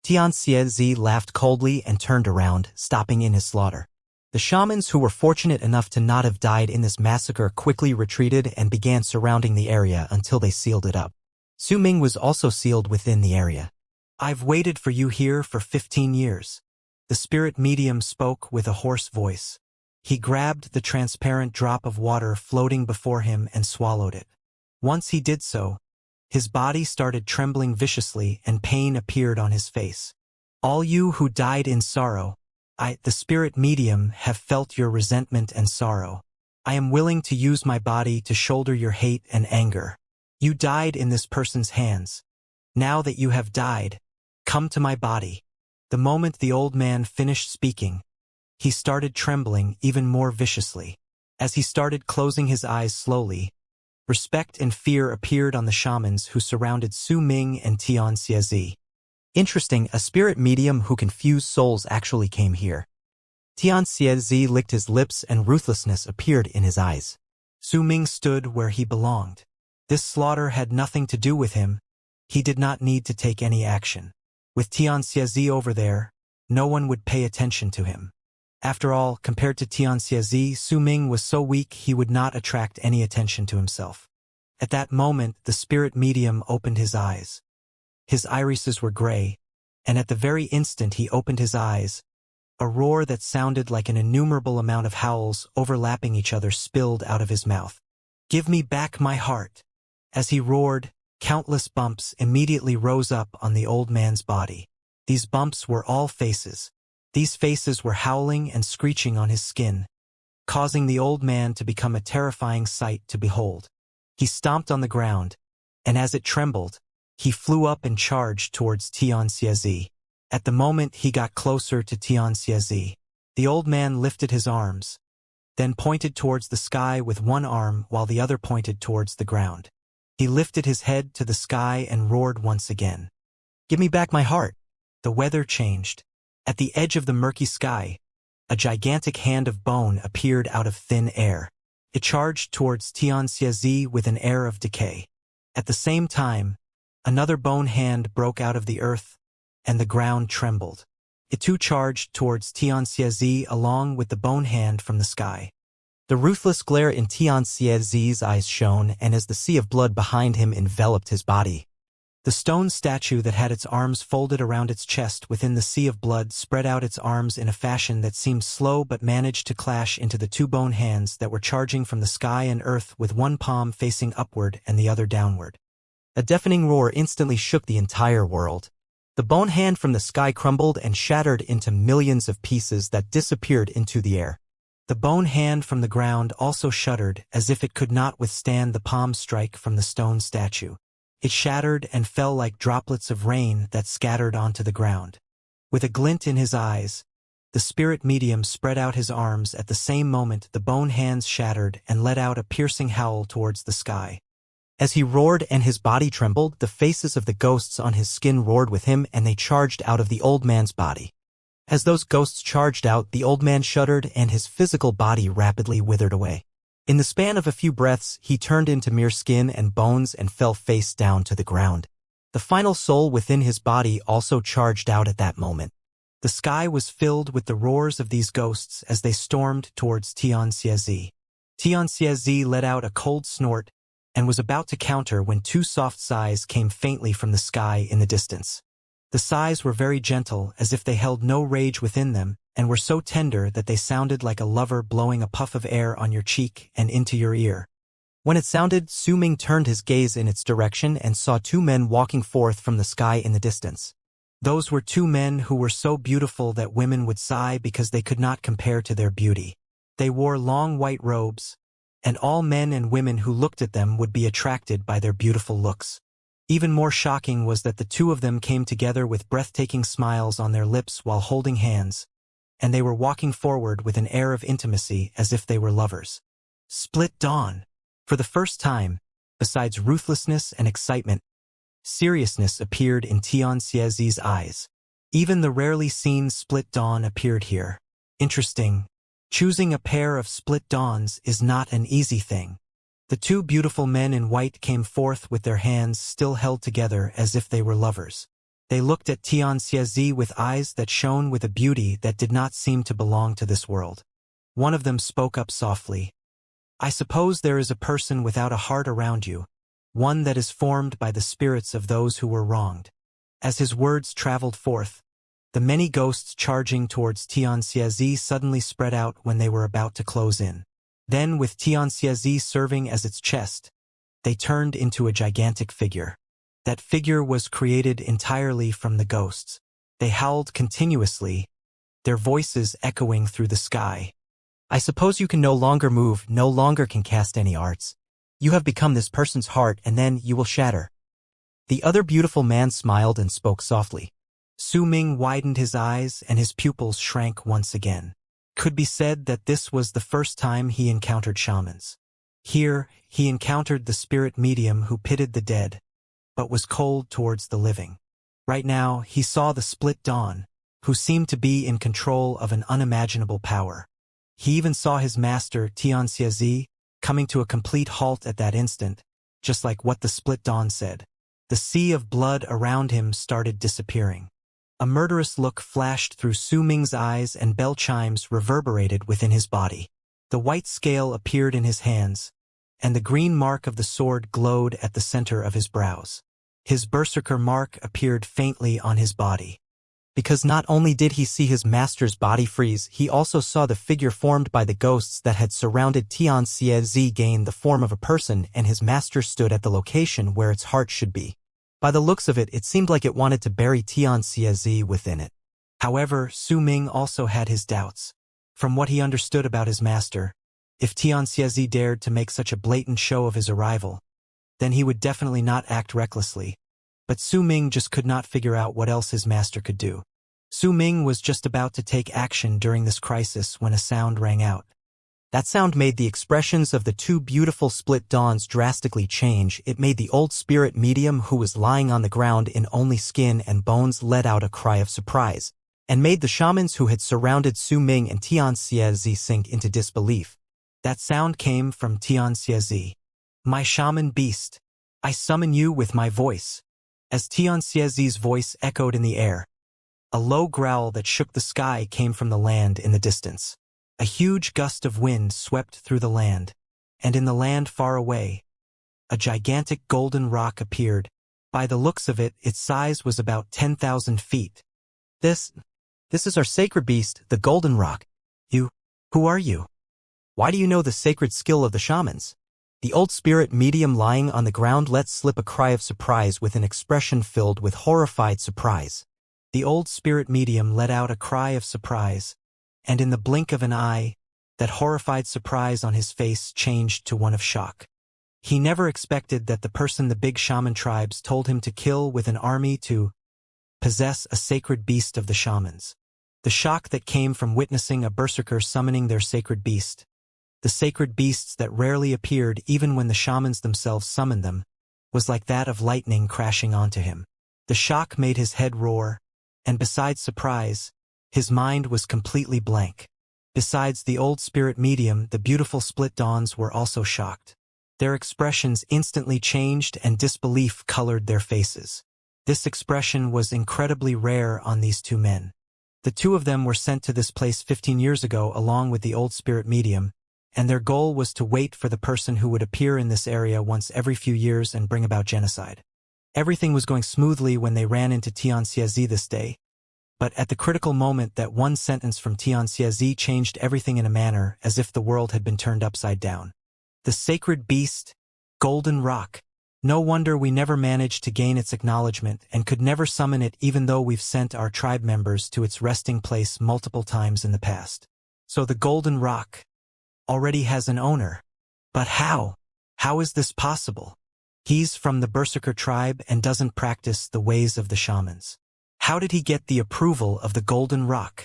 S1: Xianxia laughed coldly and turned around, stopping in his slaughter. The shamans who were fortunate enough to not have died in this massacre quickly retreated and began surrounding the area until they sealed it up. Su Ming was also sealed within the area. "I've waited for you here for 15 years. The spirit medium spoke with a hoarse voice. He grabbed the transparent drop of water floating before him and swallowed it. Once he did so, his body started trembling viciously and pain appeared on his face. "All you who died in sorrow, the spirit medium, have felt your resentment and sorrow. I am willing to use my body to shoulder your hate and anger. You died in this person's hands. Now that you have died, come to my body." The moment the old man finished speaking, he started trembling even more viciously. As he started closing his eyes slowly, respect and fear appeared on the shamans who surrounded Su Ming and Xianxia. Interesting, a spirit medium who can fuse souls actually came here. Xianxia licked his lips and ruthlessness appeared in his eyes. Su Ming stood where he belonged. This slaughter had nothing to do with him. He did not need to take any action. With Xianxia over there, no one would pay attention to him. After all, compared to Xianxia, Su Ming was so weak he would not attract any attention to himself. At that moment, the spirit medium opened his eyes. His irises were gray, and at the very instant he opened his eyes, a roar that sounded like an innumerable amount of howls overlapping each other spilled out of his mouth. "Give me back my heart." As he roared, countless bumps immediately rose up on the old man's body. These bumps were all faces. These faces were howling and screeching on his skin, causing the old man to become a terrifying sight to behold. He stomped on the ground, and as it trembled, he flew up and charged towards Xianxia. At the moment he got closer to Xianxia, the old man lifted his arms, then pointed towards the sky with one arm while the other pointed towards the ground. He lifted his head to the sky and roared once again. "Give me back my heart." The weather changed. At the edge of the murky sky, a gigantic hand of bone appeared out of thin air. It charged towards Xianxia with an air of decay. At the same time, another bone hand broke out of the earth, and the ground trembled. It too charged towards Xianxia along with the bone hand from the sky. The ruthless glare in Xianxia's eyes shone, and as the sea of blood behind him enveloped his body, the stone statue that had its arms folded around its chest within the sea of blood spread out its arms in a fashion that seemed slow but managed to clash into the two bone hands that were charging from the sky and earth, with one palm facing upward and the other downward. A deafening roar instantly shook the entire world. The bone hand from the sky crumbled and shattered into millions of pieces that disappeared into the air. The bone hand from the ground also shuddered, as if it could not withstand the palm strike from the stone statue. It shattered and fell like droplets of rain that scattered onto the ground. With a glint in his eyes, the spirit medium spread out his arms. At the same moment, the bone hands shattered and let out a piercing howl towards the sky. As he roared and his body trembled, the faces of the ghosts on his skin roared with him, and they charged out of the old man's body. As those ghosts charged out, the old man shuddered and his physical body rapidly withered away. In the span of a few breaths, he turned into mere skin and bones and fell face down to the ground. The final soul within his body also charged out at that moment. The sky was filled with the roars of these ghosts as they stormed towards Xianxia. Xianxia let out a cold snort and was about to counter when two soft sighs came faintly from the sky in the distance. The sighs were very gentle, as if they held no rage within them, and were so tender that they sounded like a lover blowing a puff of air on your cheek and into your ear. When it sounded, Su Ming turned his gaze in its direction and saw two men walking forth from the sky in the distance. Those were two men who were so beautiful that women would sigh because they could not compare to their beauty. They wore long white robes, and all men and women who looked at them would be attracted by their beautiful looks. Even more shocking was that the two of them came together with breathtaking smiles on their lips while holding hands, and they were walking forward with an air of intimacy as if they were lovers. Split dawn. For the first time, besides ruthlessness and excitement, seriousness appeared in Xianxia's eyes. Even the rarely seen split dawn appeared here. Interesting. Choosing a pair of split dawns is not an easy thing. The two beautiful men in white came forth with their hands still held together as if they were lovers. They looked at Xianxia with eyes that shone with a beauty that did not seem to belong to this world. One of them spoke up softly. I suppose there is a person without a heart around you, one that is formed by the spirits of those who were wronged. As his words traveled forth, the many ghosts charging towards Xianxia suddenly spread out when they were about to close in. Then, with Xianxia serving as its chest, they turned into a gigantic figure. That figure was created entirely from the ghosts. They howled continuously, their voices echoing through the sky. I suppose you can no longer move, no longer can cast any arts. You have become this person's heart, and then you will shatter. The other beautiful man smiled and spoke softly. Su Ming widened his eyes and his pupils shrank once again. Could be said that this was the first time he encountered shamans. Here, he encountered the spirit medium who pitied the dead, but was cold towards the living. Right now, he saw the split dawn, who seemed to be in control of an unimaginable power. He even saw his master, Xianxia, coming to a complete halt at that instant, just like what the split dawn said. The sea of blood around him started disappearing. A murderous look flashed through Su Ming's eyes and bell chimes reverberated within his body. The white scale appeared in his hands, and the green mark of the sword glowed at the center of his brows. His berserker mark appeared faintly on his body. Because not only did he see his master's body freeze, he also saw the figure formed by the ghosts that had surrounded Xianxia gain the form of a person, and his master stood at the location where its heart should be. By the looks of it, it seemed like it wanted to bury Xianxia within it. However, Su Ming also had his doubts. From what he understood about his master, if Xianxia dared to make such a blatant show of his arrival, then he would definitely not act recklessly. But Su Ming just could not figure out what else his master could do. Su Ming was just about to take action during this crisis when a sound rang out. That sound made the expressions of the two beautiful split dawns drastically change. It made the old spirit medium who was lying on the ground in only skin and bones let out a cry of surprise, and made the shamans who had surrounded Su Ming and Xianxia sink into disbelief. That sound came from Xianxia. My shaman beast, I summon you with my voice. As Xianxia's voice echoed in the air, A low growl that shook the sky came from the land in the distance. A huge gust of wind swept through the land, and in the land far away, a gigantic golden rock appeared. By the looks of it, its size was about 10,000 feet. This is our sacred beast, the golden rock. Who are you? Why do you know the sacred skill of the shamans? The old spirit medium lying on the ground let slip a cry of surprise with an expression filled with horrified surprise. The old spirit medium let out a cry of surprise, and in the blink of an eye, that horrified surprise on his face changed to one of shock. He never expected that the person the big shaman tribes told him to kill with an army to possess a sacred beast of the shamans. The shock that came from witnessing a berserker summoning their sacred beast, the sacred beasts that rarely appeared even when the shamans themselves summoned them, was like that of lightning crashing onto him. The shock made his head roar, and besides surprise, his mind was completely blank. Besides the old spirit medium, the beautiful split dawns were also shocked. Their expressions instantly changed and disbelief colored their faces. This expression was incredibly rare on these two men. The two of them were sent to this place 15 years ago along with the old spirit medium, and their goal was to wait for the person who would appear in this area once every few years and bring about genocide. Everything was going smoothly when they ran into Xianxia this day, but at the critical moment that one sentence from Xianxia changed everything in a manner as if the world had been turned upside down. The sacred beast, golden rock. No wonder we never managed to gain its acknowledgement and could never summon it even though we've sent our tribe members to its resting place multiple times in the past. So the golden rock already has an owner. But how? How is this possible? He's from the Berserker tribe and doesn't practice the ways of the shamans. How did he get the approval of the golden rock?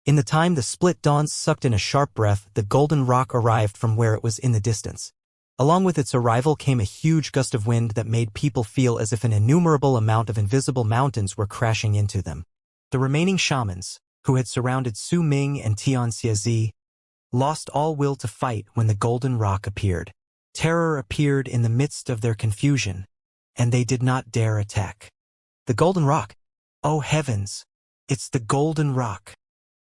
S1: In the time the split dawns sucked in a sharp breath, the golden rock arrived from where it was in the distance. Along with its arrival came a huge gust of wind that made people feel as if an innumerable amount of invisible mountains were crashing into them. The remaining shamans, who had surrounded Su Ming and Xianxia, lost all will to fight when the golden rock appeared. Terror appeared in the midst of their confusion, and they did not dare attack. The golden rock! Oh heavens! It's the golden rock!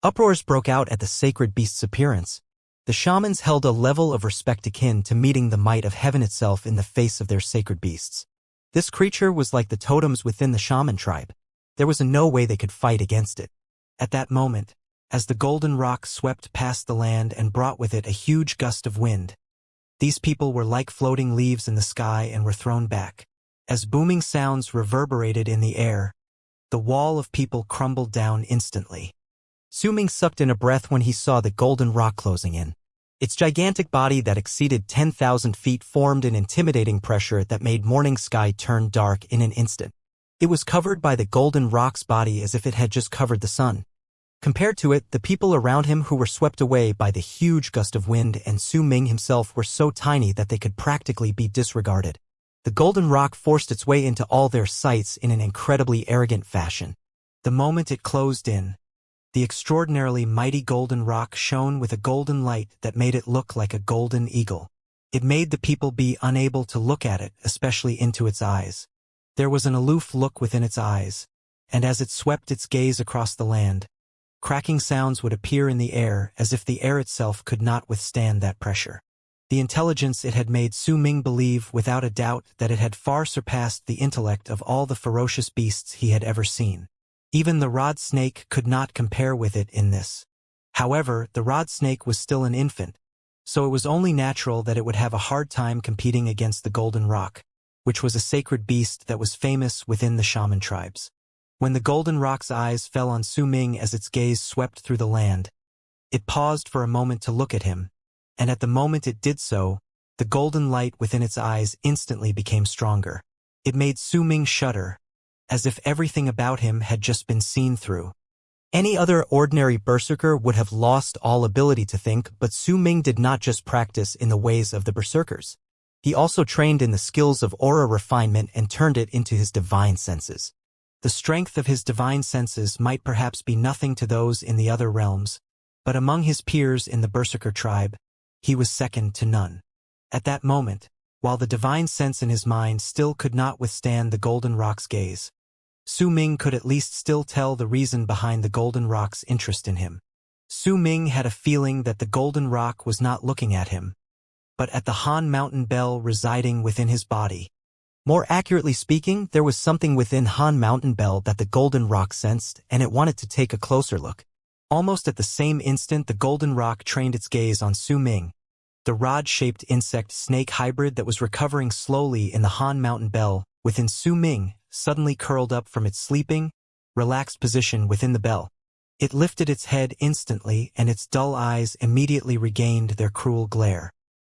S1: Uproars broke out at the sacred beast's appearance. The shamans held a level of respect akin to meeting the might of heaven itself in the face of their sacred beasts. This creature was like the totems within the shaman tribe. There was no way they could fight against it. At that moment, as the golden rock swept past the land and brought with it a huge gust of wind, these people were like floating leaves in the sky and were thrown back. As booming sounds reverberated in the air, the wall of people crumbled down instantly. Su Ming sucked in a breath when he saw the golden rock closing in. Its gigantic body that exceeded 10,000 feet formed an intimidating pressure that made morning sky turn dark in an instant. It was covered by the golden rock's body as if it had just covered the sun. Compared to it, the people around him who were swept away by the huge gust of wind and Su Ming himself were so tiny that they could practically be disregarded. The golden rock forced its way into all their sights in an incredibly arrogant fashion. The moment it closed in, the extraordinarily mighty golden rock shone with a golden light that made it look like a golden eagle. It made the people be unable to look at it, especially into its eyes. There was an aloof look within its eyes, and as it swept its gaze across the land, cracking sounds would appear in the air as if the air itself could not withstand that pressure. The intelligence it had made Su Ming believe without a doubt that it had far surpassed the intellect of all the ferocious beasts he had ever seen. Even the rod snake could not compare with it in this. However, the rod snake was still an infant, so it was only natural that it would have a hard time competing against the golden rock, which was a sacred beast that was famous within the shaman tribes. When the golden rock's eyes fell on Su Ming as its gaze swept through the land, it paused for a moment to look at him, and at the moment it did so, the golden light within its eyes instantly became stronger. It made Su Ming shudder, as if everything about him had just been seen through. Any other ordinary berserker would have lost all ability to think, but Su Ming did not just practice in the ways of the berserkers. He also trained in the skills of aura refinement and turned it into his divine senses. The strength of his divine senses might perhaps be nothing to those in the other realms, but among his peers in the berserker tribe, he was second to none. At that moment, while the divine sense in his mind still could not withstand the golden rock's gaze, Su Ming could at least still tell the reason behind the golden rock's interest in him. Su Ming had a feeling that the golden rock was not looking at him, but at the Han Mountain Bell residing within his body. More accurately speaking, there was something within Han Mountain Bell that the golden rock sensed, and it wanted to take a closer look. Almost at the same instant, the golden rock trained its gaze on Su Ming, the rod-shaped insect-snake hybrid that was recovering slowly in the Han Mountain Bell within Su Ming, suddenly curled up from its sleeping, relaxed position within the bell. It lifted its head instantly, and its dull eyes immediately regained their cruel glare.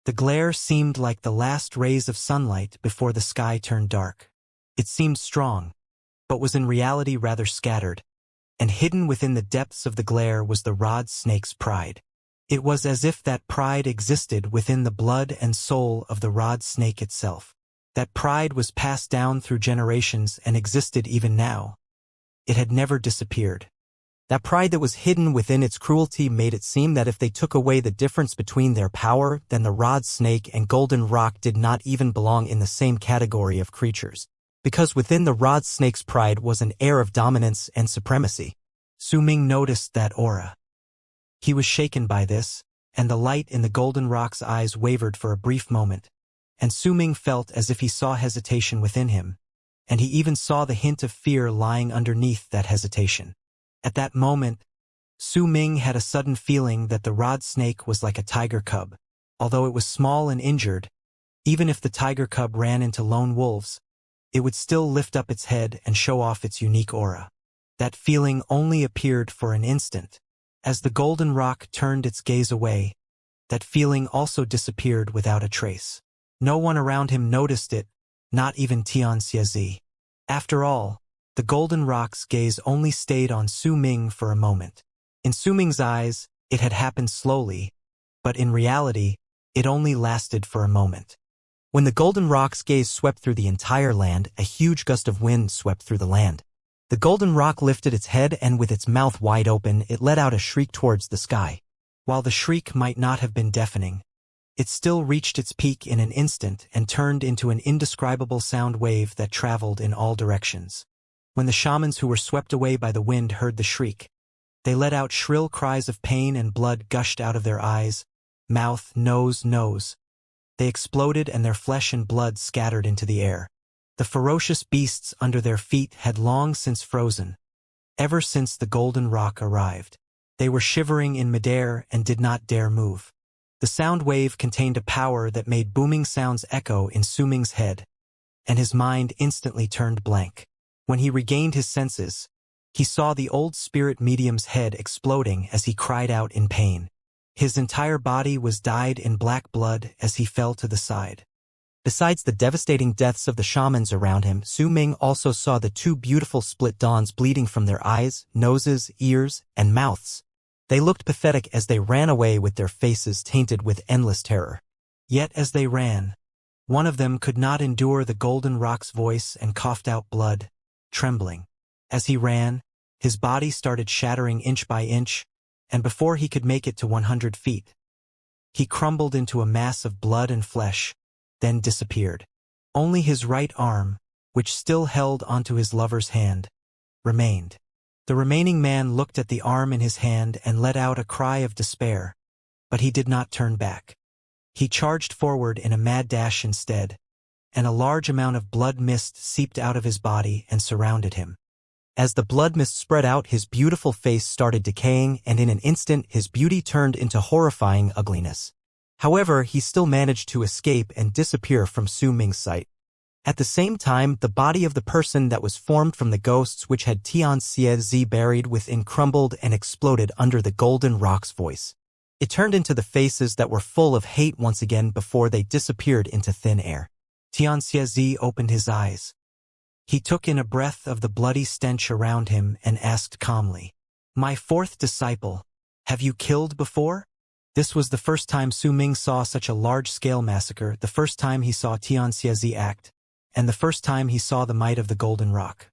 S1: The glare seemed like the last rays of sunlight before the sky turned dark. It seemed strong, but was in reality rather scattered, and hidden within the depths of the glare was the rod snake's pride. It was as if that pride existed within the blood and soul of the rod snake itself. That pride was passed down through generations and existed even now. It had never disappeared. That pride that was hidden within its cruelty made it seem that if they took away the difference between their power, then the rod snake and golden rock did not even belong in the same category of creatures. Because within the rod snake's pride was an air of dominance and supremacy. Su Ming noticed that aura. He was shaken by this, and the light in the golden rock's eyes wavered for a brief moment, and Su Ming felt as if he saw hesitation within him, and he even saw the hint of fear lying underneath that hesitation. At that moment, Su Ming had a sudden feeling that the rod snake was like a tiger cub. Although it was small and injured, even if the tiger cub ran into lone wolves, it would still lift up its head and show off its unique aura. That feeling only appeared for an instant. As the golden rock turned its gaze away, that feeling also disappeared without a trace. No one around him noticed it, not even Xianxia. After all, the golden rock's gaze only stayed on Su Ming for a moment. In Su Ming's eyes, it had happened slowly, but in reality, it only lasted for a moment. When the golden rock's gaze swept through the entire land, a huge gust of wind swept through the land. The golden rock lifted its head and with its mouth wide open, it let out a shriek towards the sky. While the shriek might not have been deafening, it still reached its peak in an instant and turned into an indescribable sound wave that traveled in all directions. When the shamans who were swept away by the wind heard the shriek, they let out shrill cries of pain and blood gushed out of their eyes, mouth, nose. They exploded and their flesh and blood scattered into the air. The ferocious beasts under their feet had long since frozen. Ever since the golden rock arrived, they were shivering in midair and did not dare move. The sound wave contained a power that made booming sounds echo in Su Ming's head, and his mind instantly turned blank. When he regained his senses, he saw the old spirit medium's head exploding as he cried out in pain. His entire body was dyed in black blood as he fell to the side. Besides the devastating deaths of the shamans around him, Su Ming also saw the two beautiful split dawns bleeding from their eyes, noses, ears, and mouths. They looked pathetic as they ran away with their faces tainted with endless terror. Yet as they ran, one of them could not endure the golden rock's voice and coughed out blood, trembling. As he ran, his body started shattering inch by inch, and before he could make it to 100 feet, he crumbled into a mass of blood and flesh, then disappeared. Only his right arm, which still held onto his lover's hand, remained. The remaining man looked at the arm in his hand and let out a cry of despair, but he did not turn back. He charged forward in a mad dash instead, and a large amount of blood mist seeped out of his body and surrounded him. As the blood mist spread out, his beautiful face started decaying, and in an instant his beauty turned into horrifying ugliness. However, he still managed to escape and disappear from Su Ming's sight. At the same time, the body of the person that was formed from the ghosts which had Xianxia buried within crumbled and exploded under the golden rock's voice. It turned into the faces that were full of hate once again before they disappeared into thin air. Xianxia opened his eyes. He took in a breath of the bloody stench around him and asked calmly, "My fourth disciple, have you killed before?" This was the first time Su Ming saw such a large-scale massacre, the first time he saw Xianxia act, and the first time he saw the might of the golden rock.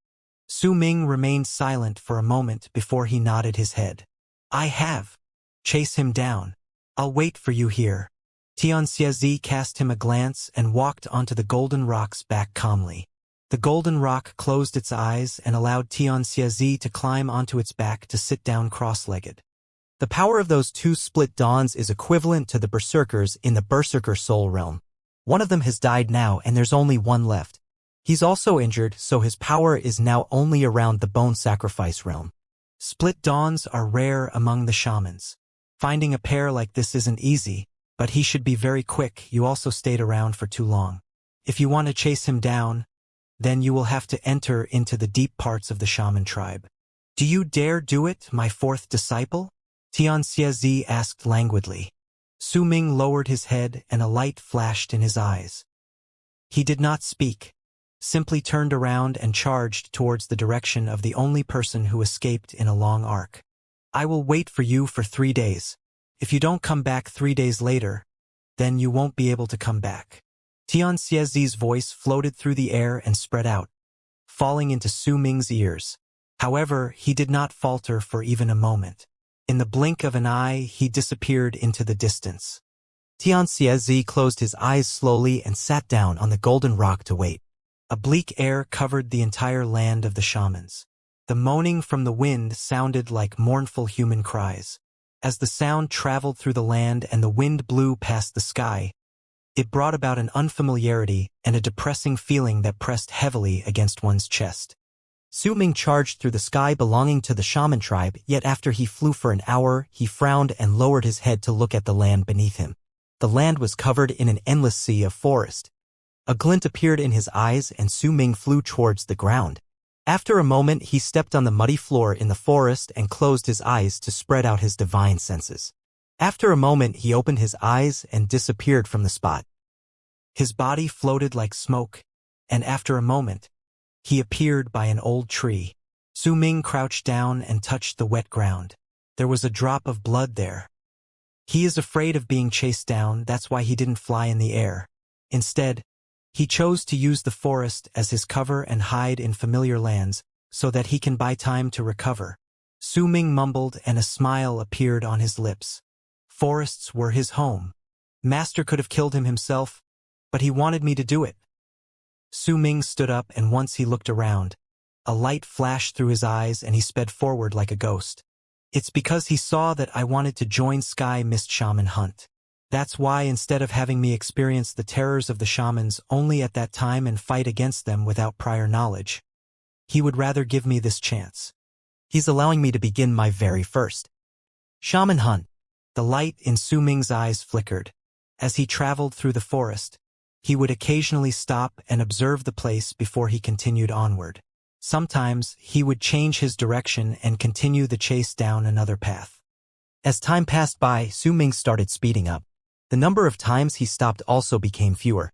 S1: Su Ming remained silent for a moment before he nodded his head. "I have. Chase him down. I'll wait for you here." Xianxia cast him a glance and walked onto the golden rock's back calmly. The golden rock closed its eyes and allowed Xianxia to climb onto its back to sit down cross-legged. The power of those two split dawns is equivalent to the berserkers in the berserker soul realm. One of them has died now and there's only one left. He's also injured, so his power is now only around the bone sacrifice realm. Split dawns are rare among the shamans. Finding a pair like this isn't easy, but he should be very quick. You also stayed around for too long. If you want to chase him down, then you will have to enter into the deep parts of the shaman tribe. Do you dare do it, my fourth disciple? Xianxia asked languidly. Su Ming lowered his head and a light flashed in his eyes. He did not speak, simply turned around and charged towards the direction of the only person who escaped in a long arc. I will wait for you for 3 days. If you don't come back 3 days later, then you won't be able to come back. Xianxia's voice floated through the air and spread out, falling into Su Ming's ears. However, he did not falter for even a moment. In the blink of an eye, he disappeared into the distance. Xianxia closed his eyes slowly and sat down on the golden rock to wait. A bleak air covered the entire land of the shamans. The moaning from the wind sounded like mournful human cries. As the sound traveled through the land and the wind blew past the sky, it brought about an unfamiliarity and a depressing feeling that pressed heavily against one's chest. Su Ming charged through the sky belonging to the shaman tribe, yet after he flew for an hour, he frowned and lowered his head to look at the land beneath him. The land was covered in an endless sea of forest. A glint appeared in his eyes and Su Ming flew towards the ground. After a moment, he stepped on the muddy floor in the forest and closed his eyes to spread out his divine senses. After a moment, he opened his eyes and disappeared from the spot. His body floated like smoke, and after a moment, he appeared by an old tree. Su Ming crouched down and touched the wet ground. There was a drop of blood there. He is afraid of being chased down, that's why he didn't fly in the air. Instead, he chose to use the forest as his cover and hide in familiar lands, so that he can buy time to recover. Su Ming mumbled and a smile appeared on his lips. Forests were his home. Master could have killed him himself, but he wanted me to do it. Su Ming stood up and once he looked around, a light flashed through his eyes and he sped forward like a ghost. It's because he saw that I wanted to join Sky Mist Shaman Hunt. That's why instead of having me experience the terrors of the shamans only at that time and fight against them without prior knowledge, he would rather give me this chance. He's allowing me to begin my very first shaman hunt. The light in Su Ming's eyes flickered. As he traveled through the forest, he would occasionally stop and observe the place before he continued onward. Sometimes, he would change his direction and continue the chase down another path. As time passed by, Su Ming started speeding up. The number of times he stopped also became fewer.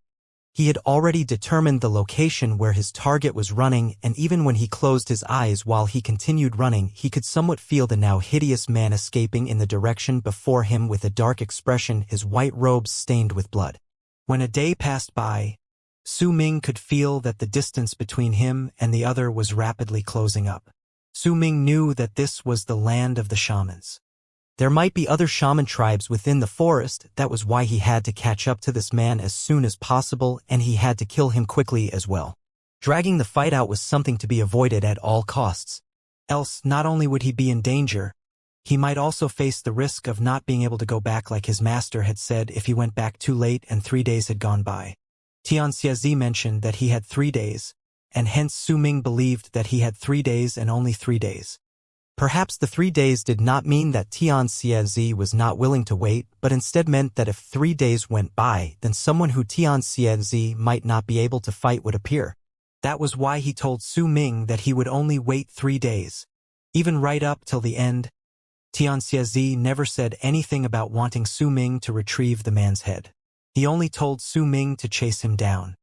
S1: He had already determined the location where his target was running, and even when he closed his eyes while he continued running, he could somewhat feel the now hideous man escaping in the direction before him with a dark expression, his white robes stained with blood. When a day passed by, Su Ming could feel that the distance between him and the other was rapidly closing up. Su Ming knew that this was the land of the shamans. There might be other shaman tribes within the forest, that was why he had to catch up to this man as soon as possible and he had to kill him quickly as well. Dragging the fight out was something to be avoided at all costs. Else, not only would he be in danger, he might also face the risk of not being able to go back like his master had said if he went back too late and 3 days had gone by. Xianxia mentioned that he had 3 days, and hence Su Ming believed that he had 3 days and only 3 days. Perhaps the 3 days did not mean that Xianxia was not willing to wait, but instead meant that if 3 days went by, then someone who Xianxia might not be able to fight would appear. That was why he told Su Ming that he would only wait 3 days. Even right up till the end, Xianxia never said anything about wanting Su Ming to retrieve the man's head. He only told Su Ming to chase him down.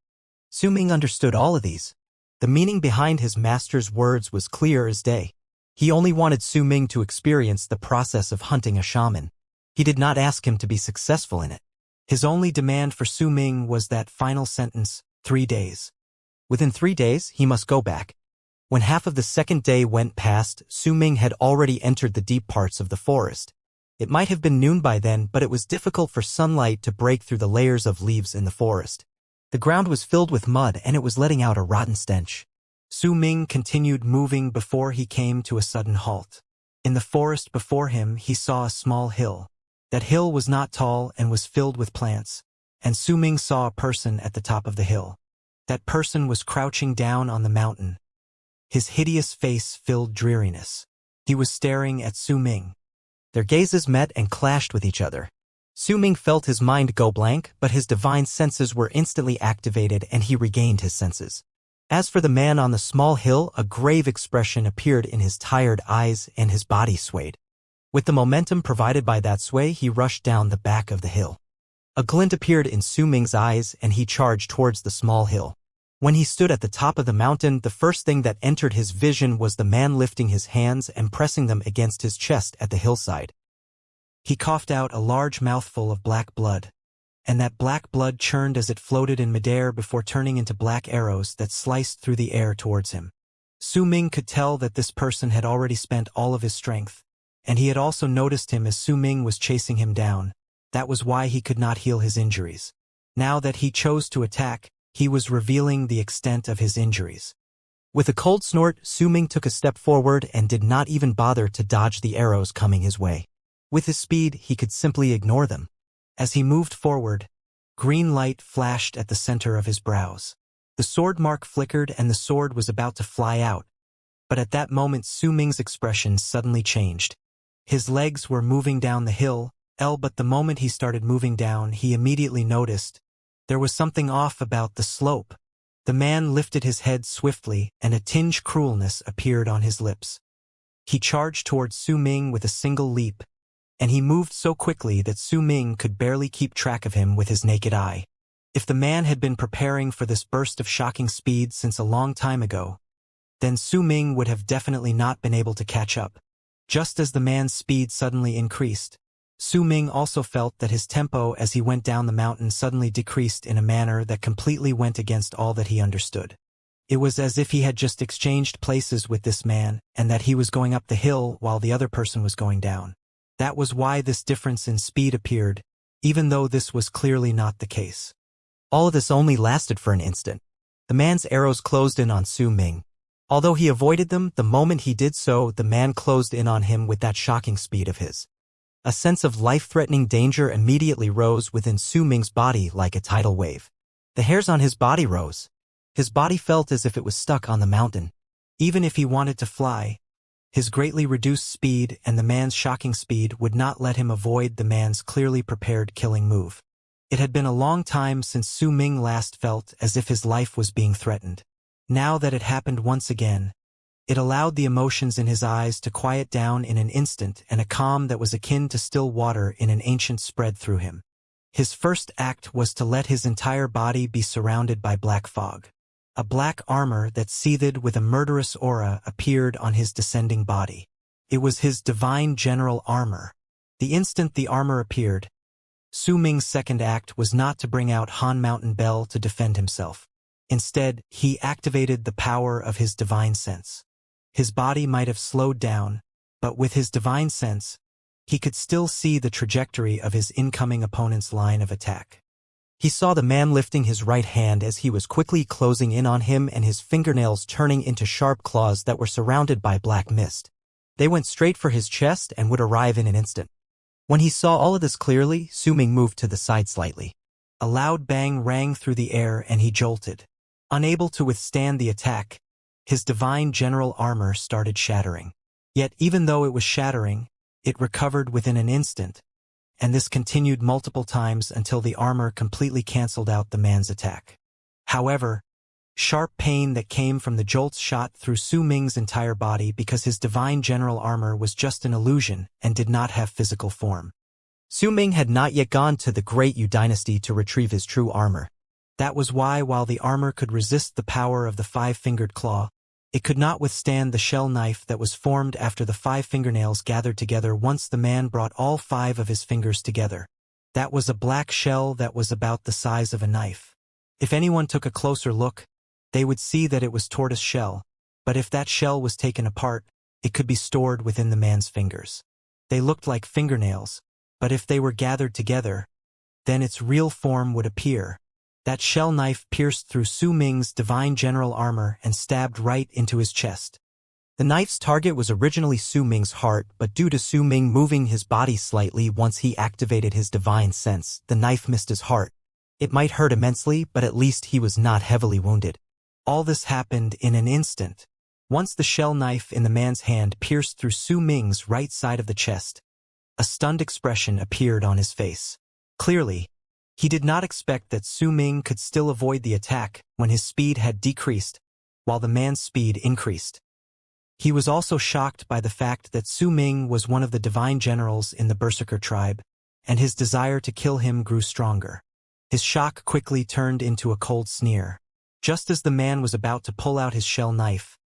S1: Su Ming understood all of these. The meaning behind his master's words was clear as day. He only wanted Su Ming to experience the process of hunting a shaman. He did not ask him to be successful in it. His only demand for Su Ming was that final sentence, 3 days. Within 3 days, he must go back. When half of the second day went past, Su Ming had already entered the deep parts of the forest. It might have been noon by then, but it was difficult for sunlight to break through the layers of leaves in the forest. The ground was filled with mud and it was letting out a rotten stench. Su Ming continued moving before he came to a sudden halt. In the forest before him he saw a small hill. That hill was not tall and was filled with plants, and Su Ming saw a person at the top of the hill. That person was crouching down on the mountain. His hideous face filled dreariness. He was staring at Su Ming. Their gazes met and clashed with each other. Su Ming felt his mind go blank, but his divine senses were instantly activated and he regained his senses. As for the man on the small hill, a grave expression appeared in his tired eyes and his body swayed. With the momentum provided by that sway, he rushed down the back of the hill. A glint appeared in Su Ming's eyes and he charged towards the small hill. When he stood at the top of the mountain, the first thing that entered his vision was the man lifting his hands and pressing them against his chest at the hillside. He coughed out a large mouthful of black blood, and that black blood churned as it floated in midair before turning into black arrows that sliced through the air towards him. Su Ming could tell that this person had already spent all of his strength, and he had also noticed him as Su Ming was chasing him down. That was why he could not heal his injuries. Now that he chose to attack, he was revealing the extent of his injuries. With a cold snort, Su Ming took a step forward and did not even bother to dodge the arrows coming his way. With his speed, he could simply ignore them. As he moved forward, green light flashed at the center of his brows. The sword mark flickered and the sword was about to fly out. But at that moment, Su Ming's expression suddenly changed. His legs were moving down the hill, but the moment he started moving down, he immediately noticed there was something off about the slope. The man lifted his head swiftly, and a tinge cruelness appeared on his lips. He charged towards Su Ming with a single leap, and he moved so quickly that Su Ming could barely keep track of him with his naked eye. If the man had been preparing for this burst of shocking speed since a long time ago, then Su Ming would have definitely not been able to catch up. Just as the man's speed suddenly increased, Su Ming also felt that his tempo as he went down the mountain suddenly decreased in a manner that completely went against all that he understood. It was as if he had just exchanged places with this man, and that he was going up the hill while the other person was going down. That was why this difference in speed appeared, even though this was clearly not the case. All of this only lasted for an instant. The man's arrows closed in on Su Ming. Although he avoided them, the moment he did so, the man closed in on him with that shocking speed of his. A sense of life-threatening danger immediately rose within Su Ming's body like a tidal wave. The hairs on his body rose. His body felt as if it was stuck on the mountain. Even if he wanted to fly, his greatly reduced speed and the man's shocking speed would not let him avoid the man's clearly prepared killing move. It had been a long time since Su Ming last felt as if his life was being threatened. Now that it happened once again, it allowed the emotions in his eyes to quiet down in an instant, and a calm that was akin to still water in an ancient spread through him. His first act was to let his entire body be surrounded by black fog. A black armor that seethed with a murderous aura appeared on his descending body. It was his divine general armor. The instant the armor appeared, Su Ming's second act was not to bring out Han Mountain Bell to defend himself. Instead, he activated the power of his divine sense. His body might have slowed down, but with his divine sense, he could still see the trajectory of his incoming opponent's line of attack. He saw the man lifting his right hand as he was quickly closing in on him and his fingernails turning into sharp claws that were surrounded by black mist. They went straight for his chest and would arrive in an instant. When he saw all of this clearly, Su Ming moved to the side slightly. A loud bang rang through the air and he jolted. Unable to withstand the attack, his divine general armor started shattering. Yet even though it was shattering, it recovered within an instant, and this continued multiple times until the armor completely canceled out the man's attack. However, sharp pain that came from the jolts shot through Su Ming's entire body because his divine general armor was just an illusion and did not have physical form. Su Ming had not yet gone to the Great Yu dynasty to retrieve his true armor. That was why, while the armor could resist the power of the five-fingered claw, it could not withstand the shell knife that was formed after the 5 fingernails gathered together once the man brought all 5 of his fingers together. That was a black shell that was about the size of a knife. If anyone took a closer look, they would see that it was tortoise shell, but if that shell was taken apart, it could be stored within the man's fingers. They looked like fingernails, but if they were gathered together, then its real form would appear. That shell knife pierced through Su Ming's divine general armor and stabbed right into his chest. The knife's target was originally Su Ming's heart, but due to Su Ming moving his body slightly once he activated his divine sense, the knife missed his heart. It might hurt immensely, but at least he was not heavily wounded. All this happened in an instant. Once the shell knife in the man's hand pierced through Su Ming's right side of the chest, a stunned expression appeared on his face. Clearly, he did not expect that Su Ming could still avoid the attack when his speed had decreased, while the man's speed increased. He was also shocked by the fact that Su Ming was one of the divine generals in the Berserker tribe, and his desire to kill him grew stronger. His shock quickly turned into a cold sneer. Just as the man was about to pull out his shell knife,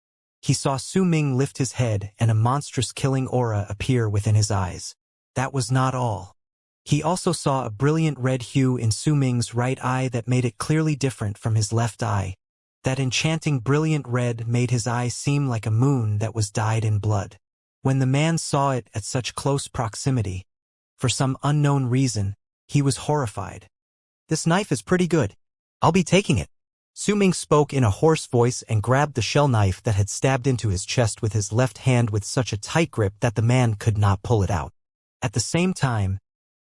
S1: he saw Su Ming lift his head and a monstrous killing aura appear within his eyes. That was not all. He also saw a brilliant red hue in Su Ming's right eye that made it clearly different from his left eye. That enchanting brilliant red made his eye seem like a moon that was dyed in blood. When the man saw it at such close proximity, for some unknown reason, he was horrified. "This knife is pretty good. I'll be taking it." Su Ming spoke in a hoarse voice and grabbed the shell knife that had stabbed into his chest with his left hand with such a tight grip that the man could not pull it out. At the same time,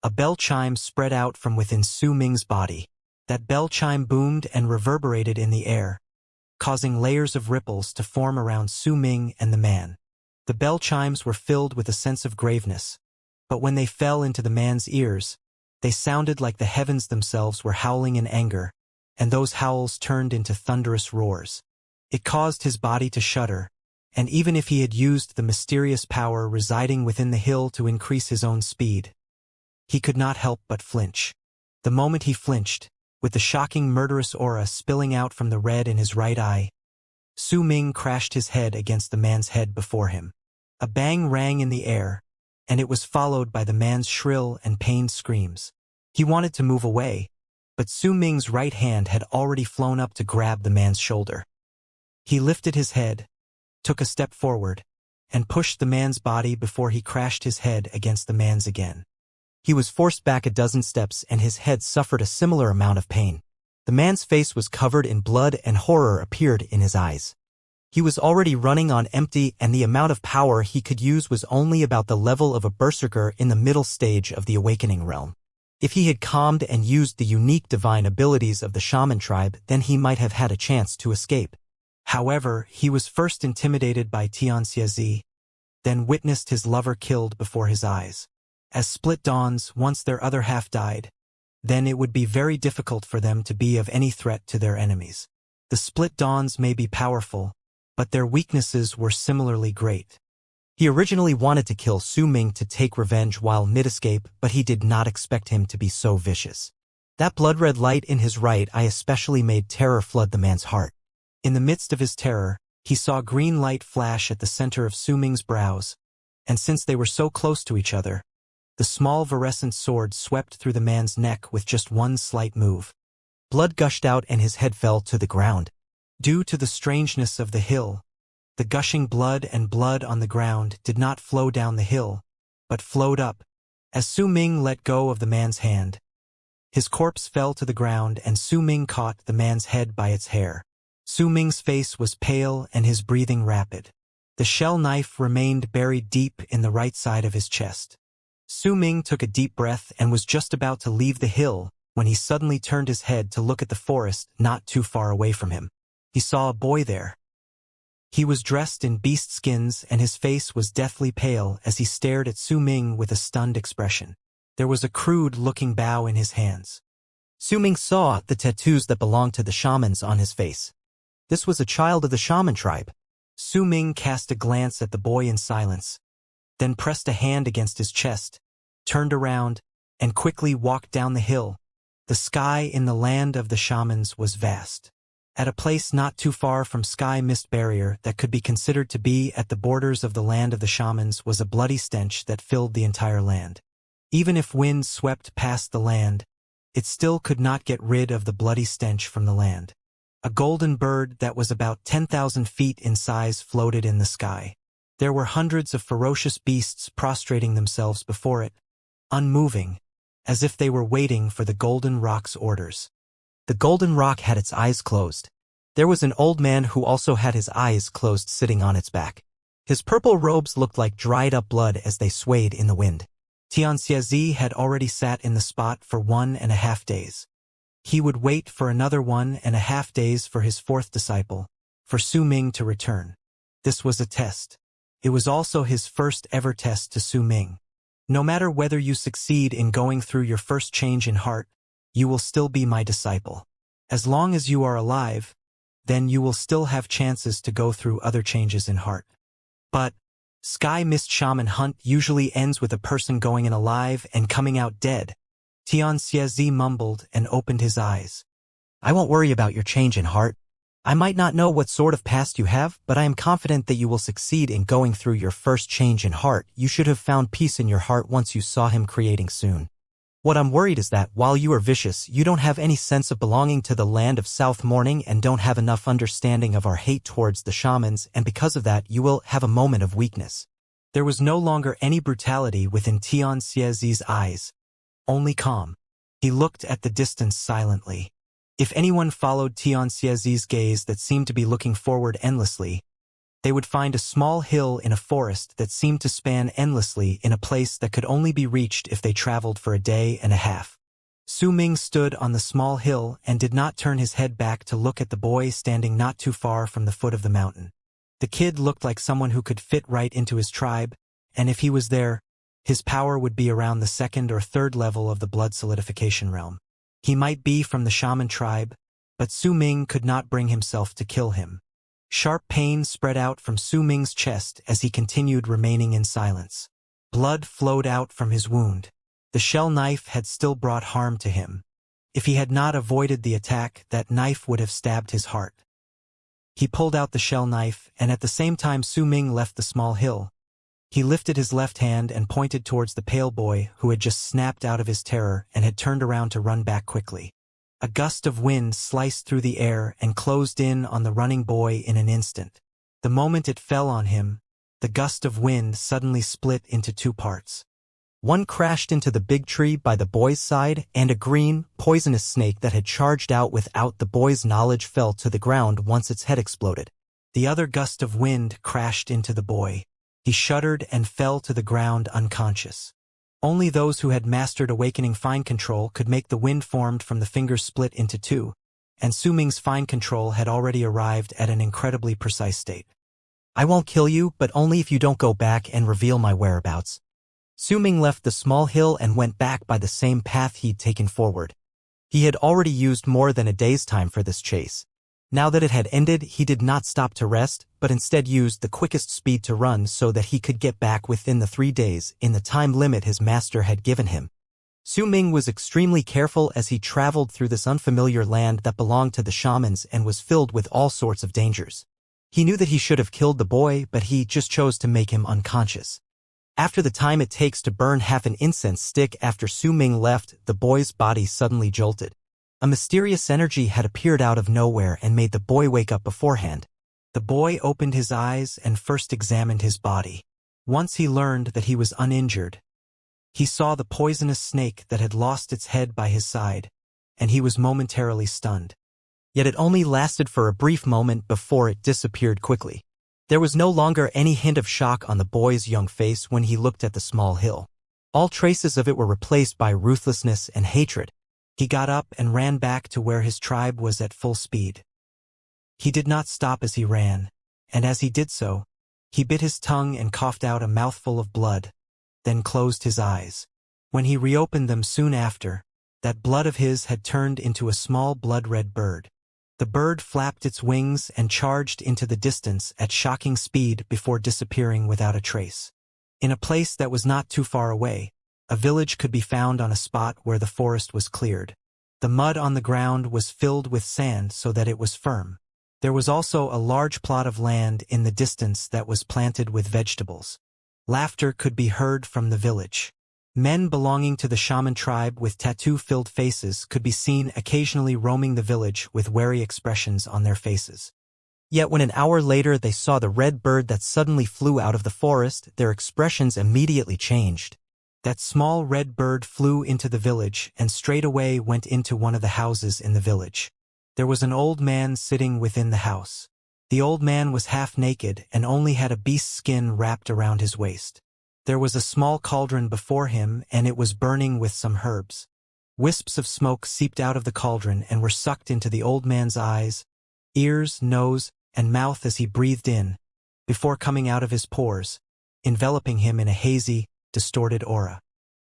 S1: a bell chime spread out from within Su Ming's body. That bell chime boomed and reverberated in the air, causing layers of ripples to form around Su Ming and the man. The bell chimes were filled with a sense of graveness, but when they fell into the man's ears, they sounded like the heavens themselves were howling in anger, and those howls turned into thunderous roars. It caused his body to shudder, and even if he had used the mysterious power residing within the hill to increase his own speed, he could not help but flinch. The moment he flinched, with the shocking murderous aura spilling out from the red in his right eye, Su Ming crashed his head against the man's head before him. A bang rang in the air, and it was followed by the man's shrill and pained screams. He wanted to move away, but Su Ming's right hand had already flown up to grab the man's shoulder. He lifted his head, took a step forward, and pushed the man's body before he crashed his head against the man's again. He was forced back a dozen steps and his head suffered a similar amount of pain. The man's face was covered in blood and horror appeared in his eyes. He was already running on empty and the amount of power he could use was only about the level of a berserker in the middle stage of the awakening realm. If he had calmed and used the unique divine abilities of the shaman tribe, then he might have had a chance to escape. However, he was first intimidated by Xianxia, then witnessed his lover killed before his eyes. As split dawns, once their other half died, then it would be very difficult for them to be of any threat to their enemies. The split dawns may be powerful, but their weaknesses were similarly great. He originally wanted to kill Su Ming to take revenge while mid-escape, but he did not expect him to be so vicious. That blood-red light in his right eye especially made terror flood the man's heart. In the midst of his terror, he saw green light flash at the center of Su Ming's brows, and since they were so close to each other, the small virescent sword swept through the man's neck with just one slight move. Blood gushed out and his head fell to the ground. Due to the strangeness of the hill, the gushing blood and blood on the ground did not flow down the hill, but flowed up. As Su Ming let go of the man's hand, his corpse fell to the ground and Su Ming caught the man's head by its hair. Su Ming's face was pale and his breathing rapid. The shell knife remained buried deep in the right side of his chest. Su Ming took a deep breath and was just about to leave the hill when he suddenly turned his head to look at the forest not too far away from him. He saw a boy there. He was dressed in beast skins and his face was deathly pale as he stared at Su Ming with a stunned expression. There was a crude-looking bow in his hands. Su Ming saw the tattoos that belonged to the shamans on his face. This was a child of the shaman tribe. Su Ming cast a glance at the boy in silence, then pressed a hand against his chest, turned around, and quickly walked down the hill. The sky in the land of the shamans was vast. At a place not too far from Sky Mist Barrier that could be considered to be at the borders of the land of the shamans was a bloody stench that filled the entire land. Even if wind swept past the land, it still could not get rid of the bloody stench from the land. A golden bird that was about 10,000 feet in size floated in the sky. There were hundreds of ferocious beasts prostrating themselves before it, unmoving, as if they were waiting for the golden rock's orders. The golden rock had its eyes closed. There was an old man who also had his eyes closed sitting on its back. His purple robes looked like dried-up blood as they swayed in the wind. Xianxia had already sat in the spot for 1.5 days. He would wait for another 1.5 days for his fourth disciple, for Su Ming to return. This was a test. It was also his first ever test to Su Ming. No matter whether you succeed in going through your first change in heart, you will still be my disciple. As long as you are alive, then you will still have chances to go through other changes in heart. But Sky Mist Shaman Hunt usually ends with a person going in alive and coming out dead. Xianxia mumbled and opened his eyes. I won't worry about your change in heart. I might not know what sort of past you have, but I am confident that you will succeed in going through your first change in heart. You should have found peace in your heart once you saw him creating soon. What I'm worried is that, while you are vicious, you don't have any sense of belonging to the land of South Mourning and don't have enough understanding of our hate towards the shamans, and because of that you will have a moment of weakness. There was no longer any brutality within Xianxia's eyes, only calm. He looked at the distance silently. If anyone followed Xianxia's gaze that seemed to be looking forward endlessly, they would find a small hill in a forest that seemed to span endlessly in a place that could only be reached if they traveled for a day and a half. Su Ming stood on the small hill and did not turn his head back to look at the boy standing not too far from the foot of the mountain. The kid looked like someone who could fit right into his tribe, and if he was there, his power would be around the second or third level of the blood solidification realm. He might be from the shaman tribe, but Su Ming could not bring himself to kill him. Sharp pain spread out from Su Ming's chest as he continued remaining in silence. Blood flowed out from his wound. The shell knife had still brought harm to him. If he had not avoided the attack, that knife would have stabbed his heart. He pulled out the shell knife, and at the same time Su Ming left the small hill. He lifted his left hand and pointed towards the pale boy who had just snapped out of his terror and had turned around to run back quickly. A gust of wind sliced through the air and closed in on the running boy in an instant. The moment it fell on him, the gust of wind suddenly split into two parts. One crashed into the big tree by the boy's side, and a green, poisonous snake that had charged out without the boy's knowledge fell to the ground once its head exploded. The other gust of wind crashed into the boy. He shuddered and fell to the ground unconscious. Only those who had mastered awakening fine control could make the wind formed from the fingers split into two, and Su Ming's fine control had already arrived at an incredibly precise state. I won't kill you, but only if you don't go back and reveal my whereabouts. Su Ming left the small hill and went back by the same path he'd taken forward. He had already used more than a day's time for this chase. Now that it had ended, he did not stop to rest, but instead used the quickest speed to run so that he could get back within the 3 days in the time limit his master had given him. Su Ming was extremely careful as he traveled through this unfamiliar land that belonged to the shamans and was filled with all sorts of dangers. He knew that he should have killed the boy, but he just chose to make him unconscious. After the time it takes to burn half an incense stick after Su Ming left, the boy's body suddenly jolted. A mysterious energy had appeared out of nowhere and made the boy wake up beforehand. The boy opened his eyes and first examined his body. Once he learned that he was uninjured, he saw the poisonous snake that had lost its head by his side, and he was momentarily stunned. Yet it only lasted for a brief moment before it disappeared quickly. There was no longer any hint of shock on the boy's young face when he looked at the small hill. All traces of it were replaced by ruthlessness and hatred. He got up and ran back to where his tribe was at full speed. He did not stop as he ran, and as he did so, he bit his tongue and coughed out a mouthful of blood, then closed his eyes. When he reopened them soon after, that blood of his had turned into a small blood-red bird. The bird flapped its wings and charged into the distance at shocking speed before disappearing without a trace. In a place that was not too far away, a village could be found on a spot where the forest was cleared. The mud on the ground was filled with sand so that it was firm. There was also a large plot of land in the distance that was planted with vegetables. Laughter could be heard from the village. Men belonging to the shaman tribe with tattoo-filled faces could be seen occasionally roaming the village with wary expressions on their faces. Yet when an hour later they saw the red bird that suddenly flew out of the forest, their expressions immediately changed. That small red bird flew into the village and straightaway went into one of the houses in the village. There was an old man sitting within the house. The old man was half naked and only had a beast's skin wrapped around his waist. There was a small cauldron before him and it was burning with some herbs. Wisps of smoke seeped out of the cauldron and were sucked into the old man's eyes, ears, nose, and mouth as he breathed in, before coming out of his pores, enveloping him in a hazy, distorted aura.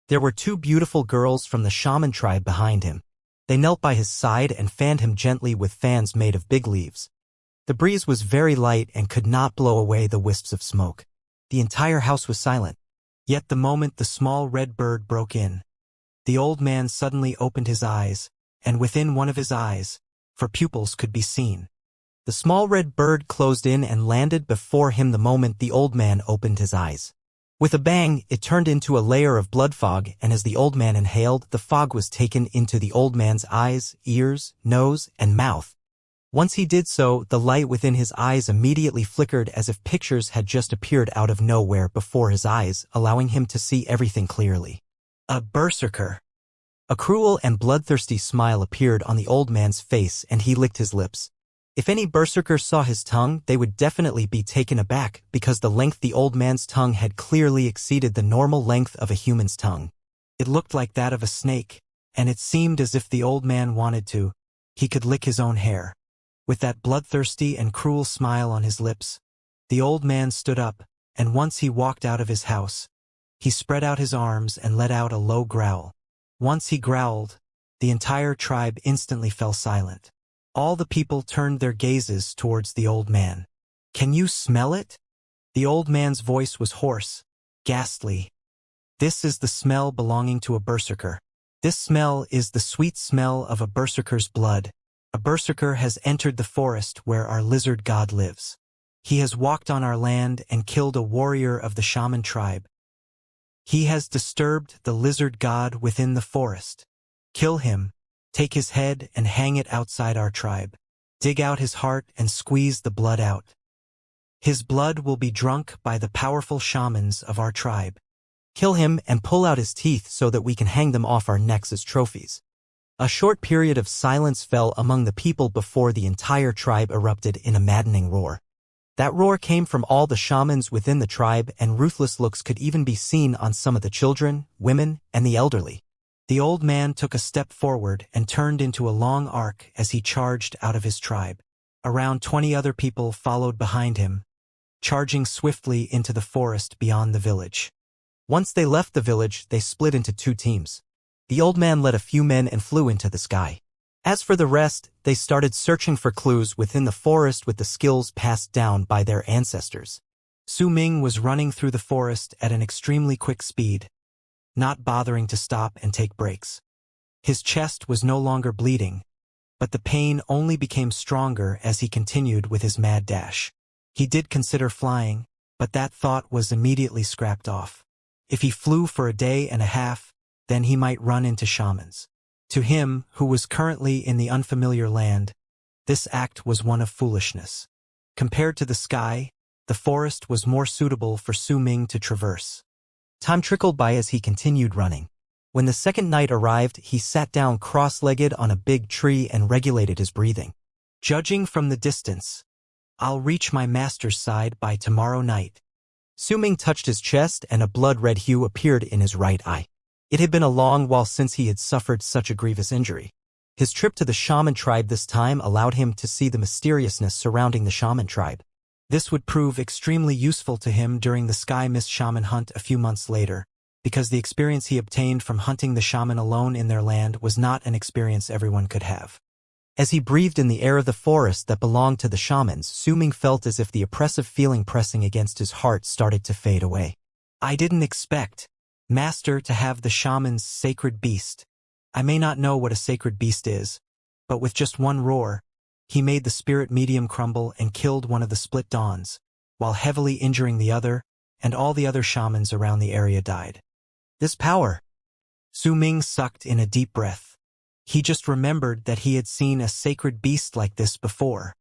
S1: There were two beautiful girls from the shaman tribe behind him. They knelt by his side and fanned him gently with fans made of big leaves. The breeze was very light and could not blow away the wisps of smoke. The entire house was silent. Yet the moment the small red bird broke in, the old man suddenly opened his eyes, and within one of his eyes, for pupils could be seen. The small red bird closed in and landed before him the moment the old man opened his eyes. With a bang, it turned into a layer of blood fog, and as the old man inhaled, the fog was taken into the old man's eyes, ears, nose, and mouth. Once he did so, the light within his eyes immediately flickered as if pictures had just appeared out of nowhere before his eyes, allowing him to see everything clearly. A berserker. A cruel and bloodthirsty smile appeared on the old man's face and he licked his lips. If any berserker saw his tongue, they would definitely be taken aback because the length the old man's tongue had clearly exceeded the normal length of a human's tongue. It looked like that of a snake, and it seemed as if the old man wanted to. He could lick his own hair. With that bloodthirsty and cruel smile on his lips, the old man stood up, and once he walked out of his house, he spread out his arms and let out a low growl. Once he growled, the entire tribe instantly fell silent. All the people turned their gazes towards the old man. "Can you smell it?" The old man's voice was hoarse, ghastly. "This is the smell belonging to a berserker. This smell is the sweet smell of a berserker's blood. A berserker has entered the forest where our lizard god lives. He has walked on our land and killed a warrior of the shaman tribe. He has disturbed the lizard god within the forest. Kill him, take his head and hang it outside our tribe. Dig out his heart and squeeze the blood out. His blood will be drunk by the powerful shamans of our tribe. Kill him and pull out his teeth so that we can hang them off our necks as trophies." A short period of silence fell among the people before the entire tribe erupted in a maddening roar. That roar came from all the shamans within the tribe, and ruthless looks could even be seen on some of the children, women, and the elderly. The old man took a step forward and turned into a long arc as he charged out of his tribe. Around 20 other people followed behind him, charging swiftly into the forest beyond the village. Once they left the village, they split into two teams. The old man led a few men and flew into the sky. As for the rest, they started searching for clues within the forest with the skills passed down by their ancestors. Su Ming was running through the forest at an extremely quick speed, not bothering to stop and take breaks. His chest was no longer bleeding, but the pain only became stronger as he continued with his mad dash. He did consider flying, but that thought was immediately scrapped off. If he flew for a day and a half, then he might run into shamans. To him, who was currently in the unfamiliar land, this act was one of foolishness. Compared to the sky, the forest was more suitable for Su Ming to traverse. Time trickled by as he continued running. When the second night arrived, he sat down cross-legged on a big tree and regulated his breathing. Judging from the distance, I'll reach my master's side by tomorrow night. Su Ming touched his chest and a blood-red hue appeared in his right eye. It had been a long while since he had suffered such a grievous injury. His trip to the shaman tribe this time allowed him to see the mysteriousness surrounding the shaman tribe. This would prove extremely useful to him during the Sky Mist shaman hunt a few months later, because the experience he obtained from hunting the shaman alone in their land was not an experience everyone could have. As he breathed in the air of the forest that belonged to the shamans, Su Ming felt as if the oppressive feeling pressing against his heart started to fade away. "I didn't expect, Master, to have the shaman's sacred beast. I may not know what a sacred beast is, but with just one roar, he made the spirit medium crumble and killed one of the split dawns, while heavily injuring the other, and all the other shamans around the area died. This power." Su Ming sucked in a deep breath. He just remembered that he had seen a sacred beast like this before.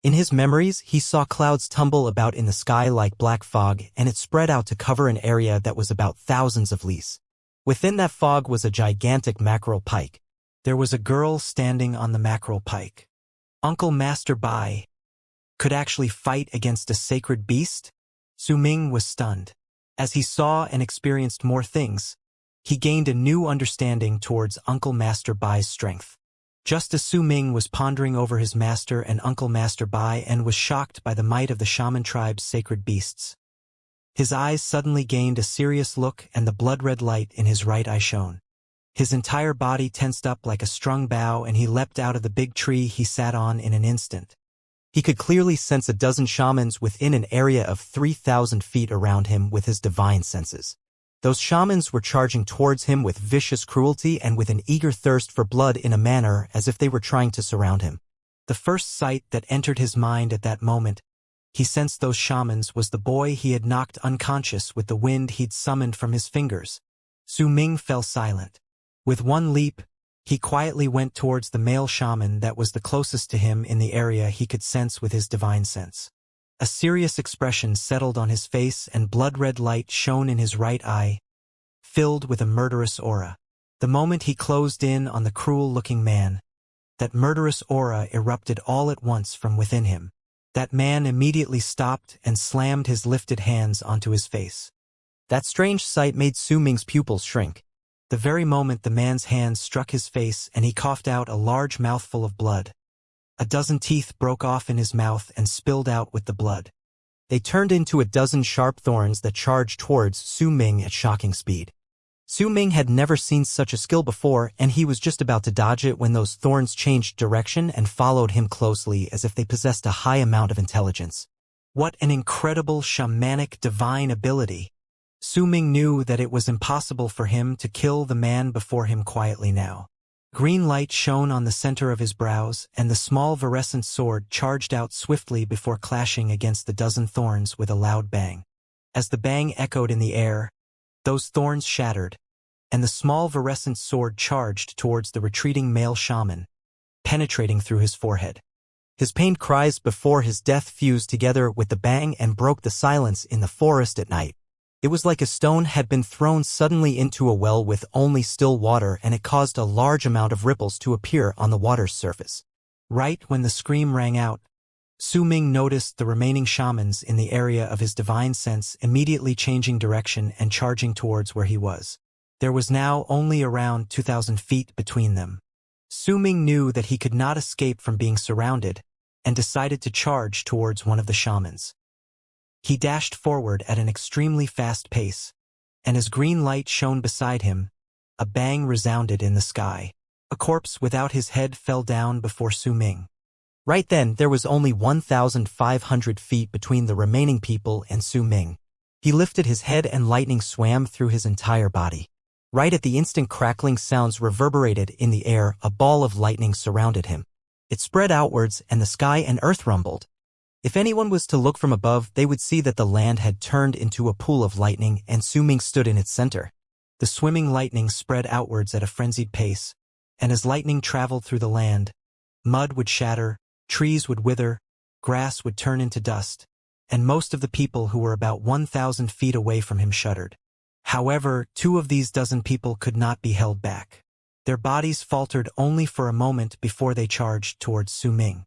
S1: In his memories, he saw clouds tumble about in the sky like black fog, and it spread out to cover an area that was about thousands of lis. Within that fog was a gigantic mackerel pike. There was a girl standing on the mackerel pike. Uncle Master Bai could actually fight against a sacred beast? Su Ming was stunned. As he saw and experienced more things, he gained a new understanding towards Uncle Master Bai's strength. Just as Su Ming was pondering over his master and Uncle Master Bai and was shocked by the might of the shaman tribe's sacred beasts, his eyes suddenly gained a serious look and the blood-red light in his right eye shone. His entire body tensed up like a strung bow and he leapt out of the big tree he sat on in an instant. He could clearly sense a dozen shamans within an area of 3,000 feet around him with his divine senses. Those shamans were charging towards him with vicious cruelty and with an eager thirst for blood in a manner as if they were trying to surround him. The first sight that entered his mind at that moment, he sensed those shamans, was the boy he had knocked unconscious with the wind he'd summoned from his fingers. Su Ming fell silent. With one leap, he quietly went towards the male shaman that was the closest to him in the area he could sense with his divine sense. A serious expression settled on his face and blood-red light shone in his right eye, filled with a murderous aura. The moment he closed in on the cruel-looking man, that murderous aura erupted all at once from within him. That man immediately stopped and slammed his lifted hands onto his face. That strange sight made Su Ming's pupils shrink. The very moment the man's hands struck his face and he coughed out a large mouthful of blood. A dozen teeth broke off in his mouth and spilled out with the blood. They turned into a dozen sharp thorns that charged towards Su Ming at shocking speed. Su Ming had never seen such a skill before, and he was just about to dodge it when those thorns changed direction and followed him closely as if they possessed a high amount of intelligence. What an incredible shamanic divine ability! Su Ming knew that it was impossible for him to kill the man before him quietly now. Green light shone on the center of his brows, and the small virescent sword charged out swiftly before clashing against the dozen thorns with a loud bang. As the bang echoed in the air, those thorns shattered, and the small virescent sword charged towards the retreating male shaman, penetrating through his forehead. His pained cries before his death fused together with the bang and broke the silence in the forest at night. It was like a stone had been thrown suddenly into a well with only still water, and it caused a large amount of ripples to appear on the water's surface. Right when the scream rang out, Su Ming noticed the remaining shamans in the area of his divine sense immediately changing direction and charging towards where he was. There was now only around 2,000 feet between them. Su Ming knew that he could not escape from being surrounded, and decided to charge towards one of the shamans. He dashed forward at an extremely fast pace, and as green light shone beside him, a bang resounded in the sky. A corpse without his head fell down before Su Ming. Right then, there was only 1,500 feet between the remaining people and Su Ming. He lifted his head and lightning swam through his entire body. Right at the instant crackling sounds reverberated in the air, a ball of lightning surrounded him. It spread outwards and the sky and earth rumbled. If anyone was to look from above, they would see that the land had turned into a pool of lightning and Su Ming stood in its center. The swimming lightning spread outwards at a frenzied pace, and as lightning traveled through the land, mud would shatter, trees would wither, grass would turn into dust, and most of the people who were about 1,000 feet away from him shuddered. However, 2 of these dozen people could not be held back. Their bodies faltered only for a moment before they charged towards Su Ming.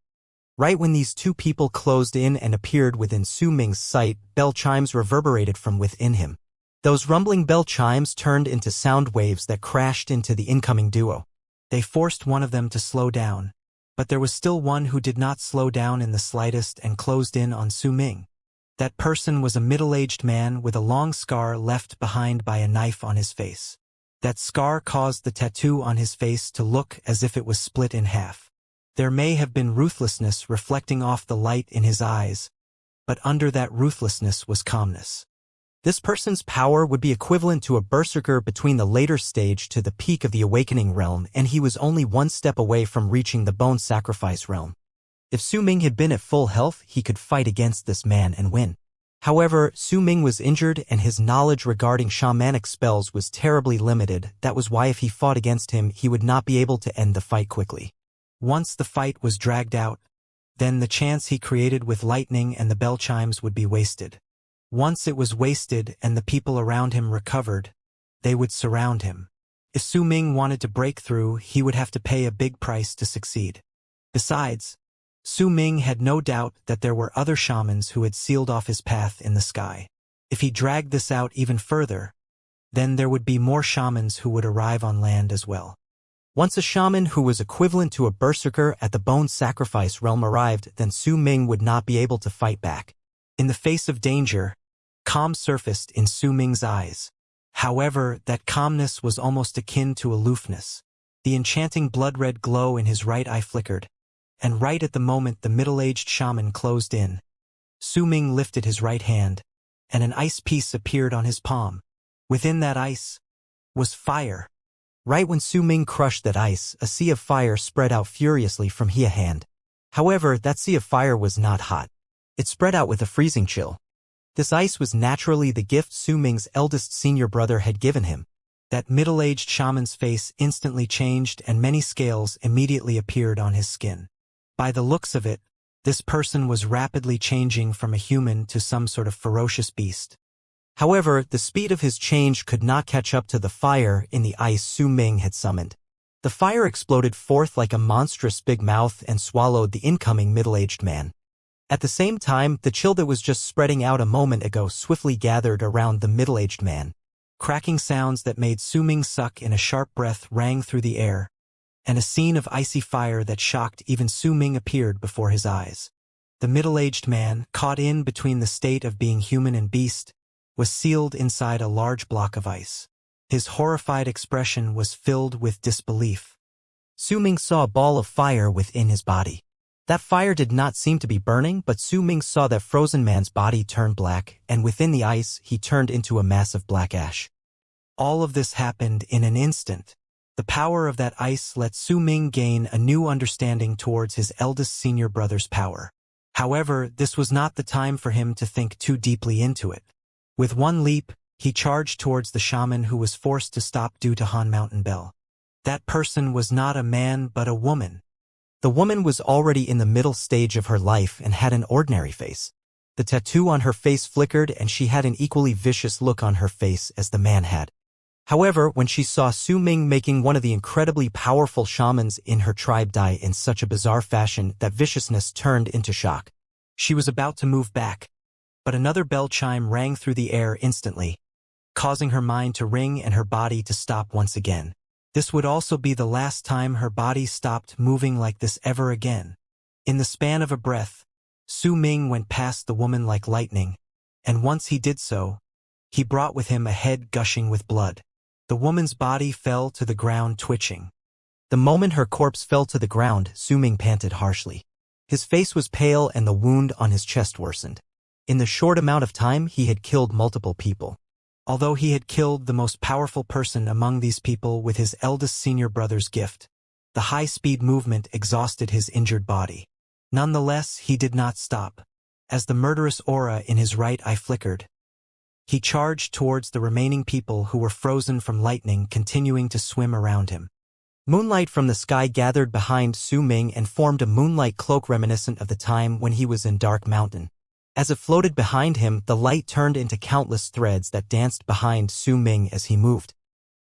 S1: Right when these 2 people closed in and appeared within Su Ming's sight, bell chimes reverberated from within him. Those rumbling bell chimes turned into sound waves that crashed into the incoming duo. They forced one of them to slow down, but there was still one who did not slow down in the slightest and closed in on Su Ming. That person was a middle-aged man with a long scar left behind by a knife on his face. That scar caused the tattoo on his face to look as if it was split in half. There may have been ruthlessness reflecting off the light in his eyes, but under that ruthlessness was calmness. This person's power would be equivalent to a berserker between the later stage to the peak of the awakening realm, and he was only one step away from reaching the bone sacrifice realm. If Su Ming had been at full health, he could fight against this man and win. However, Su Ming was injured and his knowledge regarding shamanic spells was terribly limited. That was why if he fought against him, he would not be able to end the fight quickly. Once the fight was dragged out, then the chance he created with lightning and the bell chimes would be wasted. Once it was wasted and the people around him recovered, They would surround him. If Su Ming wanted to break through, he would have to pay a big price to succeed. Besides, Su Ming had no doubt that there were other shamans who had sealed off his path in the sky. If he dragged this out even further, then there would be more shamans who would arrive on land as well. Once a shaman who was equivalent to a berserker at the bone sacrifice realm arrived, then Su Ming would not be able to fight back. In the face of danger, calm surfaced in Su Ming's eyes. However, that calmness was almost akin to aloofness. The enchanting blood-red glow in his right eye flickered, and right at the moment the middle-aged shaman closed in, Su Ming lifted his right hand, and an ice piece appeared on his palm. Within that ice was fire. Right when Su Ming crushed that ice, a sea of fire spread out furiously from his hand. However, that sea of fire was not hot. It spread out with a freezing chill. This ice was naturally the gift Su Ming's eldest senior brother had given him. That middle-aged shaman's face instantly changed and many scales immediately appeared on his skin. By the looks of it, this person was rapidly changing from a human to some sort of ferocious beast. However, the speed of his change could not catch up to the fire in the ice Su Ming had summoned. The fire exploded forth like a monstrous big mouth and swallowed the incoming middle-aged man. At the same time, the chill that was just spreading out a moment ago swiftly gathered around the middle-aged man. Cracking sounds that made Su Ming suck in a sharp breath rang through the air, and a scene of icy fire that shocked even Su Ming appeared before his eyes. The middle-aged man, caught in between the state of being human and beast, was sealed inside a large block of ice. His horrified expression was filled with disbelief. Su Ming saw a ball of fire within his body. That fire did not seem to be burning, but Su Ming saw that frozen man's body turn black, and within the ice he turned into a mass of black ash. All of this happened in an instant. The power of that ice let Su Ming gain a new understanding towards his eldest senior brother's power. However, this was not the time for him to think too deeply into it. With one leap, he charged towards the shaman who was forced to stop due to Han Mountain Bell. That person was not a man but a woman. The woman was already in the middle stage of her life and had an ordinary face. The tattoo on her face flickered and she had an equally vicious look on her face as the man had. However, when she saw Su Ming making one of the incredibly powerful shamans in her tribe die in such a bizarre fashion, that viciousness turned into shock. She was about to move back, but another bell chime rang through the air instantly, causing her mind to ring and her body to stop once again. This would also be the last time her body stopped moving like this ever again. In the span of a breath, Su Ming went past the woman like lightning, and once he did so, he brought with him a head gushing with blood. The woman's body fell to the ground twitching. The moment her corpse fell to the ground, Su Ming panted harshly. His face was pale and the wound on his chest worsened. In the short amount of time, he had killed multiple people. Although he had killed the most powerful person among these people with his eldest senior brother's gift, the high-speed movement exhausted his injured body. Nonetheless, he did not stop. As the murderous aura in his right eye flickered, he charged towards the remaining people who were frozen from lightning continuing to swim around him. Moonlight from the sky gathered behind Su Ming and formed a moonlight cloak reminiscent of the time when he was in Dark Mountain. As it floated behind him, the light turned into countless threads that danced behind Su Ming as he moved.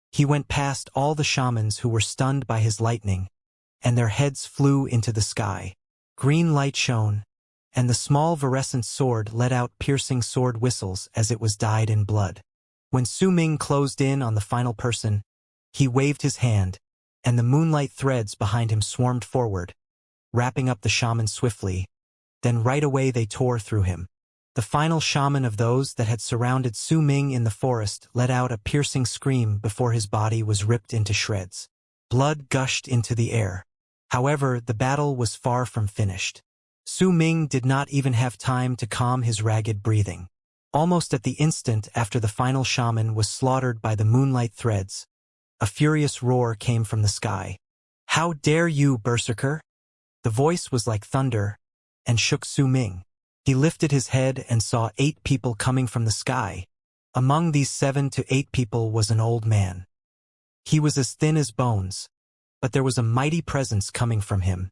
S1: He went past all the shamans who were stunned by his lightning, and their heads flew into the sky. Green light shone, and the small virescent sword let out piercing sword whistles as it was dyed in blood. When Su Ming closed in on the final person, he waved his hand, and the moonlight threads behind him swarmed forward, wrapping up the shaman swiftly. Then right away they tore through him. The final shaman of those that had surrounded Su Ming in the forest let out a piercing scream before his body was ripped into shreds. Blood gushed into the air. However, the battle was far from finished. Su Ming did not even have time to calm his ragged breathing. Almost at the instant after the final shaman was slaughtered by the moonlight threads, a furious roar came from the sky. "How dare you, berserker!" The voice was like thunder, and shook Su Ming. He lifted his head and saw 8 people coming from the sky. Among these 7 to 8 people was an old man. He was as thin as bones, but there was a mighty presence coming from him,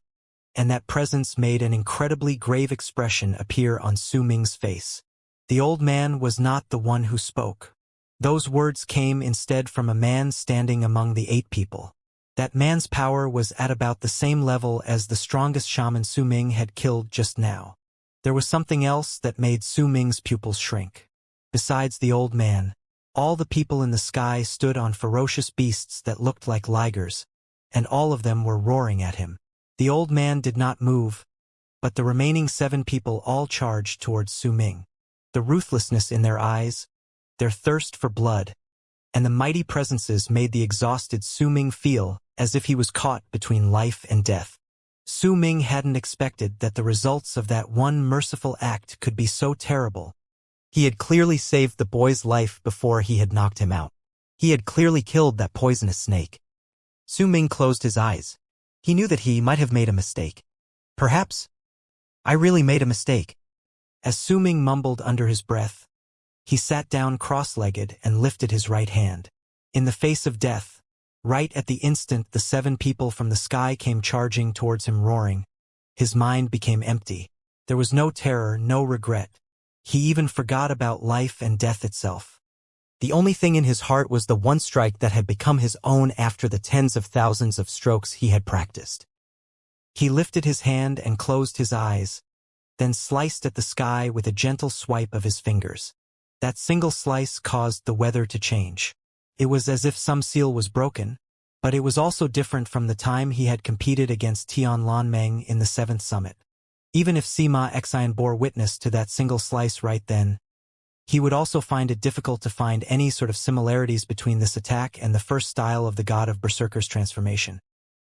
S1: and that presence made an incredibly grave expression appear on Su Ming's face. The old man was not the one who spoke. Those words came instead from a man standing among the 8 people. That man's power was at about the same level as the strongest shaman Su Ming had killed just now. There was something else that made Su Ming's pupils shrink. Besides the old man, all the people in the sky stood on ferocious beasts that looked like ligers, and all of them were roaring at him. The old man did not move, but the remaining 7 people all charged towards Su Ming. The ruthlessness in their eyes, their thirst for blood, and the mighty presences made the exhausted Su Ming feel as if he was caught between life and death. Su Ming hadn't expected that the results of that one merciful act could be so terrible. He had clearly saved the boy's life before he had knocked him out. He had clearly killed that poisonous snake. Su Ming closed his eyes. He knew that he might have made a mistake. Perhaps I really made a mistake. As Su Ming mumbled under his breath, he sat down cross-legged and lifted his right hand. In the face of death, right at the instant the 7 people from the sky came charging towards him roaring, his mind became empty. There was no terror, no regret. He even forgot about life and death itself. The only thing in his heart was the one strike that had become his own after the tens of thousands of strokes he had practiced. He lifted his hand and closed his eyes, then sliced at the sky with a gentle swipe of his fingers. That single slice caused the weather to change. It was as if some seal was broken, but it was also different from the time he had competed against Tian Lanmeng in the 7th summit. Even if Sima Xian bore witness to that single slice right then, he would also find it difficult to find any sort of similarities between this attack and the first style of the god of Berserker's transformation.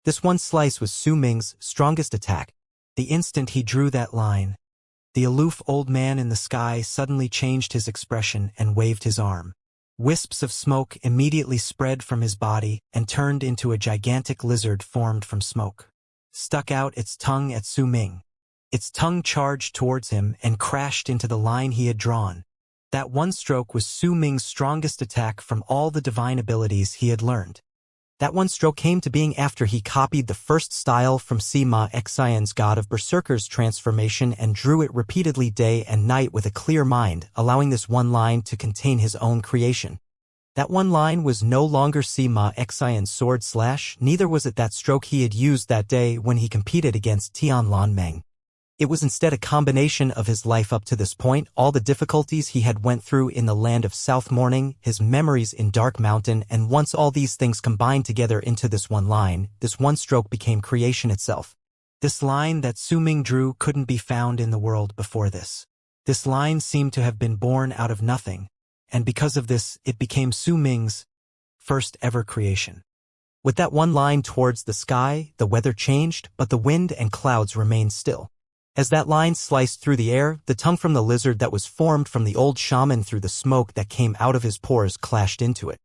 S1: This one slice was Su Ming's strongest attack. The instant he drew that line, the aloof old man in the sky suddenly changed his expression and waved his arm. Wisps of smoke immediately spread from his body and turned into a gigantic lizard formed from smoke. Stuck out its tongue at Su Ming. Its tongue charged towards him and crashed into the line he had drawn. That one stroke was Su Ming's strongest attack from all the divine abilities he had learned. That one stroke came to being after he copied the first style from Sima Xian's god of Berserker's transformation and drew it repeatedly day and night with a clear mind, allowing this one line to contain his own creation. That one line was no longer Sima Xian's sword slash, neither was it that stroke he had used that day when he competed against Tian Lanmeng. It was instead a combination of his life up to this point, all the difficulties he had went through in the land of South Morning, his memories in Dark Mountain, and once all these things combined together into this one line, this one stroke became creation itself. This line that Su Ming drew couldn't be found in the world before this. This line seemed to have been born out of nothing, and because of this, it became Su Ming's first ever creation. With that one line towards the sky, the weather changed, but the wind and clouds remained still. As that line sliced through the air, the tongue from the lizard that was formed from the old shaman through the smoke that came out of his pores clashed into it.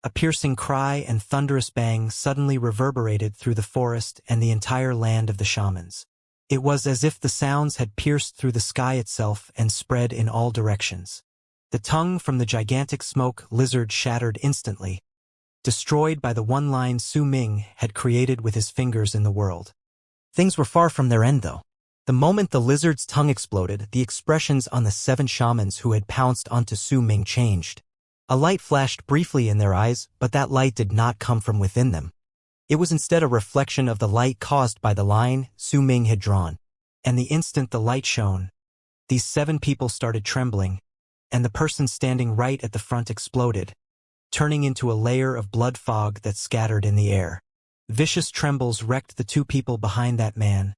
S1: A piercing cry and thunderous bang suddenly reverberated through the forest and the entire land of the shamans. It was as if the sounds had pierced through the sky itself and spread in all directions. The tongue from the gigantic smoke lizard shattered instantly, destroyed by the one line Su Ming had created with his fingers in the world. Things were far from their end, though. The moment the lizard's tongue exploded, the expressions on the 7 shamans who had pounced onto Su Ming changed. A light flashed briefly in their eyes, but that light did not come from within them. It was instead a reflection of the light caused by the line Su Ming had drawn. And the instant the light shone, these 7 people started trembling, and the person standing right at the front exploded, turning into a layer of blood fog that scattered in the air. Vicious trembles wrecked the 2 people behind that man,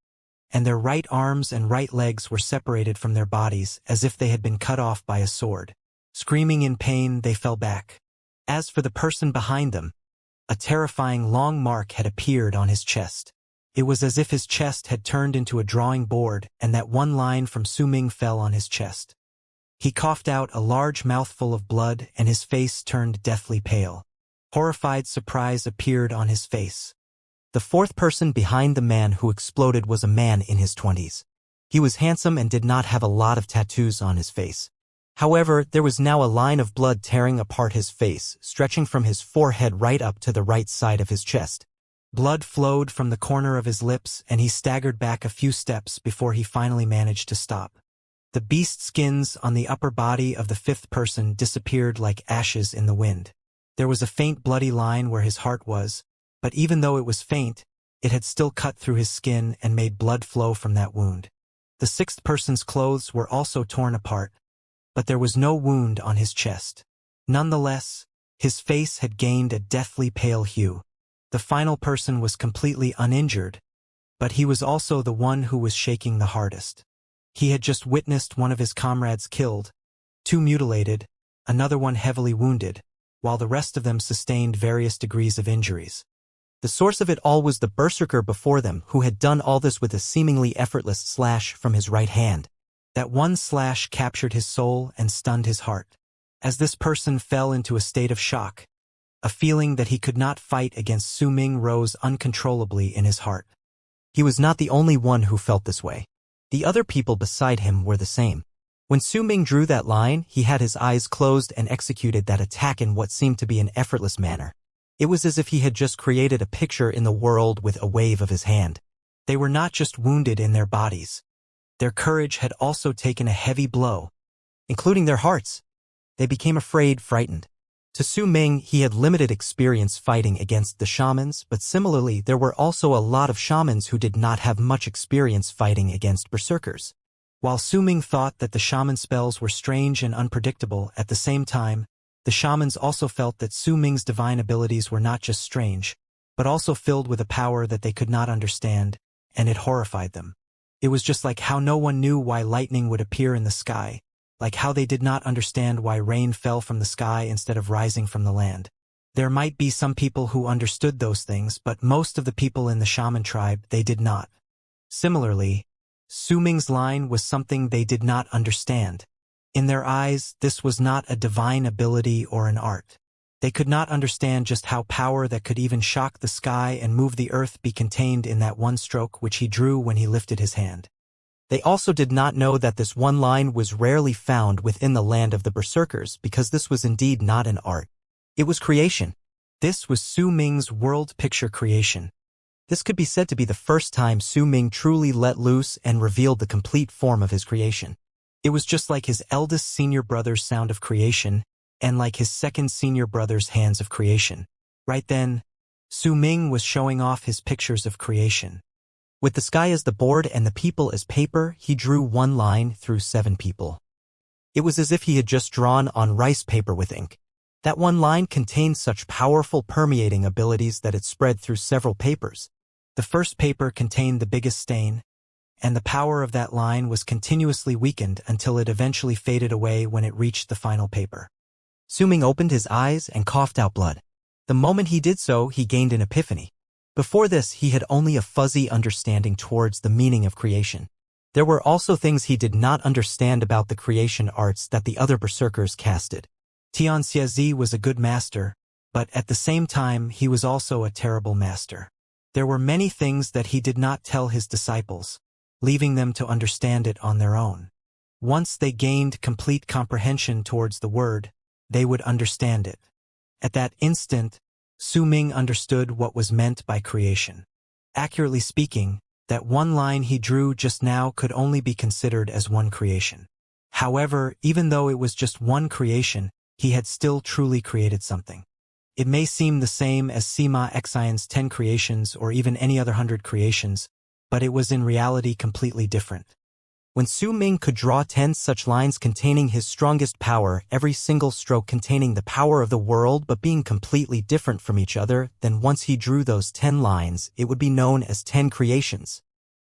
S1: and their right arms and right legs were separated from their bodies as if they had been cut off by a sword. Screaming in pain, they fell back. As for the person behind them, a terrifying long mark had appeared on his chest. It was as if his chest had turned into a drawing board and that one line from Su Ming fell on his chest. He coughed out a large mouthful of blood and his face turned deathly pale. Horrified surprise appeared on his face. The 4th person behind the man who exploded was a man in his 20s. He was handsome and did not have a lot of tattoos on his face. However, there was now a line of blood tearing apart his face, stretching from his forehead right up to the right side of his chest. Blood flowed from the corner of his lips, and he staggered back a few steps before he finally managed to stop. The beast skins on the upper body of the fifth person disappeared like ashes in the wind. There was a faint bloody line where his heart was, but even though it was faint, it had still cut through his skin and made blood flow from that wound. The sixth person's clothes were also torn apart, but there was no wound on his chest. Nonetheless, his face had gained a deathly pale hue. The final person was completely uninjured, but he was also the one who was shaking the hardest. He had just witnessed one of his comrades killed, two mutilated, another one heavily wounded, while the rest of them sustained various degrees of injuries. The source of it all was the berserker before them, who had done all this with a seemingly effortless slash from his right hand. That one slash captured his soul and stunned his heart. As this person fell into a state of shock, a feeling that he could not fight against Su Ming rose uncontrollably in his heart. He was not the only one who felt this way. The other people beside him were the same. When Su Ming drew that line, he had his eyes closed and executed that attack in what seemed to be an effortless manner. It was as if he had just created a picture in the world with a wave of his hand. They were not just wounded in their bodies. Their courage had also taken a heavy blow, including their hearts. They became afraid, frightened. To Su Ming, he had limited experience fighting against the shamans, but similarly, there were also a lot of shamans who did not have much experience fighting against berserkers. While Su Ming thought that the shaman spells were strange and unpredictable, at the same time, the shamans also felt that Su Ming's divine abilities were not just strange, but also filled with a power that they could not understand, and it horrified them. It was just like how no one knew why lightning would appear in the sky, like how they did not understand why rain fell from the sky instead of rising from the land. There might be some people who understood those things, but most of the people in the shaman tribe, they did not. Similarly, Su Ming's line was something they did not understand. In their eyes, this was not a divine ability or an art. They could not understand just how power that could even shock the sky and move the earth be contained in that one stroke which he drew when he lifted his hand. They also did not know that this one line was rarely found within the land of the berserkers, because this was indeed not an art. It was creation. This was Su Ming's world picture creation. This could be said to be the first time Su Ming truly let loose and revealed the complete form of his creation. It was just like his eldest senior brother's sound of creation, and like his second senior brother's hands of creation. Right then, Su Ming was showing off his pictures of creation. With the sky as the board and the people as paper, he drew one line through 7 people. It was as if he had just drawn on rice paper with ink. That one line contained such powerful permeating abilities that it spread through several papers. The first paper contained the biggest stain, and the power of that line was continuously weakened until it eventually faded away when it reached the final paper. Su Ming opened his eyes and coughed out blood. The moment he did so, he gained an epiphany. Before this, he had only a fuzzy understanding towards the meaning of creation. There were also things he did not understand about the creation arts that the other berserkers casted. Xianxia was a good master, but at the same time he was also a terrible master. There were many things that he did not tell his disciples, leaving them to understand it on their own. Once they gained complete comprehension towards the word, they would understand it. At that instant, Su Ming understood what was meant by creation. Accurately speaking, that one line he drew just now could only be considered as one creation. However, even though it was just one creation, he had still truly created something. It may seem the same as Sima Xian's 10 creations or even any other 100 creations, but it was in reality completely different. When Su Ming could draw 10 such lines containing his strongest power, every single stroke containing the power of the world but being completely different from each other, then once he drew those 10 lines, it would be known as 10 creations.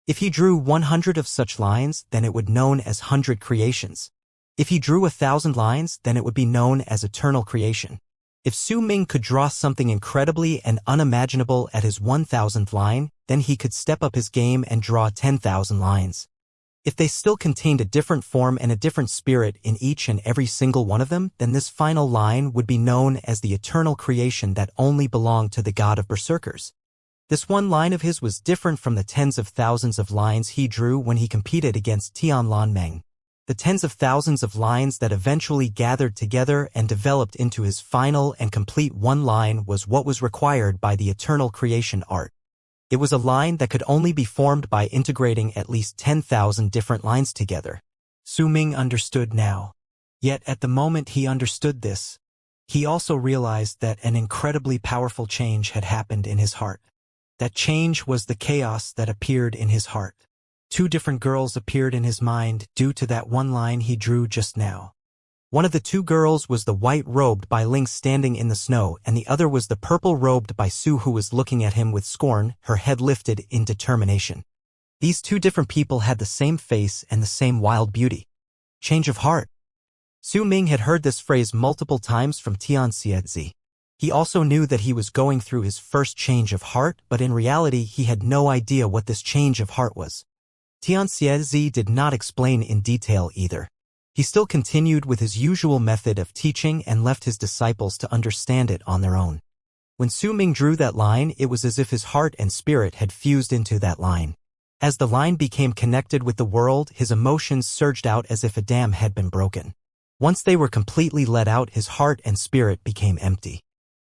S1: If he drew 100 of such lines, then it would be known as 100 creations. If he drew 1,000 lines, then it would be known as eternal creation. If Su Ming could draw something incredibly and unimaginable at his 1,000th line, then he could step up his game and draw 10,000 lines. If they still contained a different form and a different spirit in each and every single one of them, then this final line would be known as the eternal creation that only belonged to the god of berserkers. This one line of his was different from the tens of thousands of lines he drew when he competed against Tianlan Meng. The tens of thousands of lines that eventually gathered together and developed into his final and complete one line was what was required by the eternal creation art. It was a line that could only be formed by integrating at least 10,000 different lines together. Su Ming understood now. Yet at the moment he understood this, he also realized that an incredibly powerful change had happened in his heart. That change was the chaos that appeared in his heart. Two different girls appeared in his mind due to that one line he drew just now. One of the two girls was the white-robed Bai Ling standing in the snow, and the other was the purple-robed Bai Su who was looking at him with scorn, her head lifted in determination. These two different people had the same face and the same wild beauty. Change of heart. Su Ming had heard this phrase multiple times from Xianxia. He also knew that he was going through his first change of heart, but in reality he had no idea what this change of heart was. Xianxia did not explain in detail either. He still continued with his usual method of teaching and left his disciples to understand it on their own. When Su Ming drew that line, it was as if his heart and spirit had fused into that line. As the line became connected with the world, his emotions surged out as if a dam had been broken. Once they were completely let out, his heart and spirit became empty.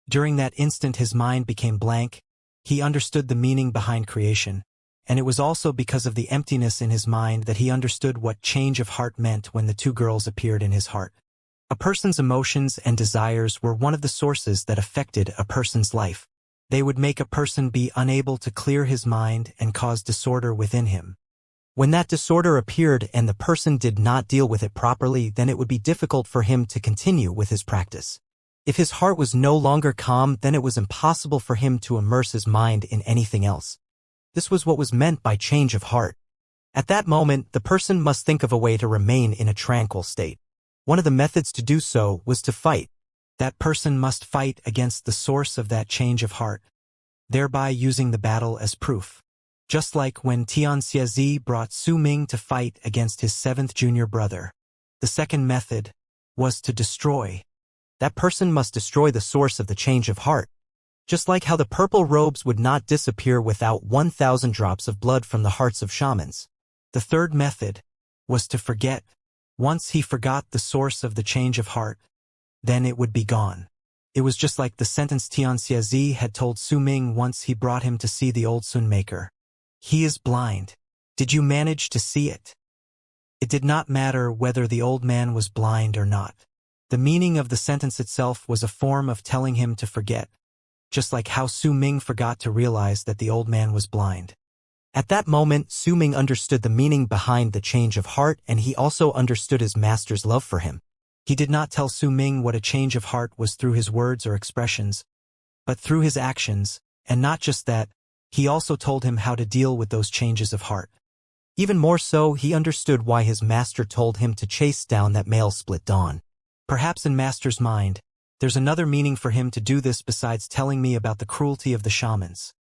S1: During that instant his mind became blank. He understood the meaning behind creation. And it was also because of the emptiness in his mind that he understood what change of heart meant when the two girls appeared in his heart. A person's emotions and desires were one of the sources that affected a person's life. They would make a person be unable to clear his mind and cause disorder within him. When that disorder appeared and the person did not deal with it properly, then it would be difficult for him to continue with his practice. If his heart was no longer calm, then it was impossible for him to immerse his mind in anything else. This was what was meant by change of heart. At that moment, the person must think of a way to remain in a tranquil state. One of the methods to do so was to fight. That person must fight against the source of that change of heart, thereby using the battle as proof. Just like when Xianxia brought Su Ming to fight against his seventh junior brother. The second method was to destroy. That person must destroy the source of the change of heart. Just like how the purple robes would not disappear without 1,000 drops of blood from the hearts of shamans. The third method was to forget. Once he forgot the source of the change of heart, then it would be gone. It was just like the sentence Xianxia had told Su Ming once he brought him to see the old Sun Maker. He is blind. Did you manage to see it? It did not matter whether the old man was blind or not. The meaning of the sentence itself was a form of telling him to forget. Just like how Su Ming forgot to realize that the old man was blind. At that moment, Su Ming understood the meaning behind the change of heart, and he also understood his master's love for him. He did not tell Su Ming what a change of heart was through his words or expressions, but through his actions, and not just that, he also told him how to deal with those changes of heart. Even more so, he understood why his master told him to chase down that male split dawn. Perhaps in master's mind, there's another meaning for him to do this besides telling me about the cruelty of the shamans.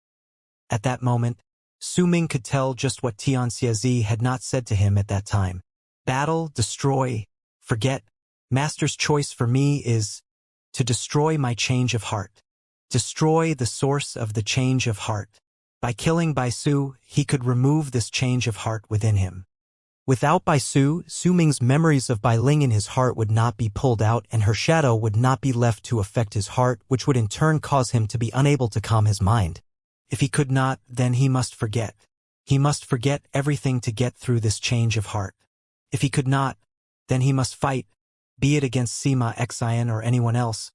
S1: At that moment, Su Ming could tell just what Xianxia had not said to him at that time. Battle, destroy, forget. Master's choice for me is to destroy my change of heart. Destroy the source of the change of heart. By killing Bai Su, he could remove this change of heart within him. Without Bai Su, Su Ming's memories of Bai Ling in his heart would not be pulled out, and her shadow would not be left to affect his heart, which would in turn cause him to be unable to calm his mind. If he could not, then he must forget. He must forget everything to get through this change of heart. If he could not, then he must fight, be it against Sima Xian or anyone else,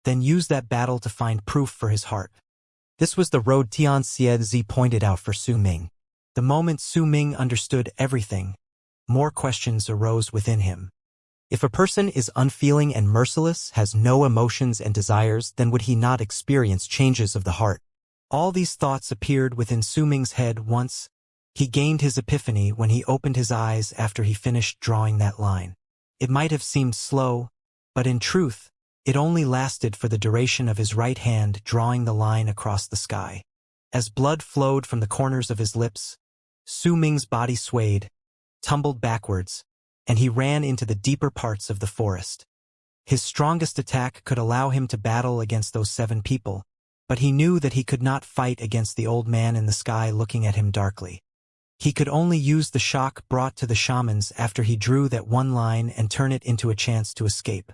S1: then use that battle to find proof for his heart. This was the road Xianxia pointed out for Su Ming. The moment Su Ming understood everything, more questions arose within him. If a person is unfeeling and merciless, has no emotions and desires, then would he not experience changes of the heart? All these thoughts appeared within Su Ming's head once. He gained his epiphany when he opened his eyes after he finished drawing that line. It might have seemed slow, but in truth, it only lasted for the duration of his right hand drawing the line across the sky. As blood flowed from the corners of his lips, Su Ming's body swayed, tumbled backwards, and he ran into the deeper parts of the forest. His strongest attack could allow him to battle against those 7 people, but he knew that he could not fight against the old man in the sky looking at him darkly. He could only use the shock brought to the shamans after he drew that one line and turn it into a chance to escape.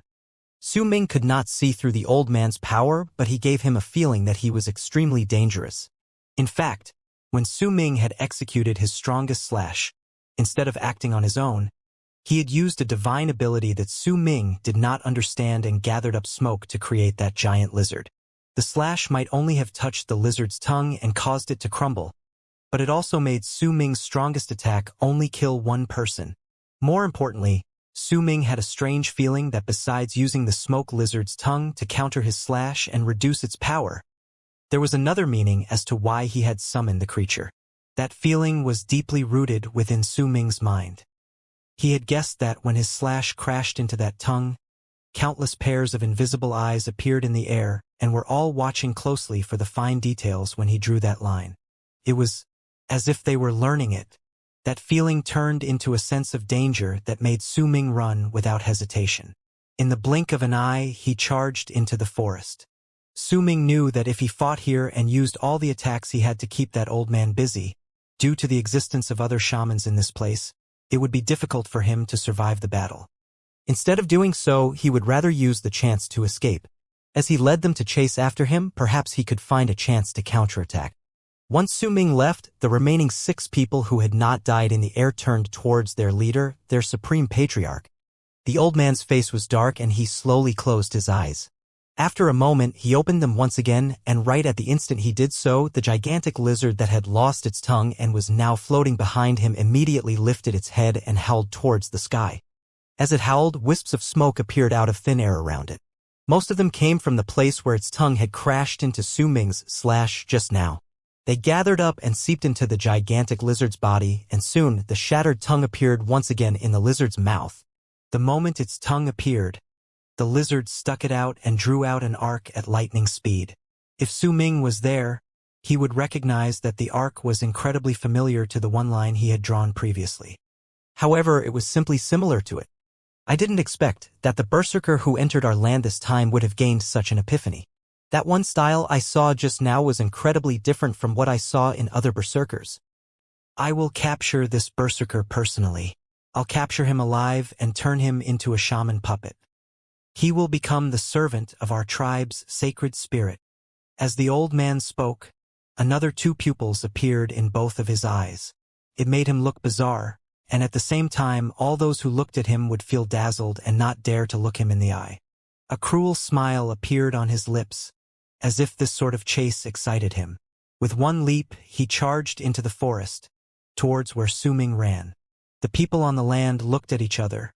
S1: Su Ming could not see through the old man's power, but he gave him a feeling that he was extremely dangerous. In fact, when Su Ming had executed his strongest slash, instead of acting on his own, He had used a divine ability that Su Ming did not understand and gathered up smoke to create that giant lizard. The slash might only have touched the lizard's tongue and caused it to crumble, but it also made Su Ming's strongest attack only kill one person. More importantly, Su Ming had a strange feeling that besides using the smoke lizard's tongue to counter his slash and reduce its power, there was another meaning as to why he had summoned the creature. That feeling was deeply rooted within Su Ming's mind. He had guessed that when his slash crashed into that tongue, countless pairs of invisible eyes appeared in the air and were all watching closely for the fine details when he drew that line. It was as if they were learning it. That feeling turned into a sense of danger that made Su Ming run without hesitation. In the blink of an eye, he charged into the forest. Su Ming knew that if he fought here and used all the attacks he had to keep that old man busy, due to the existence of other shamans in this place, it would be difficult for him to survive the battle. Instead of doing so, he would rather use the chance to escape. As he led them to chase after him, perhaps he could find a chance to counterattack. Once Su Ming left, the remaining 6 people who had not died in the air turned towards their leader, their supreme patriarch. The old man's face was dark and he slowly closed his eyes. After a moment, he opened them once again, and right at the instant he did so, the gigantic lizard that had lost its tongue and was now floating behind him immediately lifted its head and howled towards the sky. As it howled, wisps of smoke appeared out of thin air around it. Most of them came from the place where its tongue had crashed into Su Ming's slash just now. They gathered up and seeped into the gigantic lizard's body, and soon the shattered tongue appeared once again in the lizard's mouth. The moment its tongue appeared, the lizard stuck it out and drew out an arc at lightning speed. If Su Ming was there, he would recognize that the arc was incredibly familiar to the one line he had drawn previously. However, it was simply similar to it. I didn't expect that the berserker who entered our land this time would have gained such an epiphany. That one style I saw just now was incredibly different from what I saw in other berserkers. I will capture this berserker personally. I'll capture him alive and turn him into a shaman puppet. He will become the servant of our tribe's sacred spirit. As the old man spoke, another 2 pupils appeared in both of his eyes. It made him look bizarre, and at the same time all those who looked at him would feel dazzled and not dare to look him in the eye. A cruel smile appeared on his lips, as if this sort of chase excited him. With one leap, he charged into the forest, towards where Su Ming ran. The people on the land looked at each other,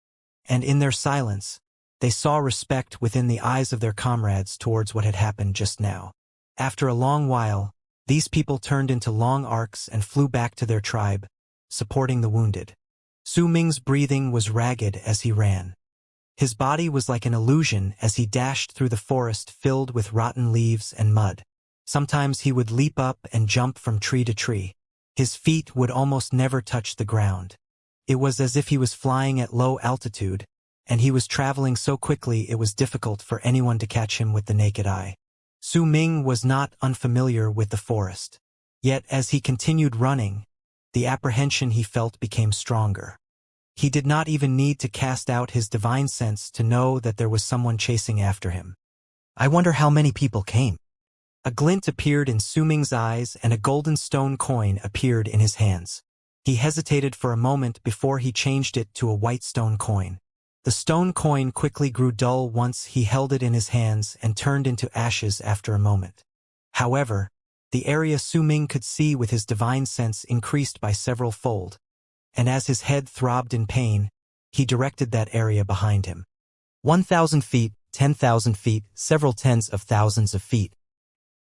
S1: and in their silence, they saw respect within the eyes of their comrades towards what had happened just now. After a long while, these people turned into long arcs and flew back to their tribe, supporting the wounded. Su Ming's breathing was ragged as he ran. His body was like an illusion as he dashed through the forest filled with rotten leaves and mud. Sometimes he would leap up and jump from tree to tree. His feet would almost never touch the ground. It was as if he was flying at low altitude, and he was traveling so quickly it was difficult for anyone to catch him with the naked eye. Su Ming was not unfamiliar with the forest. Yet as he continued running, the apprehension he felt became stronger. He did not even need to cast out his divine sense to know that there was someone chasing after him. I wonder how many people came. A glint appeared in Su Ming's eyes and a golden stone coin appeared in his hands. He hesitated for a moment before he changed it to a white stone coin. The stone coin quickly grew dull once he held it in his hands and turned into ashes after a moment. However, the area Su Ming could see with his divine sense increased by several fold, and as his head throbbed in pain, he directed that area behind him. 1,000 feet, 10,000 feet, several tens of thousands of feet.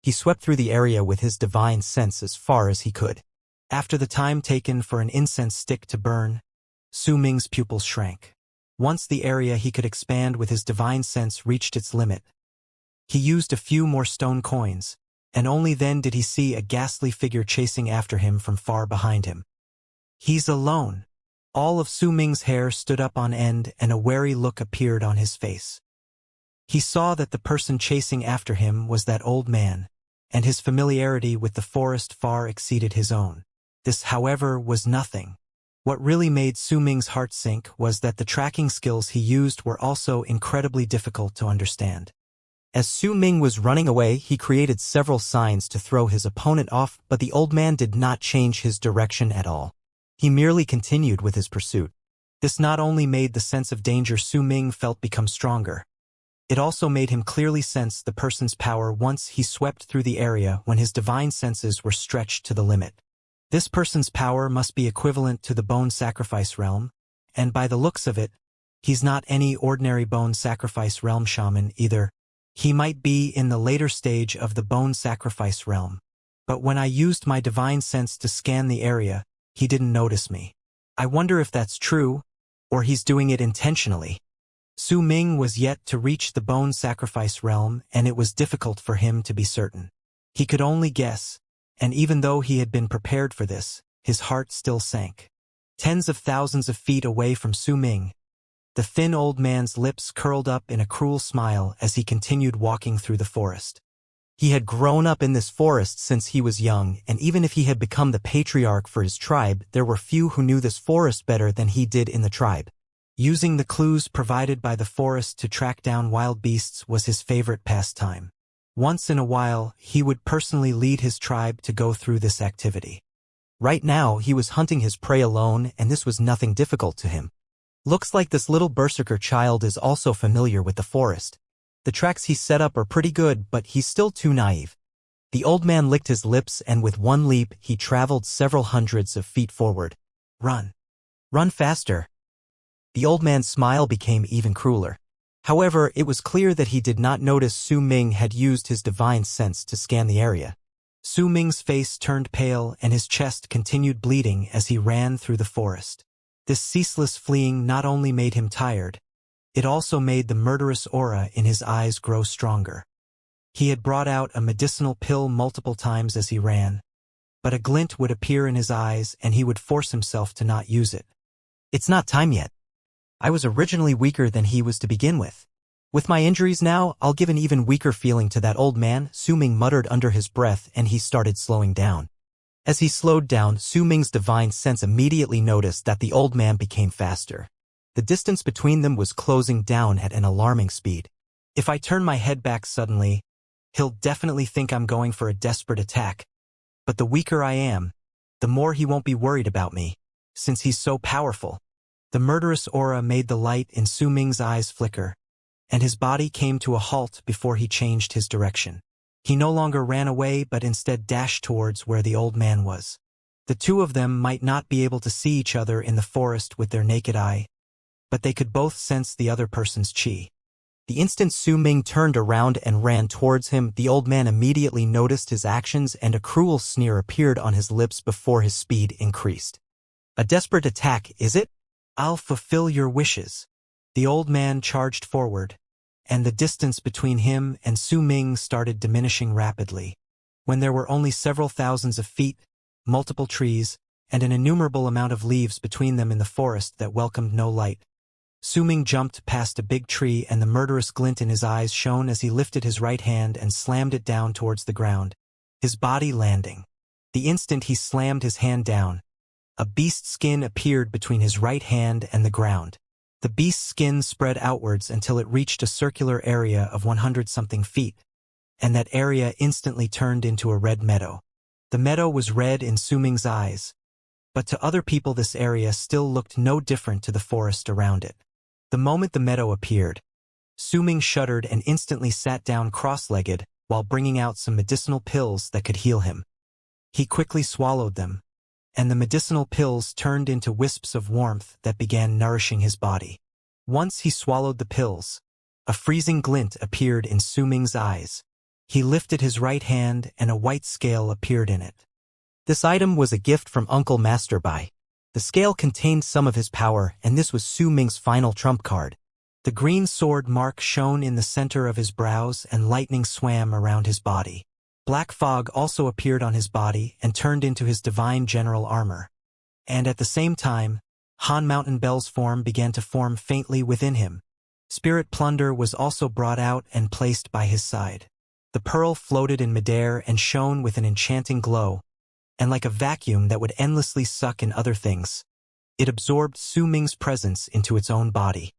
S1: He swept through the area with his divine sense as far as he could. After the time taken for an incense stick to burn, Su Ming's pupils shrank. Once the area he could expand with his divine sense reached its limit, he used a few more stone coins, and only then did he see a ghastly figure chasing after him from far behind him. He's alone. All of Su Ming's hair stood up on end and a wary look appeared on his face. He saw that the person chasing after him was that old man, and his familiarity with the forest far exceeded his own. This, however, was nothing. What really made Su Ming's heart sink was that the tracking skills he used were also incredibly difficult to understand. As Su Ming was running away, he created several signs to throw his opponent off, but the old man did not change his direction at all. He merely continued with his pursuit. This not only made the sense of danger Su Ming felt become stronger, it also made him clearly sense the person's power once he swept through the area when his divine senses were stretched to the limit. This person's power must be equivalent to the bone sacrifice realm, and by the looks of it, he's not any ordinary bone sacrifice realm shaman either. He might be in the later stage of the bone sacrifice realm. But when I used my divine sense to scan the area, he didn't notice me. I wonder if that's true, or he's doing it intentionally. Su Ming was yet to reach the bone sacrifice realm, and it was difficult for him to be certain. He could only guess, and even though he had been prepared for this, his heart still sank. Tens of thousands of feet away from Su Ming, the thin old man's lips curled up in a cruel smile as he continued walking through the forest. He had grown up in this forest since he was young, and even if he had become the patriarch for his tribe, there were few who knew this forest better than he did in the tribe. Using the clues provided by the forest to track down wild beasts was his favorite pastime. Once in a while, he would personally lead his tribe to go through this activity. Right now, he was hunting his prey alone, and this was nothing difficult to him. Looks like this little berserker child is also familiar with the forest. The tracks he set up are pretty good, but he's still too naive. The old man licked his lips, and with one leap, he traveled several hundreds of feet forward. Run. Run faster. The old man's smile became even crueler. However, it was clear that he did not notice Su Ming had used his divine sense to scan the area. Su Ming's face turned pale and his chest continued bleeding as he ran through the forest. This ceaseless fleeing not only made him tired, it also made the murderous aura in his eyes grow stronger. He had brought out a medicinal pill multiple times as he ran, but a glint would appear in his eyes and he would force himself to not use it. It's not time yet. I was originally weaker than he was to begin with. With my injuries now, I'll give an even weaker feeling to that old man, Su Ming muttered under his breath, and he started slowing down. As he slowed down, Su Ming's divine sense immediately noticed that the old man became faster. The distance between them was closing down at an alarming speed. If I turn my head back suddenly, he'll definitely think I'm going for a desperate attack. But the weaker I am, the more he won't be worried about me, since he's so powerful. The murderous aura made the light in Su Ming's eyes flicker, and his body came to a halt before he changed his direction. He no longer ran away but instead dashed towards where the old man was. The two of them might not be able to see each other in the forest with their naked eye, but they could both sense the other person's chi. The instant Su Ming turned around and ran towards him, the old man immediately noticed his actions and a cruel sneer appeared on his lips before his speed increased. A desperate attack, is it? I'll fulfill your wishes. The old man charged forward, and the distance between him and Su Ming started diminishing rapidly. When there were only several thousands of feet, multiple trees, and an innumerable amount of leaves between them in the forest that welcomed no light, Su Ming jumped past a big tree and the murderous glint in his eyes shone as he lifted his right hand and slammed it down towards the ground, his body landing. The instant he slammed his hand down, a beast's skin appeared between his right hand and the ground. The beast's skin spread outwards until it reached a circular area of 100-something feet, and that area instantly turned into a red meadow. The meadow was red in Su Ming's eyes, but to other people this area still looked no different to the forest around it. The moment the meadow appeared, Su Ming shuddered and instantly sat down cross-legged while bringing out some medicinal pills that could heal him. He quickly swallowed them, and the medicinal pills turned into wisps of warmth that began nourishing his body. Once he swallowed the pills, a freezing glint appeared in Su Ming's eyes. He lifted his right hand and a white scale appeared in it. This item was a gift from Uncle Master Bai. The scale contained some of his power, and this was Su Ming's final trump card. The green sword mark shone in the center of his brows and lightning swam around his body. Black fog also appeared on his body and turned into his divine general armor. And at the same time, Han Mountain Bell's form began to form faintly within him. Spirit Plunder was also brought out and placed by his side. The pearl floated in midair and shone with an enchanting glow, and like a vacuum that would endlessly suck in other things, it absorbed Su Ming's presence into its own body.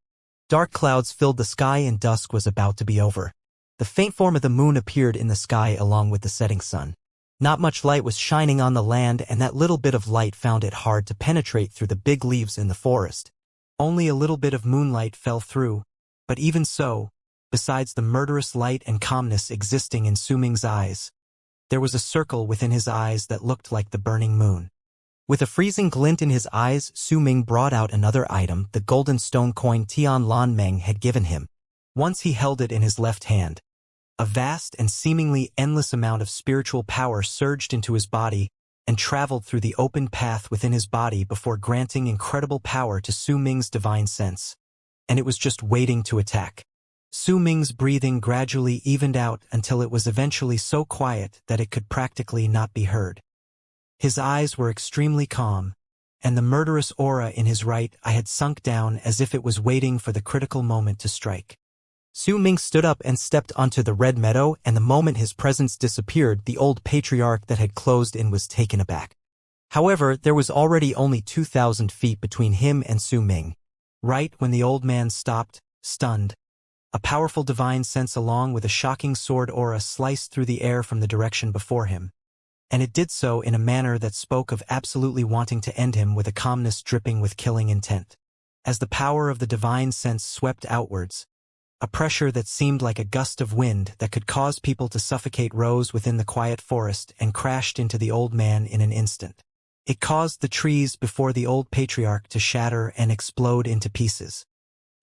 S1: Dark clouds filled the sky and dusk was about to be over. The faint form of the moon appeared in the sky along with the setting sun. Not much light was shining on the land, and that little bit of light found it hard to penetrate through the big leaves in the forest. Only a little bit of moonlight fell through, but even so, besides the murderous light and calmness existing in Su Ming's eyes, there was a circle within his eyes that looked like the burning moon. With a freezing glint in his eyes, Su Ming brought out another item, the golden stone coin Tian Lan Meng had given him. Once he held it in his left hand, a vast and seemingly endless amount of spiritual power surged into his body and traveled through the open path within his body before granting incredible power to Su Ming's divine sense. And it was just waiting to attack. Su Ming's breathing gradually evened out until it was eventually so quiet that it could practically not be heard. His eyes were extremely calm, and the murderous aura in his right eye had sunk down as if it was waiting for the critical moment to strike. Su Ming stood up and stepped onto the red meadow, and the moment his presence disappeared, the old patriarch that had closed in was taken aback. However, there was already only 2,000 feet between him and Su Ming. Right when the old man stopped, stunned, a powerful divine sense along with a shocking sword aura sliced through the air from the direction before him. And it did so in a manner that spoke of absolutely wanting to end him, with a calmness dripping with killing intent. As the power of the divine sense swept outwards, a pressure that seemed like a gust of wind that could cause people to suffocate rose within the quiet forest and crashed into the old man in an instant. It caused the trees before the old patriarch to shatter and explode into pieces.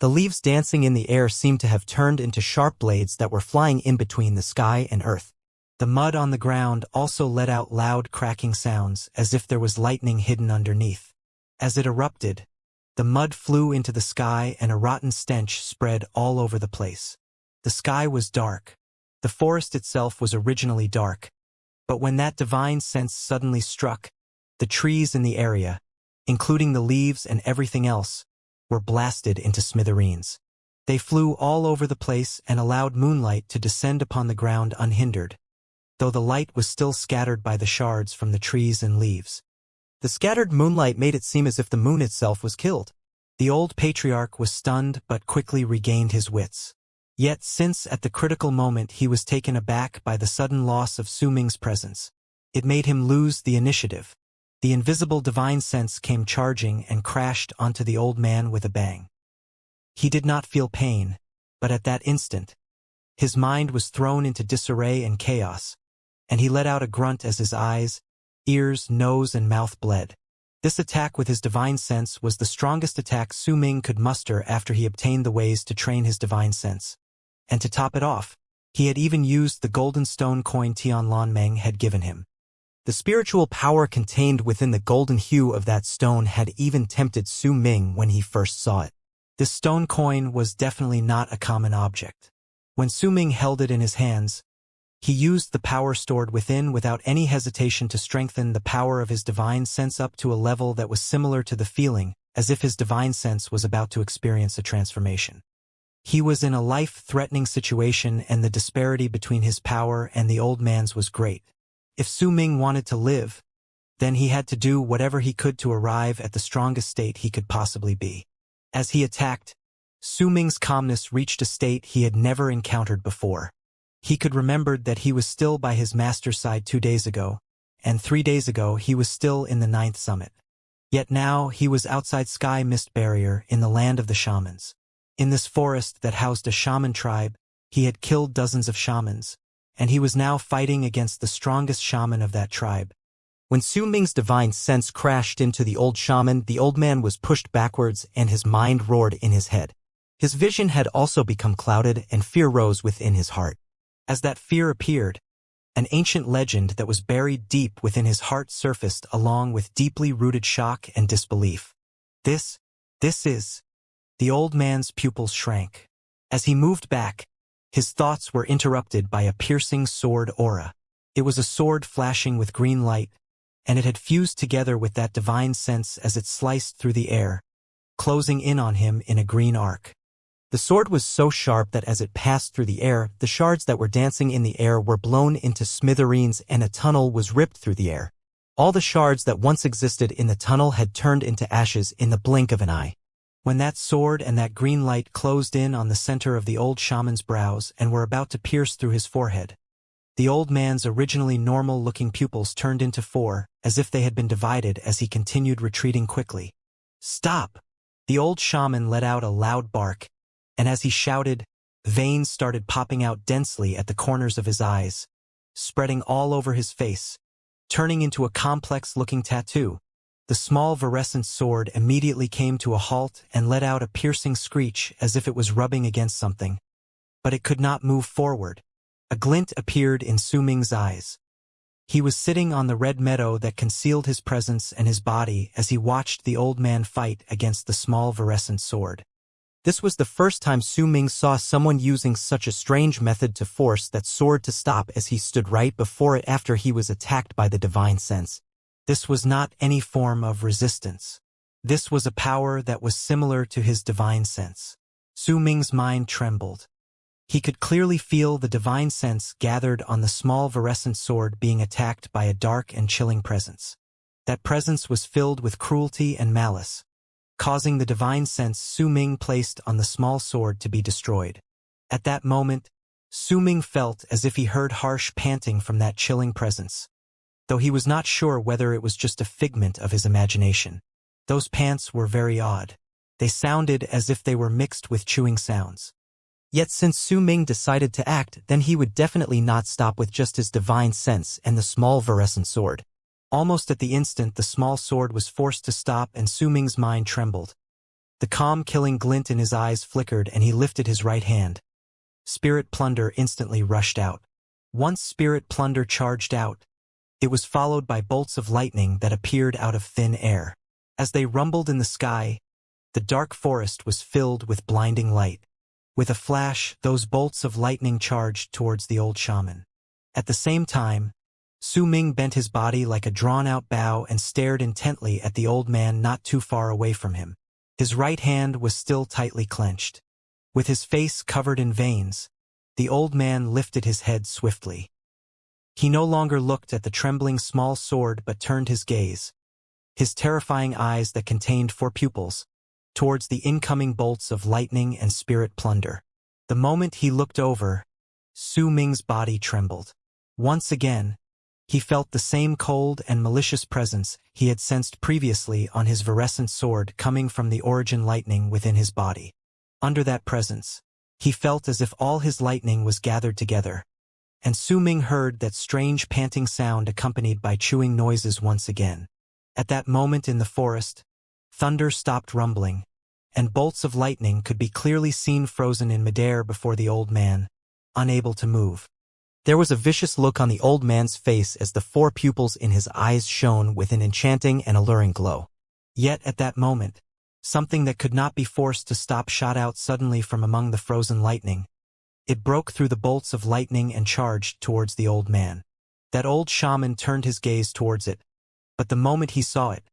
S1: The leaves dancing in the air seemed to have turned into sharp blades that were flying in between the sky and earth. The mud on the ground also let out loud cracking sounds, as if there was lightning hidden underneath. As it erupted, the mud flew into the sky and a rotten stench spread all over the place. The sky was dark. The forest itself was originally dark. But when that divine sense suddenly struck, the trees in the area, including the leaves and everything else, were blasted into smithereens. They flew all over the place and allowed moonlight to descend upon the ground unhindered, though the light was still scattered by the shards from the trees and leaves. The scattered moonlight made it seem as if the moon itself was killed. The old patriarch was stunned but quickly regained his wits. Yet since at the critical moment he was taken aback by the sudden loss of Su Ming's presence, it made him lose the initiative. The invisible divine sense came charging and crashed onto the old man with a bang. He did not feel pain, but at that instant, his mind was thrown into disarray and chaos, and he let out a grunt as his eyes, ears, nose, and mouth bled. This attack with his divine sense was the strongest attack Su Ming could muster after he obtained the ways to train his divine sense. And to top it off, he had even used the golden stone coin Tian Lan Meng had given him. The spiritual power contained within the golden hue of that stone had even tempted Su Ming when he first saw it. This stone coin was definitely not a common object. When Su Ming held it in his hands, he used the power stored within without any hesitation to strengthen the power of his divine sense up to a level that was similar to the feeling as if his divine sense was about to experience a transformation. He was in a life-threatening situation, and the disparity between his power and the old man's was great. If Su Ming wanted to live, then he had to do whatever he could to arrive at the strongest state he could possibly be. As he attacked, Su Ming's calmness reached a state he had never encountered before. He could remember that he was still by his master's side 2 days ago, and 3 days ago he was still in the 9th summit. Yet now he was outside Sky Mist Barrier in the land of the shamans. In this forest that housed a shaman tribe, he had killed dozens of shamans, and he was now fighting against the strongest shaman of that tribe. When Su Ming's divine sense crashed into the old shaman, the old man was pushed backwards and his mind roared in his head. His vision had also become clouded and fear rose within his heart. As that fear appeared, an ancient legend that was buried deep within his heart surfaced along with deeply rooted shock and disbelief. This is... The old man's pupils shrank. As he moved back, his thoughts were interrupted by a piercing sword aura. It was a sword flashing with green light, and it had fused together with that divine sense as it sliced through the air, closing in on him in a green arc. The sword was so sharp that as it passed through the air, the shards that were dancing in the air were blown into smithereens and a tunnel was ripped through the air. All the shards that once existed in the tunnel had turned into ashes in the blink of an eye. When that sword and that green light closed in on the center of the old shaman's brows and were about to pierce through his forehead, the old man's originally normal-looking pupils turned into 4, as if they had been divided as he continued retreating quickly. "Stop!" The old shaman let out a loud bark, and as he shouted, veins started popping out densely at the corners of his eyes, spreading all over his face, turning into a complex-looking tattoo. The small virescent sword immediately came to a halt and let out a piercing screech as if it was rubbing against something. But it could not move forward. A glint appeared in Su Ming's eyes. He was sitting on the red meadow that concealed his presence and his body as he watched the old man fight against the small virescent sword. This was the first time Su Ming saw someone using such a strange method to force that sword to stop as he stood right before it after he was attacked by the divine sense. This was not any form of resistance. This was a power that was similar to his divine sense. Su Ming's mind trembled. He could clearly feel the divine sense gathered on the small virescent sword being attacked by a dark and chilling presence. That presence was filled with cruelty and malice, causing the divine sense Su Ming placed on the small sword to be destroyed. At that moment, Su Ming felt as if he heard harsh panting from that chilling presence, though he was not sure whether it was just a figment of his imagination. Those pants were very odd. They sounded as if they were mixed with chewing sounds. Yet since Su Ming decided to act, then he would definitely not stop with just his divine sense and the small virescent sword. Almost at the instant the small sword was forced to stop and Su Ming's mind trembled. The calm killing glint in his eyes flickered and he lifted his right hand. Spirit Plunder instantly rushed out. Once Spirit Plunder charged out, it was followed by bolts of lightning that appeared out of thin air. As they rumbled in the sky, the dark forest was filled with blinding light. With a flash, those bolts of lightning charged towards the old shaman. At the same time, Su Ming bent his body like a drawn-out bow and stared intently at the old man not too far away from him. His right hand was still tightly clenched. With his face covered in veins, the old man lifted his head swiftly. He no longer looked at the trembling small sword but turned his gaze, his terrifying eyes that contained 4 pupils, towards the incoming bolts of lightning and Spirit Plunder. The moment he looked over, Su Ming's body trembled. Once again, he felt the same cold and malicious presence he had sensed previously on his virescent sword coming from the origin lightning within his body. Under that presence, he felt as if all his lightning was gathered together, and Su Ming heard that strange panting sound accompanied by chewing noises once again. At that moment in the forest, thunder stopped rumbling, and bolts of lightning could be clearly seen frozen in midair before the old man, unable to move. There was a vicious look on the old man's face as the 4 pupils in his eyes shone with an enchanting and alluring glow. Yet at that moment, something that could not be forced to stop shot out suddenly from among the frozen lightning. It broke through the bolts of lightning and charged towards the old man. That old shaman turned his gaze towards it, but the moment he saw it,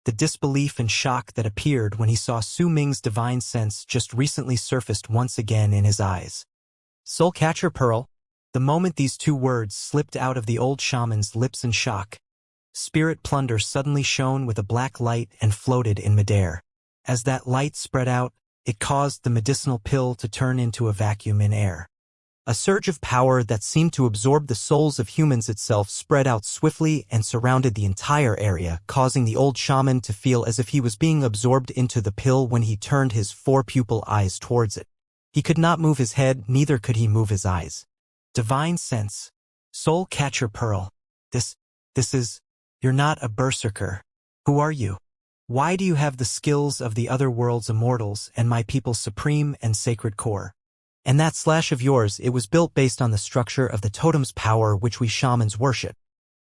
S1: the disbelief and shock that appeared when he saw Su Ming's divine sense just recently surfaced once again in his eyes. Soul Catcher Pearl. The moment these 2 words slipped out of the old shaman's lips in shock, Spirit Plunder suddenly shone with a black light and floated in midair. As that light spread out, it caused the medicinal pill to turn into a vacuum in air. A surge of power that seemed to absorb the souls of humans itself spread out swiftly and surrounded the entire area, causing the old shaman to feel as if he was being absorbed into the pill when he turned his 4-pupil eyes towards it. He could not move his head, neither could he move his eyes. Divine sense. Soul Catcher Pearl. This is... You're not a berserker. Who are you? Why do you have the skills of the other world's immortals and my people's supreme and sacred core? And that slash of yours, it was built based on the structure of the totem's power which we shamans worship.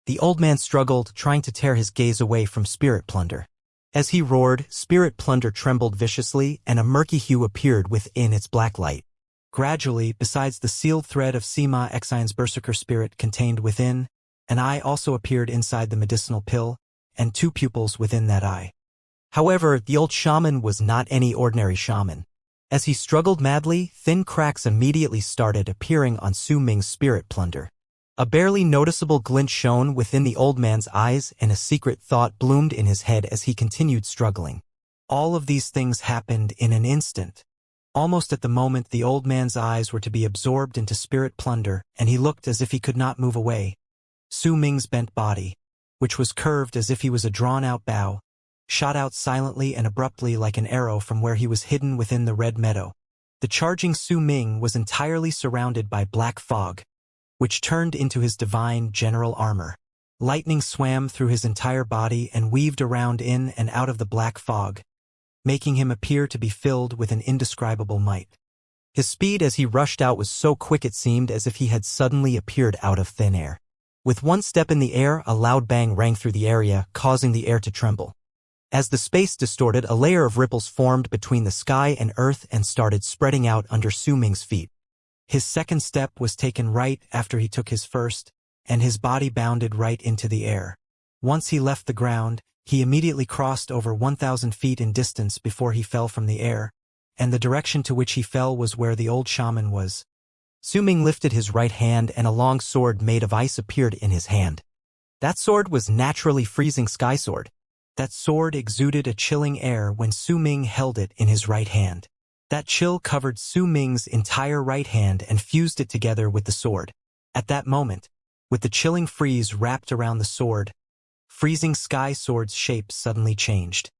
S1: The old man struggled, trying to tear his gaze away from Spirit Plunder. As he roared, Spirit Plunder trembled viciously, and a murky hue appeared within its black light. Gradually, besides the sealed thread of Sima Xian's berserker spirit contained within, an eye also appeared inside the medicinal pill, and 2 pupils within that eye. However, the old shaman was not any ordinary shaman. As he struggled madly, thin cracks immediately started appearing on Su Ming's Spirit Plunder. A barely noticeable glint shone within the old man's eyes, and a secret thought bloomed in his head as he continued struggling. All of these things happened in an instant. Almost at the moment the old man's eyes were to be absorbed into Spirit Plunder, and he looked as if he could not move away. Su Ming's bent body, which was curved as if he was a drawn-out bow, shot out silently and abruptly like an arrow from where he was hidden within the red meadow. The charging Su Ming was entirely surrounded by black fog, which turned into his divine general armor. Lightning swam through his entire body and weaved around in and out of the black fog, making him appear to be filled with an indescribable might. His speed as he rushed out was so quick it seemed as if he had suddenly appeared out of thin air. With one step in the air, a loud bang rang through the area, causing the air to tremble. As the space distorted, a layer of ripples formed between the sky and earth and started spreading out under Su Ming's feet. His second step was taken right after he took his first, and his body bounded right into the air. Once he left the ground, he immediately crossed over 1,000 feet in distance before he fell from the air, and the direction to which he fell was where the old shaman was. Su Ming lifted his right hand and a long sword made of ice appeared in his hand. That sword was naturally freezing sky sword. That sword exuded a chilling air when Su Ming held it in his right hand. That chill covered Su Ming's entire right hand and fused it together with the sword. At that moment, with the chilling freeze wrapped around the sword, freezing sky sword's shape suddenly changed.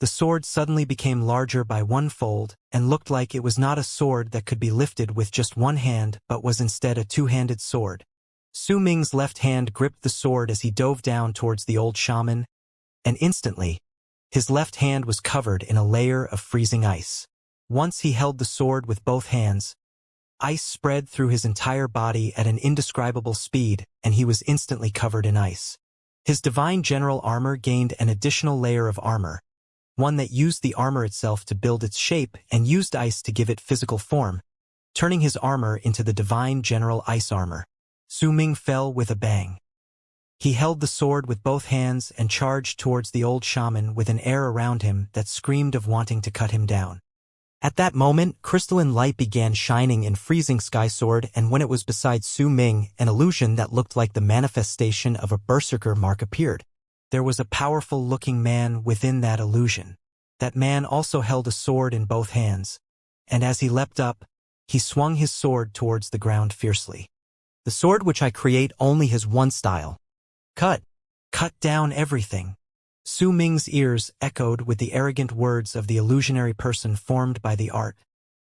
S1: The sword suddenly became larger by one fold and looked like it was not a sword that could be lifted with just one hand but was instead a two-handed sword. Su Ming's left hand gripped the sword as he dove down towards the old shaman, and instantly, his left hand was covered in a layer of freezing ice. Once he held the sword with both hands, ice spread through his entire body at an indescribable speed, and he was instantly covered in ice. His divine general armor gained an additional layer of armor, one that used the armor itself to build its shape and used ice to give it physical form, turning his armor into the divine general ice armor. Su Ming fell with a bang. He held the sword with both hands and charged towards the old shaman with an air around him that screamed of wanting to cut him down. At that moment, crystalline light began shining in freezing sky sword, and when it was beside Su Ming, an illusion that looked like the manifestation of a berserker mark appeared. There was a powerful-looking man within that illusion. That man also held a sword in both hands, and as he leapt up, he swung his sword towards the ground fiercely. The sword which I create only has one style. Cut. Cut down everything. Su Ming's ears echoed with the arrogant words of the illusionary person formed by the art,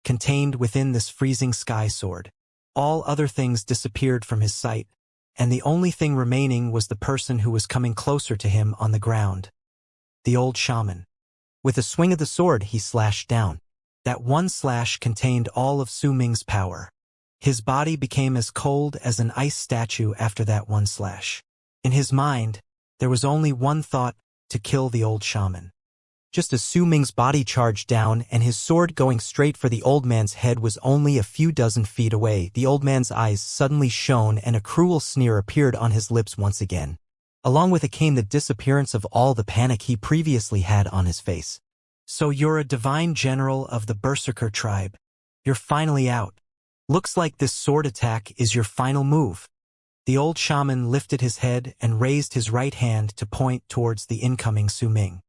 S1: contained within this freezing sky sword. All other things disappeared from his sight, and the only thing remaining was the person who was coming closer to him on the ground. The old shaman. With a swing of the sword, he slashed down. That one slash contained all of Su Ming's power. His body became as cold as an ice statue after that one slash. In his mind, there was only one thought: to kill the old shaman. Just as Su Ming's body charged down and his sword going straight for the old man's head was only a few dozen feet away, the old man's eyes suddenly shone and a cruel sneer appeared on his lips once again. Along with it came the disappearance of all the panic he previously had on his face. So you're a divine general of the Berserker tribe. You're finally out. Looks like this sword attack is your final move. The old shaman lifted his head and raised his right hand to point towards the incoming Su Ming.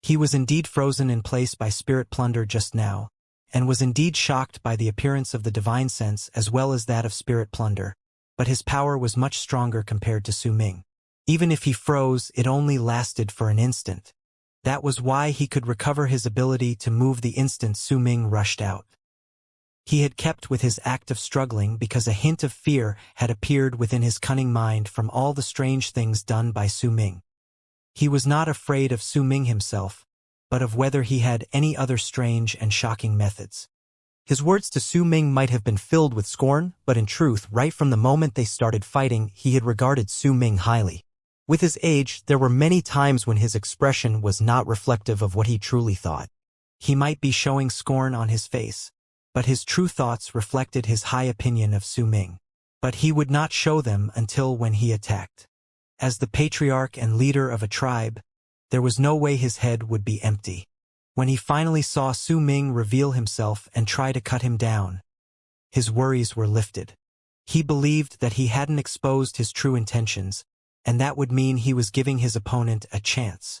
S1: He was indeed frozen in place by spirit plunder just now, and was indeed shocked by the appearance of the divine sense as well as that of spirit plunder, but his power was much stronger compared to Su Ming. Even if he froze, it only lasted for an instant. That was why he could recover his ability to move the instant Su Ming rushed out. He had kept with his act of struggling because a hint of fear had appeared within his cunning mind from all the strange things done by Su Ming. He was not afraid of Su Ming himself, but of whether he had any other strange and shocking methods. His words to Su Ming might have been filled with scorn, but in truth, right from the moment they started fighting, he had regarded Su Ming highly. With his age, there were many times when his expression was not reflective of what he truly thought. He might be showing scorn on his face, but his true thoughts reflected his high opinion of Su Ming. But he would not show them until when he attacked. As the patriarch and leader of a tribe, there was no way his head would be empty. When he finally saw Su Ming reveal himself and try to cut him down, his worries were lifted. He believed that he hadn't exposed his true intentions, and that would mean he was giving his opponent a chance.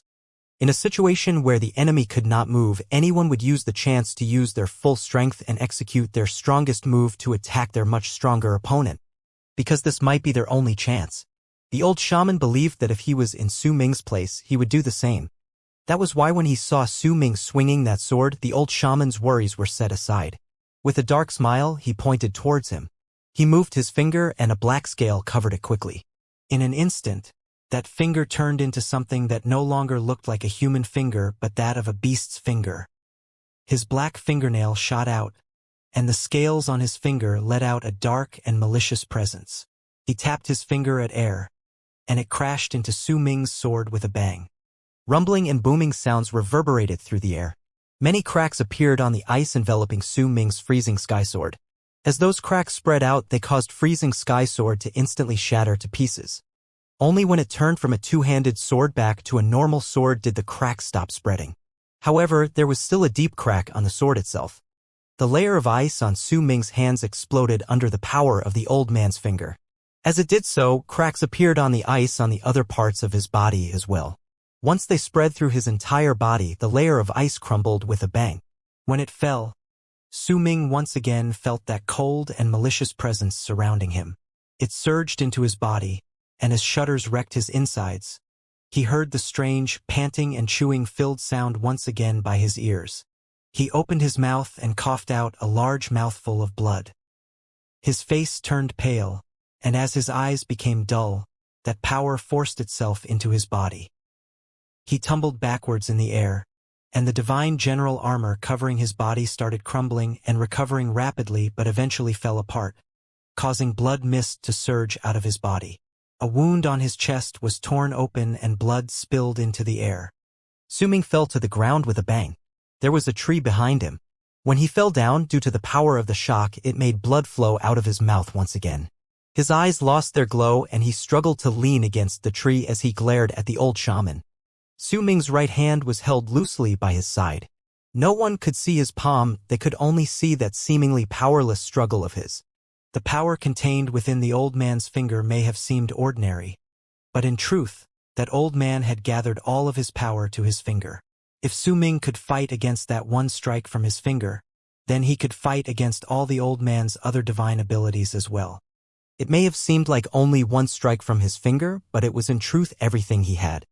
S1: In a situation where the enemy could not move, anyone would use the chance to use their full strength and execute their strongest move to attack their much stronger opponent, because this might be their only chance. The old shaman believed that if he was in Su Ming's place, he would do the same. That was why when he saw Su Ming swinging that sword, the old shaman's worries were set aside. With a dark smile, he pointed towards him. He moved his finger and a black scale covered it quickly. In an instant, that finger turned into something that no longer looked like a human finger but that of a beast's finger. His black fingernail shot out, and the scales on his finger let out a dark and malicious presence. He tapped his finger at air, and it crashed into Su Ming's sword with a bang. Rumbling and booming sounds reverberated through the air. Many cracks appeared on the ice enveloping Su Ming's freezing sky sword. As those cracks spread out, they caused freezing sky sword to instantly shatter to pieces. Only when it turned from a two-handed sword back to a normal sword did the cracks stop spreading. However, there was still a deep crack on the sword itself. The layer of ice on Su Ming's hands exploded under the power of the old man's finger. As it did so, cracks appeared on the ice on the other parts of his body as well. Once they spread through his entire body, the layer of ice crumbled with a bang. When it fell, Su Ming once again felt that cold and malicious presence surrounding him. It surged into his body, and as shudders wrecked his insides, he heard the strange, panting and chewing-filled sound once again by his ears. He opened his mouth and coughed out a large mouthful of blood. His face turned pale, and as his eyes became dull, that power forced itself into his body. He tumbled backwards in the air, and the divine general armor covering his body started crumbling and recovering rapidly but eventually fell apart, causing blood mist to surge out of his body. A wound on his chest was torn open and blood spilled into the air. Su Ming fell to the ground with a bang. There was a tree behind him. When he fell down due to the power of the shock, it made blood flow out of his mouth once again. His eyes lost their glow and he struggled to lean against the tree as he glared at the old shaman. Su Ming's right hand was held loosely by his side. No one could see his palm, they could only see that seemingly powerless struggle of his. The power contained within the old man's finger may have seemed ordinary, but in truth, that old man had gathered all of his power to his finger. If Su Ming could fight against that one strike from his finger, then he could fight against all the old man's other divine abilities as well. It may have seemed like only one strike from his finger, but it was in truth everything he had.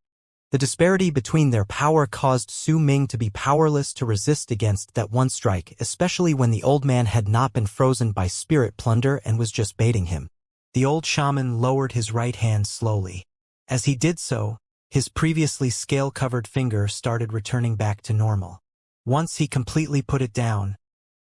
S1: The disparity between their power caused Su Ming to be powerless to resist against that one strike, especially when the old man had not been frozen by spirit plunder and was just baiting him. The old shaman lowered his right hand slowly. As he did so, his previously scale-covered finger started returning back to normal. Once he completely put it down,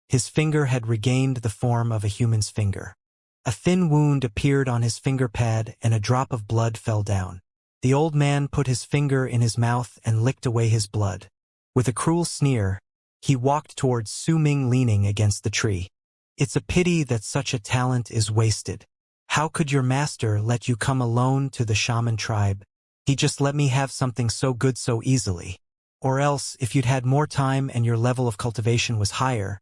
S1: his finger had regained the form of a human's finger. A thin wound appeared on his finger pad and a drop of blood fell down. The old man put his finger in his mouth and licked away his blood. With a cruel sneer, he walked towards Su Ming leaning against the tree. It's a pity that such a talent is wasted. How could your master let you come alone to the shaman tribe? He just let me have something so good so easily. Or else, if you'd had more time and your level of cultivation was higher,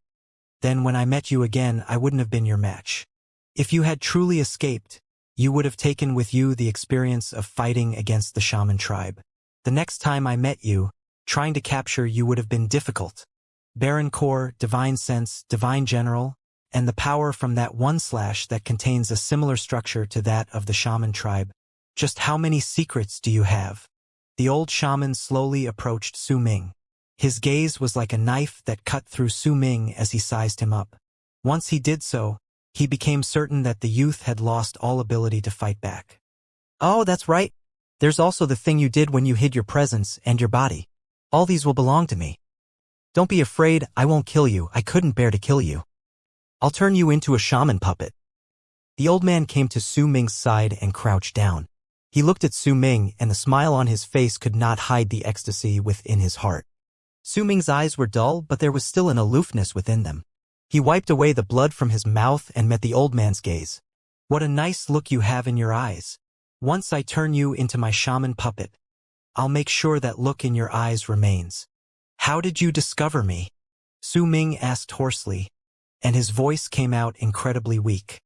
S1: then when I met you again I wouldn't have been your match. If you had truly escaped, you would have taken with you the experience of fighting against the shaman tribe. The next time I met you, trying to capture you would have been difficult. Baron Core, Divine Sense, Divine General, and the power from that one slash that contains a similar structure to that of the shaman tribe. Just how many secrets do you have? The old shaman slowly approached Su Ming. His gaze was like a knife that cut through Su Ming as he sized him up. Once he did so, he became certain that the youth had lost all ability to fight back. Oh, that's right. There's also the thing you did when you hid your presence and your body. All these will belong to me. Don't be afraid, I won't kill you. I couldn't bear to kill you. I'll turn you into a shaman puppet. The old man came to Su Ming's side and crouched down. He looked at Su Ming, and the smile on his face could not hide the ecstasy within his heart. Su Ming's eyes were dull, but there was still an aloofness within them. He wiped away the blood from his mouth and met the old man's gaze. What a nice look you have in your eyes. Once I turn you into my shaman puppet, I'll make sure that look in your eyes remains. How did you discover me? Su Ming asked hoarsely, and his voice came out incredibly weak.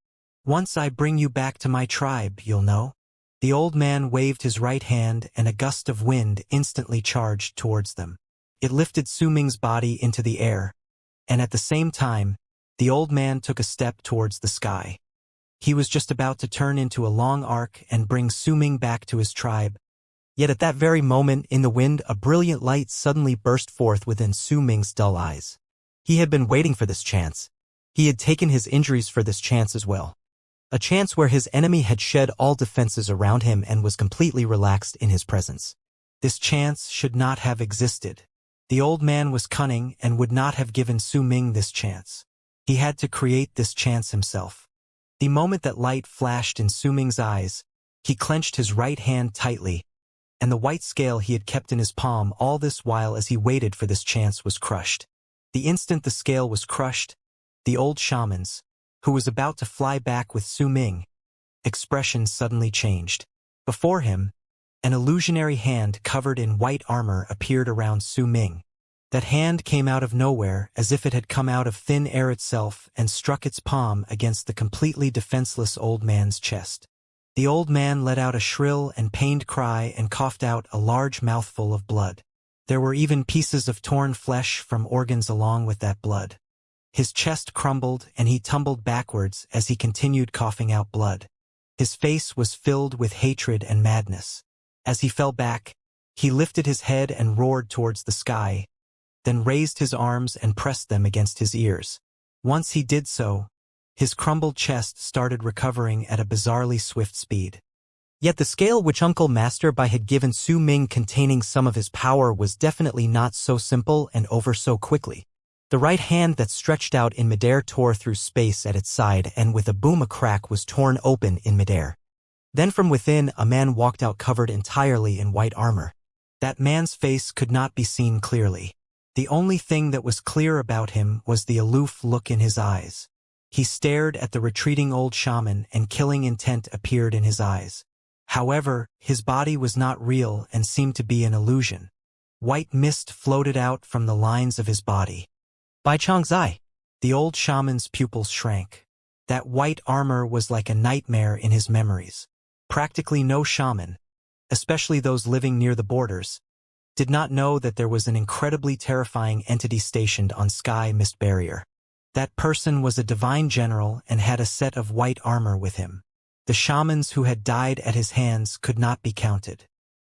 S1: Once I bring you back to my tribe, you'll know. The old man waved his right hand and a gust of wind instantly charged towards them. It lifted Su Ming's body into the air, and at the same time, the old man took a step towards the sky. He was just about to turn into a long arc and bring Su Ming back to his tribe, Yet at that very moment, in the wind, a brilliant light suddenly burst forth within Su Ming's dull eyes. He had been waiting for this chance. He had taken his injuries for this chance as well. A chance where his enemy had shed all defenses around him and was completely relaxed in his presence. This chance should not have existed. The old man was cunning and would not have given Su Ming this chance. He had to create this chance himself. The moment that light flashed in Su Ming's eyes, he clenched his right hand tightly, and the white scale he had kept in his palm all this while as he waited for this chance was crushed. The instant the scale was crushed, the old shaman's, who was about to fly back with Su Ming, expression suddenly changed. Before him, an illusionary hand covered in white armor appeared around Su Ming. That hand came out of nowhere as if it had come out of thin air itself and struck its palm against the completely defenseless old man's chest. The old man let out a shrill and pained cry and coughed out a large mouthful of blood. There were even pieces of torn flesh from organs along with that blood. His chest crumbled and he tumbled backwards as he continued coughing out blood. His face was filled with hatred and madness. As he fell back, he lifted his head and roared towards the sky, then raised his arms and pressed them against his ears. Once he did so, his crumbled chest started recovering at a bizarrely swift speed. Yet the scale which Uncle Master Bai had given Su Ming containing some of his power was definitely not so simple and over so quickly. The right hand that stretched out in midair tore through space at its side and with a boom a crack was torn open in midair. Then from within a man walked out covered entirely in white armor. That man's face could not be seen clearly. The only thing that was clear about him was the aloof look in his eyes. He stared at the retreating old shaman and killing intent appeared in his eyes. However, his body was not real and seemed to be an illusion. White mist floated out from the lines of his body. Bai Changzai. The old shaman's pupils shrank. That white armor was like a nightmare in his memories. Practically no shaman, especially those living near the borders, did not know that there was an incredibly terrifying entity stationed on Sky Mist Barrier. That person was a divine general and had a set of white armor with him. The shamans who had died at his hands could not be counted.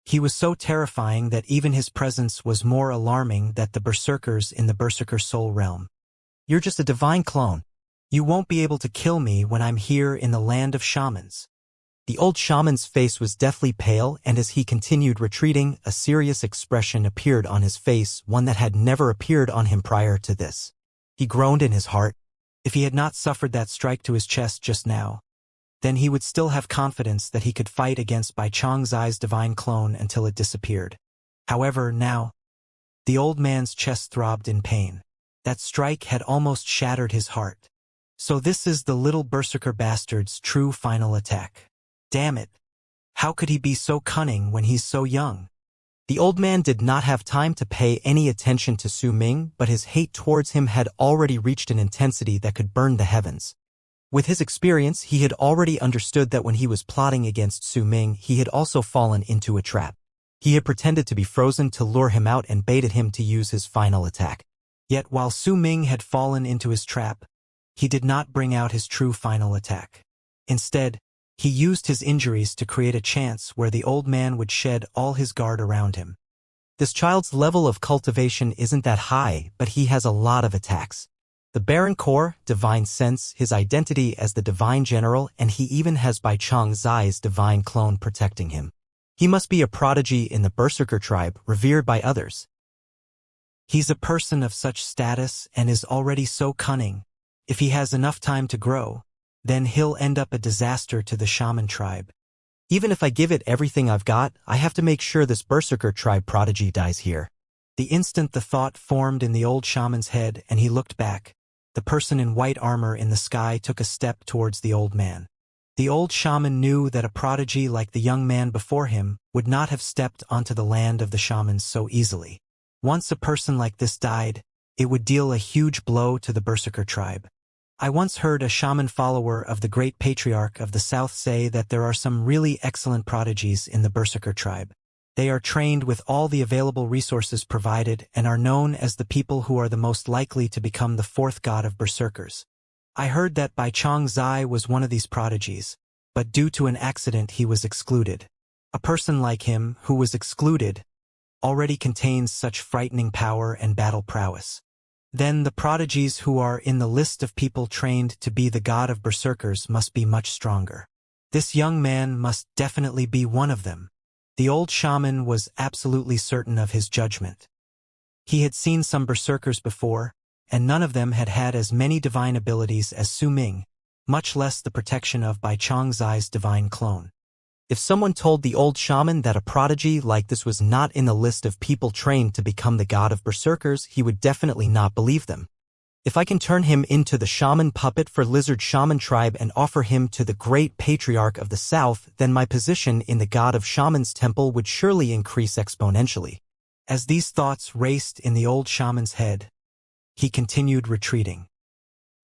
S1: He was so terrifying that even his presence was more alarming than the berserkers in the Berserker Soul Realm. You're just a divine clone. You won't be able to kill me when I'm here in the land of shamans. The old shaman's face was deathly pale, and as he continued retreating, a serious expression appeared on his face, one that had never appeared on him prior to this. He groaned in his heart. If he had not suffered that strike to his chest just now, then he would still have confidence that he could fight against Bai Changzai's divine clone until it disappeared. However, now, the old man's chest throbbed in pain. That strike had almost shattered his heart. So this is the little berserker bastard's true final attack. Damn it. How could he be so cunning when he's so young? The old man did not have time to pay any attention to Su Ming, but his hate towards him had already reached an intensity that could burn the heavens. With his experience, he had already understood that when he was plotting against Su Ming, he had also fallen into a trap. He had pretended to be frozen to lure him out and baited him to use his final attack. Yet while Su Ming had fallen into his trap, he did not bring out his true final attack. Instead, he used his injuries to create a chance where the old man would shed all his guard around him. This child's level of cultivation isn't that high, but he has a lot of attacks. The Baron Core, Divine Sense, his identity as the Divine General, and he even has Bai Changzai's divine clone protecting him. He must be a prodigy in the Berserker tribe, revered by others. He's a person of such status and is already so cunning. If he has enough time to grow, then he'll end up a disaster to the shaman tribe. Even if I give it everything I've got, I have to make sure this Berserker tribe prodigy dies here. The instant the thought formed in the old shaman's head and he looked back, the person in white armor in the sky took a step towards the old man. The old shaman knew that a prodigy like the young man before him would not have stepped onto the land of the shamans so easily. Once a person like this died, it would deal a huge blow to the Berserker tribe. I once heard a shaman follower of the great patriarch of the south say that there are some really excellent prodigies in the Berserker tribe. They are trained with all the available resources provided and are known as the people who are the most likely to become the fourth god of berserkers. I heard that Bai Changzai was one of these prodigies, but due to an accident he was excluded. A person like him, who was excluded, already contains such frightening power and battle prowess. Then the prodigies who are in the list of people trained to be the god of berserkers must be much stronger. This young man must definitely be one of them. The old shaman was absolutely certain of his judgment. He had seen some berserkers before, and none of them had had as many divine abilities as Su Ming, much less the protection of Bai Changzai's divine clone. If someone told the old shaman that a prodigy like this was not in the list of people trained to become the god of berserkers, he would definitely not believe them. If I can turn him into the shaman puppet for Lizard Shaman tribe and offer him to the great patriarch of the south, then my position in the god of shamans temple would surely increase exponentially. As these thoughts raced in the old shaman's head, he continued retreating.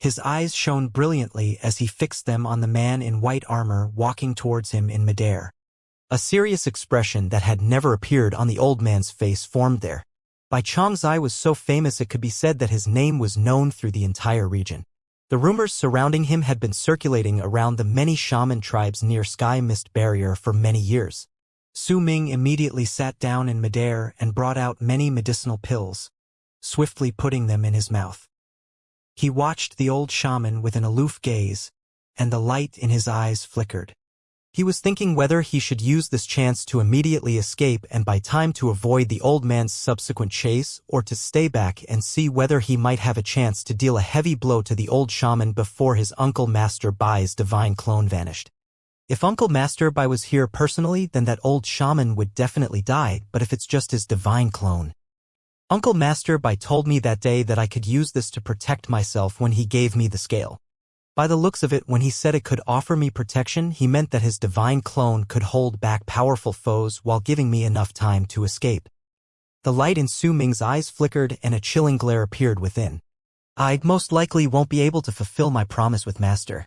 S1: His eyes shone brilliantly as he fixed them on the man in white armor walking towards him in midair. A serious expression that had never appeared on the old man's face formed there. Bai Changzai was so famous it could be said that his name was known through the entire region. The rumors surrounding him had been circulating around the many shaman tribes near Sky Mist Barrier for many years. Su Ming immediately sat down in midair and brought out many medicinal pills, swiftly putting them in his mouth. He watched the old shaman with an aloof gaze, and the light in his eyes flickered. He was thinking whether he should use this chance to immediately escape and buy time to avoid the old man's subsequent chase, or to stay back and see whether he might have a chance to deal a heavy blow to the old shaman before his Uncle Master Bai's divine clone vanished. If Uncle Master Bai was here personally, then that old shaman would definitely die, but if it's just his divine clone. Uncle Master Bai told me that day that I could use this to protect myself when he gave me the scale. By the looks of it, when he said it could offer me protection, he meant that his divine clone could hold back powerful foes while giving me enough time to escape. The light in Su Ming's eyes flickered and a chilling glare appeared within. I most likely won't be able to fulfill my promise with Master.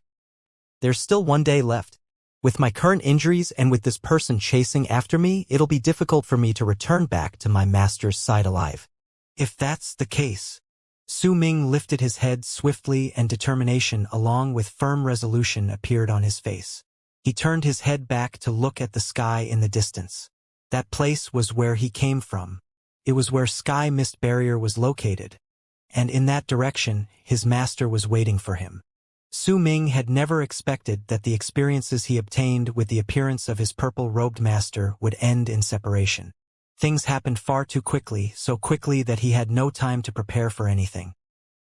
S1: There's still one day left. With my current injuries and with this person chasing after me, it'll be difficult for me to return back to my master's side alive. If that's the case. Su Ming lifted his head swiftly, and determination along with firm resolution appeared on his face. He turned his head back to look at the sky in the distance. That place was where he came from. It was where Sky Mist Barrier was located, and in that direction his master was waiting for him. Su Ming had never expected that the experiences he obtained with the appearance of his purple-robed master would end in separation. Things happened far too quickly, so quickly that he had no time to prepare for anything.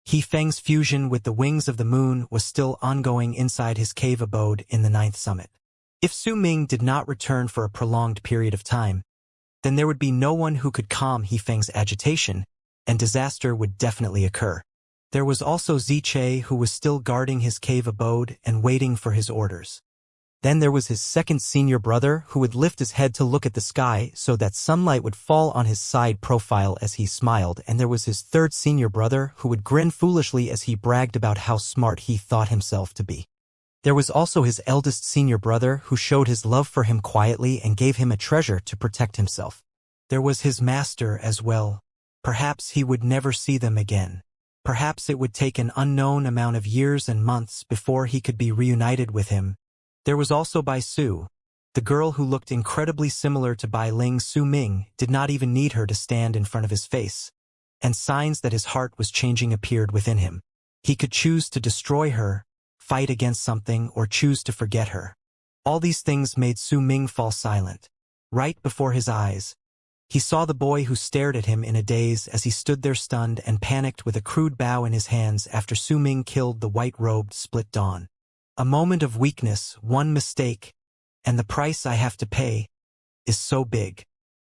S1: He Feng's fusion with the wings of the moon was still ongoing inside his cave abode in the 9th summit. If Su Ming did not return for a prolonged period of time, then there would be no one who could calm He Feng's agitation, and disaster would definitely occur. There was also Ziche, who was still guarding his cave abode and waiting for his orders. Then there was his second senior brother, who would lift his head to look at the sky so that sunlight would fall on his side profile as he smiled, and there was his third senior brother, who would grin foolishly as he bragged about how smart he thought himself to be. There was also his eldest senior brother, who showed his love for him quietly and gave him a treasure to protect himself. There was his master as well. Perhaps he would never see them again. Perhaps it would take an unknown amount of years and months before he could be reunited with him. There was also Bai Su. The girl who looked incredibly similar to Bai Ling. Su Ming did not even need her to stand in front of his face, and signs that his heart was changing appeared within him. He could choose to destroy her, fight against something, or choose to forget her. All these things made Su Ming fall silent. Right before his eyes, he saw the boy who stared at him in a daze as he stood there stunned and panicked with a crude bow in his hands after Su Ming killed the white-robed Split Dawn. A moment of weakness, one mistake, and the price I have to pay is so big.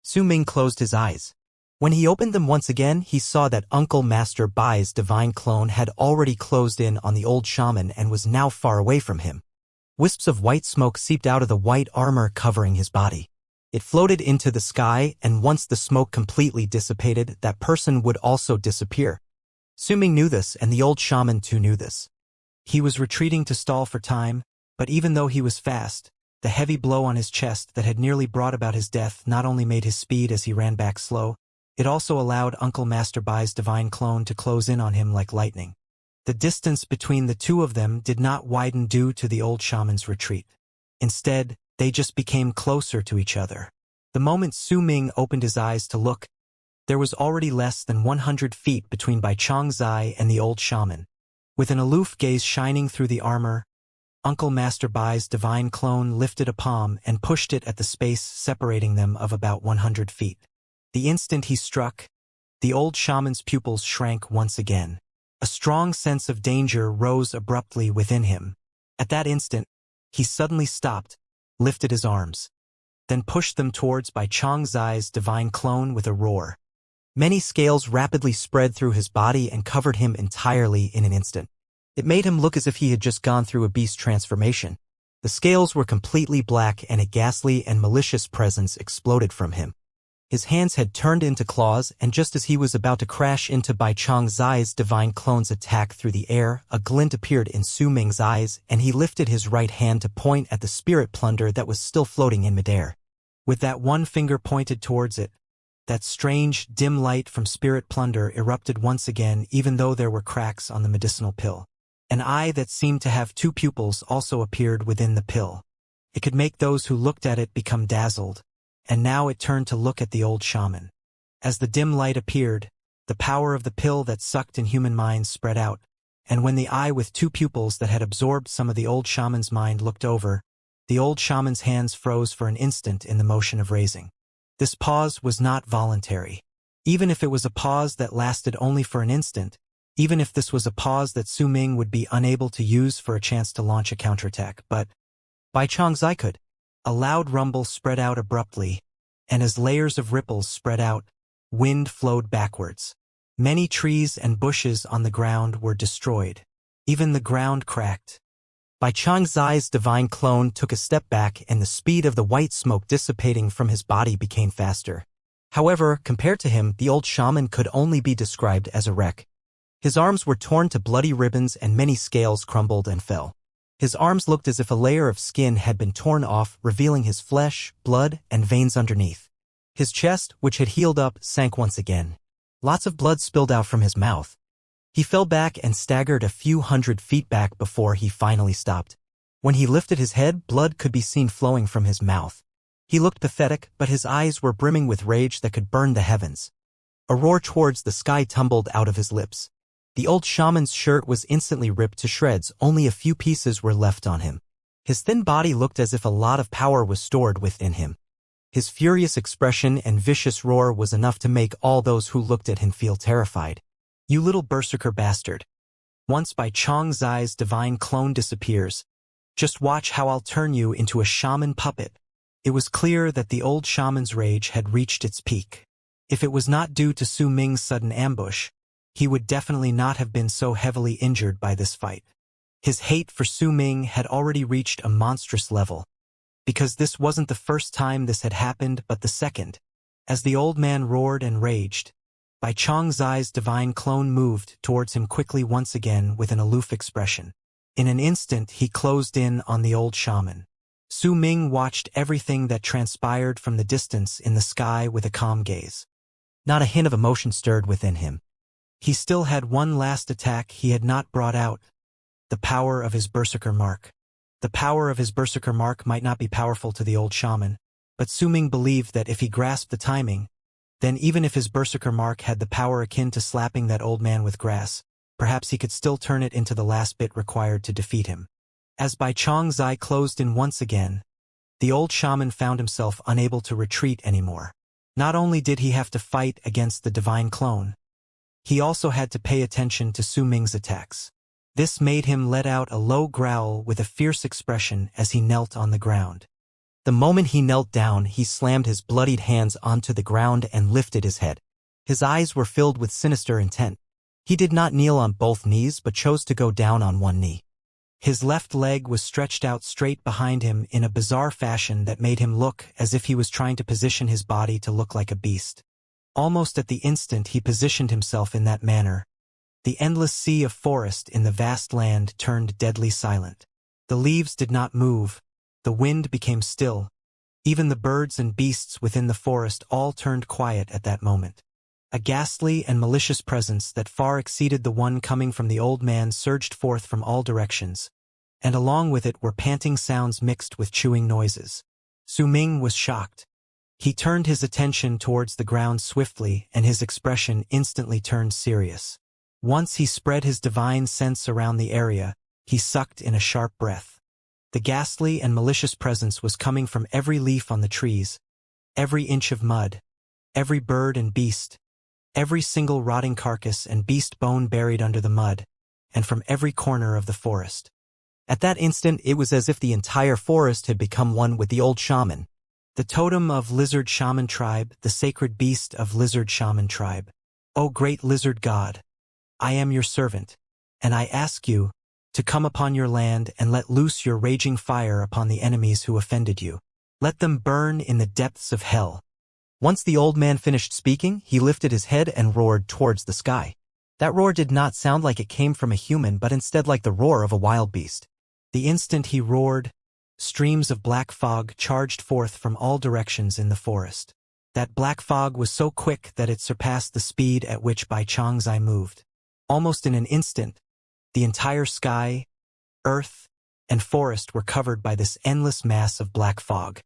S1: Su Ming closed his eyes. When he opened them once again, he saw that Uncle Master Bai's divine clone had already closed in on the old shaman and was now far away from him. Wisps of white smoke seeped out of the white armor covering his body. It floated into the sky, and once the smoke completely dissipated, that person would also disappear. Su Ming knew this, and the old shaman too knew this. He was retreating to stall for time, but even though he was fast, the heavy blow on his chest that had nearly brought about his death not only made his speed as he ran back slow, it also allowed Uncle Master Bai's divine clone to close in on him like lightning. The distance between the two of them did not widen due to the old shaman's retreat. Instead, They just became closer to each other. The moment Su Ming opened his eyes to look, there was already less than 100 feet between Bai Changzai and the old shaman. With an aloof gaze shining through the armor, Uncle Master Bai's divine clone lifted a palm and pushed it at the space separating them of about 100 feet. The instant he struck, the old shaman's pupils shrank once again. A strong sense of danger rose abruptly within him. At that instant, he suddenly stopped, lifted his arms, then pushed them towards Bai Changzai's divine clone with a roar. Many scales rapidly spread through his body and covered him entirely in an instant. It made him look as if he had just gone through a beast transformation. The scales were completely black and a ghastly and malicious presence exploded from him. His hands had turned into claws, and just as he was about to crash into Bai Changzai's divine clone's attack through the air, a glint appeared in Su Ming's eyes, and he lifted his right hand to point at the spirit plunder that was still floating in midair. With that one finger pointed towards it, that strange, dim light from spirit plunder erupted once again, even though there were cracks on the medicinal pill. An eye that seemed to have two pupils also appeared within the pill. It could make those who looked at it become dazzled, and now it turned to look at the old shaman. As the dim light appeared, the power of the pill that sucked in human minds spread out, and when the eye with two pupils that had absorbed some of the old shaman's mind looked over, the old shaman's hands froze for an instant in the motion of raising. This pause was not voluntary. Even if it was a pause that lasted only for an instant, even if this was a pause that Su Ming would be unable to use for a chance to launch a counterattack, but Bai Changzai could. A loud rumble spread out abruptly, and as layers of ripples spread out, wind flowed backwards. Many trees and bushes on the ground were destroyed. Even the ground cracked. Bai Changzai's divine clone took a step back, and the speed of the white smoke dissipating from his body became faster. However, compared to him, the old shaman could only be described as a wreck. His arms were torn to bloody ribbons and many scales crumbled and fell. His arms looked as if a layer of skin had been torn off, revealing his flesh, blood, and veins underneath. His chest, which had healed up, sank once again. Lots of blood spilled out from his mouth. He fell back and staggered a few 100 feet back before he finally stopped. When he lifted his head, blood could be seen flowing from his mouth. He looked pathetic, but his eyes were brimming with rage that could burn the heavens. A roar towards the sky tumbled out of his lips. The old shaman's shirt was instantly ripped to shreds, only a few pieces were left on him. His thin body looked as if a lot of power was stored within him. His furious expression and vicious roar was enough to make all those who looked at him feel terrified. "You little berserker bastard. Once Bai Changzai's divine clone disappears, just watch how I'll turn you into a shaman puppet." It was clear that the old shaman's rage had reached its peak. If it was not due to Su Ming's sudden ambush, he would definitely not have been so heavily injured by this fight. His hate for Su Ming had already reached a monstrous level, because this wasn't the first time this had happened but the second. As the old man roared and raged, Bai Changzai's divine clone moved towards him quickly once again with an aloof expression. In an instant he closed in on the old shaman. Su Ming watched everything that transpired from the distance in the sky with a calm gaze. Not a hint of emotion stirred within him. He still had one last attack he had not brought out, the power of his berserker mark. The power of his berserker mark might not be powerful to the old shaman, but Su Ming believed that if he grasped the timing, then even if his berserker mark had the power akin to slapping that old man with grass, perhaps he could still turn it into the last bit required to defeat him. As Bai Changzai closed in once again, the old shaman found himself unable to retreat anymore. Not only did he have to fight against the divine clone, he also had to pay attention to Su Ming's attacks. This made him let out a low growl with a fierce expression as he knelt on the ground. The moment he knelt down, he slammed his bloodied hands onto the ground and lifted his head. His eyes were filled with sinister intent. He did not kneel on both knees but chose to go down on one knee. His left leg was stretched out straight behind him in a bizarre fashion that made him look as if he was trying to position his body to look like a beast. Almost at the instant he positioned himself in that manner, the endless sea of forest in the vast land turned deadly silent. The leaves did not move, the wind became still, even the birds and beasts within the forest all turned quiet at that moment. A ghastly and malicious presence that far exceeded the one coming from the old man surged forth from all directions, and along with it were panting sounds mixed with chewing noises. Su Ming was shocked. He turned his attention towards the ground swiftly, and his expression instantly turned serious. Once he spread his divine sense around the area, he sucked in a sharp breath. The ghastly and malicious presence was coming from every leaf on the trees, every inch of mud, every bird and beast, every single rotting carcass and beast bone buried under the mud, and from every corner of the forest. At that instant, it was as if the entire forest had become one with the old shaman. The totem of lizard shaman tribe, the sacred beast of lizard shaman tribe. O great lizard god, I am your servant, and I ask you to come upon your land and let loose your raging fire upon the enemies who offended you. Let them burn in the depths of hell. Once the old man finished speaking, he lifted his head and roared towards the sky. That roar did not sound like it came from a human, but instead like the roar of a wild beast. The instant he roared, streams of black fog charged forth from all directions in the forest. That black fog was so quick that it surpassed the speed at which Bai Changzai moved. Almost in an instant, the entire sky, earth, and forest were covered by this endless mass of black fog.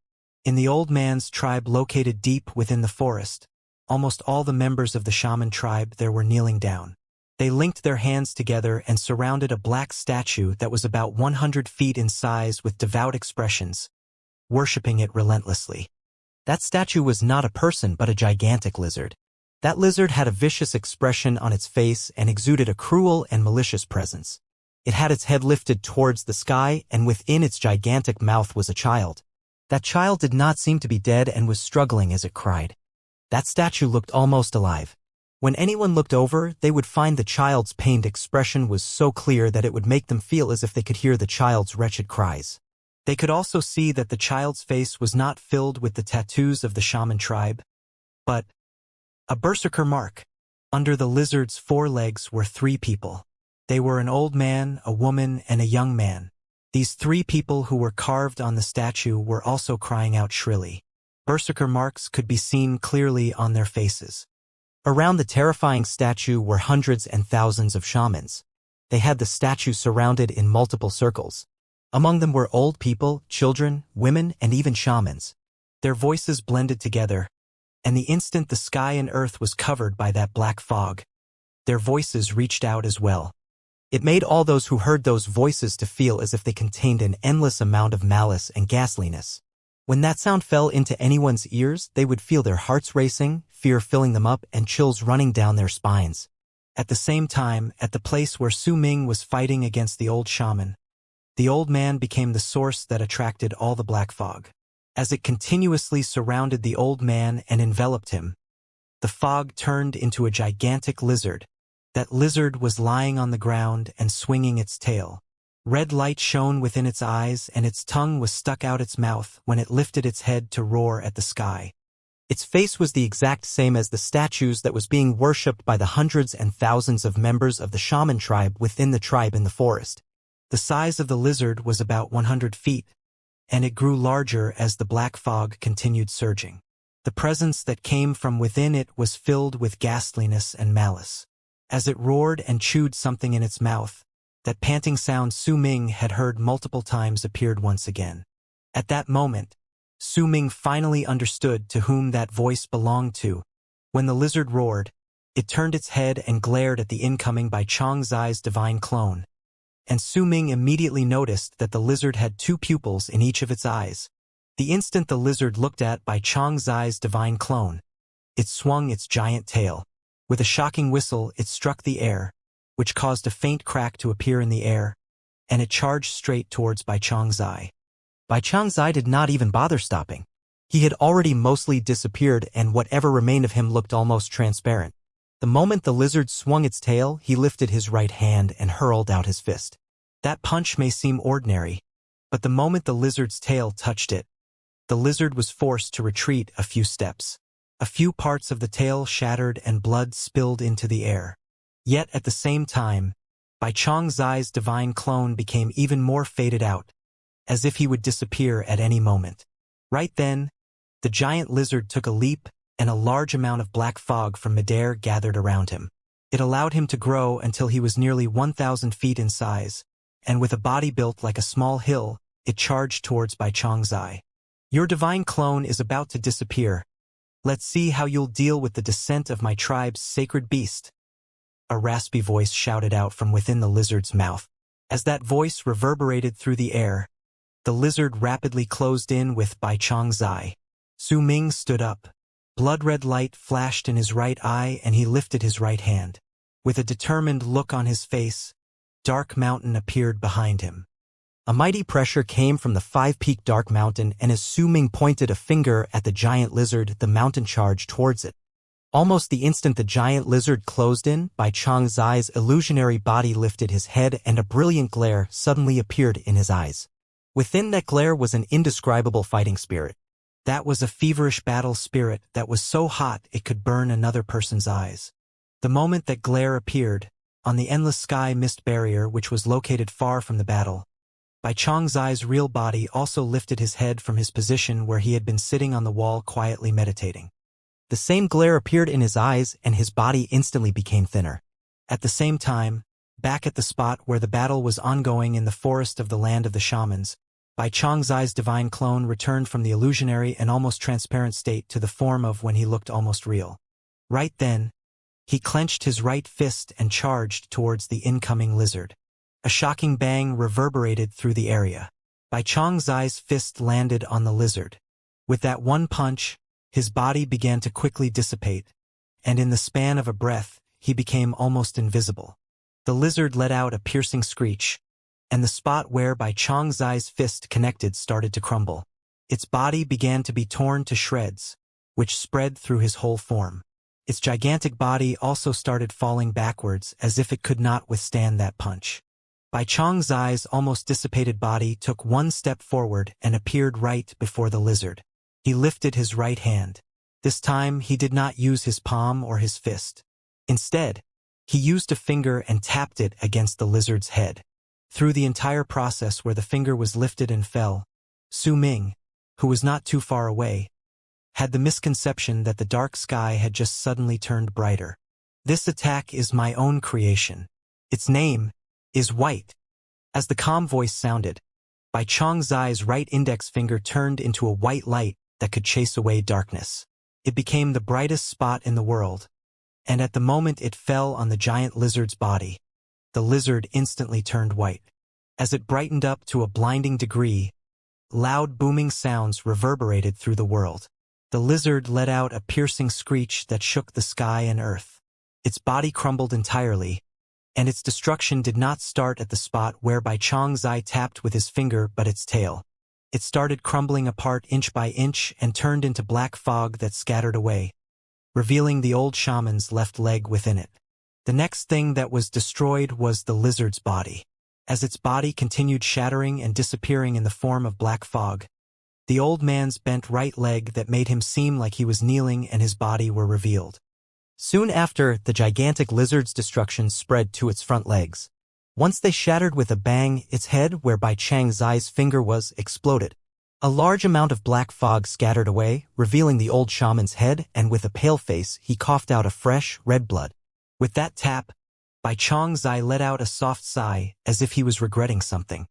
S1: In the old man's tribe located deep within the forest, almost all the members of the shaman tribe there were kneeling down. They linked their hands together and surrounded a black statue that was about 100 feet in size with devout expressions, worshipping it relentlessly. That statue was not a person but a gigantic lizard. That lizard had a vicious expression on its face and exuded a cruel and malicious presence. It had its head lifted towards the sky, and within its gigantic mouth was a child. That child did not seem to be dead and was struggling as it cried. That statue looked almost alive. When anyone looked over, they would find the child's pained expression was so clear that it would make them feel as if they could hear the child's wretched cries. They could also see that the child's face was not filled with the tattoos of the shaman tribe, but a berserker mark. Under the lizard's forelegs were 3 people. They were an old man, a woman, and a young man. These 3 people who were carved on the statue were also crying out shrilly. Berserker marks could be seen clearly on their faces. Around the terrifying statue were hundreds and thousands of shamans. They had the statue surrounded in multiple circles. Among them were old people, children, women, and even shamans. Their voices blended together, and the instant the sky and earth was covered by that black fog, their voices reached out as well. It made all those who heard those voices to feel as if they contained an endless amount of malice and ghastliness. When that sound fell into anyone's ears, they would feel their hearts racing, fear filling them up, and chills running down their spines. At the same time, at the place where Su Ming was fighting against the old shaman, the old man became the source that attracted all the black fog. As it continuously surrounded the old man and enveloped him, the fog turned into a gigantic lizard. That lizard was lying on the ground and swinging its tail. Red light shone within its eyes, and its tongue was stuck out its mouth when it lifted its head to roar at the sky. Its face was the exact same as the statues that was being worshipped by the hundreds and thousands of members of the shaman tribe within the tribe in the forest. The size of the lizard was about 100 feet, and it grew larger as the black fog continued surging. The presence that came from within it was filled with ghastliness and malice. As it roared and chewed something in its mouth, that panting sound Su Ming had heard multiple times appeared once again. At that moment, Su Ming finally understood to whom that voice belonged to. When the lizard roared, it turned its head and glared at the incoming Bai Changzai's divine clone. And Su Ming immediately noticed that the lizard had 2 pupils in each of its eyes. The instant the lizard looked at Bai Changzai's divine clone, it swung its giant tail. With a shocking whistle, it struck the air, which caused a faint crack to appear in the air, and it charged straight towards Bai Changzai. Bai Changzai did not even bother stopping. He had already mostly disappeared, and whatever remained of him looked almost transparent. The moment the lizard swung its tail, he lifted his right hand and hurled out his fist. That punch may seem ordinary, but the moment the lizard's tail touched it, the lizard was forced to retreat a few steps. A few parts of the tail shattered and blood spilled into the air. Yet at the same time, Bai Changzai's divine clone became even more faded out, as if he would disappear at any moment. Right then, the giant lizard took a leap, and a large amount of black fog from midair gathered around him. It allowed him to grow until he was nearly 1,000 feet in size, and with a body built like a small hill, it charged towards Bai Changzai. Your divine clone is about to disappear. Let's see how you'll deal with the descent of my tribe's sacred beast. A raspy voice shouted out from within the lizard's mouth. As that voice reverberated through the air, the lizard rapidly closed in with Bai Changzai. Su Ming stood up. Blood-red light flashed in his right eye and he lifted his right hand. With a determined look on his face, Dark Mountain appeared behind him. A mighty pressure came from the five-peaked Dark Mountain, and as Su Ming pointed a finger at the giant lizard, the mountain charged towards it. Almost the instant the giant lizard closed in, Bai Changzai's illusionary body lifted his head and a brilliant glare suddenly appeared in his eyes. Within that glare was an indescribable fighting spirit. That was a feverish battle spirit that was so hot it could burn another person's eyes. The moment that glare appeared, on the endless sky mist barrier which was located far from the battle, Bai Changzai's real body also lifted his head from his position where he had been sitting on the wall quietly meditating. The same glare appeared in his eyes and his body instantly became thinner. At the same time, back at the spot where the battle was ongoing in the forest of the land of the shamans, Bai Changzai's divine clone returned from the illusionary and almost transparent state to the form of when he looked almost real. Right then, he clenched his right fist and charged towards the incoming lizard. A shocking bang reverberated through the area. Bai Changzai's fist landed on the lizard. With that one punch, his body began to quickly dissipate, and in the span of a breath, he became almost invisible. The lizard let out a piercing screech, and the spot where Bai Changzai's fist connected started to crumble. Its body began to be torn to shreds, which spread through his whole form. Its gigantic body also started falling backwards as if it could not withstand that punch. Bai Changzai's almost dissipated body took one step forward and appeared right before the lizard. He lifted his right hand. This time he did not use his palm or his fist. Instead, he used a finger and tapped it against the lizard's head. Through the entire process where the finger was lifted and fell, Su Ming, who was not too far away, had the misconception that the dark sky had just suddenly turned brighter. This attack is my own creation. Its name is white. As the calm voice sounded, Bai Changzai's right index finger turned into a white light that could chase away darkness. It became the brightest spot in the world, and at the moment it fell on the giant lizard's body, the lizard instantly turned white. As it brightened up to a blinding degree, loud booming sounds reverberated through the world. The lizard let out a piercing screech that shook the sky and earth. Its body crumbled entirely, and its destruction did not start at the spot where Bai Changzai tapped with his finger but its tail. It started crumbling apart inch by inch and turned into black fog that scattered away, revealing the old shaman's left leg within it. The next thing that was destroyed was the lizard's body. As its body continued shattering and disappearing in the form of black fog, the old man's bent right leg that made him seem like he was kneeling and his body were revealed. Soon after, the gigantic lizard's destruction spread to its front legs. Once they shattered with a bang, its head, where Bai Changzai's finger was, exploded. A large amount of black fog scattered away, revealing the old shaman's head, and with a pale face, he coughed out a fresh, red blood. With that tap, Bai Changzai let out a soft sigh, as if he was regretting something.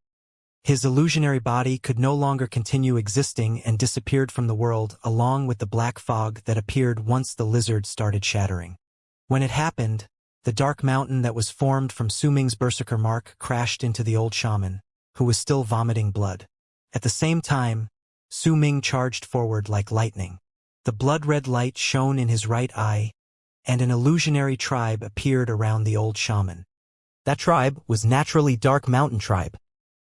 S1: His illusionary body could no longer continue existing and disappeared from the world along with the black fog that appeared once the lizard started shattering. When it happened, the dark mountain that was formed from Su Ming's berserker mark crashed into the old shaman, who was still vomiting blood. At the same time, Su Ming charged forward like lightning. The blood-red light shone in his right eye, and an illusionary tribe appeared around the old shaman. That tribe was naturally Dark Mountain Tribe.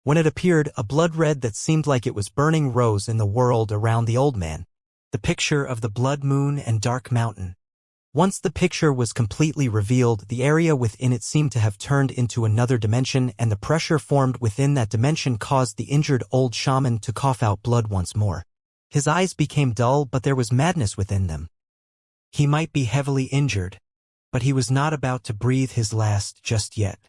S1: When it appeared, a blood red that seemed like it was burning rose in the world around the old man. The picture of the blood moon and dark mountain. Once the picture was completely revealed, the area within it seemed to have turned into another dimension, and the pressure formed within that dimension caused the injured old shaman to cough out blood once more. His eyes became dull, but there was madness within them. He might be heavily injured, but he was not about to breathe his last just yet.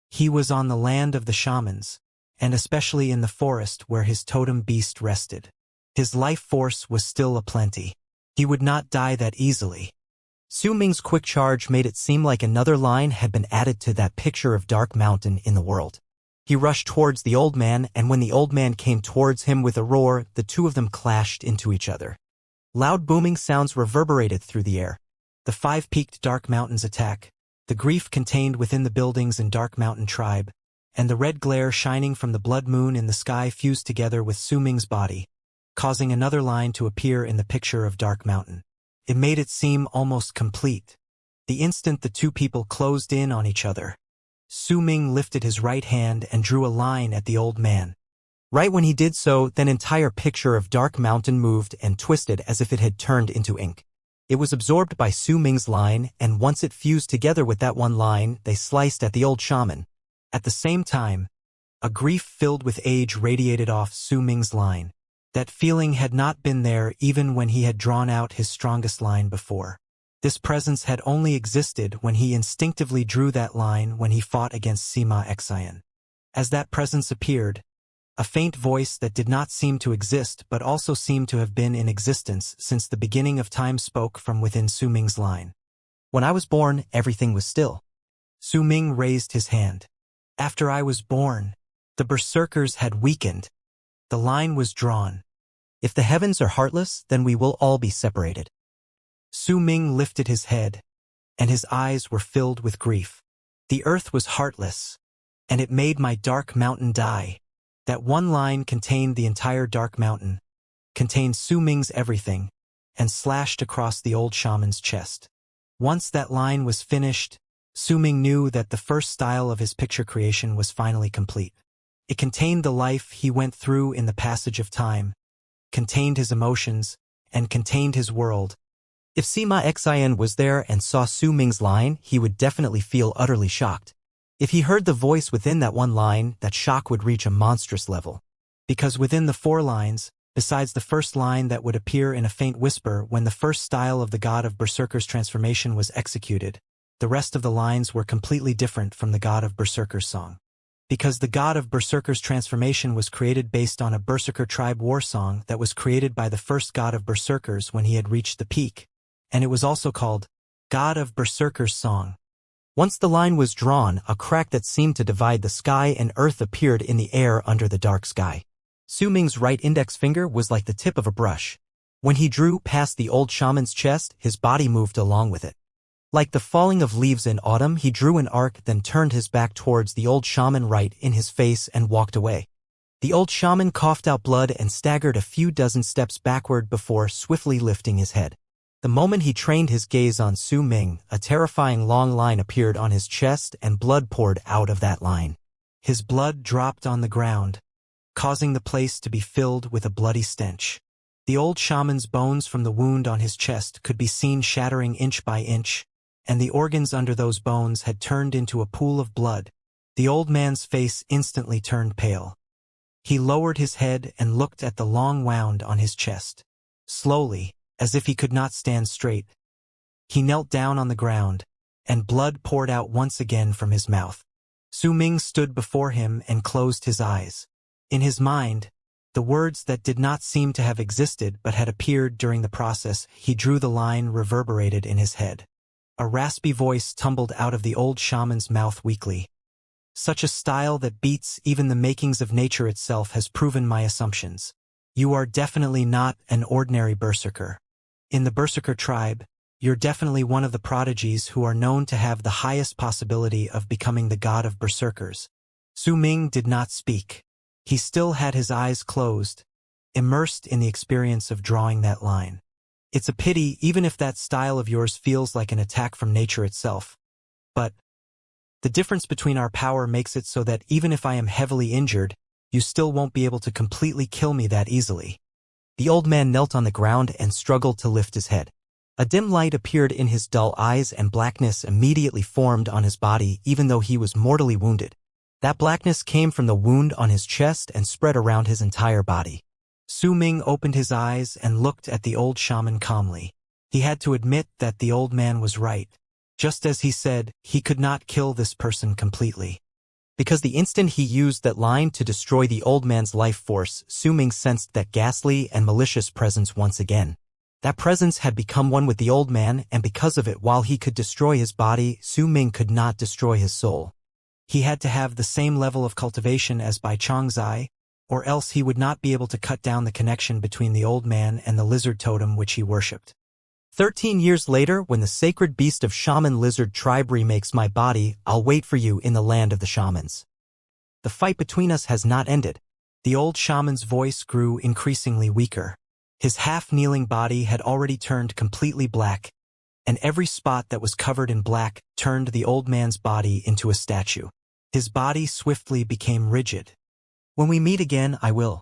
S1: He was on the land of the shamans, and especially in the forest where his totem beast rested. His life force was still aplenty. He would not die that easily. Su Ming's quick charge made it seem like another line had been added to that picture of Dark Mountain in the world. He rushed towards the old man, and when the old man came towards him with a roar, the two of them clashed into each other. Loud booming sounds reverberated through the air. The five-peaked Dark Mountains attack, the grief contained within the buildings in Dark Mountain tribe, and the red glare shining from the blood moon in the sky fused together with Su Ming's body, causing another line to appear in the picture of Dark Mountain. It made it seem almost complete. The instant the two people closed in on each other, Su Ming lifted his right hand and drew a line at the old man. Right when he did so, that entire picture of Dark Mountain moved and twisted as if it had turned into ink. It was absorbed by Su Ming's line, and once it fused together with that one line, they sliced at the old shaman. At the same time, a grief filled with age radiated off Su Ming's line. That feeling had not been there even when he had drawn out his strongest line before. This presence had only existed when he instinctively drew that line when he fought against Sima Xian. As that presence appeared, a faint voice that did not seem to exist but also seemed to have been in existence since the beginning of time spoke from within Su Ming's line. When I was born, everything was still. Su Ming raised his hand. After I was born, the berserkers had weakened. The line was drawn. If the heavens are heartless, then we will all be separated. Su Ming lifted his head, and his eyes were filled with grief. The earth was heartless, and it made my Dark Mountain die. That one line contained the entire Dark Mountain, contained Su Ming's everything, and slashed across the old shaman's chest. Once that line was finished, Su Ming knew that the first style of his picture creation was finally complete. It contained the life he went through in the passage of time, contained his emotions, and contained his world. If Sima Xian was there and saw Su Ming's line, he would definitely feel utterly shocked. If he heard the voice within that one line, that shock would reach a monstrous level. Because within the 4 lines, besides the first line that would appear in a faint whisper when the first style of the God of Berserker's transformation was executed, the rest of the lines were completely different from the God of Berserker's song. Because the God of Berserker's transformation was created based on a Berserker tribe war song that was created by the first God of Berserkers when he had reached the peak, and it was also called God of Berserker's Song. Once the line was drawn, a crack that seemed to divide the sky and earth appeared in the air under the dark sky. Su Ming's right index finger was like the tip of a brush. When he drew past the old shaman's chest, his body moved along with it. Like the falling of leaves in autumn, he drew an arc, then turned his back towards the old shaman right in his face and walked away. The old shaman coughed out blood and staggered a few dozen steps backward before swiftly lifting his head. The moment he trained his gaze on Su Ming, a terrifying long line appeared on his chest and blood poured out of that line. His blood dropped on the ground, causing the place to be filled with a bloody stench. The old shaman's bones from the wound on his chest could be seen shattering inch by inch, and the organs under those bones had turned into a pool of blood. The old man's face instantly turned pale. He lowered his head and looked at the long wound on his chest. Slowly, as if he could not stand straight, he knelt down on the ground, and blood poured out once again from his mouth. Su Ming stood before him and closed his eyes. In his mind, the words that did not seem to have existed but had appeared during the process he drew the line reverberated in his head. A raspy voice tumbled out of the old shaman's mouth weakly. Such a style that beats even the makings of nature itself has proven my assumptions. You are definitely not an ordinary berserker. In the Berserker tribe, you're definitely one of the prodigies who are known to have the highest possibility of becoming the God of Berserkers. Su Ming did not speak. He still had his eyes closed, immersed in the experience of drawing that line. It's a pity even if that style of yours feels like an attack from nature itself. But the difference between our power makes it so that even if I am heavily injured, you still won't be able to completely kill me that easily. The old man knelt on the ground and struggled to lift his head. A dim light appeared in his dull eyes and blackness immediately formed on his body even though he was mortally wounded. That blackness came from the wound on his chest and spread around his entire body. Su Ming opened his eyes and looked at the old shaman calmly. He had to admit that the old man was right. Just as he said, he could not kill this person completely. Because the instant he used that line to destroy the old man's life force, Su Ming sensed that ghastly and malicious presence once again. That presence had become one with the old man, and because of it, while he could destroy his body, Su Ming could not destroy his soul. He had to have the same level of cultivation as by Xianxia, or else he would not be able to cut down the connection between the old man and the lizard totem which he worshipped. 13 years later, when the sacred beast of shaman lizard tribe remakes my body, I'll wait for you in the land of the shamans. The fight between us has not ended. The old shaman's voice grew increasingly weaker. His half-kneeling body had already turned completely black, and every spot that was covered in black turned the old man's body into a statue. His body swiftly became rigid. When we meet again, I will.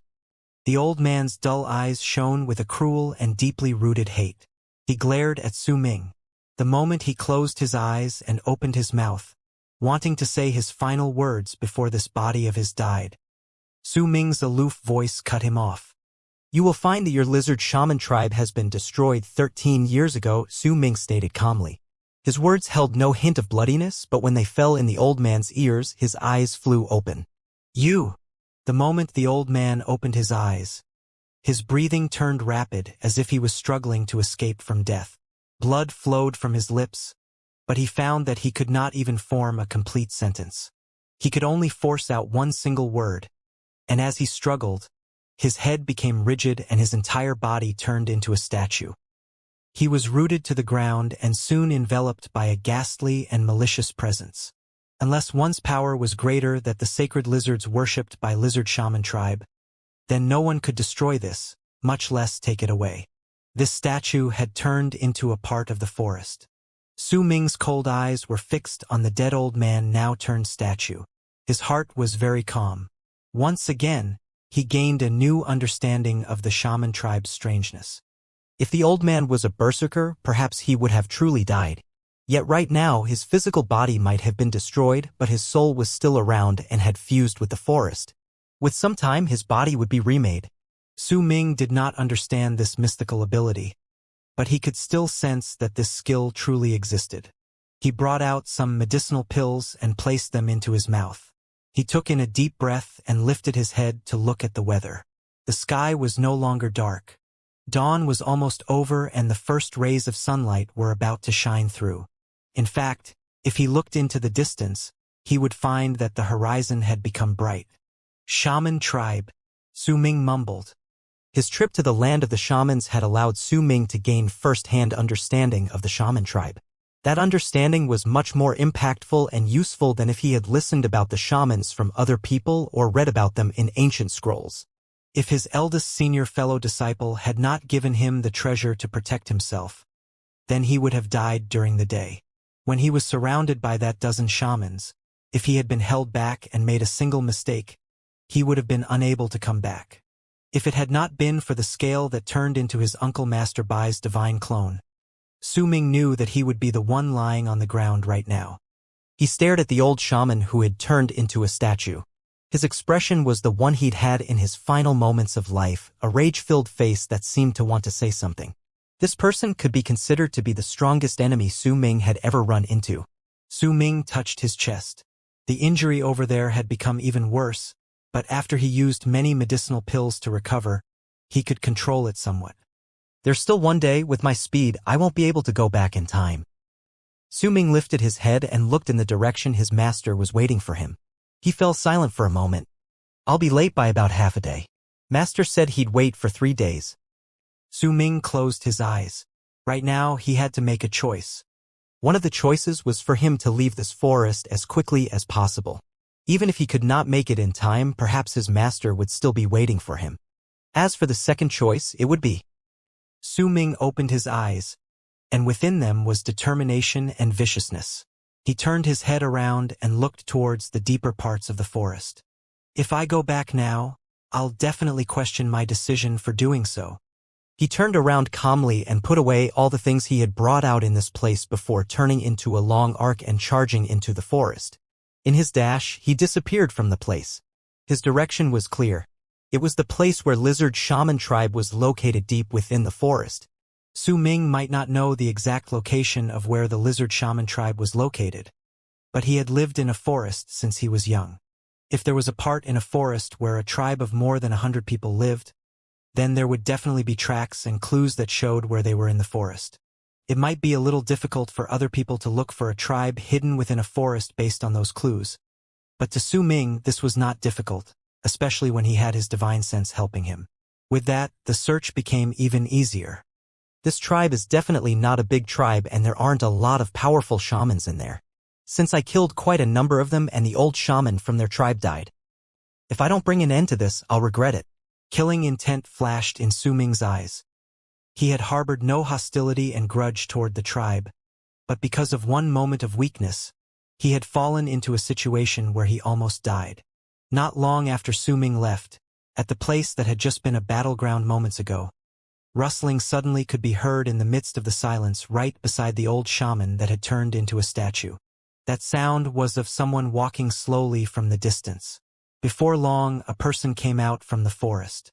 S1: The old man's dull eyes shone with a cruel and deeply rooted hate. He glared at Su Ming. The moment he closed his eyes and opened his mouth, wanting to say his final words before this body of his died, Su Ming's aloof voice cut him off. You will find that your lizard shaman tribe has been destroyed 13 years ago, Su Ming stated calmly. His words held no hint of bloodiness, but when they fell in the old man's ears, his eyes flew open. You! The moment the old man opened his eyes, his breathing turned rapid as if he was struggling to escape from death. Blood flowed from his lips, but he found that he could not even form a complete sentence. He could only force out one single word, and as he struggled, his head became rigid and his entire body turned into a statue. He was rooted to the ground and soon enveloped by a ghastly and malicious presence. Unless one's power was greater than the sacred lizards worshipped by lizard shaman tribe, then no one could destroy this, much less take it away. This statue had turned into a part of the forest. Su Ming's cold eyes were fixed on the dead old man now turned statue. His heart was very calm. Once again, he gained a new understanding of the shaman tribe's strangeness. If the old man was a berserker, perhaps he would have truly died. Yet right now his physical body might have been destroyed, but his soul was still around and had fused with the forest. With some time his body would be remade. Su Ming did not understand this mystical ability, but he could still sense that this skill truly existed. He brought out some medicinal pills and placed them into his mouth. He took in a deep breath and lifted his head to look at the weather. The sky was no longer dark. Dawn was almost over and the first rays of sunlight were about to shine through. In fact, if he looked into the distance, he would find that the horizon had become bright. Shaman tribe, Su Ming mumbled. His trip to the land of the shamans had allowed Su Ming to gain first-hand understanding of the shaman tribe. That understanding was much more impactful and useful than if he had listened about the shamans from other people or read about them in ancient scrolls. If his eldest senior fellow disciple had not given him the treasure to protect himself, then he would have died during the day. When he was surrounded by that dozen shamans, if he had been held back and made a single mistake, he would have been unable to come back. If it had not been for the scale that turned into his uncle Master Bai's divine clone, Su Ming knew that he would be the one lying on the ground right now. He stared at the old shaman who had turned into a statue. His expression was the one he'd had in his final moments of life, a rage-filled face that seemed to want to say something. This person could be considered to be the strongest enemy Su Ming had ever run into. Su Ming touched his chest. The injury over there had become even worse, but after he used many medicinal pills to recover, he could control it somewhat. There's still one day, with my speed, I won't be able to go back in time. Su Ming lifted his head and looked in the direction his master was waiting for him. He fell silent for a moment. I'll be late by about half a day. Master said he'd wait for 3 days. Su Ming closed his eyes. Right now, he had to make a choice. One of the choices was for him to leave this forest as quickly as possible. Even if he could not make it in time, perhaps his master would still be waiting for him. As for the second choice, it would be. Su Ming opened his eyes, and within them was determination and viciousness. He turned his head around and looked towards the deeper parts of the forest. If I go back now, I'll definitely question my decision for doing so. He turned around calmly and put away all the things he had brought out in this place before turning into a long arc and charging into the forest. In his dash, he disappeared from the place. His direction was clear. It was the place where Lizard Shaman tribe was located deep within the forest. Su Ming might not know the exact location of where the Lizard Shaman tribe was located, but he had lived in a forest since he was young. If there was a part in a forest where a tribe of more than 100 people lived, then there would definitely be tracks and clues that showed where they were in the forest. It might be a little difficult for other people to look for a tribe hidden within a forest based on those clues, But to Su Ming this was not difficult, especially when he had his divine sense helping him. With that, the search became even easier. This tribe is definitely not a big tribe and there aren't a lot of powerful shamans in there. Since I killed quite a number of them and the old shaman from their tribe died. If I don't bring an end to this, I'll regret it. Killing intent flashed in Su Ming's eyes. He had harbored no hostility and grudge toward the tribe, but because of one moment of weakness, he had fallen into a situation where he almost died. Not long after Su Ming left, at the place that had just been a battleground moments ago, rustling suddenly could be heard in the midst of the silence right beside the old shaman that had turned into a statue. That sound was of someone walking slowly from the distance. Before long, a person came out from the forest.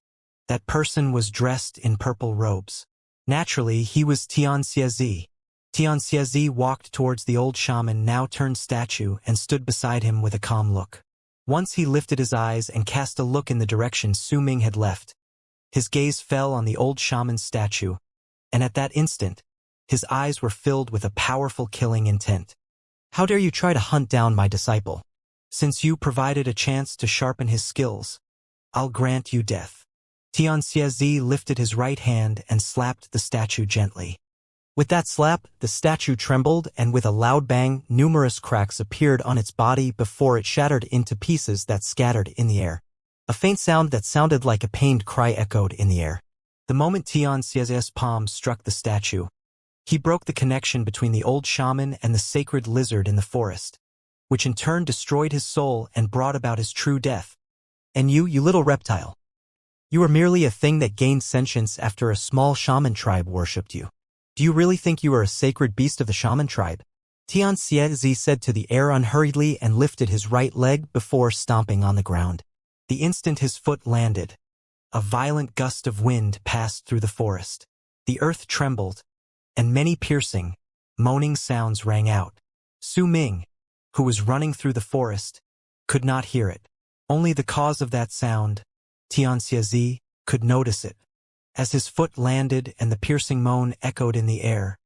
S1: That person was dressed in purple robes. Naturally, he was Xianxia. Xianxia walked towards the old shaman, now turned statue, and stood beside him with a calm look. Once he lifted his eyes and cast a look in the direction Su Ming had left. His gaze fell on the old shaman's statue, and at that instant, his eyes were filled with a powerful killing intent. How dare you try to hunt down my disciple? Since you provided a chance to sharpen his skills, I'll grant you death. Xianxia lifted his right hand and slapped the statue gently. With that slap, the statue trembled and with a loud bang, numerous cracks appeared on its body before it shattered into pieces that scattered in the air. A faint sound that sounded like a pained cry echoed in the air. The moment Xianxia's palm struck the statue, he broke the connection between the old shaman and the sacred lizard in the forest, which in turn destroyed his soul and brought about his true death. And you little reptile. You were merely a thing that gained sentience after a small shaman tribe worshipped you. Do you really think you are a sacred beast of the shaman tribe? Xianxia said to the air unhurriedly and lifted his right leg before stomping on the ground. The instant his foot landed, a violent gust of wind passed through the forest. The earth trembled, and many piercing, moaning sounds rang out. Su Ming, who was running through the forest, could not hear it. Only the cause of that sound, Xianxia, could notice it. As his foot landed and the piercing moan echoed in the air,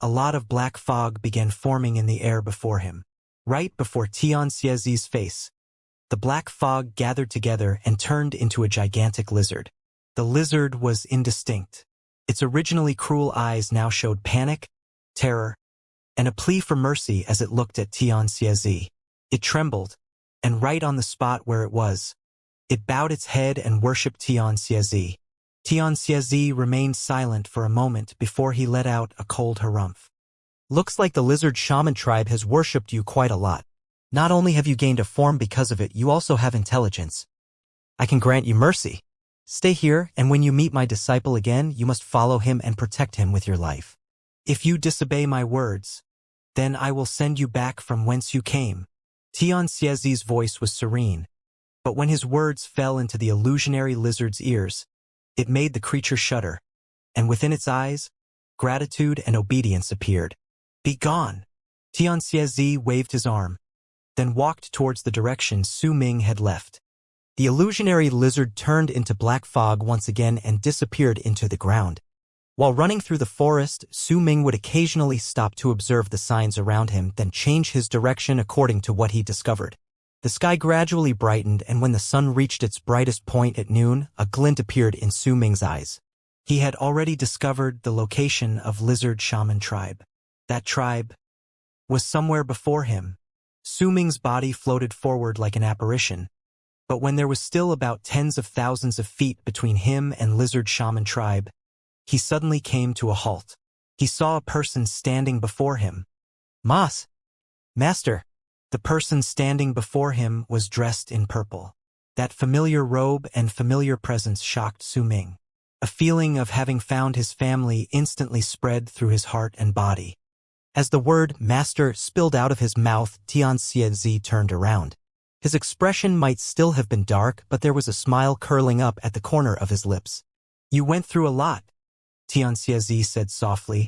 S1: a lot of black fog began forming in the air before him. Right before Xianxia's face, the black fog gathered together and turned into a gigantic lizard. The lizard was indistinct. Its originally cruel eyes now showed panic, terror, and a plea for mercy as it looked at Xianxia. It trembled, and right on the spot where it was, it bowed its head and worshipped Xianxia. Xianxia remained silent for a moment before he let out a cold harumph. Looks like the lizard shaman tribe has worshipped you quite a lot. Not only have you gained a form because of it, you also have intelligence. I can grant you mercy. Stay here, and when you meet my disciple again, you must follow him and protect him with your life. If you disobey my words, then I will send you back from whence you came. Xianxia's voice was serene, but when his words fell into the illusionary lizard's ears, it made the creature shudder, and within its eyes, gratitude and obedience appeared. Be gone! Xianxia waved his arm, then walked towards the direction Su Ming had left. The illusionary lizard turned into black fog once again and disappeared into the ground. While running through the forest, Su Ming would occasionally stop to observe the signs around him, then change his direction according to what he discovered. The sky gradually brightened, and when the sun reached its brightest point at noon, a glint appeared in Su Ming's eyes. He had already discovered the location of Lizard Shaman Tribe. That tribe was somewhere before him. Su Ming's body floated forward like an apparition, but when there was still about tens of thousands of feet between him and Lizard Shaman Tribe, he suddenly came to a halt. He saw a person standing before him. Master. The person standing before him was dressed in purple. That familiar robe and familiar presence shocked Su Ming. A feeling of having found his family instantly spread through his heart and body. As the word master spilled out of his mouth, Xianxia turned around. His expression might still have been dark, but there was a smile curling up at the corner of his lips. You went through a lot, Xianxia said softly,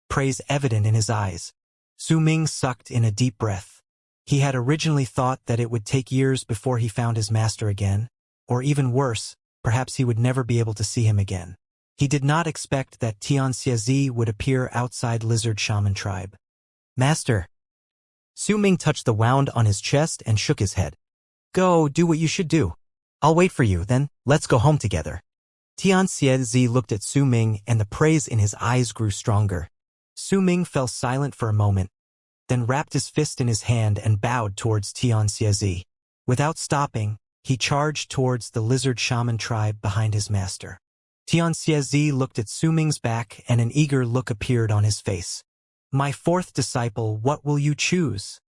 S1: praise evident in his eyes. Su Ming sucked in a deep breath. He had originally thought that it would take years before he found his master again, or even worse, perhaps he would never be able to see him again. He did not expect that Xianxia would appear outside Lizard Shaman Tribe. Master. Su Ming touched the wound on his chest and shook his head. Go, do what you should do. I'll wait for you, then let's go home together. Xianxia looked at Su Ming and the praise in his eyes grew stronger. Su Ming fell silent for a moment, then wrapped his fist in his hand and bowed towards Xianxia. Without stopping, he charged towards the lizard shaman tribe behind his master. Xianxia looked at Su Ming's back and an eager look appeared on his face. My fourth disciple, what will you choose?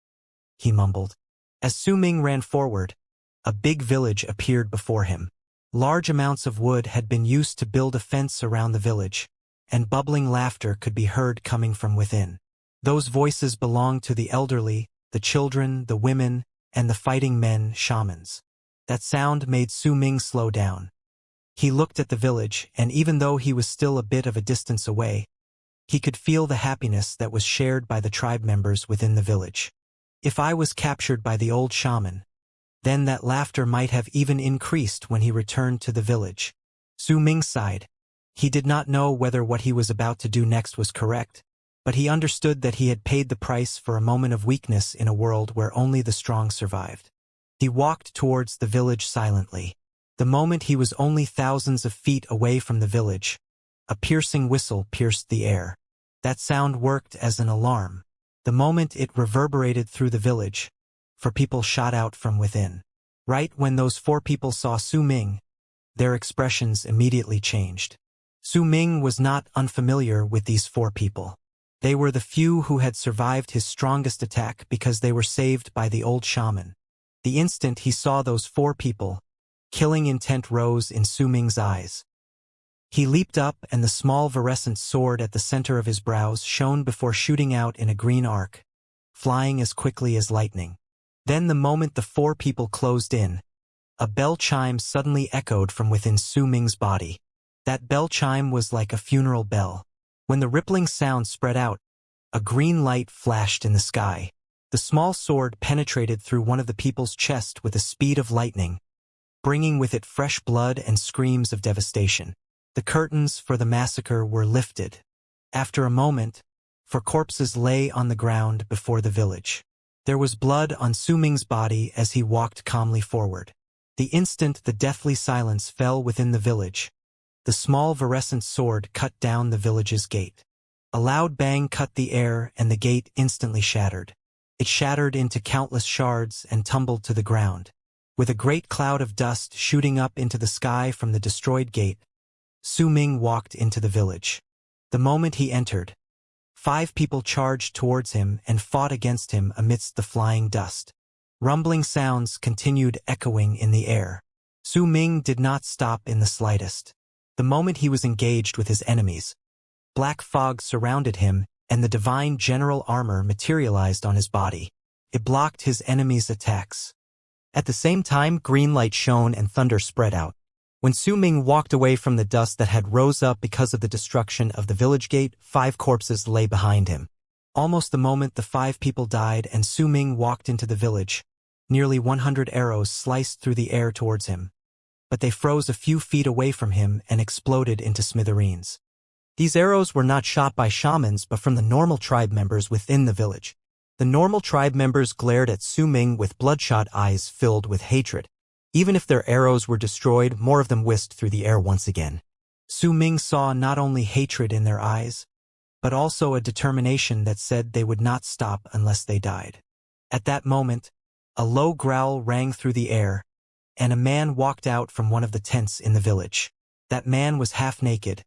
S1: He mumbled. As Su Ming ran forward, a big village appeared before him. Large amounts of wood had been used to build a fence around the village, and bubbling laughter could be heard coming from within. Those voices belonged to the elderly, the children, the women, and the fighting men, shamans. That sound made Su Ming slow down. He looked at the village, and even though he was still a bit of a distance away, he could feel the happiness that was shared by the tribe members within the village. If I was captured by the old shaman, then that laughter might have even increased when he returned to the village. Su Ming sighed. He did not know whether what he was about to do next was correct, but he understood that he had paid the price for a moment of weakness in a world where only the strong survived. He walked towards the village silently. The moment he was only thousands of feet away from the village, a piercing whistle pierced the air. That sound worked as an alarm. The moment it reverberated through the village, 4 people shot out from within. Right when those 4 people saw Su Ming, their expressions immediately changed. Su Ming was not unfamiliar with these 4 people. They were the few who had survived his strongest attack because they were saved by the old shaman. The instant he saw those 4 people, killing intent rose in Su Ming's eyes. He leaped up and the small virescent sword at the center of his brows shone before shooting out in a green arc, flying as quickly as lightning. Then the moment the 4 people closed in, a bell chime suddenly echoed from within Su Ming's body. That bell chime was like a funeral bell. When the rippling sound spread out, a green light flashed in the sky. The small sword penetrated through one of the people's chest with the speed of lightning, bringing with it fresh blood and screams of devastation. The curtains for the massacre were lifted. After a moment, 4 corpses lay on the ground before the village. There was blood on Su Ming's body as he walked calmly forward. The instant the deathly silence fell within the village, the small virescent sword cut down the village's gate. A loud bang cut the air and the gate instantly shattered. It shattered into countless shards and tumbled to the ground. With a great cloud of dust shooting up into the sky from the destroyed gate, Su Ming walked into the village. The moment he entered, 5 people charged towards him and fought against him amidst the flying dust. Rumbling sounds continued echoing in the air. Su Ming did not stop in the slightest. The moment he was engaged with his enemies, black fog surrounded him and the divine general armor materialized on his body. It blocked his enemies' attacks. At the same time, green light shone and thunder spread out. When Su Ming walked away from the dust that had rose up because of the destruction of the village gate, 5 corpses lay behind him. Almost the moment the 5 people died and Su Ming walked into the village, nearly 100 arrows sliced through the air towards him. But they froze a few feet away from him and exploded into smithereens. These arrows were not shot by shamans but from the normal tribe members within the village. The normal tribe members glared at Su Ming with bloodshot eyes filled with hatred. Even if their arrows were destroyed, more of them whisked through the air once again. Su Ming saw not only hatred in their eyes, but also a determination that said they would not stop unless they died. At that moment, a low growl rang through the air, and a man walked out from one of the tents in the village. That man was half naked,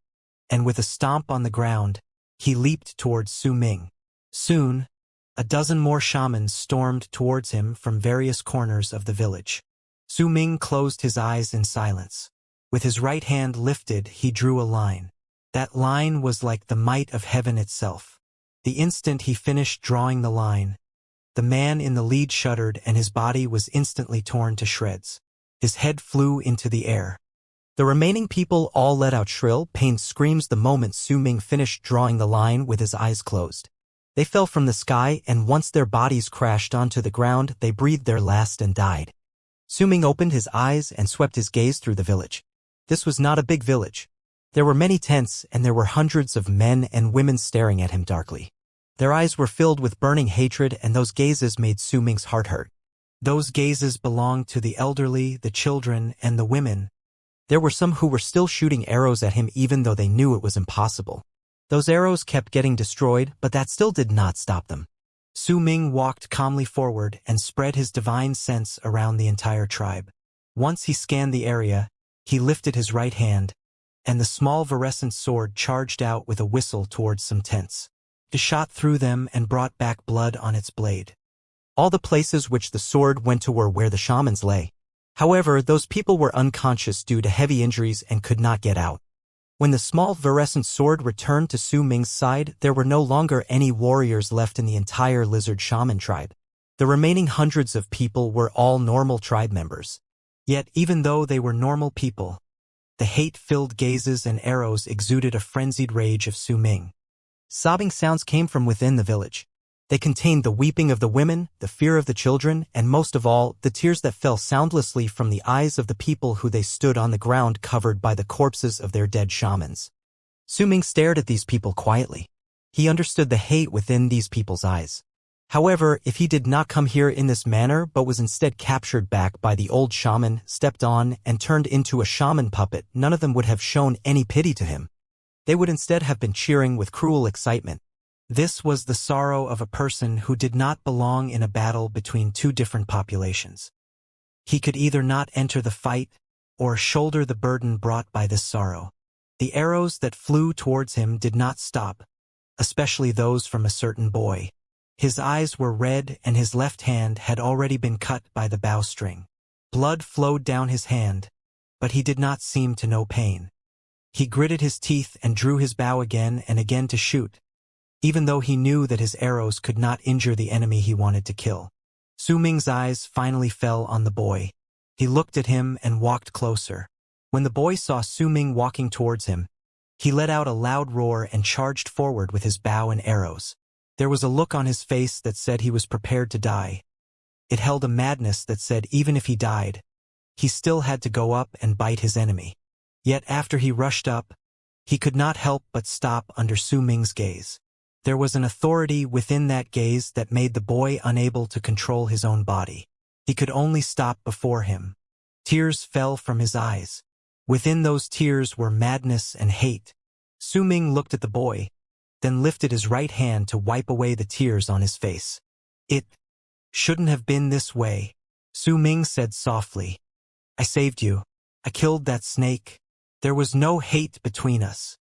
S1: and with a stomp on the ground, he leaped towards Su Ming. Soon, a dozen more shamans stormed towards him from various corners of the village. Su Ming closed his eyes in silence. With his right hand lifted, he drew a line. That line was like the might of heaven itself. The instant he finished drawing the line, the man in the lead shuddered and his body was instantly torn to shreds. His head flew into the air. The remaining people all let out shrill, pained screams the moment Su Ming finished drawing the line with his eyes closed. They fell from the sky, and once their bodies crashed onto the ground, they breathed their last and died. Su Ming opened his eyes and swept his gaze through the village. This was not a big village. There were many tents, and there were hundreds of men and women staring at him darkly. Their eyes were filled with burning hatred, and those gazes made Su Ming's heart hurt. Those gazes belonged to the elderly, the children, and the women. There were some who were still shooting arrows at him even though they knew it was impossible. Those arrows kept getting destroyed, but that still did not stop them. Su Ming walked calmly forward and spread his divine sense around the entire tribe. Once he scanned the area, he lifted his right hand, and the small virescent sword charged out with a whistle towards some tents. It shot through them and brought back blood on its blade. All the places which the sword went to were where the shamans lay. However, those people were unconscious due to heavy injuries and could not get out. When the small virescent sword returned to Su Ming's side, there were no longer any warriors left in the entire lizard shaman tribe. The remaining hundreds of people were all normal tribe members. Yet even though they were normal people, the hate-filled gazes and arrows exuded a frenzied rage of Su Ming. Sobbing sounds came from within the village. They contained the weeping of the women, the fear of the children, and most of all, the tears that fell soundlessly from the eyes of the people who they stood on the ground covered by the corpses of their dead shamans. Su Ming stared at these people quietly. He understood the hate within these people's eyes. However, if he did not come here in this manner but was instead captured back by the old shaman, stepped on, and turned into a shaman puppet, none of them would have shown any pity to him. They would instead have been cheering with cruel excitement. This was the sorrow of a person who did not belong in a battle between two different populations. He could either not enter the fight or shoulder the burden brought by this sorrow. The arrows that flew towards him did not stop, especially those from a certain boy. His eyes were red and his left hand had already been cut by the bowstring. Blood flowed down his hand, but he did not seem to know pain. He gritted his teeth and drew his bow again and again to shoot, even though he knew that his arrows could not injure the enemy he wanted to kill. Su Ming's eyes finally fell on the boy. He looked at him and walked closer. When the boy saw Su Ming walking towards him, he let out a loud roar and charged forward with his bow and arrows. There was a look on his face that said he was prepared to die. It held a madness that said even if he died, he still had to go up and bite his enemy. Yet after he rushed up, he could not help but stop under Su Ming's gaze. There was an authority within that gaze that made the boy unable to control his own body. He could only stop before him. Tears fell from his eyes. Within those tears were madness and hate. Su Ming looked at the boy, then lifted his right hand to wipe away the tears on his face. It shouldn't have been this way, Su Ming said softly. I saved you. I killed that snake. There was no hate between us.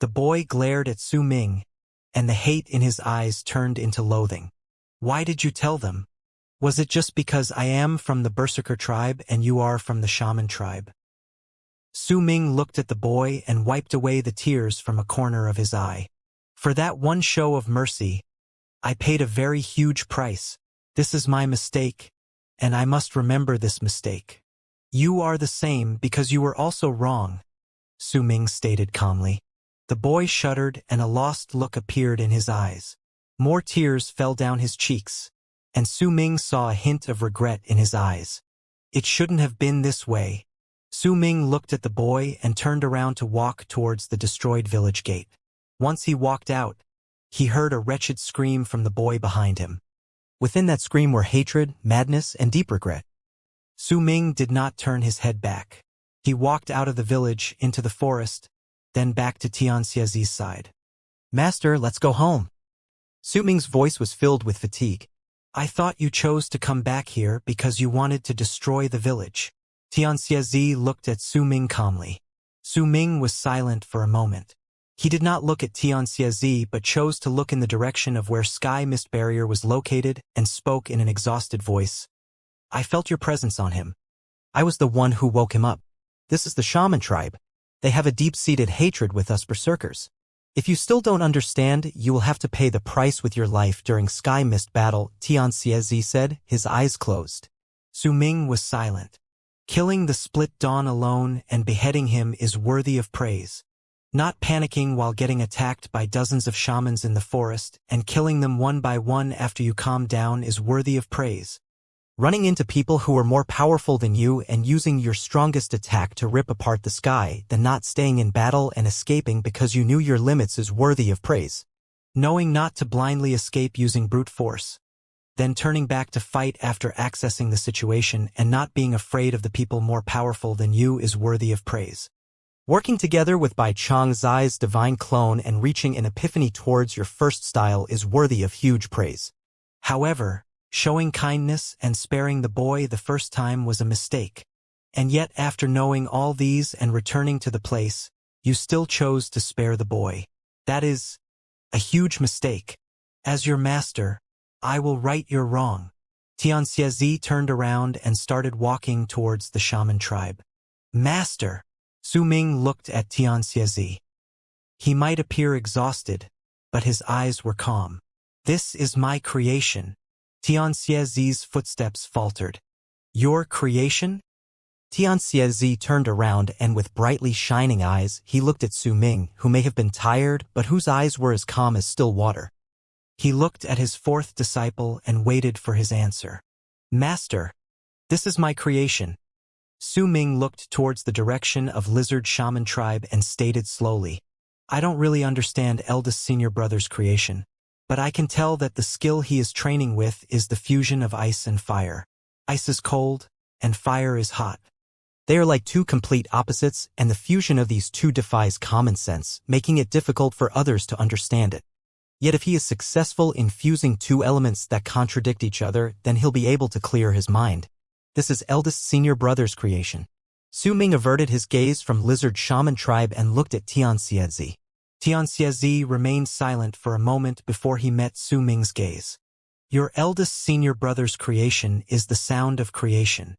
S1: The boy glared at Su Ming, and the hate in his eyes turned into loathing. Why did you tell them? Was it just because I am from the Berserker tribe and you are from the Shaman tribe? Su Ming looked at the boy and wiped away the tears from a corner of his eye. For that one show of mercy, I paid a very huge price. This is my mistake, and I must remember this mistake. You are the same because you were also wrong, Su Ming stated calmly. The boy shuddered and a lost look appeared in his eyes. More tears fell down his cheeks, and Su Ming saw a hint of regret in his eyes. It shouldn't have been this way. Su Ming looked at the boy and turned around to walk towards the destroyed village gate. Once he walked out, he heard a wretched scream from the boy behind him. Within that scream were hatred, madness, and deep regret. Su Ming did not turn his head back. He walked out of the village into the forest, then back to Xianxia's side. Master, let's go home. Su Ming's voice was filled with fatigue. I thought you chose to come back here because you wanted to destroy the village. Xianxia looked at Su Ming calmly. Su Ming was silent for a moment. He did not look at Xianxia but chose to look in the direction of where Sky Mist Barrier was located and spoke in an exhausted voice. I felt your presence on him. I was the one who woke him up. This is the Shaman tribe. They have a deep-seated hatred with us berserkers. If you still don't understand, you will have to pay the price with your life during Sky Mist battle, Xianxia said, his eyes closed. Su Ming was silent. Killing the Split Dawn alone and beheading him is worthy of praise. Not panicking while getting attacked by dozens of shamans in the forest and killing them one by one after you calm down is worthy of praise. Running into people who are more powerful than you and using your strongest attack to rip apart the sky, then not staying in battle and escaping because you knew your limits is worthy of praise. Knowing not to blindly escape using brute force. then turning back to fight after accessing the situation and not being afraid of the people more powerful than you is worthy of praise. Working together with Bai Changzai's divine clone and reaching an epiphany towards your first style is worthy of huge praise. However, showing kindness and sparing the boy the first time was a mistake. And yet after knowing all these and returning to the place, you still chose to spare the boy. That is a huge mistake. As your master, I will right your wrong. Xianxia turned around and started walking towards the shaman tribe. Master! Su Ming looked at Xianxia. He might appear exhausted, but his eyes were calm. This is my creation. Xianxia's footsteps faltered. Your creation? Xianxia turned around and with brightly shining eyes, he looked at Su Ming, who may have been tired, but whose eyes were as calm as still water. He looked at his fourth disciple and waited for his answer. Master, this is my creation. Su Ming looked towards the direction of Lizard Shaman tribe and stated slowly, I don't really understand eldest senior brother's creation, but I can tell that the skill he is training with is the fusion of ice and fire. Ice is cold, and fire is hot. They are like two complete opposites, and the fusion of these two defies common sense, making it difficult for others to understand it. Yet if he is successful in fusing two elements that contradict each other, then he'll be able to clear his mind. This is eldest senior brother's creation. Su Ming averted his gaze from Lizard Shaman tribe and looked at Xianxia. Xianxia remained silent for a moment before he met Su Ming's gaze. Your eldest senior brother's creation is the sound of creation.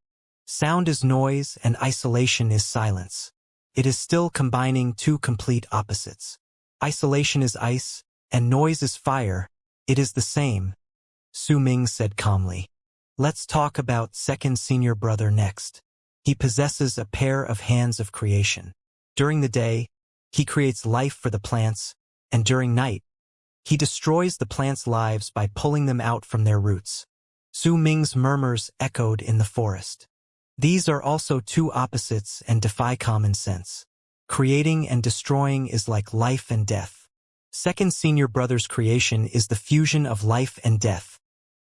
S1: Sound is noise and isolation is silence. It is still combining two complete opposites. Isolation is ice, and noise is fire. It is the same, Su Ming said calmly. Let's talk about second senior brother next. He possesses a pair of hands of creation. During the day, he creates life for the plants, and during night, he destroys the plants' lives by pulling them out from their roots. Su Ming's murmurs echoed in the forest. These are also two opposites and defy common sense. Creating and destroying is like life and death. Second senior brother's creation is the fusion of life and death,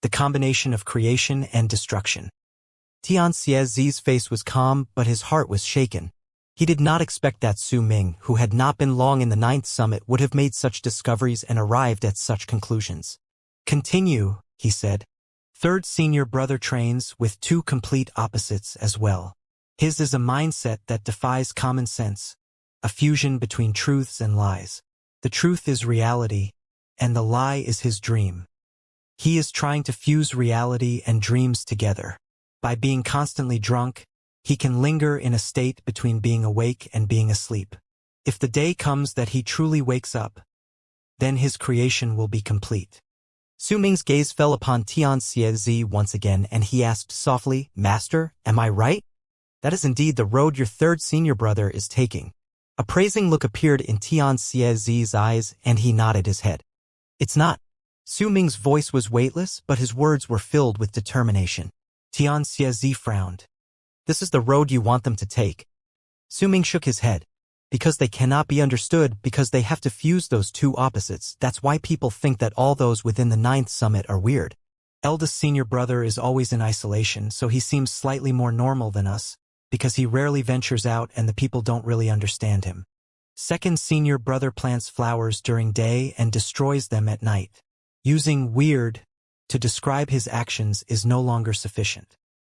S1: the combination of creation and destruction. Xianxia's face was calm, but his heart was shaken. He did not expect that Su Ming, who had not been long in the ninth summit, would have made such discoveries and arrived at such conclusions. Continue, he said. Third senior brother trains with two complete opposites as well. His is a mindset that defies common sense, a fusion between truths and lies. The truth is reality, and the lie is his dream. He is trying to fuse reality and dreams together. By being constantly drunk, he can linger in a state between being awake and being asleep. If the day comes that he truly wakes up, then his creation will be complete. Su Ming's gaze fell upon Xianxia once again, and he asked softly, Master, am I right? That is indeed the road your third senior brother is taking. A praising look appeared in Xianxia's eyes, and he nodded his head. It's not. Su Ming's voice was weightless, but his words were filled with determination. Xianxia frowned. This is the road you want them to take. Su Ming shook his head. Because they cannot be understood, because they have to fuse those two opposites. That's why people think that all those within the ninth summit are weird. Eldest senior brother is always in isolation, so he seems slightly more normal than us, because he rarely ventures out and the people don't really understand him. Second senior brother plants flowers during day and destroys them at night. Using weird to describe his actions is no longer sufficient.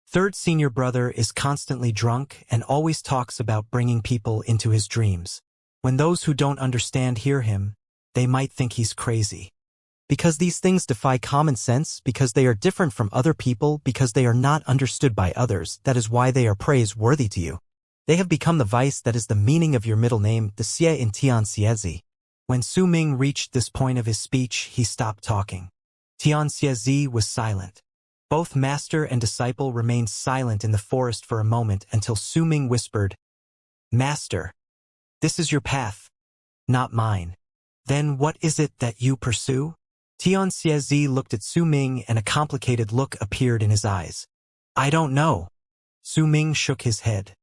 S1: Third senior brother is constantly drunk and always talks about bringing people into his dreams. When those who don't understand hear him, they might think he's crazy. Because these things defy common sense, because they are different from other people, because they are not understood by others, that is why they are praiseworthy to you. They have become the vice that is the meaning of your middle name, the Xie in Xianxia. When Su Ming reached this point of his speech, he stopped talking. Xianxia was silent. Both master and disciple remained silent in the forest for a moment until Su Ming whispered, Master, this is your path, not mine. Then what is it that you pursue? Xianxia looked at Su Ming and a complicated look appeared in his eyes. I don't know. Su Ming shook his head.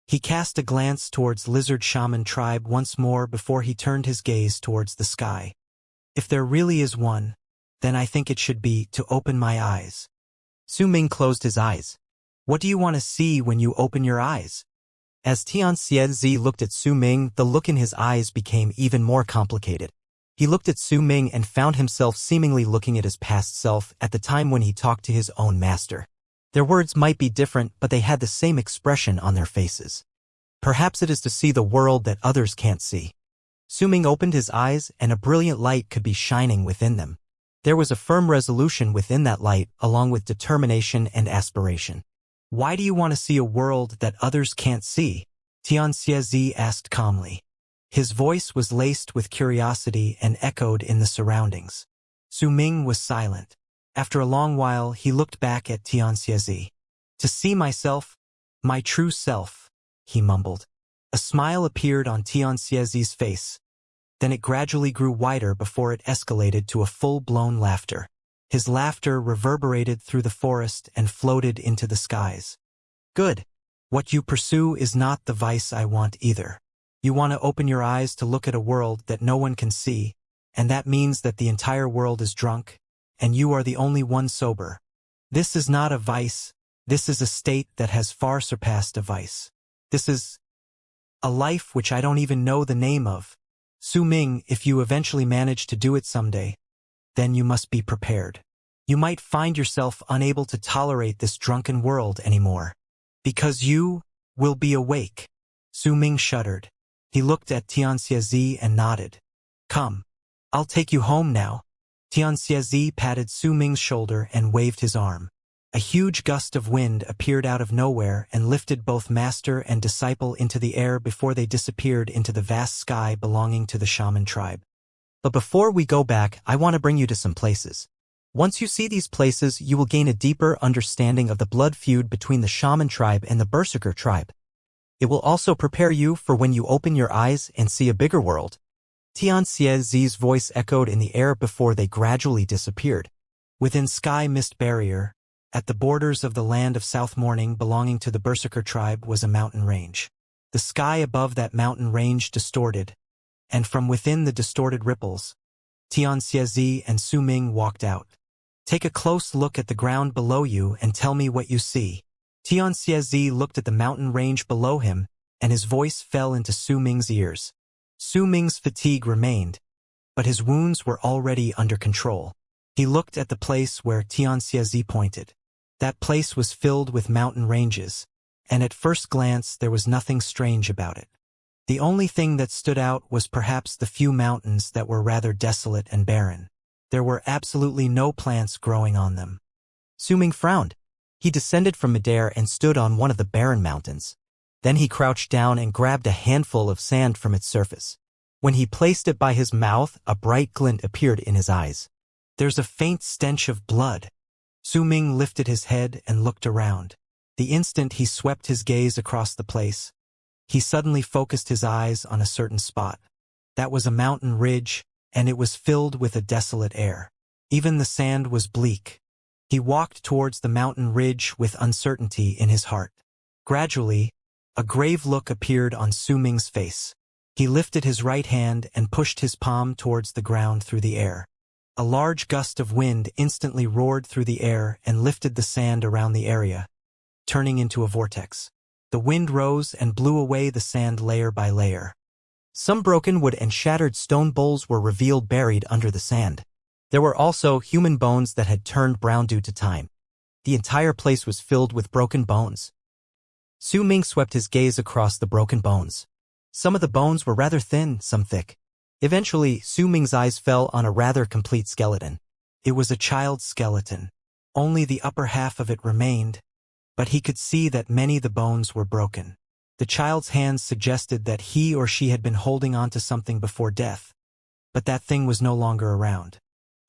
S1: He cast a glance towards Lizard Shaman tribe once more before he turned his gaze towards the sky. If there really is one, Then I think it should be to open my eyes. Su Ming closed his eyes. What do you want to see when you open your eyes? As Xianxia looked at Su Ming, the look in his eyes became even more complicated. He looked at Su Ming and found himself seemingly looking at his past self at the time when he talked to his own master. Their words might be different, but they had the same expression on their faces. Perhaps it is to see the world that others can't see. Su Ming opened his eyes, and a brilliant light could be shining within them. There was a firm resolution within that light, along with determination and aspiration. Why do you want to see a world that others can't see? Xianxia asked calmly. His voice was laced with curiosity and echoed in the surroundings. Su Ming was silent. After a long while, he looked back at Xianxia. To see myself, my true self, he mumbled. A smile appeared on Xianxia's face. Then it gradually grew wider before it escalated to a full-blown laughter. His laughter reverberated through the forest and floated into the skies. Good. What you pursue is not the vice I want either. You want to open your eyes to look at a world that no one can see, and that means that the entire world is drunk, and you are the only one sober. This is not a vice. This is a state that has far surpassed a vice. This is a life which I don't even know the name of. Su Ming, if you eventually manage to do it someday, then you must be prepared. You might find yourself unable to tolerate this drunken world anymore. Because you will be awake. Su Ming shuddered. He looked at Xianxia and nodded. Come. I'll take you home now. Xianxia patted Su Ming's shoulder and waved his arm. A huge gust of wind appeared out of nowhere and lifted both master and disciple into the air before they disappeared into the vast sky belonging to the shaman tribe. But before we go back, I want to bring you to some places. Once you see these places, you will gain a deeper understanding of the blood feud between the shaman tribe and the berserker tribe. It will also prepare you for when you open your eyes and see a bigger world. Xianxia's voice echoed in the air before they gradually disappeared. Within sky mist barrier, at the borders of the land of South Morning belonging to the berserker tribe was a mountain range. The sky above that mountain range distorted, and from within the distorted ripples, Xianxia and Su Ming walked out. Take a close look at the ground below you and tell me what you see. Xianxia looked at the mountain range below him, and his voice fell into Su Ming's ears. Su Ming's fatigue remained, but his wounds were already under control. He looked at the place where Xianxia pointed. That place was filled with mountain ranges, and at first glance there was nothing strange about it. The only thing that stood out was perhaps the few mountains that were rather desolate and barren. There were absolutely no plants growing on them. Su Ming frowned. He descended from midair and stood on one of the barren mountains. Then he crouched down and grabbed a handful of sand from its surface. When he placed it by his mouth, a bright glint appeared in his eyes. There's a faint stench of blood. Su Ming lifted his head and looked around. The instant he swept his gaze across the place, he suddenly focused his eyes on a certain spot. That was a mountain ridge, and it was filled with a desolate air. Even the sand was bleak. He walked towards the mountain ridge with uncertainty in his heart. Gradually, a grave look appeared on Su Ming's face. He lifted his right hand and pushed his palm towards the ground through the air. A large gust of wind instantly roared through the air and lifted the sand around the area, turning into a vortex. The wind rose and blew away the sand layer by layer. Some broken wood and shattered stone bowls were revealed buried under the sand. There were also human bones that had turned brown due to time. The entire place was filled with broken bones. Su Ming swept his gaze across the broken bones. Some of the bones were rather thin, some thick. Eventually, Su Ming's eyes fell on a rather complete skeleton. It was a child's skeleton. Only the upper half of it remained, but he could see that many of the bones were broken. The child's hands suggested that he or she had been holding on to something before death, but that thing was no longer around.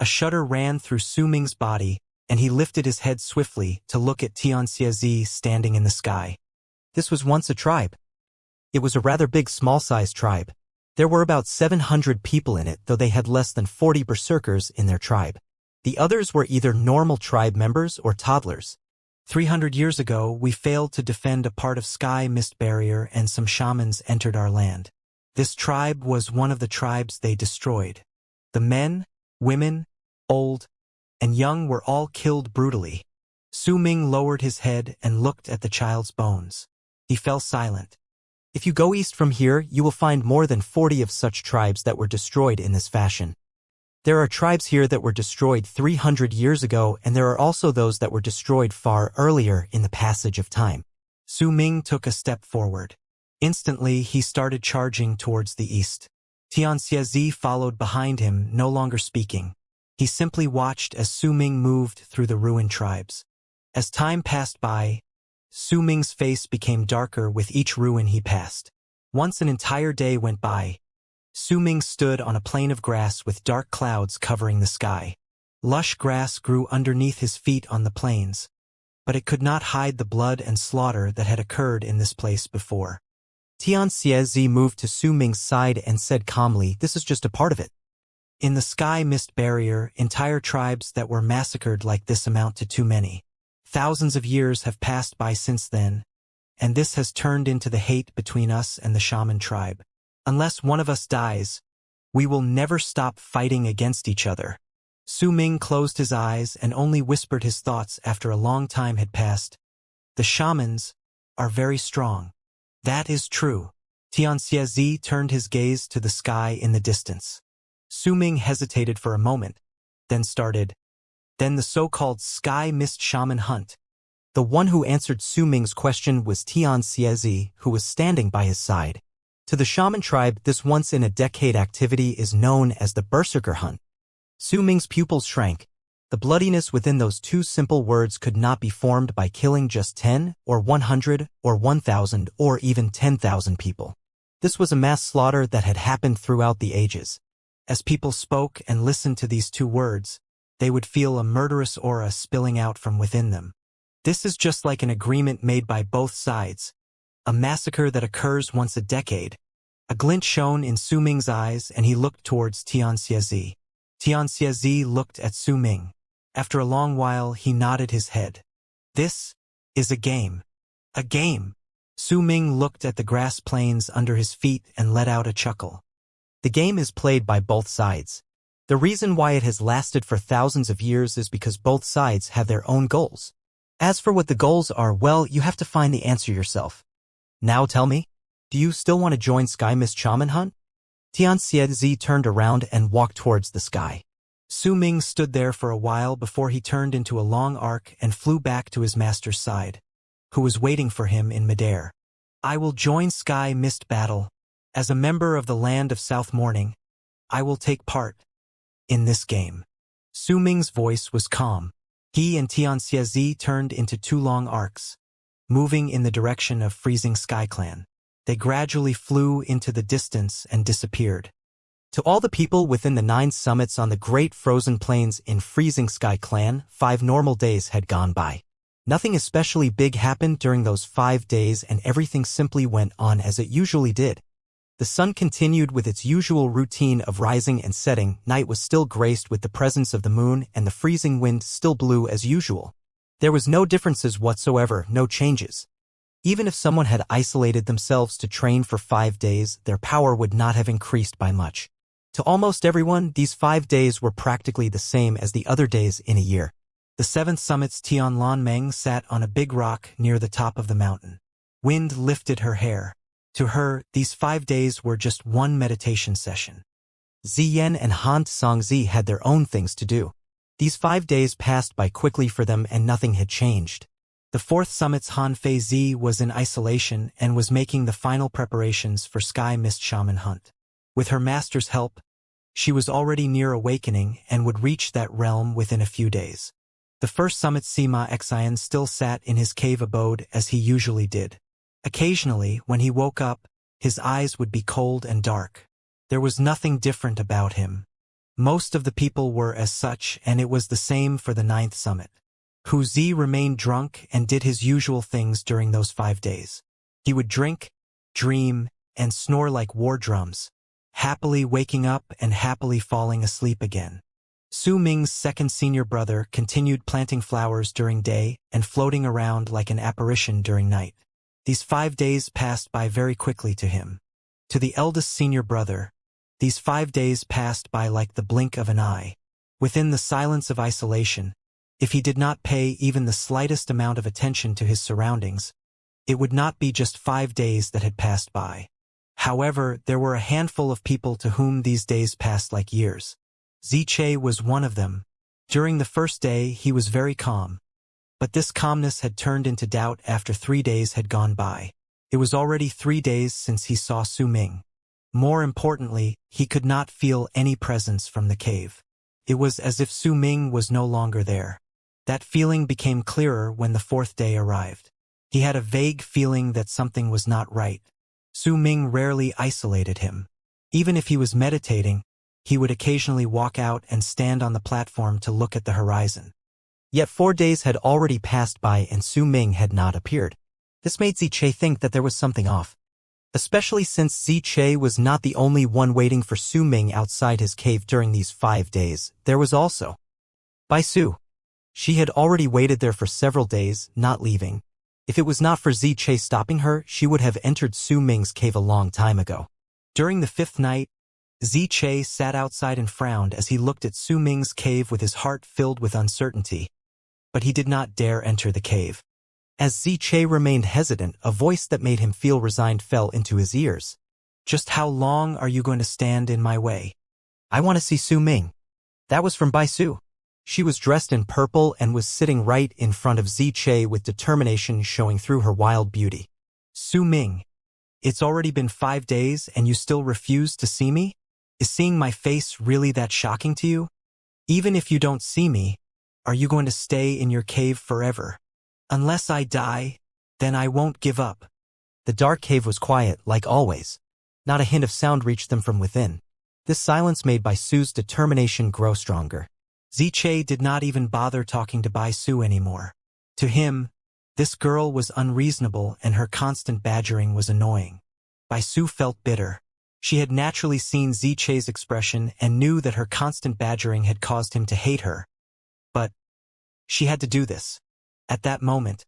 S1: A shudder ran through Su Ming's body, and he lifted his head swiftly to look at Xianxia standing in the sky. This was once a tribe. It was a rather big small-sized tribe. There were about 700 people in it, though they had less than 40 berserkers in their tribe. The others were either normal tribe members or toddlers. 300 years ago, we failed to defend a part of sky mist barrier and some shamans entered our land. This tribe was one of the tribes they destroyed. The men, women, old, and young were all killed brutally. Su Ming lowered his head and looked at the child's bones. He fell silent. If you go east from here, you will find more than 40 of such tribes that were destroyed in this fashion. There are tribes here that were destroyed 300 years ago, and there are also those that were destroyed far earlier in the passage of time. Su Ming took a step forward. Instantly, he started charging towards the east. Xianxia followed behind him, no longer speaking. He simply watched as Su Ming moved through the ruined tribes. As time passed by, Su Ming's face became darker with each ruin he passed. Once an entire day went by, Su Ming stood on a plain of grass with dark clouds covering the sky. Lush grass grew underneath his feet on the plains, but it could not hide the blood and slaughter that had occurred in this place before. Xianxia moved to Su Ming's side and said calmly, "This is just a part of it. In the sky mist barrier, entire tribes that were massacred like this amount to too many. Thousands of years have passed by since then, and this has turned into the hate between us and the shaman tribe. Unless one of us dies, we will never stop fighting against each other." Su Ming closed his eyes and only whispered his thoughts after a long time had passed. "The shamans are very strong." "That is true." Xianxia turned his gaze to the sky in the distance. Su Ming hesitated for a moment, then started. Then the so-called sky mist shaman hunt. The one who answered Su Ming's question was Xianxia, who was standing by his side. To the shaman tribe, this once-in-a-decade activity is known as the berserker hunt. Su Ming's pupils shrank. The bloodiness within those two simple words could not be formed by killing just 10 or 100 or 1,000 or even 10,000 people. This was a mass slaughter that had happened throughout the ages. As people spoke and listened to these two words, they would feel a murderous aura spilling out from within them. This is just like an agreement made by both sides, a massacre that occurs once a decade. A glint shone in Su Ming's eyes and he looked towards Xianxia. Xianxia looked at Su Ming. After a long while, he nodded his head. "This is a game." "A game?" Su Ming looked at the grass plains under his feet and let out a chuckle. "The game is played by both sides. The reason why it has lasted for thousands of years is because both sides have their own goals. As for what the goals are, well, you have to find the answer yourself. Now tell me, do you still want to join Sky Mist Shaman Hunt?" Xianxia turned around and walked towards the sky. Su Ming stood there for a while before he turned into a long arc and flew back to his master's side, who was waiting for him in midair. "I will join Sky Mist Battle. As a member of the Land of South Morning, I will take part in this game." Su Ming's voice was calm. He and Xianxia turned into two long arcs, moving in the direction of Freezing Sky Clan. They gradually flew into the distance and disappeared. To all the people within the 9 summits on the Great Frozen Plains in Freezing Sky Clan, 5 normal days had gone by. Nothing especially big happened during those 5 days and everything simply went on as it usually did. The sun continued with its usual routine of rising and setting, night was still graced with the presence of the moon, and the freezing wind still blew as usual. There was no differences whatsoever, no changes. Even if someone had isolated themselves to train for 5 days, their power would not have increased by much. To almost everyone, these 5 days were practically the same as the other days in a year. The 7th summit's Tianlan Meng sat on a big rock near the top of the mountain. Wind lifted her hair. To her, these 5 days were just one meditation session. Ziyan and Han Songzi had their own things to do. These 5 days passed by quickly for them and nothing had changed. The 4th summit's Han Fei was in isolation and was making the final preparations for Sky Mist Shaman Hunt. With her master's help, she was already near awakening and would reach that realm within a few days. The 1st summit's Sima Xian still sat in his cave abode as he usually did. Occasionally, when he woke up, his eyes would be cold and dark. There was nothing different about him. Most of the people were as such, and it was the same for the 9th summit. Hu Zi remained drunk and did his usual things during those 5 days. He would drink, dream, and snore like war drums, happily waking up and happily falling asleep again. Su Ming's 2nd senior brother continued planting flowers during day and floating around like an apparition during night. These 5 days passed by very quickly to him. To the eldest senior brother, these 5 days passed by like the blink of an eye. Within the silence of isolation, if he did not pay even the slightest amount of attention to his surroundings, it would not be just 5 days that had passed by. However, there were a handful of people to whom these days passed like years. Ziche was one of them. During the first day, he was very calm. But this calmness had turned into doubt after 3 days had gone by. It was already 3 days since he saw Su Ming. More importantly, he could not feel any presence from the cave. It was as if Su Ming was no longer there. That feeling became clearer when the 4th day arrived. He had a vague feeling that something was not right. Su Ming rarely isolated him. Even if he was meditating, he would occasionally walk out and stand on the platform to look at the horizon. Yet 4 days had already passed by and Su Ming had not appeared. This made Ziche think that there was something off. Especially since Ziche was not the only one waiting for Su Ming outside his cave during these 5 days, there was also Bai Su. She had already waited there for several days, not leaving. If it was not for Ziche stopping her, she would have entered Su Ming's cave a long time ago. During the 5th night, Ziche sat outside and frowned as he looked at Su Ming's cave with his heart filled with uncertainty. But he did not dare enter the cave. As Ziche remained hesitant, a voice that made him feel resigned fell into his ears. "Just how long are you going to stand in my way? I want to see Su Ming." That was from Bai Su. She was dressed in purple and was sitting right in front of Ziche with determination showing through her wild beauty. "Su Ming, it's already been 5 days and you still refuse to see me? Is seeing my face really that shocking to you? Even if you don't see me, are you going to stay in your cave forever? Unless I die, then I won't give up." The dark cave was quiet, like always. Not a hint of sound reached them from within. This silence made Bai Su's determination grow stronger. Ziche did not even bother talking to Bai Su anymore. To him, this girl was unreasonable and her constant badgering was annoying. Bai Su felt bitter. She had naturally seen Ziche's expression and knew that her constant badgering had caused him to hate her. But she had to do this. At that moment,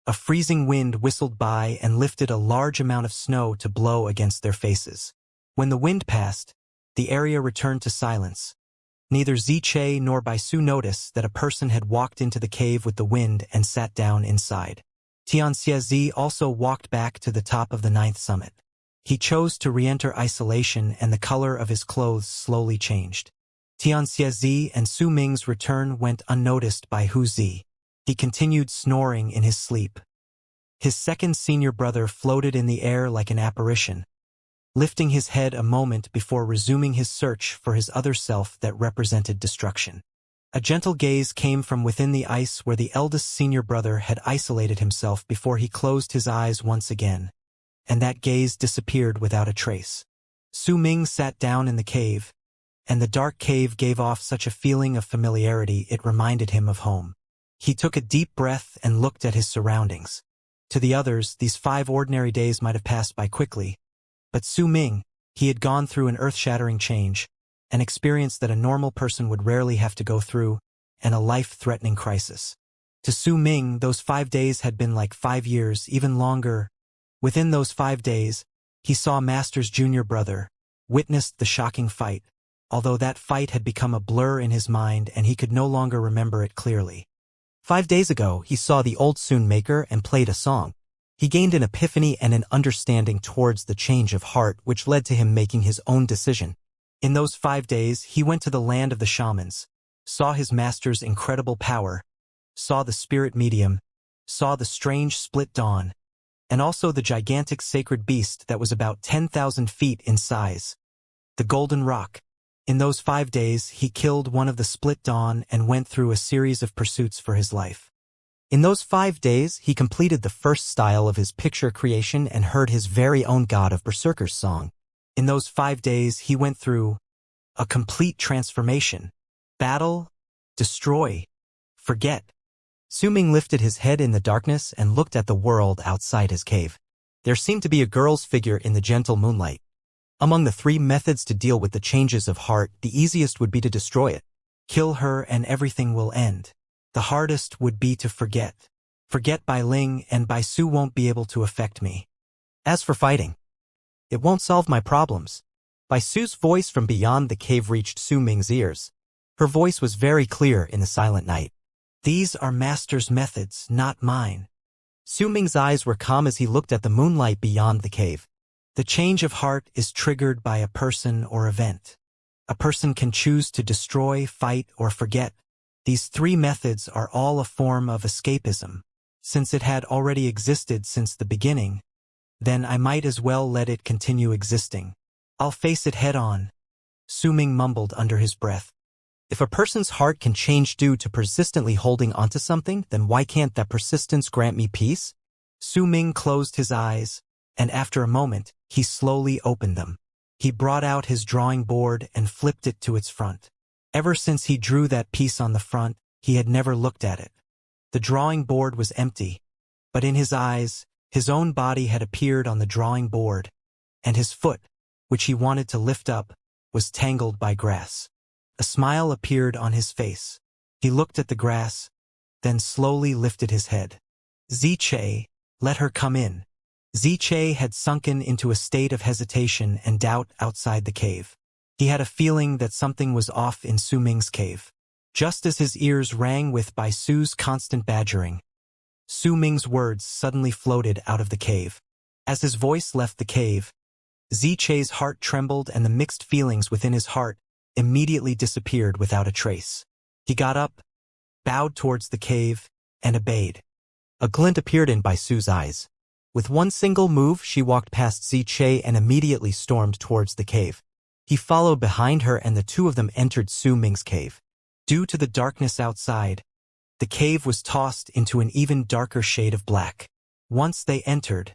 S1: a freezing wind whistled by and lifted a large amount of snow to blow against their faces. When the wind passed, the area returned to silence. Neither Ziche nor Bai Su noticed that a person had walked into the cave with the wind and sat down inside. Xianxia also walked back to the top of the 9th summit. He chose to re-enter isolation and the color of his clothes slowly changed. Xianxia and Su Ming's return went unnoticed by Hu Zi. He continued snoring in his sleep. His second senior brother floated in the air like an apparition, lifting his head a moment before resuming his search for his other self that represented destruction. A gentle gaze came from within the ice where the eldest senior brother had isolated himself before he closed his eyes once again, and that gaze disappeared without a trace. Su Ming sat down in the cave, and the dark cave gave off such a feeling of familiarity it reminded him of home. He took a deep breath and looked at his surroundings. To the others, these 5 ordinary days might have passed by quickly, but Su Ming, he had gone through an earth-shattering change, an experience that a normal person would rarely have to go through, and a life-threatening crisis. To Su Ming, those 5 days had been like 5 years, even longer. Within those 5 days, he saw Master's junior brother, witnessed the shocking fight, although that fight had become a blur in his mind and he could no longer remember it clearly. 5 days ago, he saw the old Sun Maker and played a song. He gained an epiphany and an understanding towards the change of heart which led to him making his own decision. In those 5 days, he went to the land of the shamans, saw his master's incredible power, saw the spirit medium, saw the strange split dawn, and also the gigantic sacred beast that was about 10,000 feet in size, the Golden Rock. In those 5 days, he killed one of the split dawn and went through a series of pursuits for his life. In those 5 days, he completed the first style of his picture creation and heard his very own God of Berserker's song. In those 5 days, he went through a complete transformation. Battle, destroy, forget. Su Ming lifted his head in the darkness and looked at the world outside his cave. There seemed to be a girl's figure in the gentle moonlight. Among the 3 methods to deal with the changes of heart, the easiest would be to destroy it. Kill her and everything will end. The hardest would be to forget. Forget Bai Ling and Bai Su won't be able to affect me. As for fighting, it won't solve my problems. Bai Su's voice from beyond the cave reached Su Ming's ears. Her voice was very clear in the silent night. These are Master's methods, not mine. Su Ming's eyes were calm as he looked at the moonlight beyond the cave. The change of heart is triggered by a person or event. A person can choose to destroy, fight, or forget. These three methods are all a form of escapism. Since it had already existed since the beginning, then I might as well let it continue existing. I'll face it head on. Su Ming mumbled under his breath. If a person's heart can change due to persistently holding onto something, then why can't that persistence grant me peace? Su Ming closed his eyes, and after a moment, he slowly opened them. He brought out his drawing board and flipped it to its front. Ever since he drew that piece on the front, he had never looked at it. The drawing board was empty, but in his eyes, his own body had appeared on the drawing board, and his foot, which he wanted to lift up, was tangled by grass. A smile appeared on his face. He looked at the grass, then slowly lifted his head. Ziche, let her come in. Ziche had sunken into a state of hesitation and doubt outside the cave. He had a feeling that something was off in Su Ming's cave. Just as his ears rang with Bai Su's constant badgering, Su Ming's words suddenly floated out of the cave. As his voice left the cave, Ziche's heart trembled and the mixed feelings within his heart immediately disappeared without a trace. He got up, bowed towards the cave, and obeyed. A glint appeared in Bai Su's eyes. With one single move, she walked past Ziche and immediately stormed towards the cave. He followed behind her and the two of them entered Su Ming's cave. Due to the darkness outside, the cave was tossed into an even darker shade of black. Once they entered,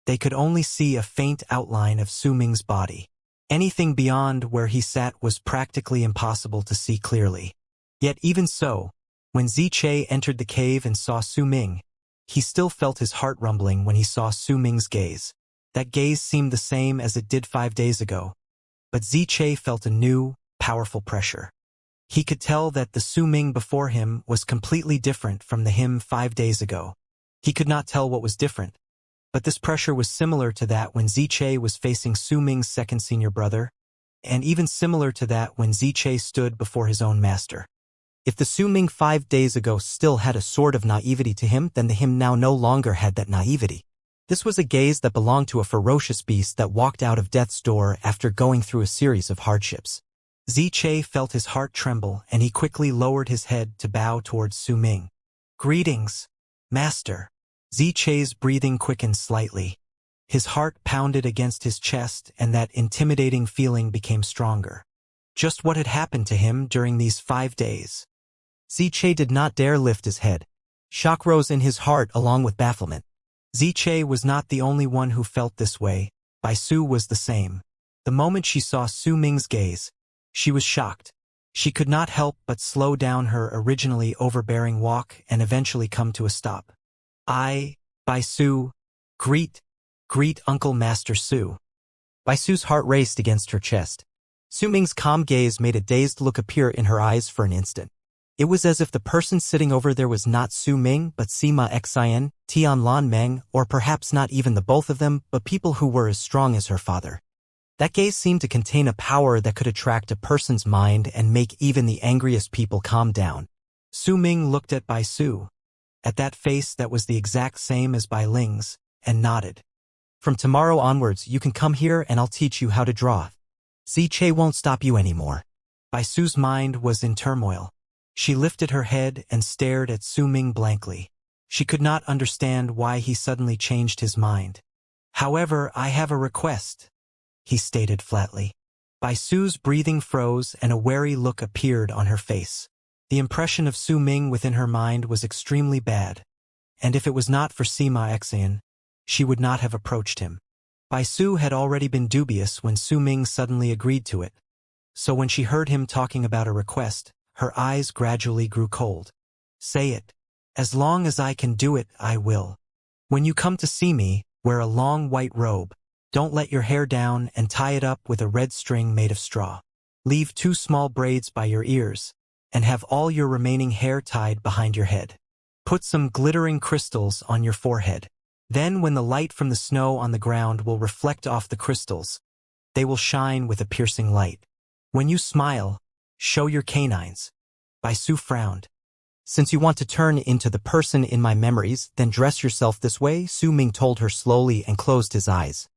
S1: they could only see a faint outline of Su Ming's body. Anything beyond where he sat was practically impossible to see clearly. Yet even so, when Ziche entered the cave and saw Su Ming, he still felt his heart rumbling when he saw Su Ming's gaze. That gaze seemed the same as it did 5 days ago, but Ziche felt a new, powerful pressure. He could tell that the Su Ming before him was completely different from the him 5 days ago. He could not tell what was different, but this pressure was similar to that when Ziche was facing Su Ming's second senior brother, and even similar to that when Ziche stood before his own master. If the Su Ming 5 days ago still had a sort of naivety to him, then the him now no longer had that naivety. This was a gaze that belonged to a ferocious beast that walked out of death's door after going through a series of hardships. Ziche felt his heart tremble, and he quickly lowered his head to bow towards Su Ming. "Greetings, Master." Ziche's breathing quickened slightly. His heart pounded against his chest, and that intimidating feeling became stronger. Just what had happened to him during these 5 days? Ziche did not dare lift his head. Shock rose in his heart along with bafflement. Ziche was not the only one who felt this way. Bai Su was the same. The moment she saw Su Ming's gaze, she was shocked. She could not help but slow down her originally overbearing walk and eventually come to a stop. Bai Su, greet Uncle Master Su. Bai Su's heart raced against her chest. Su Ming's calm gaze made a dazed look appear in her eyes for an instant. It was as if the person sitting over there was not Su Ming but Sima Xian, Tian Lan Meng, or perhaps not even the both of them, but people who were as strong as her father. That gaze seemed to contain a power that could attract a person's mind and make even the angriest people calm down. Su Ming looked at Bai Su, at that face that was the exact same as Bai Ling's, and nodded. "From tomorrow onwards you can come here and I'll teach you how to draw. Ziche won't stop you anymore." Bai Su's mind was in turmoil. She lifted her head and stared at Su Ming blankly. She could not understand why he suddenly changed his mind. "However, I have a request," he stated flatly. Bai Su's breathing froze and a wary look appeared on her face. The impression of Su Ming within her mind was extremely bad, and if it was not for Sima Xian, she would not have approached him. Bai Su had already been dubious when Su Ming suddenly agreed to it, so when she heard him talking about a request, her eyes gradually grew cold. "Say it. As long as I can do it, I will. When you come to see me, wear a long white robe. Don't let your hair down and tie it up with a red string made of straw. Leave 2 small braids by your ears, and have all your remaining hair tied behind your head. Put some glittering crystals on your forehead. Then when the light from the snow on the ground will reflect off the crystals, they will shine with a piercing light. When you smile, Show your canines. Su frowned. Since you want to turn into the person in my memories, then dress yourself this way, Su Ming told her slowly and closed his eyes.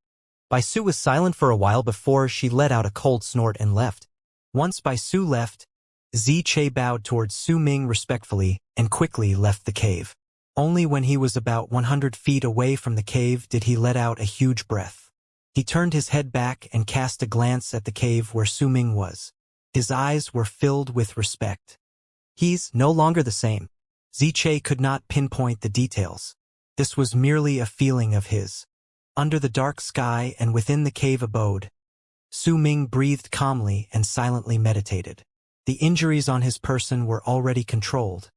S1: Su was silent for a while before she let out a cold snort and left. Once Su left, Xianxia bowed towards Su Ming respectfully and quickly left the cave. Only when he was about 100 feet away from the cave did he let out a huge breath. He turned his head back and cast a glance at the cave where Su Ming was. His eyes were filled with respect. He's no longer the same. Xianxia could not pinpoint the details. This was merely a feeling of his. Under the dark sky and within the cave abode, Su Ming breathed calmly and silently meditated. The injuries on his person were already controlled,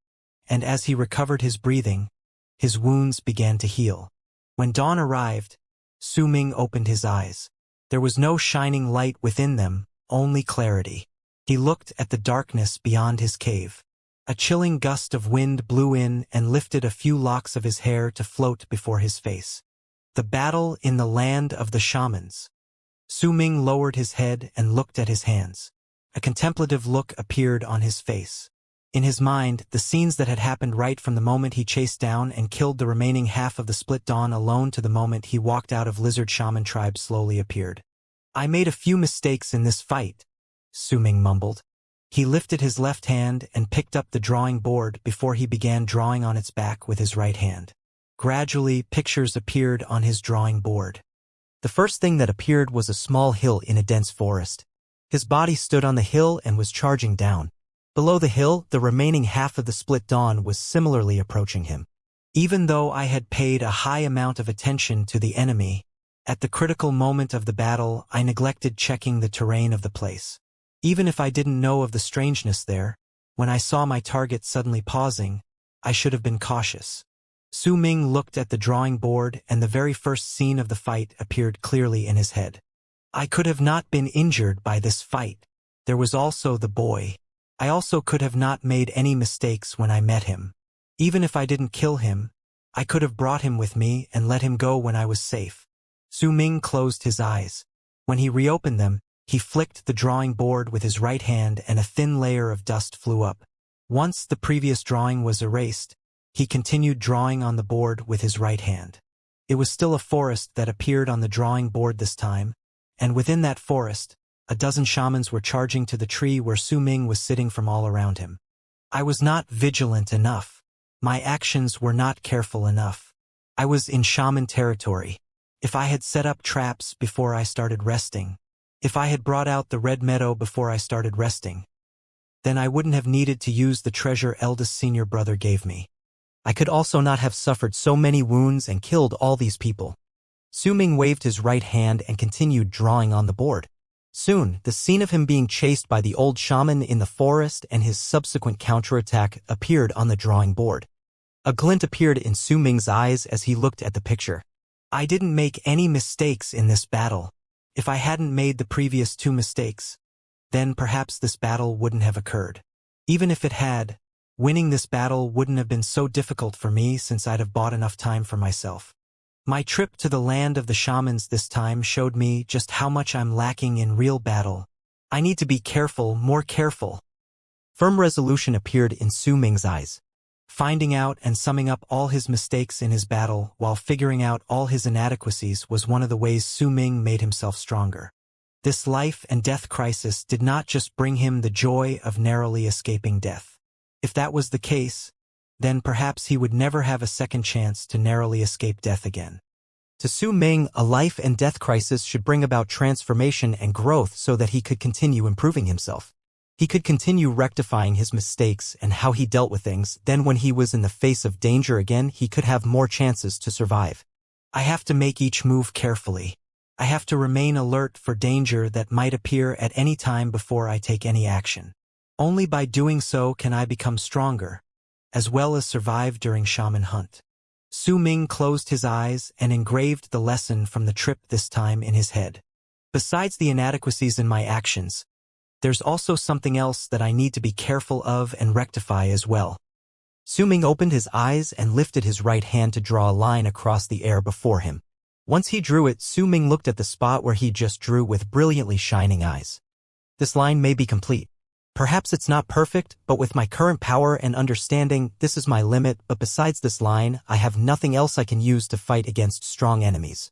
S1: and as he recovered his breathing, his wounds began to heal. When dawn arrived, Su Ming opened his eyes. There was no shining light within them, only clarity. He looked at the darkness beyond his cave. A chilling gust of wind blew in and lifted a few locks of his hair to float before his face. The battle in the land of the shamans. Su Ming lowered his head and looked at his hands. A contemplative look appeared on his face. In his mind, the scenes that had happened right from the moment he chased down and killed the remaining half of the Split Dawn alone to the moment he walked out of Lizard Shaman tribe slowly appeared. I made a few mistakes in this fight, Su Ming mumbled. He lifted his left hand and picked up the drawing board before he began drawing on its back with his right hand. Gradually, pictures appeared on his drawing board. The first thing that appeared was a small hill in a dense forest. His body stood on the hill and was charging down. Below the hill, the remaining half of the Split Dawn was similarly approaching him. Even though I had paid a high amount of attention to the enemy, at the critical moment of the battle, I neglected checking the terrain of the place. Even if I didn't know of the strangeness there, when I saw my target suddenly pausing, I should have been cautious. Su Ming looked at the drawing board and the very first scene of the fight appeared clearly in his head. I could have not been injured by this fight. There was also the boy. I also could have not made any mistakes when I met him. Even if I didn't kill him, I could have brought him with me and let him go when I was safe. Su Ming closed his eyes. When he reopened them, he flicked the drawing board with his right hand and a thin layer of dust flew up. Once the previous drawing was erased, he continued drawing on the board with his right hand. It was still a forest that appeared on the drawing board this time, and within that forest, a dozen shamans were charging to the tree where Su Ming was sitting from all around him. I was not vigilant enough. My actions were not careful enough. I was in shaman territory. If I had set up traps before I started resting, if I had brought out the red meadow before I started resting, then I wouldn't have needed to use the treasure eldest senior brother gave me. I could also not have suffered so many wounds and killed all these people. Su Ming waved his right hand and continued drawing on the board. Soon, the scene of him being chased by the old shaman in the forest and his subsequent counterattack appeared on the drawing board. A glint appeared in Su Ming's eyes as he looked at the picture. I didn't make any mistakes in this battle. If I hadn't made the previous 2 mistakes, then perhaps this battle wouldn't have occurred. Even if it had, winning this battle wouldn't have been so difficult for me since I'd have bought enough time for myself. My trip to the land of the shamans this time showed me just how much I'm lacking in real battle. I need to be careful, more careful. Firm resolution appeared in Su Ming's eyes. Finding out and summing up all his mistakes in his battle while figuring out all his inadequacies was one of the ways Su Ming made himself stronger. This life and death crisis did not just bring him the joy of narrowly escaping death. If that was the case, then perhaps he would never have a second chance to narrowly escape death again. To Su Ming, a life and death crisis should bring about transformation and growth so that he could continue improving himself. He could continue rectifying his mistakes and how he dealt with things, then when he was in the face of danger again, he could have more chances to survive. I have to make each move carefully. I have to remain alert for danger that might appear at any time before I take any action. Only by doing so can I become stronger, as well as survive during shaman hunt. Su Ming closed his eyes and engraved the lesson from the trip this time in his head. Besides the inadequacies in my actions, there's also something else that I need to be careful of and rectify as well. Su Ming opened his eyes and lifted his right hand to draw a line across the air before him. Once he drew it, Su Ming looked at the spot where he just drew with brilliantly shining eyes. This line may be complete. Perhaps it's not perfect, but with my current power and understanding, this is my limit, but besides this line, I have nothing else I can use to fight against strong enemies.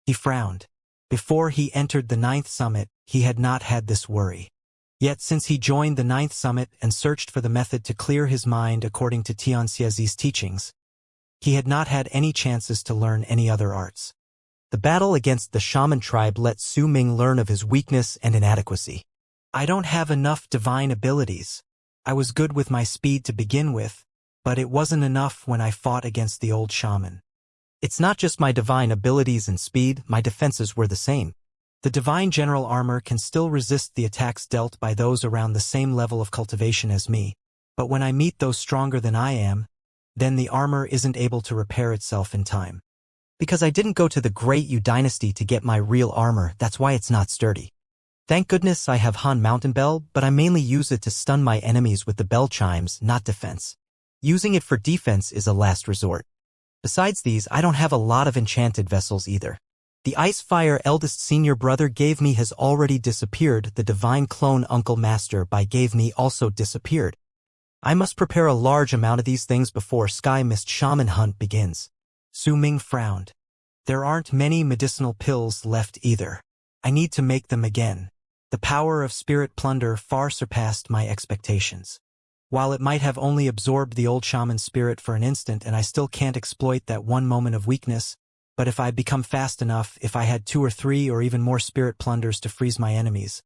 S1: He frowned. Before he entered the 9th summit, he had not had this worry. Yet since he joined the 9th summit and searched for the method to clear his mind according to Xianxia's teachings, he had not had any chances to learn any other arts. The battle against the shaman tribe let Su Ming learn of his weakness and inadequacy. I don't have enough divine abilities. I was good with my speed to begin with, but it wasn't enough when I fought against the old shaman. It's not just my divine abilities and speed, my defenses were the same. The divine general armor can still resist the attacks dealt by those around the same level of cultivation as me, but when I meet those stronger than I am, then the armor isn't able to repair itself in time. Because I didn't go to the Great Yu dynasty to get my real armor, that's why it's not sturdy. Thank goodness I have Han Mountain Bell, but I mainly use it to stun my enemies with the bell chimes, not defense. Using it for defense is a last resort. Besides these, I don't have a lot of enchanted vessels either. The Icefire eldest senior brother gave me has already disappeared, the divine clone uncle master by gave me also disappeared. I must prepare a large amount of these things before Sky Mist Shaman Hunt begins. Su Ming frowned. There aren't many medicinal pills left either. I need to make them again. The power of spirit plunder far surpassed my expectations. While it might have only absorbed the old shaman's spirit for an instant and I still can't exploit that one moment of weakness, but if I become fast enough, if I had 2 or 3 or even more spirit plunders to freeze my enemies,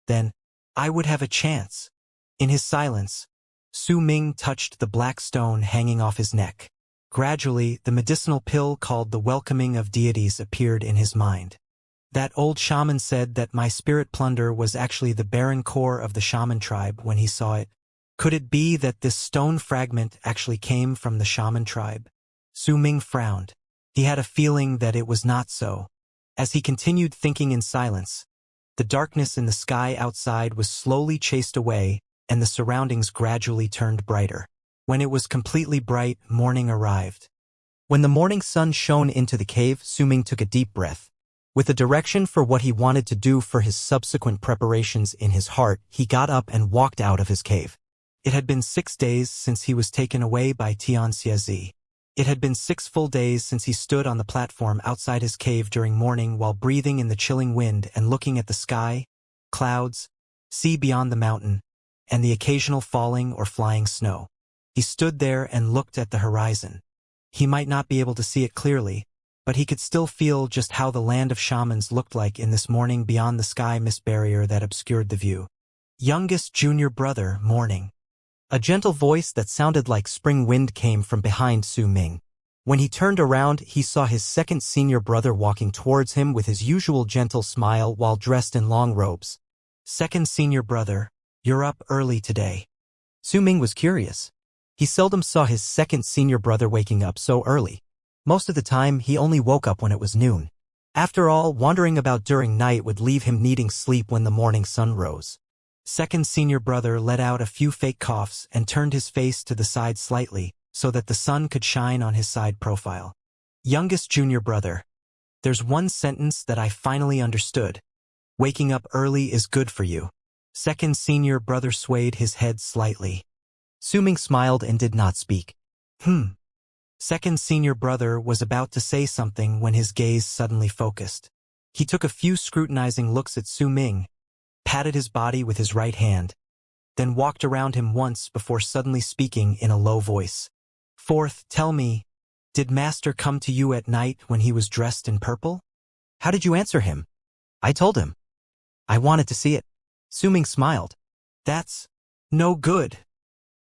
S1: then I would have a chance. In his silence, Su Ming touched the black stone hanging off his neck. Gradually, the medicinal pill called the Welcoming of Deities appeared in his mind. That old shaman said that my spirit plunder was actually the barren core of the shaman tribe when he saw it. Could it be that this stone fragment actually came from the shaman tribe? Su Ming frowned. He had a feeling that it was not so. As he continued thinking in silence, the darkness in the sky outside was slowly chased away and the surroundings gradually turned brighter. When it was completely bright, morning arrived. When the morning sun shone into the cave, Su Ming took a deep breath. With a direction for what he wanted to do for his subsequent preparations in his heart, he got up and walked out of his cave. It had been 6 days since he was taken away by Xianxia. It had been 6 full days since he stood on the platform outside his cave during morning while breathing in the chilling wind and looking at the sky, clouds, sea beyond the mountain, and the occasional falling or flying snow. He stood there and looked at the horizon. He might not be able to see it clearly, but he could still feel just how the land of shamans looked like in this morning beyond the sky mist barrier that obscured the view. Youngest junior brother, morning. A gentle voice that sounded like spring wind came from behind Su Ming. When he turned around, he saw his second senior brother walking towards him with his usual gentle smile while dressed in long robes. Second senior brother, you're up early today. Su Ming was curious. He seldom saw his second senior brother waking up so early. Most of the time, he only woke up when it was noon. After all, wandering about during night would leave him needing sleep when the morning sun rose. Second senior brother let out a few fake coughs and turned his face to the side slightly so that the sun could shine on his side profile. Youngest junior brother. There's one sentence that I finally understood. Waking up early is good for you. Second senior brother swayed his head slightly. Su Ming smiled and did not speak. Second senior brother was about to say something when his gaze suddenly focused. He took a few scrutinizing looks at Su Ming, patted his body with his right hand, then walked around him once before suddenly speaking in a low voice. Fourth, tell me, did Master come to you at night when he was dressed in purple? How did you answer him? I told him. I wanted to see it. Su Ming smiled. That's no good.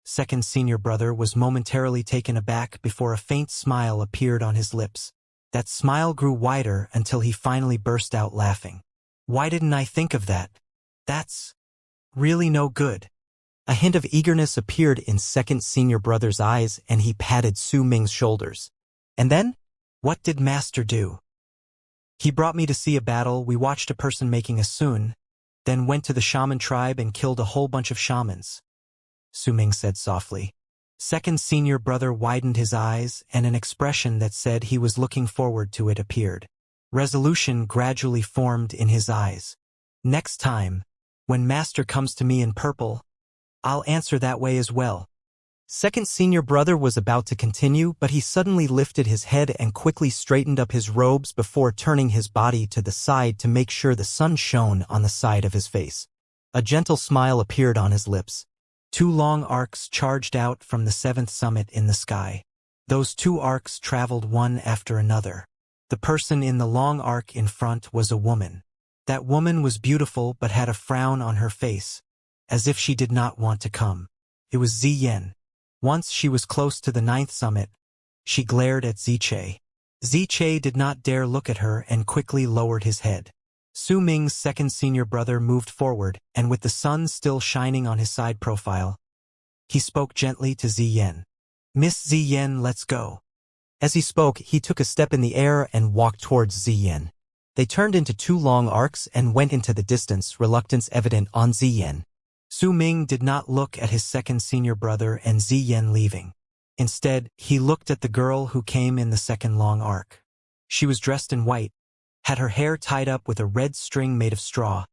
S1: Second senior brother was momentarily taken aback before a faint smile appeared on his lips. That smile grew wider until he finally burst out laughing. Why didn't I think of that? That's really no good. A hint of eagerness appeared in second senior brother's eyes and he patted Su Ming's shoulders. And then? What did Master do? He brought me to see a battle, we watched a person making a sun, then went to the shaman tribe and killed a whole bunch of shamans. Su Ming said softly. Second senior brother widened his eyes and an expression that said he was looking forward to it appeared. Resolution gradually formed in his eyes. Next time, When Master comes to me in purple, I'll answer that way as well. Second senior brother was about to continue, but he suddenly lifted his head and quickly straightened up his robes before turning his body to the side to make sure the sun shone on the side of his face. A gentle smile appeared on his lips. 2 long arcs charged out from the 7th summit in the sky. Those 2 arcs traveled one after another. The person in the long arc in front was a woman. That woman was beautiful but had a frown on her face, as if she did not want to come. It was Ziyen. Once she was close to the 9th summit, she glared at Ziche. Ziche did not dare look at her and quickly lowered his head. Su Ming's second senior brother moved forward, and with the sun still shining on his side profile, he spoke gently to Ziyen. Miss Ziyen, let's go. As he spoke, he took a step in the air and walked towards Ziyen. They turned into 2 long arcs and went into the distance, reluctance evident on Ziyen. Su Ming did not look at his second senior brother and Ziyen leaving. Instead, he looked at the girl who came in the second long arc. She was dressed in white, had her hair tied up with a red string made of straw,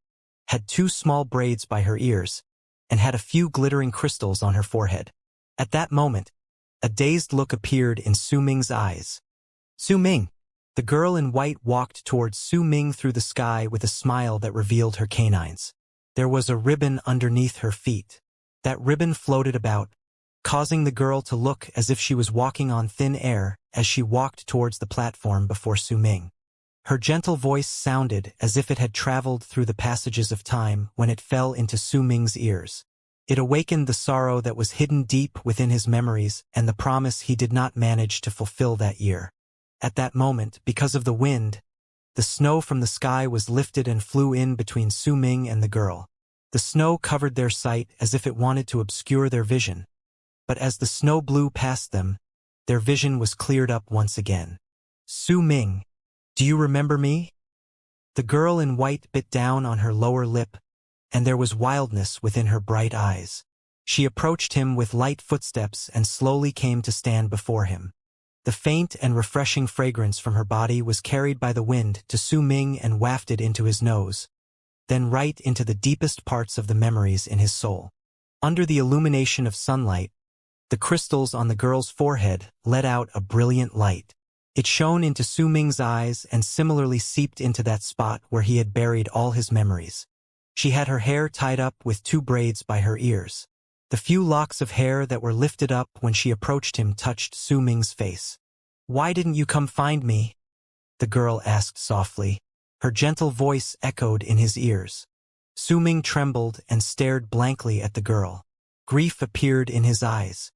S1: had 2 small braids by her ears, and had a few glittering crystals on her forehead. At that moment, a dazed look appeared in Su Ming's eyes. Su Ming! The girl in white walked towards Su Ming through the sky with a smile that revealed her canines. There was a ribbon underneath her feet. That ribbon floated about, causing the girl to look as if she was walking on thin air as she walked towards the platform before Su Ming. Her gentle voice sounded as if it had traveled through the passages of time when it fell into Su Ming's ears. It awakened the sorrow that was hidden deep within his memories and the promise he did not manage to fulfill that year. At that moment, because of the wind, the snow from the sky was lifted and flew in between Su Ming and the girl. The snow covered their sight as if it wanted to obscure their vision. But as the snow blew past them, their vision was cleared up once again. Su Ming, do you remember me? The girl in white bit down on her lower lip, and there was wildness within her bright eyes. She approached him with light footsteps and slowly came to stand before him. The faint and refreshing fragrance from her body was carried by the wind to Su Ming and wafted into his nose, then right into the deepest parts of the memories in his soul. Under the illumination of sunlight, the crystals on the girl's forehead let out a brilliant light. It shone into Su Ming's eyes and similarly seeped into that spot where he had buried all his memories. She had her hair tied up with 2 braids by her ears. The few locks of hair that were lifted up when she approached him touched Su Ming's face. Why didn't you come find me? The girl asked softly. Her gentle voice echoed in his ears. Su Ming trembled and stared blankly at the girl. Grief appeared in his eyes.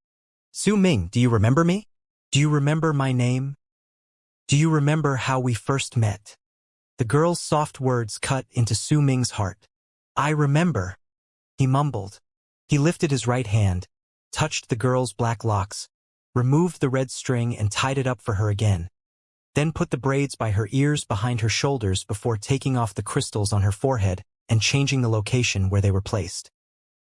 S1: Su Ming, do you remember me? Do you remember my name? Do you remember how we first met? The girl's soft words cut into Su Ming's heart. I remember, he mumbled. He lifted his right hand, touched the girl's black locks, removed the red string and tied it up for her again, then put the braids by her ears behind her shoulders before taking off the crystals on her forehead and changing the location where they were placed.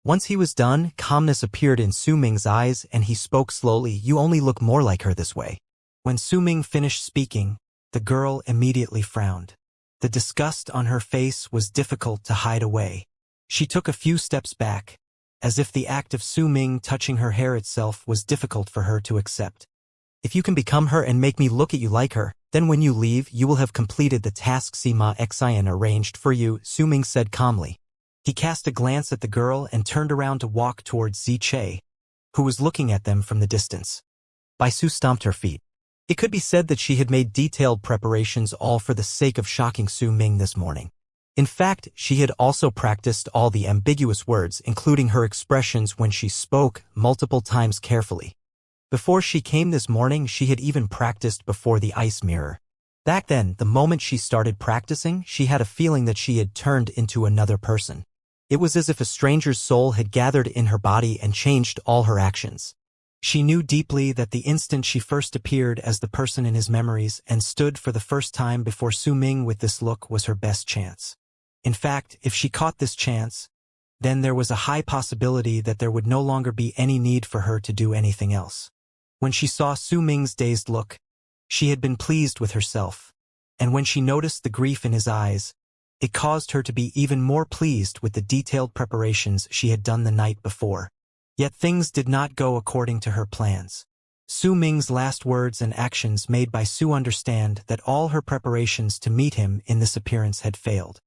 S1: Once he was done, calmness appeared in Su Ming's eyes and he spoke slowly. You only look more like her this way. When Su Ming finished speaking, the girl immediately frowned. The disgust on her face was difficult to hide away. She took a few steps back, as if the act of Su Ming touching her hair itself was difficult for her to accept. If you can become her and make me look at you like her, then when you leave, you will have completed the task Sima Xian arranged for you, Su Ming said calmly. He cast a glance at the girl and turned around to walk towards Ziche, who was looking at them from the distance. Baisu stomped her feet. It could be said that she had made detailed preparations all for the sake of shocking Su Ming this morning. In fact, she had also practiced all the ambiguous words, including her expressions when she spoke, multiple times carefully. Before she came this morning, she had even practiced before the ice mirror. Back then, the moment she started practicing, she had a feeling that she had turned into another person. It was as if a stranger's soul had gathered in her body and changed all her actions. She knew deeply that the instant she first appeared as the person in his memories and stood for the first time before Su Ming with this look was her best chance. In fact, if she caught this chance, then there was a high possibility that there would no longer be any need for her to do anything else. When she saw Su Ming's dazed look, she had been pleased with herself, and when she noticed the grief in his eyes, It caused her to be even more pleased with the detailed preparations she had done the night before. Yet things did not go according to her plans. Su Ming's last words and actions made Bai Su understand that all her preparations to meet him in this appearance had failed.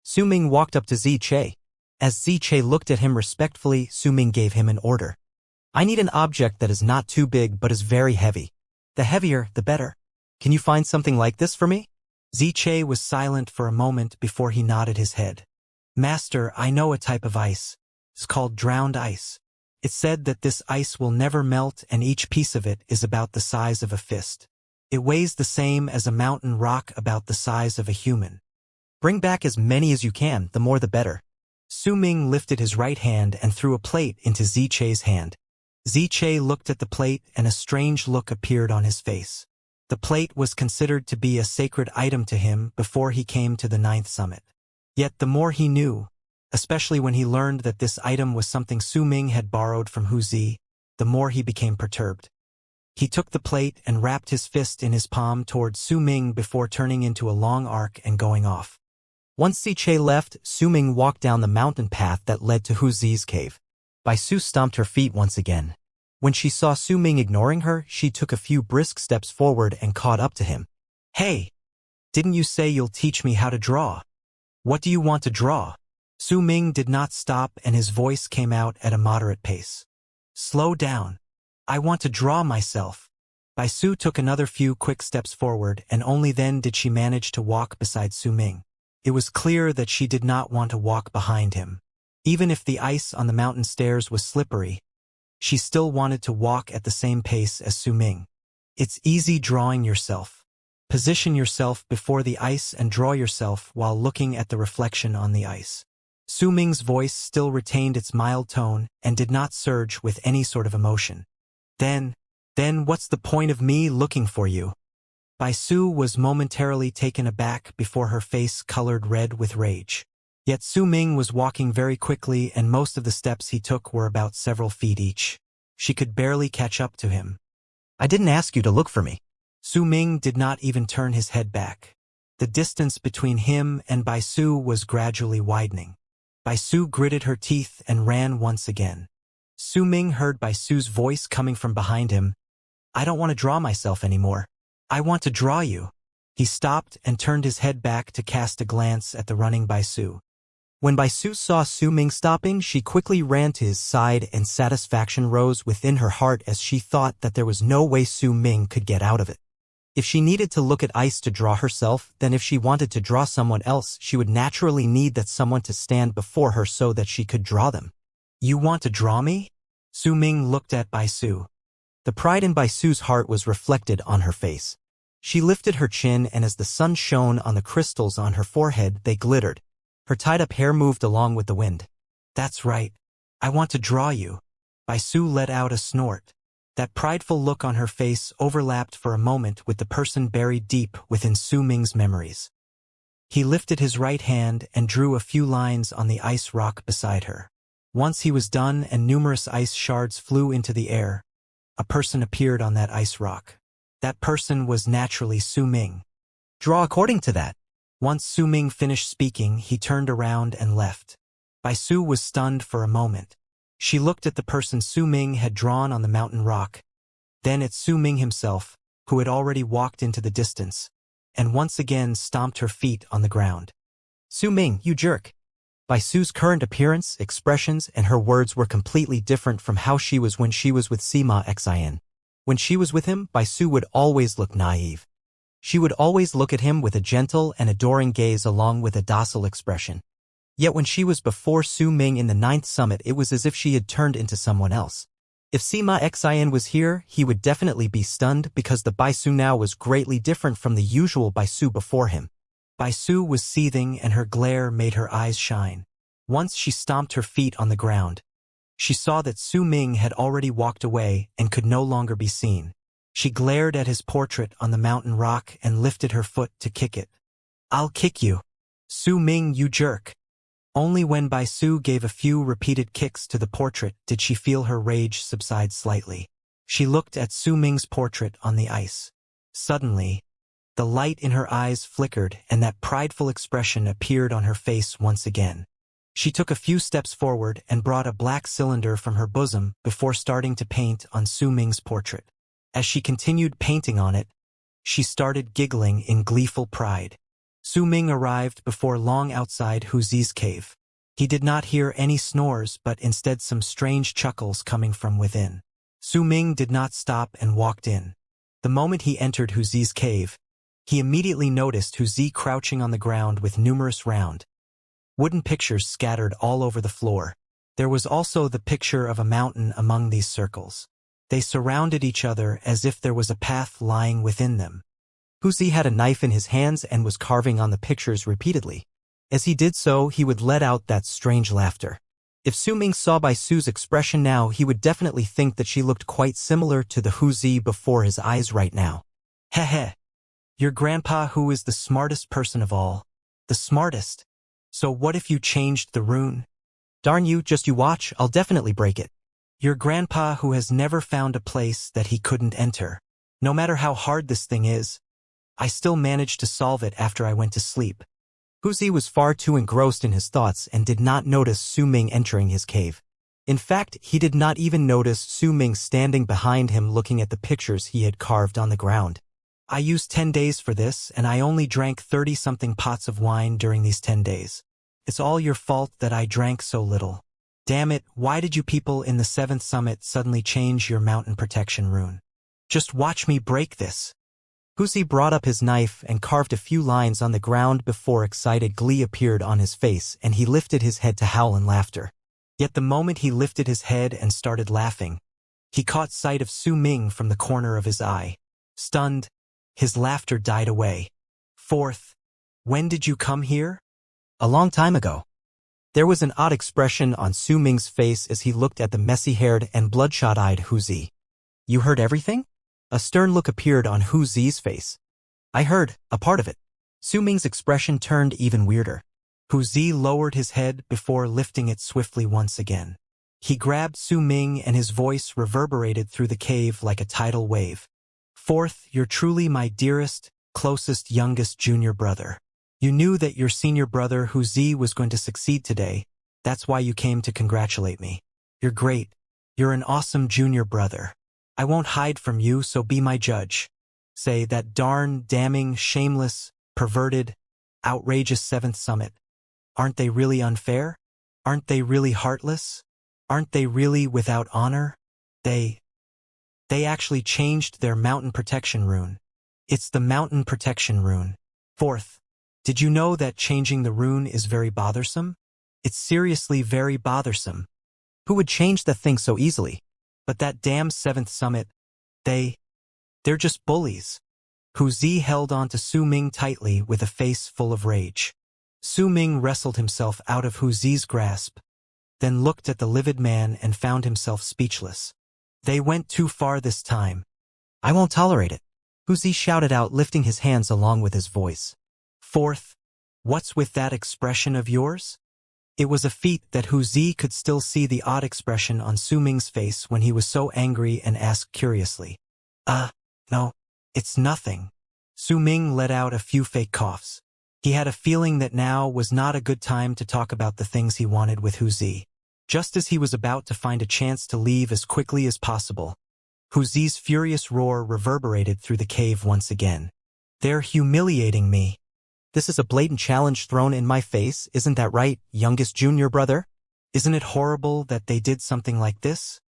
S1: Su Ming walked up to Ziche. As Ziche looked at him respectfully, Su Ming gave him an order. I need an object that is not too big but is very heavy. The heavier, the better. Can you find something like this for me? Ziche was silent for a moment before he nodded his head. Master, I know a type of ice. It's called drowned ice. It's said that this ice will never melt and each piece of it is about the size of a fist. It weighs the same as a mountain rock about the size of a human. Bring back as many as you can, the more the better. Su Ming lifted his right hand and threw a plate into Ziche's hand. Ziche looked at the plate and a strange look appeared on his face. The plate was considered to be a sacred item to him before he came to the 9th summit. Yet the more he knew, especially when he learned that this item was something Su Ming had borrowed from Hu Zi, the more he became perturbed. He took the plate and wrapped his fist in his palm towards Su Ming before turning into a long arc and going off. Once Ziche left, Su Ming walked down the mountain path that led to Hu Zi's cave. Bai Su stomped her feet once again. When she saw Su Ming ignoring her, she took a few brisk steps forward and caught up to him. Hey! Didn't you say you'll teach me how to draw? What do you want to draw? Su Ming did not stop and his voice came out at a moderate pace. Slow down. I want to draw myself. Bai Su took another few quick steps forward and only then did she manage to walk beside Su Ming. It was clear that she did not want to walk behind him. Even if the ice on the mountain stairs was slippery, she still wanted to walk at the same pace as Su Ming. It's easy drawing yourself. Position yourself before the ice and draw yourself while looking at the reflection on the ice. Su Ming's voice still retained its mild tone and did not surge with any sort of emotion. Then what's the point of me looking for you? Bai Su was momentarily taken aback before her face colored red with rage. Yet Su Ming was walking very quickly and most of the steps he took were about several feet each. She could barely catch up to him. I didn't ask you to look for me. Su Ming did not even turn his head back. The distance between him and Bai Su was gradually widening. Bai Su gritted her teeth and ran once again. Su Ming heard Bai Su's voice coming from behind him. I don't want to draw myself anymore. I want to draw you. He stopped and turned his head back to cast a glance at the running Bai Su. When Bai Su saw Su Ming stopping, she quickly ran to his side and satisfaction rose within her heart as she thought that there was no way Su Ming could get out of it. If she needed to look at ice to draw herself, then if she wanted to draw someone else, she would naturally need that someone to stand before her so that she could draw them. You want to draw me? Su Ming looked at Bai Su. The pride in Bai Su's heart was reflected on her face. She lifted her chin and as the sun shone on the crystals on her forehead, they glittered. Her tied-up hair moved along with the wind. That's right. I want to draw you. Bai Su let out a snort. That prideful look on her face overlapped for a moment with the person buried deep within Su Ming's memories. He lifted his right hand and drew a few lines on the ice rock beside her. Once he was done and numerous ice shards flew into the air, a person appeared on that ice rock. That person was naturally Su Ming. Draw according to that. Once Su Ming finished speaking, he turned around and left. Bai Su was stunned for a moment. She looked at the person Su Ming had drawn on the mountain rock, then at Su Ming himself, who had already walked into the distance, and once again stomped her feet on the ground. Su Ming, you jerk! Bai Su's current appearance, expressions, and her words were completely different from how she was when she was with Sima Xian. When she was with him, Bai Su would always look naive. She would always look at him with a gentle and adoring gaze along with a docile expression. Yet when she was before Su Ming in the 9th summit, it was as if she had turned into someone else. If Sima Xian was here, he would definitely be stunned because the Bai Su now was greatly different from the usual Bai Su before him. Bai Su was seething and her glare made her eyes shine. Once she stomped her feet on the ground. She saw that Su Ming had already walked away and could no longer be seen. She glared at his portrait on the mountain rock and lifted her foot to kick it. I'll kick you. Su Ming, you jerk. Only when Bai Su gave a few repeated kicks to the portrait did she feel her rage subside slightly. She looked at Su Ming's portrait on the ice. Suddenly, The light in her eyes flickered and that prideful expression appeared on her face once again. She took a few steps forward and brought a black cylinder from her bosom before starting to paint on Su Ming's portrait. As she continued painting on it, she started giggling in gleeful pride. Su Ming arrived before long outside Hu Zi's cave. He did not hear any snores but instead some strange chuckles coming from within. Su Ming did not stop and walked in. The moment he entered Hu Zi's cave, he immediately noticed Hu Zi crouching on the ground with numerous round, wooden pictures scattered all over the floor. There was also the picture of a mountain among these circles. They surrounded each other as if there was a path lying within them. Hu Zi had a knife in his hands and was carving on the pictures repeatedly. As he did so, he would let out that strange laughter. If Su Ming saw by Su's expression now, he would definitely think that she looked quite similar to the Hu Zi before his eyes right now. Heh. Your grandpa who is the smartest person of all. The smartest. So what if you changed the rune? Darn you, just you watch, I'll definitely break it. Your grandpa who has never found a place that he couldn't enter. No matter how hard this thing is, I still managed to solve it after I went to sleep. Hu Zi was far too engrossed in his thoughts and did not notice Su Ming entering his cave. In fact, he did not even notice Su Ming standing behind him looking at the pictures he had carved on the ground. I used 10 days for this, and I only drank 30-something pots of wine during these 10 days. It's all your fault that I drank so little. Damn it, why did you people in the 7th summit suddenly change your mountain protection rune? Just watch me break this. Hu Zi brought up his knife and carved a few lines on the ground before excited glee appeared on his face and he lifted his head to howl in laughter. Yet the moment he lifted his head and started laughing, he caught sight of Su Ming from the corner of his eye. Stunned, his laughter died away. 4th, when did you come here? A long time ago. There was an odd expression on Su Ming's face as he looked at the messy-haired and bloodshot-eyed Hu Zi. You heard everything? A stern look appeared on Hu Zi's face. I heard, a part of it. Su Ming's expression turned even weirder. Hu Zi lowered his head before lifting it swiftly once again. He grabbed Su Ming and his voice reverberated through the cave like a tidal wave. 4th, you're truly my dearest, closest, youngest junior brother. You knew that your senior brother Hu Zi was going to succeed today. That's why you came to congratulate me. You're great. You're an awesome junior brother. I won't hide from you, so be my judge. Say that darn, damning, shameless, perverted, outrageous 7th summit. Aren't they really unfair? Aren't they really heartless? Aren't they really without honor? They actually changed their mountain protection rune. It's the mountain protection rune. 4th, did you know that changing the rune is very bothersome? It's seriously very bothersome. Who would change the thing so easily? But that damn 7th summit, they're just bullies. Hu Zi held on to Su Ming tightly with a face full of rage. Su Ming wrestled himself out of Hu Zi's grasp, then looked at the livid man and found himself speechless. They went too far this time. I won't tolerate it. Hu Zi shouted out, lifting his hands along with his voice. 4th, what's with that expression of yours? It was a feat that Hu Zi could still see the odd expression on Su Ming's face when he was so angry and asked curiously. No, it's nothing. Su Ming let out a few fake coughs. He had a feeling that now was not a good time to talk about the things he wanted with Hu Zi. Just as he was about to find a chance to leave as quickly as possible, Hu Zi's furious roar reverberated through the cave once again. They're humiliating me. This is a blatant challenge thrown in my face, isn't that right, youngest junior brother? Isn't it horrible that they did something like this?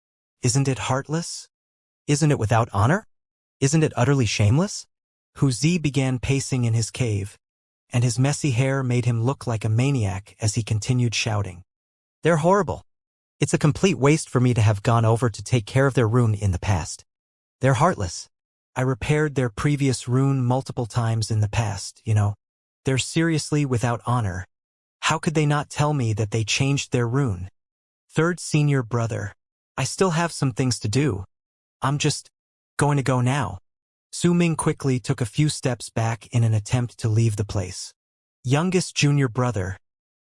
S1: Isn't it heartless? Isn't it without honor? Isn't it utterly shameless? Hu Zi began pacing in his cave, and his messy hair made him look like a maniac as he continued shouting. They're horrible. It's a complete waste for me to have gone over to take care of their rune in the past. They're heartless. I repaired their previous rune multiple times in the past, you know. They're seriously without honor. How could they not tell me that they changed their rune? 3rd senior brother. I still have some things to do. I'm just going to go now. Su Ming quickly took a few steps back in an attempt to leave the place. Youngest junior brother.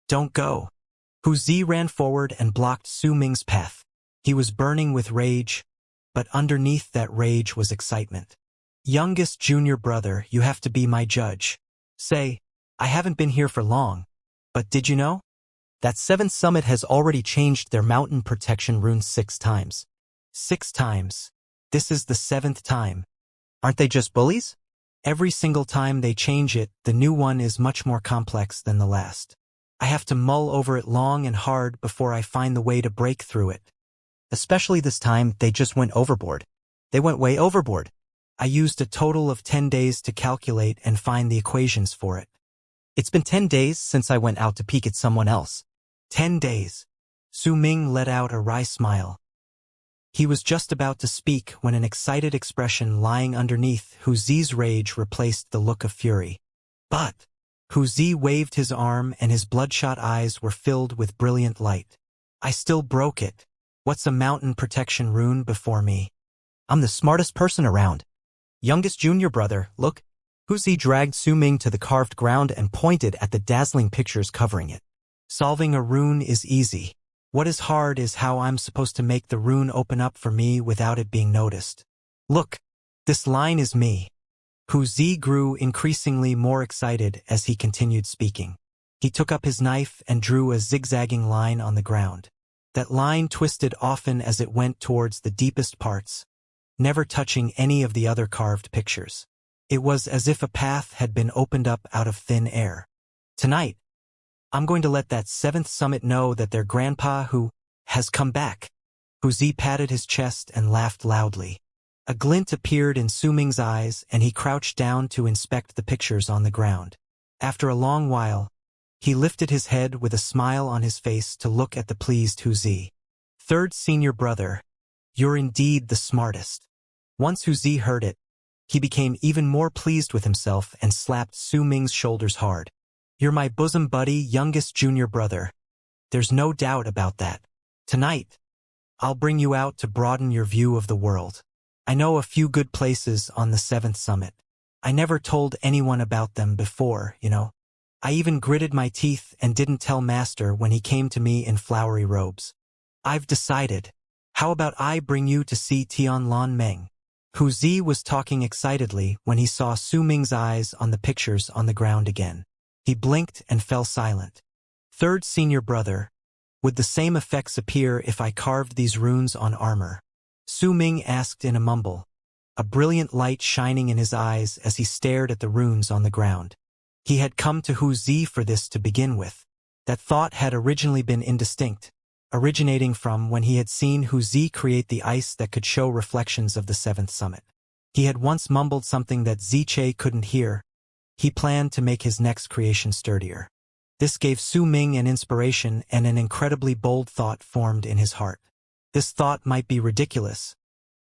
S1: Don't go. Hu Zi ran forward and blocked Su Ming's path. He was burning with rage, but underneath that rage was excitement. Youngest junior brother, you have to be my judge. Say, I haven't been here for long, but did you know? That 7th summit has already changed their mountain protection runes 6 times. 6 times. This is the 7th time. Aren't they just bullies? Every single time they change it, the new one is much more complex than the last. I have to mull over it long and hard before I find the way to break through it. Especially this time, they just went overboard. They went way overboard. I used a total of 10 days to calculate and find the equations for it. It's been 10 days since I went out to peek at someone else. 10 days. Su Ming let out a wry smile. He was just about to speak when an excited expression lying underneath Hu Zi's rage replaced the look of fury. But Hu Zi waved his arm and his bloodshot eyes were filled with brilliant light. I still broke it. What's a mountain protection rune before me? I'm the smartest person around. Youngest junior brother, look. Hu Zi dragged Su Ming to the carved ground and pointed at the dazzling pictures covering it. Solving a rune is easy. What is hard is how I'm supposed to make the rune open up for me without it being noticed. Look, this line is me. Hu Zi grew increasingly more excited as he continued speaking. He took up his knife and drew a zigzagging line on the ground. That line twisted often as it went towards the deepest parts, never touching any of the other carved pictures. It was as if a path had been opened up out of thin air. Tonight, I'm going to let that 7th summit know that their grandpa who has come back. Hu Zi patted his chest and laughed loudly. A glint appeared in Su Ming's eyes and he crouched down to inspect the pictures on the ground. After a long while, he lifted his head with a smile on his face to look at the pleased Hu Zi. 3rd senior brother, you're indeed the smartest. Once Hu Zi heard it, he became even more pleased with himself and slapped Su Ming's shoulders hard. You're my bosom buddy, youngest junior brother. There's no doubt about that. Tonight, I'll bring you out to broaden your view of the world. I know a few good places on the 7th summit. I never told anyone about them before, you know. I even gritted my teeth and didn't tell Master when he came to me in flowery robes. I've decided. How about I bring you to see Tianlan Meng? Hu Zi was talking excitedly when he saw Su Ming's eyes on the pictures on the ground again. He blinked and fell silent. 3rd senior brother, would the same effects appear if I carved these runes on armor? Su Ming asked in a mumble, a brilliant light shining in his eyes as he stared at the runes on the ground. He had come to Hu Zi for this to begin with. That thought had originally been indistinct, originating from when he had seen Hu Zi create the ice that could show reflections of the 7th summit. He had once mumbled something that Ziche couldn't hear. He planned to make his next creation sturdier. This gave Su Ming an inspiration and an incredibly bold thought formed in his heart. This thought might be ridiculous,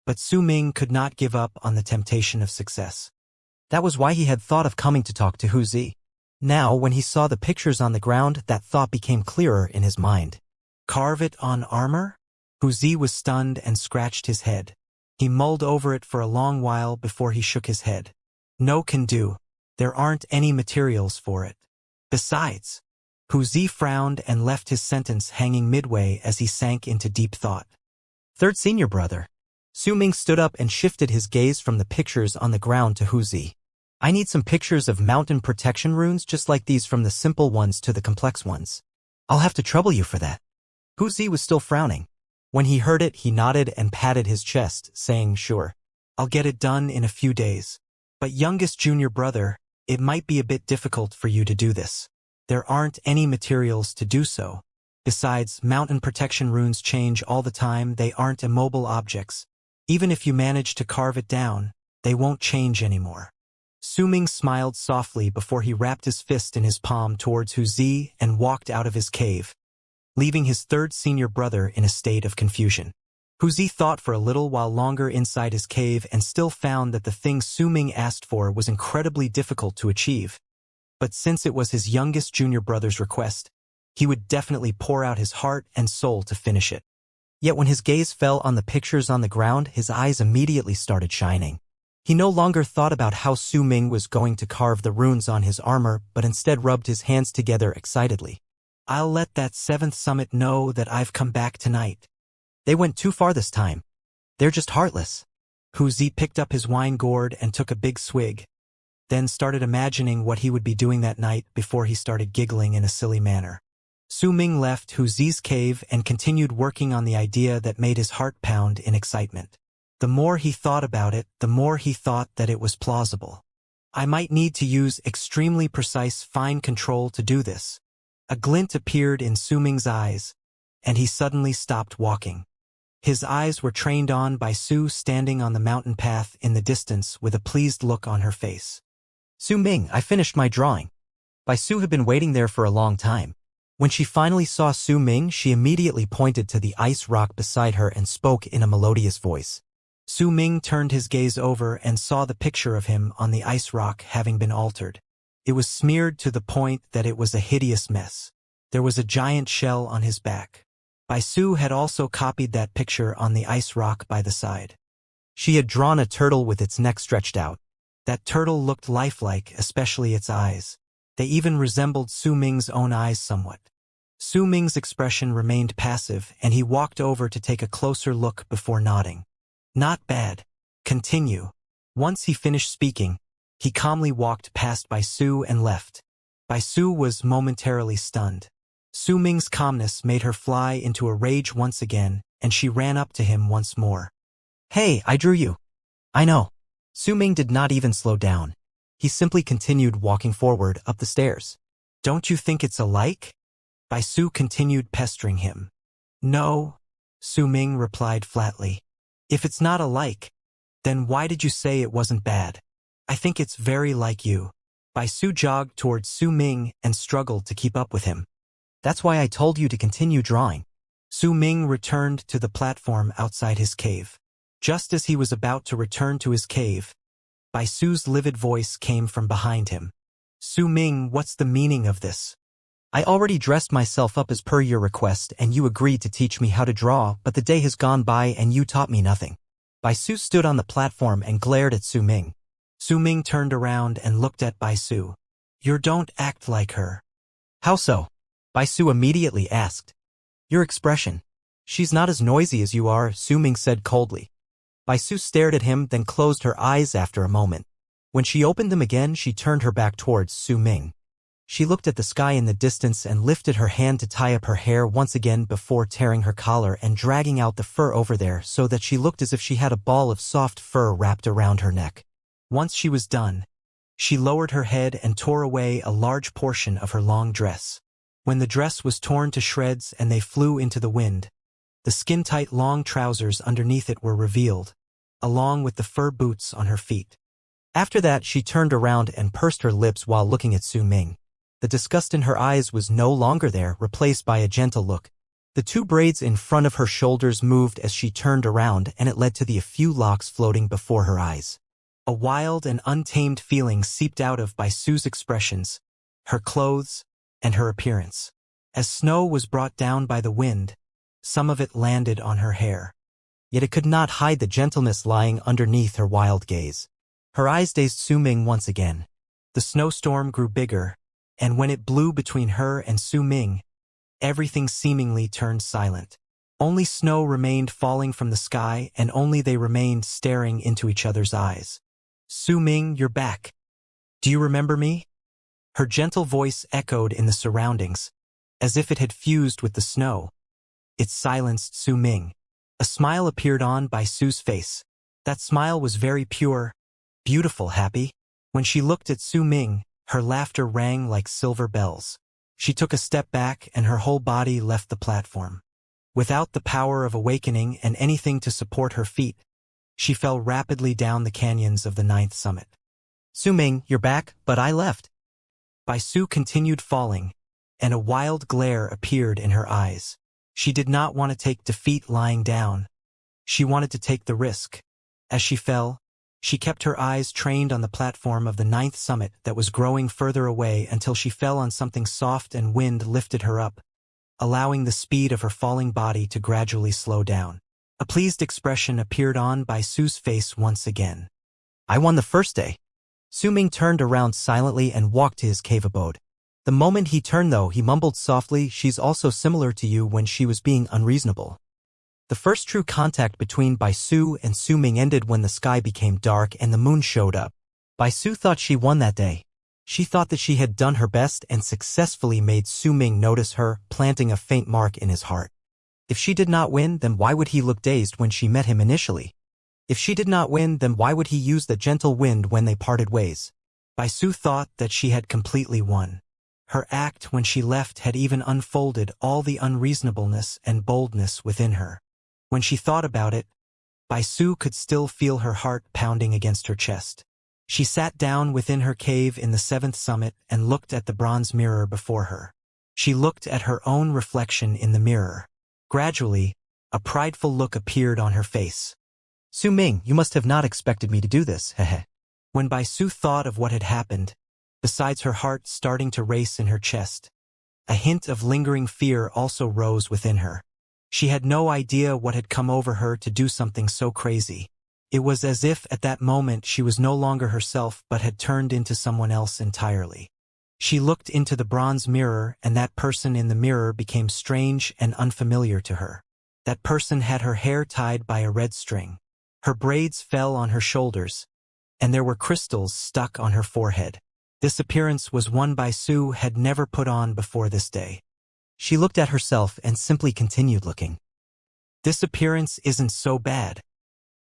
S1: but Su Ming could not give up on the temptation of success. That was why he had thought of coming to talk to Hu Zi. Now, when he saw the pictures on the ground, that thought became clearer in his mind. Carve it on armor? Hu Zi was stunned and scratched his head. He mulled over it for a long while before he shook his head. No can do. There aren't any materials for it. Besides, Hu Zi frowned and left his sentence hanging midway as he sank into deep thought. 3rd senior brother. Su Ming stood up and shifted his gaze from the pictures on the ground to Hu Zi. I need some pictures of mountain protection runes just like these, from the simple ones to the complex ones. I'll have to trouble you for that. Hu Zi was still frowning. When he heard it, he nodded and patted his chest, saying, sure. I'll get it done in a few days. But youngest junior brother, it might be a bit difficult for you to do this. There aren't any materials to do so. Besides, mountain protection runes change all the time. They aren't immobile objects. Even if you manage to carve it down, they won't change anymore. Su Ming smiled softly before he wrapped his fist in his palm towards Hu Zi and walked out of his cave, leaving his 3rd senior brother in a state of confusion. Hu Zi thought for a little while longer inside his cave and still found that the thing Su Ming asked for was incredibly difficult to achieve. But since it was his youngest junior brother's request, he would definitely pour out his heart and soul to finish it. Yet when his gaze fell on the pictures on the ground, his eyes immediately started shining. He no longer thought about how Su Ming was going to carve the runes on his armor, but instead rubbed his hands together excitedly. I'll let that 7th summit know that I've come back tonight. They went too far this time. They're just heartless. Wuxia picked up his wine gourd and took a big swig, then started imagining what he would be doing that night before he started giggling in a silly manner. Su Ming left Wuxia's cave and continued working on the idea that made his heart pound in excitement. The more he thought about it, the more he thought that it was plausible. I might need to use extremely precise fine control to do this. A glint appeared in Su Ming's eyes, and he suddenly stopped walking. His eyes were trained on by Su standing on the mountain path in the distance with a pleased look on her face. Su Ming, I finished my drawing. Bai Su had been waiting there for a long time. When she finally saw Su Ming, she immediately pointed to the ice rock beside her and spoke in a melodious voice. Su Ming turned his gaze over and saw the picture of him on the ice rock having been altered. It was smeared to the point that it was a hideous mess. There was a giant shell on his back. Bai Su had also copied that picture on the ice rock by the side. She had drawn a turtle with its neck stretched out. That turtle looked lifelike, especially its eyes. They even resembled Su Ming's own eyes somewhat. Su Ming's expression remained passive, and he walked over to take a closer look before nodding. Not bad. Continue. Once he finished speaking, he calmly walked past Bai Su and left. Bai Su was momentarily stunned. Su Ming's calmness made her fly into a rage once again, and she ran up to him once more. Hey, I drew you. I know. Su Ming did not even slow down. He simply continued walking forward up the stairs. Don't you think it's alike? Bai Su continued pestering him. No, Su Ming replied flatly. If it's not alike, then why did you say it wasn't bad? I think it's very like you. Bai Su jogged towards Su Ming and struggled to keep up with him. That's why I told you to continue drawing. Su Ming returned to the platform outside his cave. Just as he was about to return to his cave, Bai Su's livid voice came from behind him. Su Ming, what's the meaning of this? I already dressed myself up as per your request and you agreed to teach me how to draw, but the day has gone by and you taught me nothing. Bai Su stood on the platform and glared at Su Ming. Su Ming turned around and looked at Bai Su. You don't act like her. How so? Bai Su immediately asked. Your expression. She's not as noisy as you are, Su Ming said coldly. Bai Su stared at him, then closed her eyes after a moment. When she opened them again, she turned her back towards Su Ming. She looked at the sky in the distance and lifted her hand to tie up her hair once again before tearing her collar and dragging out the fur over there so that she looked as if she had a ball of soft fur wrapped around her neck. Once she was done, she lowered her head and tore away a large portion of her long dress. When the dress was torn to shreds and they flew into the wind, the skin-tight long trousers underneath it were revealed, along with the fur boots on her feet. After that, she turned around and pursed her lips while looking at Su Ming. The disgust in her eyes was no longer there, replaced by a gentle look. The two braids in front of her shoulders moved as she turned around, and it led to the few locks floating before her eyes. A wild and untamed feeling seeped out of Bai Su's expressions, her clothes, and her appearance. As snow was brought down by the wind, some of it landed on her hair. Yet it could not hide the gentleness lying underneath her wild gaze. Her eyes dazed Su Ming once again. The snowstorm grew bigger, and when it blew between her and Su Ming, everything seemingly turned silent. Only snow remained falling from the sky, and only they remained staring into each other's eyes. Su Ming, you're back. Do you remember me? Her gentle voice echoed in the surroundings, as if it had fused with the snow. It silenced Su Ming. A smile appeared on Bai Su's face. That smile was very pure, beautiful, happy. When she looked at Su Ming, her laughter rang like silver bells. She took a step back and her whole body left the platform. Without the power of awakening and anything to support her feet, she fell rapidly down the canyons of the 9th summit. Su Ming, you're back, but I left. Bai Su continued falling, and a wild glare appeared in her eyes. She did not want to take defeat lying down. She wanted to take the risk. As she fell, she kept her eyes trained on the platform of the 9th summit that was growing further away until she fell on something soft and wind lifted her up, allowing the speed of her falling body to gradually slow down. A pleased expression appeared on Bai Su's face once again. I won the first day. Su Ming turned around silently and walked to his cave abode. The moment he turned though, he mumbled softly, she's also similar to you when she was being unreasonable. The first true contact between Bai Su and Su Ming ended when the sky became dark and the moon showed up. Bai Su thought she won that day. She thought that she had done her best and successfully made Su Ming notice her, planting a faint mark in his heart. If she did not win, then why would he look dazed when she met him initially? If she did not win, then why would he use the gentle wind when they parted ways? Bai Su thought that she had completely won. Her act when she left had even unfolded all the unreasonableness and boldness within her. When she thought about it, Bai Su could still feel her heart pounding against her chest. She sat down within her cave in the 7th summit and looked at the bronze mirror before her. She looked at her own reflection in the mirror. Gradually, a prideful look appeared on her face. Su Ming, you must have not expected me to do this, hehe. When Bai Su thought of what had happened, besides her heart starting to race in her chest, a hint of lingering fear also rose within her. She had no idea what had come over her to do something so crazy. It was as if at that moment she was no longer herself but had turned into someone else entirely. She looked into the bronze mirror and that person in the mirror became strange and unfamiliar to her. That person had her hair tied by a red string. Her braids fell on her shoulders, and there were crystals stuck on her forehead. This appearance was one Bai Su had never put on before this day. She looked at herself and simply continued looking. This appearance isn't so bad.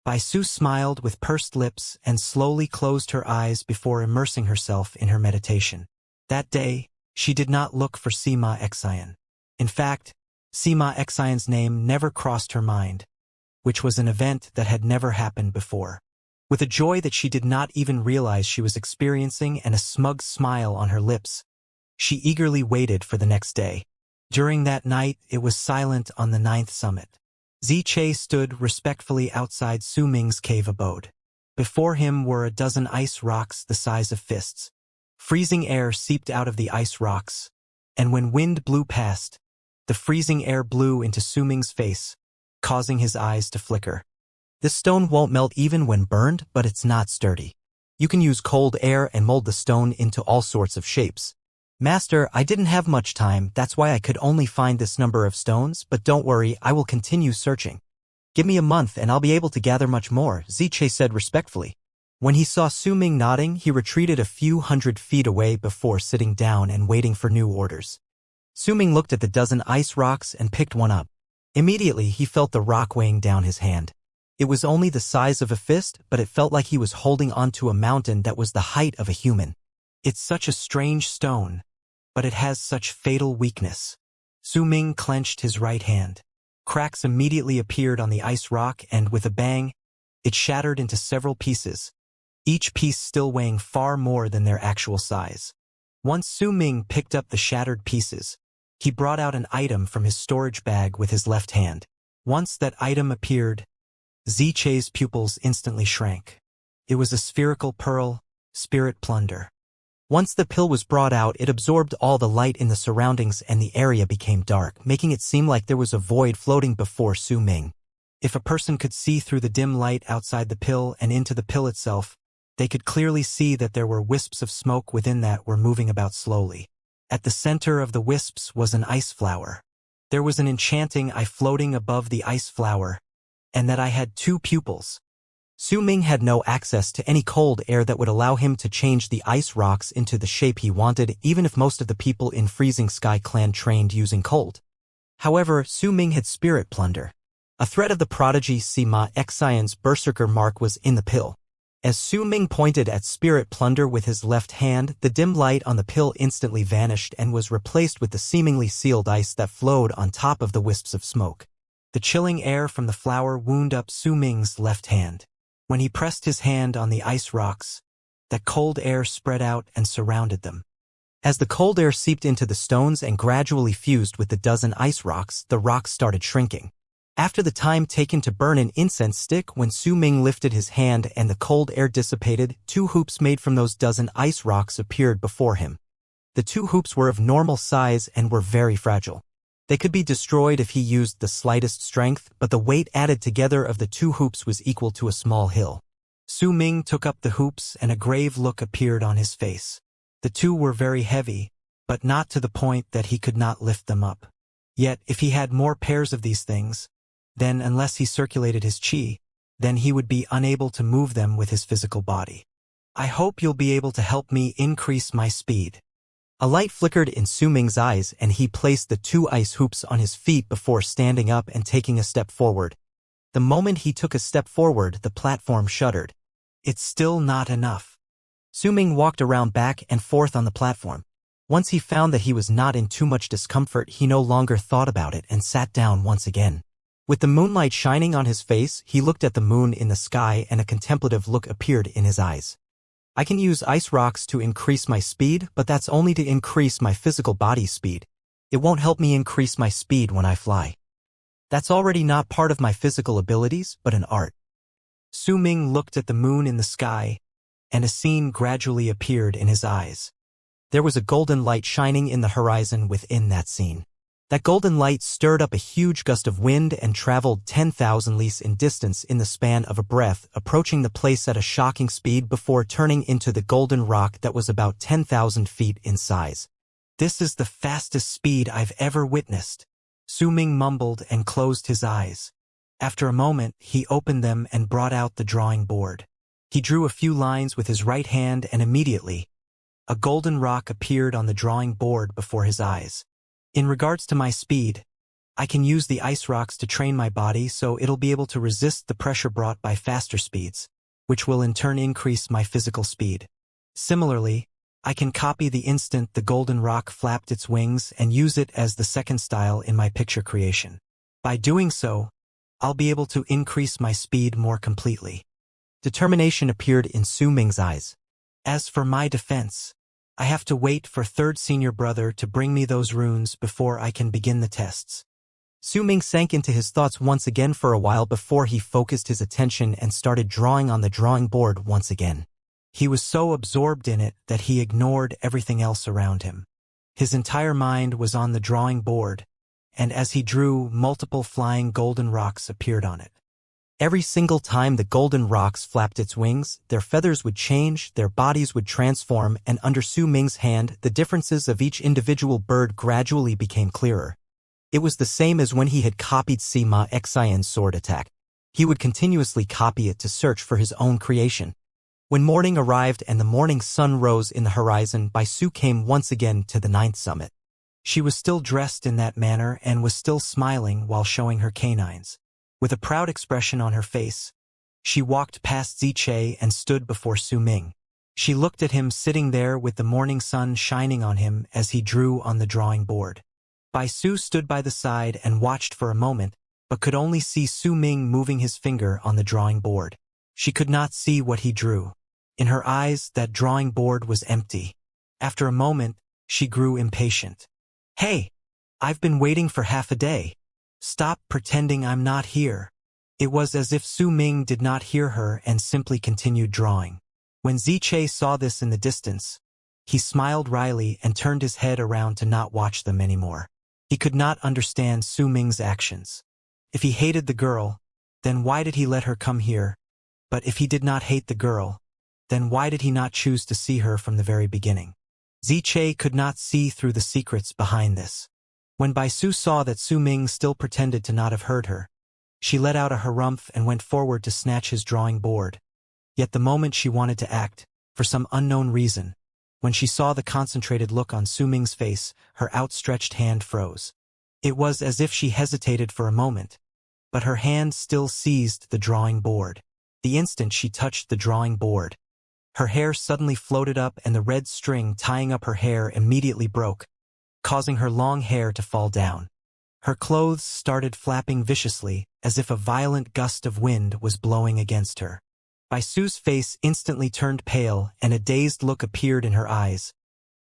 S1: Bai Su smiled with pursed lips and slowly closed her eyes before immersing herself in her meditation. That day, she did not look for Sima Xian. In fact, Sima Xian's name never crossed her mind, which was an event that had never happened before. With a joy that she did not even realize she was experiencing and a smug smile on her lips, she eagerly waited for the next day. During that night, it was silent on the 9th summit. Xianxia stood respectfully outside Su Ming's cave abode. Before him were a dozen ice rocks the size of fists. Freezing air seeped out of the ice rocks, and when wind blew past, the freezing air blew into Su Ming's face, causing his eyes to flicker. This stone won't melt even when burned, but it's not sturdy. You can use cold air and mold the stone into all sorts of shapes. Master, I didn't have much time, that's why I could only find this number of stones, but don't worry, I will continue searching. Give me a month and I'll be able to gather much more, Xianxia said respectfully. When he saw Su Ming nodding, he retreated a few hundred feet away before sitting down and waiting for new orders. Su Ming looked at the dozen ice rocks and picked one up. Immediately, he felt the rock weighing down his hand. It was only the size of a fist, but it felt like he was holding onto a mountain that was the height of a human. It's such a strange stone, but it has such fatal weakness. Su Ming clenched his right hand. Cracks immediately appeared on the ice rock and, with a bang, it shattered into several pieces, each piece still weighing far more than their actual size. Once Su Ming picked up the shattered pieces, he brought out an item from his storage bag with his left hand. Once that item appeared, Xianxia's pupils instantly shrank. It was a spherical pearl, spirit plunder. Once the pill was brought out, it absorbed all the light in the surroundings and the area became dark, making it seem like there was a void floating before Su Ming. If a person could see through the dim light outside the pill and into the pill itself, they could clearly see that there were wisps of smoke within that were moving about slowly. At the center of the wisps was an ice flower. There was an enchanting eye floating above the ice flower, and that eye had 2 pupils. Su Ming had no access to any cold air that would allow him to change the ice rocks into the shape he wanted, even if most of the people in Freezing Sky Clan trained using cold. However, Su Ming had spirit plunder. A thread of the prodigy Sima Xian's berserker mark was in the pill. As Su Ming pointed at spirit plunder with his left hand, the dim light on the pill instantly vanished and was replaced with the seemingly sealed ice that flowed on top of the wisps of smoke. The chilling air from the flower wound up Su Ming's left hand. When he pressed his hand on the ice rocks, that cold air spread out and surrounded them. As the cold air seeped into the stones and gradually fused with the dozen ice rocks, the rocks started shrinking. After the time taken to burn an incense stick, when Su Ming lifted his hand and the cold air dissipated, 2 hoops made from those dozen ice rocks appeared before him. The 2 hoops were of normal size and were very fragile. They could be destroyed if he used the slightest strength, but the weight added together of the 2 hoops was equal to a small hill. Su Ming took up the hoops and a grave look appeared on his face. The 2 were very heavy, but not to the point that he could not lift them up. Yet, if he had more pairs of these things, Then unless he circulated his qi, then he would be unable to move them with his physical body. I hope you'll be able to help me increase my speed. A light flickered in Su Ming's eyes and he placed the 2 ice hoops on his feet before standing up and taking a step forward. The moment he took a step forward, the platform shuddered. It's still not enough. Su Ming walked around back and forth on the platform. Once he found that he was not in too much discomfort, he no longer thought about it and sat down once again. With the moonlight shining on his face, he looked at the moon in the sky and a contemplative look appeared in his eyes. I can use ice rocks to increase my speed, but that's only to increase my physical body speed. It won't help me increase my speed when I fly. That's already not part of my physical abilities, but an art. Su Ming looked at the moon in the sky, and a scene gradually appeared in his eyes. There was a golden light shining in the horizon within that scene. That golden light stirred up a huge gust of wind and traveled 10,000 lis in distance in the span of a breath, approaching the place at a shocking speed before turning into the golden rock that was about 10,000 feet in size. This is the fastest speed I've ever witnessed. Su Ming mumbled and closed his eyes. After a moment, he opened them and brought out the drawing board. He drew a few lines with his right hand and immediately, a golden rock appeared on the drawing board before his eyes. In regards to my speed, I can use the ice rocks to train my body so it'll be able to resist the pressure brought by faster speeds, which will in turn increase my physical speed. Similarly, I can copy the instant the golden rock flapped its wings and use it as the second style in my picture creation. By doing so, I'll be able to increase my speed more completely. Determination appeared in Su Ming's eyes. As for my defense, I have to wait for third senior brother to bring me those runes before I can begin the tests. Su Ming sank into his thoughts once again for a while before he focused his attention and started drawing on the drawing board once again. He was so absorbed in it that he ignored everything else around him. His entire mind was on the drawing board, and as he drew, multiple flying golden rocks appeared on it. Every single time the golden rocks flapped its wings, their feathers would change, their bodies would transform, and under Su Ming's hand, the differences of each individual bird gradually became clearer. It was the same as when he had copied Sima Xian's sword attack. He would continuously copy it to search for his own creation. When morning arrived and the morning sun rose in the horizon, Baisu came once again to the 9th summit. She was still dressed in that manner and was still smiling while showing her canines. With a proud expression on her face, she walked past Ziche and stood before Su Ming. She looked at him sitting there with the morning sun shining on him as he drew on the drawing board. Baisu stood by the side and watched for a moment, but could only see Su Ming moving his finger on the drawing board. She could not see what he drew. In her eyes, that drawing board was empty. After a moment, she grew impatient. "Hey! I've been waiting for half a day. Stop pretending I'm not here." It was as if Su Ming did not hear her and simply continued drawing. When Ziche saw this in the distance, he smiled wryly and turned his head around to not watch them anymore. He could not understand Su Ming's actions. If he hated the girl, then why did he let her come here? But if he did not hate the girl, then why did he not choose to see her from the very beginning? Ziche could not see through the secrets behind this. When Baisu saw that Su Ming still pretended to not have heard her, she let out a harumph and went forward to snatch his drawing board. Yet the moment she wanted to act, for some unknown reason, when she saw the concentrated look on Su Ming's face, her outstretched hand froze. It was as if she hesitated for a moment, but her hand still seized the drawing board. The instant she touched the drawing board, her hair suddenly floated up and the red string tying up her hair immediately broke, causing her long hair to fall down. Her clothes started flapping viciously, as if a violent gust of wind was blowing against her. Baisu's face instantly turned pale and a dazed look appeared in her eyes,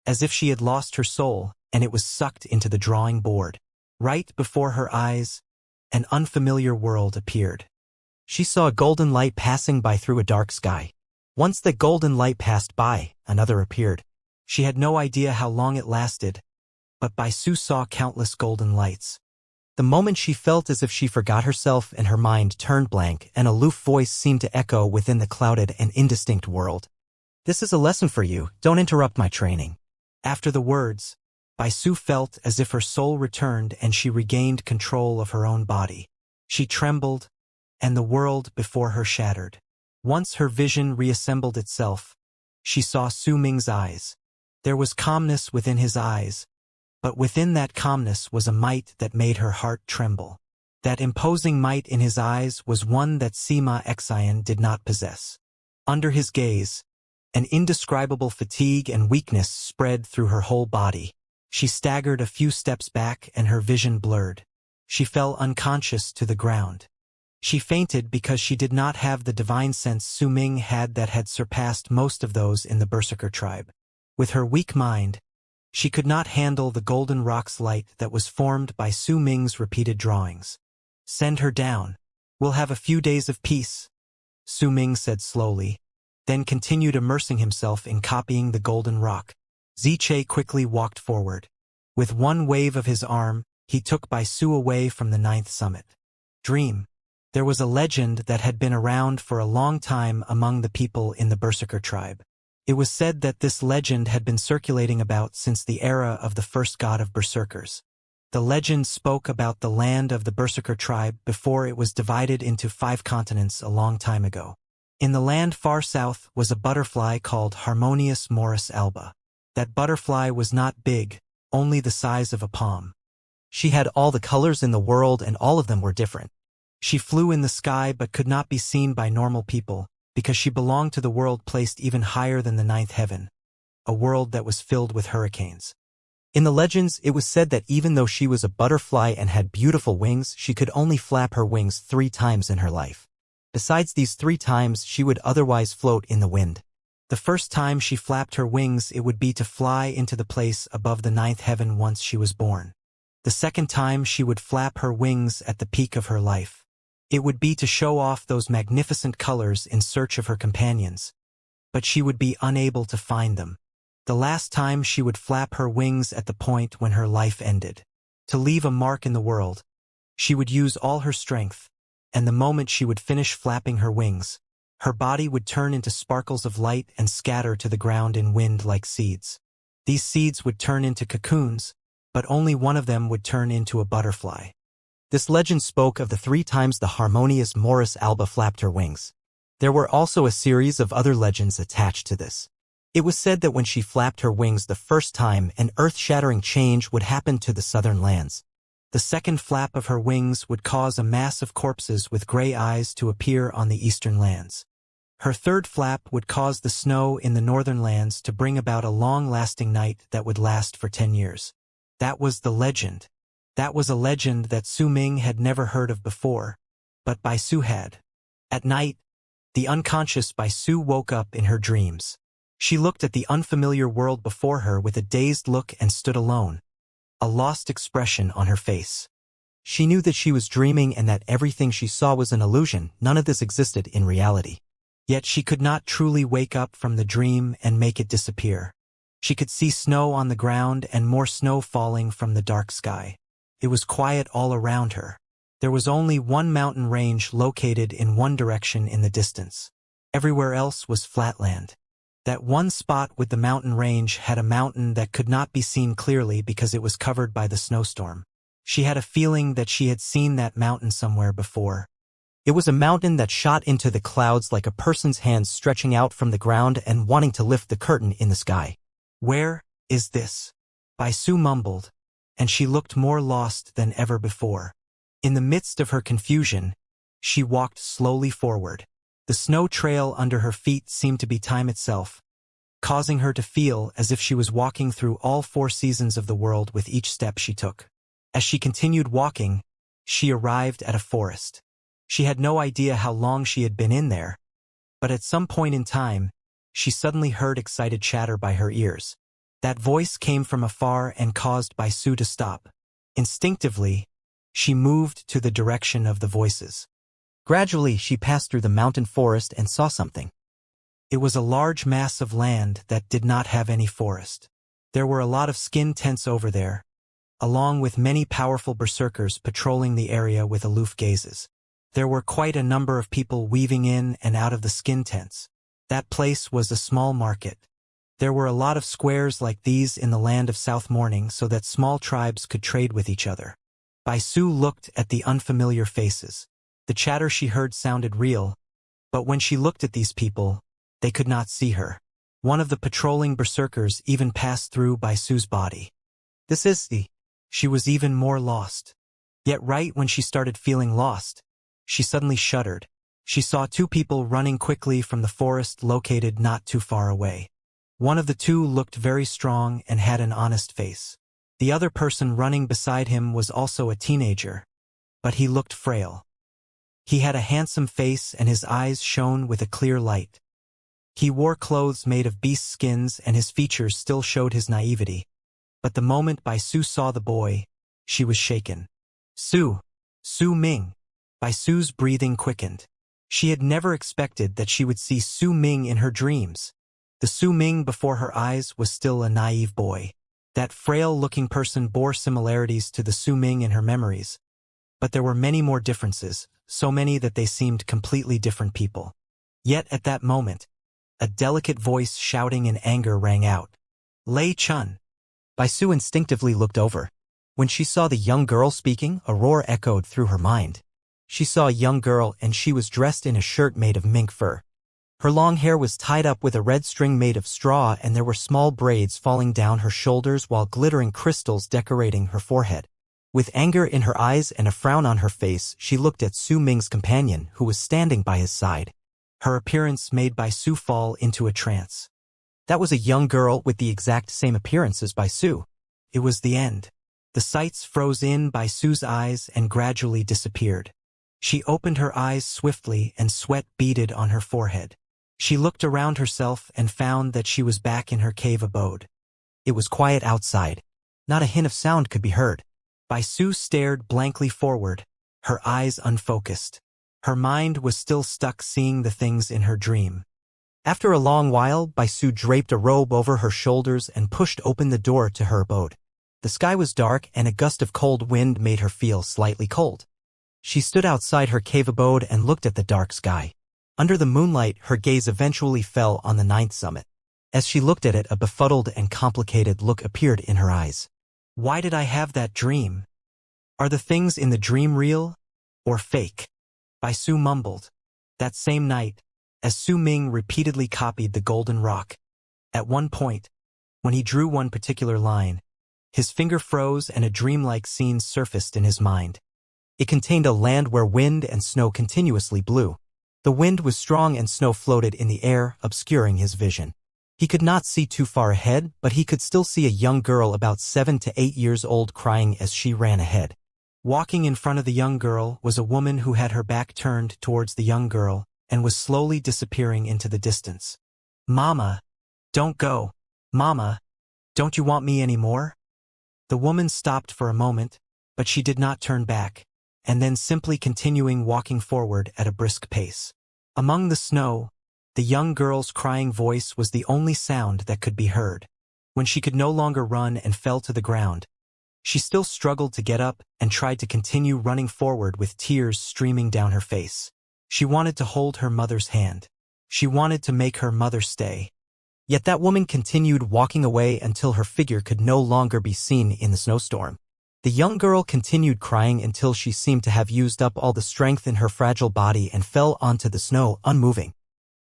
S1: as if she had lost her soul and it was sucked into the drawing board. Right before her eyes, an unfamiliar world appeared. She saw a golden light passing by through a dark sky. Once the golden light passed by, another appeared. She had no idea how long it lasted, but Baisu saw countless golden lights. The moment she felt as if she forgot herself and her mind turned blank, an aloof voice seemed to echo within the clouded and indistinct world. "This is a lesson for you, don't interrupt my training." After the words, Baisu felt as if her soul returned and she regained control of her own body. She trembled, and the world before her shattered. Once her vision reassembled itself, she saw Su Ming's eyes. There was calmness within his eyes, but within that calmness was a might that made her heart tremble. That imposing might in his eyes was one that Sima Xian did not possess. Under his gaze, an indescribable fatigue and weakness spread through her whole body. She staggered a few steps back and her vision blurred. She fell unconscious to the ground. She fainted because she did not have the divine sense Su Ming had that had surpassed most of those in the Berserker tribe. With her weak mind, she could not handle the golden rock's light that was formed by Su Ming's repeated drawings. "Send her down. We'll have a few days of peace," Su Ming said slowly, then continued immersing himself in copying the golden rock. Ziche quickly walked forward. With one wave of his arm, he took Bai Su away from the 9th summit. Dream. There was a legend that had been around for a long time among the people in the Berserker tribe. It was said that this legend had been circulating about since the era of the first god of Berserkers. The legend spoke about the land of the Berserker tribe before it was divided into 5 continents a long time ago. In the land far south was a butterfly called Harmonious Morris alba. That butterfly was not big, only the size of a palm. She had all the colors in the world and all of them were different. She flew in the sky but could not be seen by normal people, because she belonged to the world placed even higher than the 9th heaven, a world that was filled with hurricanes. In the legends, it was said that even though she was a butterfly and had beautiful wings, she could only flap her wings 3 times in her life. Besides these 3 times, she would otherwise float in the wind. The first time she flapped her wings, it would be to fly into the place above the 9th heaven once she was born. The second time she would flap her wings at the peak of her life. It would be to show off those magnificent colors in search of her companions, but she would be unable to find them. The last time she would flap her wings at the point when her life ended. To leave a mark in the world, she would use all her strength, and the moment she would finish flapping her wings, her body would turn into sparkles of light and scatter to the ground in wind like seeds. These seeds would turn into cocoons, but only one of them would turn into a butterfly. This legend spoke of the 3 times the Harmonious Morris alba flapped her wings. There were also a series of other legends attached to this. It was said that when she flapped her wings the first time, an earth-shattering change would happen to the southern lands. The second flap of her wings would cause a mass of corpses with gray eyes to appear on the eastern lands. Her third flap would cause the snow in the northern lands to bring about a long-lasting night that would last for 10 years. That was the legend. That was a legend that Su Ming had never heard of before, but Bai Su had. At night, the unconscious Bai Su woke up in her dreams. She looked at the unfamiliar world before her with a dazed look and stood alone, a lost expression on her face. She knew that she was dreaming and that everything she saw was an illusion. None of this existed in reality. Yet she could not truly wake up from the dream and make it disappear. She could see snow on the ground and more snow falling from the dark sky. It was quiet all around her. There was only one mountain range located in one direction in the distance. Everywhere else was flatland. That one spot with the mountain range had a mountain that could not be seen clearly because it was covered by the snowstorm. She had a feeling that she had seen that mountain somewhere before. It was a mountain that shot into the clouds like a person's hands stretching out from the ground and wanting to lift the curtain in the sky. "Where is this?" Bai Su mumbled, and she looked more lost than ever before. In the midst of her confusion, she walked slowly forward. The snow trail under her feet seemed to be time itself, causing her to feel as if she was walking through all 4 seasons of the world with each step she took. As she continued walking, she arrived at a forest. She had no idea how long she had been in there, but at some point in time, she suddenly heard excited chatter by her ears. That voice came from afar and caused Bai Su to stop. Instinctively, she moved to the direction of the voices. Gradually, she passed through the mountain forest and saw something. It was a large mass of land that did not have any forest. There were a lot of skin tents over there, along with many powerful berserkers patrolling the area with aloof gazes. There were quite a number of people weaving in and out of the skin tents. That place was a small market. There were a lot of squares like these in the land of South Morning so that small tribes could trade with each other. Bai Su looked at the unfamiliar faces. The chatter she heard sounded real, but when she looked at these people, they could not see her. One of the patrolling berserkers even passed through Bai Su's body. This is the... She was even more lost. Yet right when she started feeling lost, she suddenly shuddered. She saw two people running quickly from the forest located not too far away. One of the two looked very strong and had an honest face. The other person running beside him was also a teenager, but he looked frail. He had a handsome face and his eyes shone with a clear light. He wore clothes made of beast skins and his features still showed his naivety. But the moment Bai Su saw the boy, she was shaken. Su Ming. Bai Su's breathing quickened. She had never expected that she would see Su Ming in her dreams. The Su Ming before her eyes was still a naive boy. That frail-looking person bore similarities to the Su Ming in her memories. But there were many more differences, so many that they seemed completely different people. Yet at that moment, a delicate voice shouting in anger rang out. Lei Chun. Bai Su instinctively looked over. When she saw the young girl speaking, a roar echoed through her mind. She saw a young girl and she was dressed in a shirt made of mink fur. Her long hair was tied up with a red string made of straw and there were small braids falling down her shoulders while glittering crystals decorating her forehead. With anger in her eyes and a frown on her face, she looked at Su Ming's companion, who was standing by his side. Her appearance made Bai Su fall into a trance. That was a young girl with the exact same appearance as Bai Su. It was the end. The sights froze in Bai Su's eyes and gradually disappeared. She opened her eyes swiftly and sweat beaded on her forehead. She looked around herself and found that she was back in her cave abode. It was quiet outside. Not a hint of sound could be heard. Bai Su stared blankly forward, her eyes unfocused. Her mind was still stuck seeing the things in her dream. After a long while, Bai Su draped a robe over her shoulders and pushed open the door to her abode. The sky was dark and a gust of cold wind made her feel slightly cold. She stood outside her cave abode and looked at the dark sky. Under the moonlight, her gaze eventually fell on the ninth summit. As she looked at it, a befuddled and complicated look appeared in her eyes. Why did I have that dream? Are the things in the dream real or fake? Bai Su mumbled. That same night, as Su Ming repeatedly copied the golden rock. At one point, when he drew one particular line, his finger froze and a dreamlike scene surfaced in his mind. It contained a land where wind and snow continuously blew. The wind was strong and snow floated in the air, obscuring his vision. He could not see too far ahead, but he could still see a young girl about 7 to 8 years old crying as she ran ahead. Walking in front of the young girl was a woman who had her back turned towards the young girl and was slowly disappearing into the distance. Mama, don't go. Mama, don't you want me anymore? The woman stopped for a moment, but she did not turn back, and then simply continuing walking forward at a brisk pace. Among the snow, the young girl's crying voice was the only sound that could be heard. When she could no longer run and fell to the ground, she still struggled to get up and tried to continue running forward with tears streaming down her face. She wanted to hold her mother's hand. She wanted to make her mother stay. Yet that woman continued walking away until her figure could no longer be seen in the snowstorm. The young girl continued crying until she seemed to have used up all the strength in her fragile body and fell onto the snow, unmoving.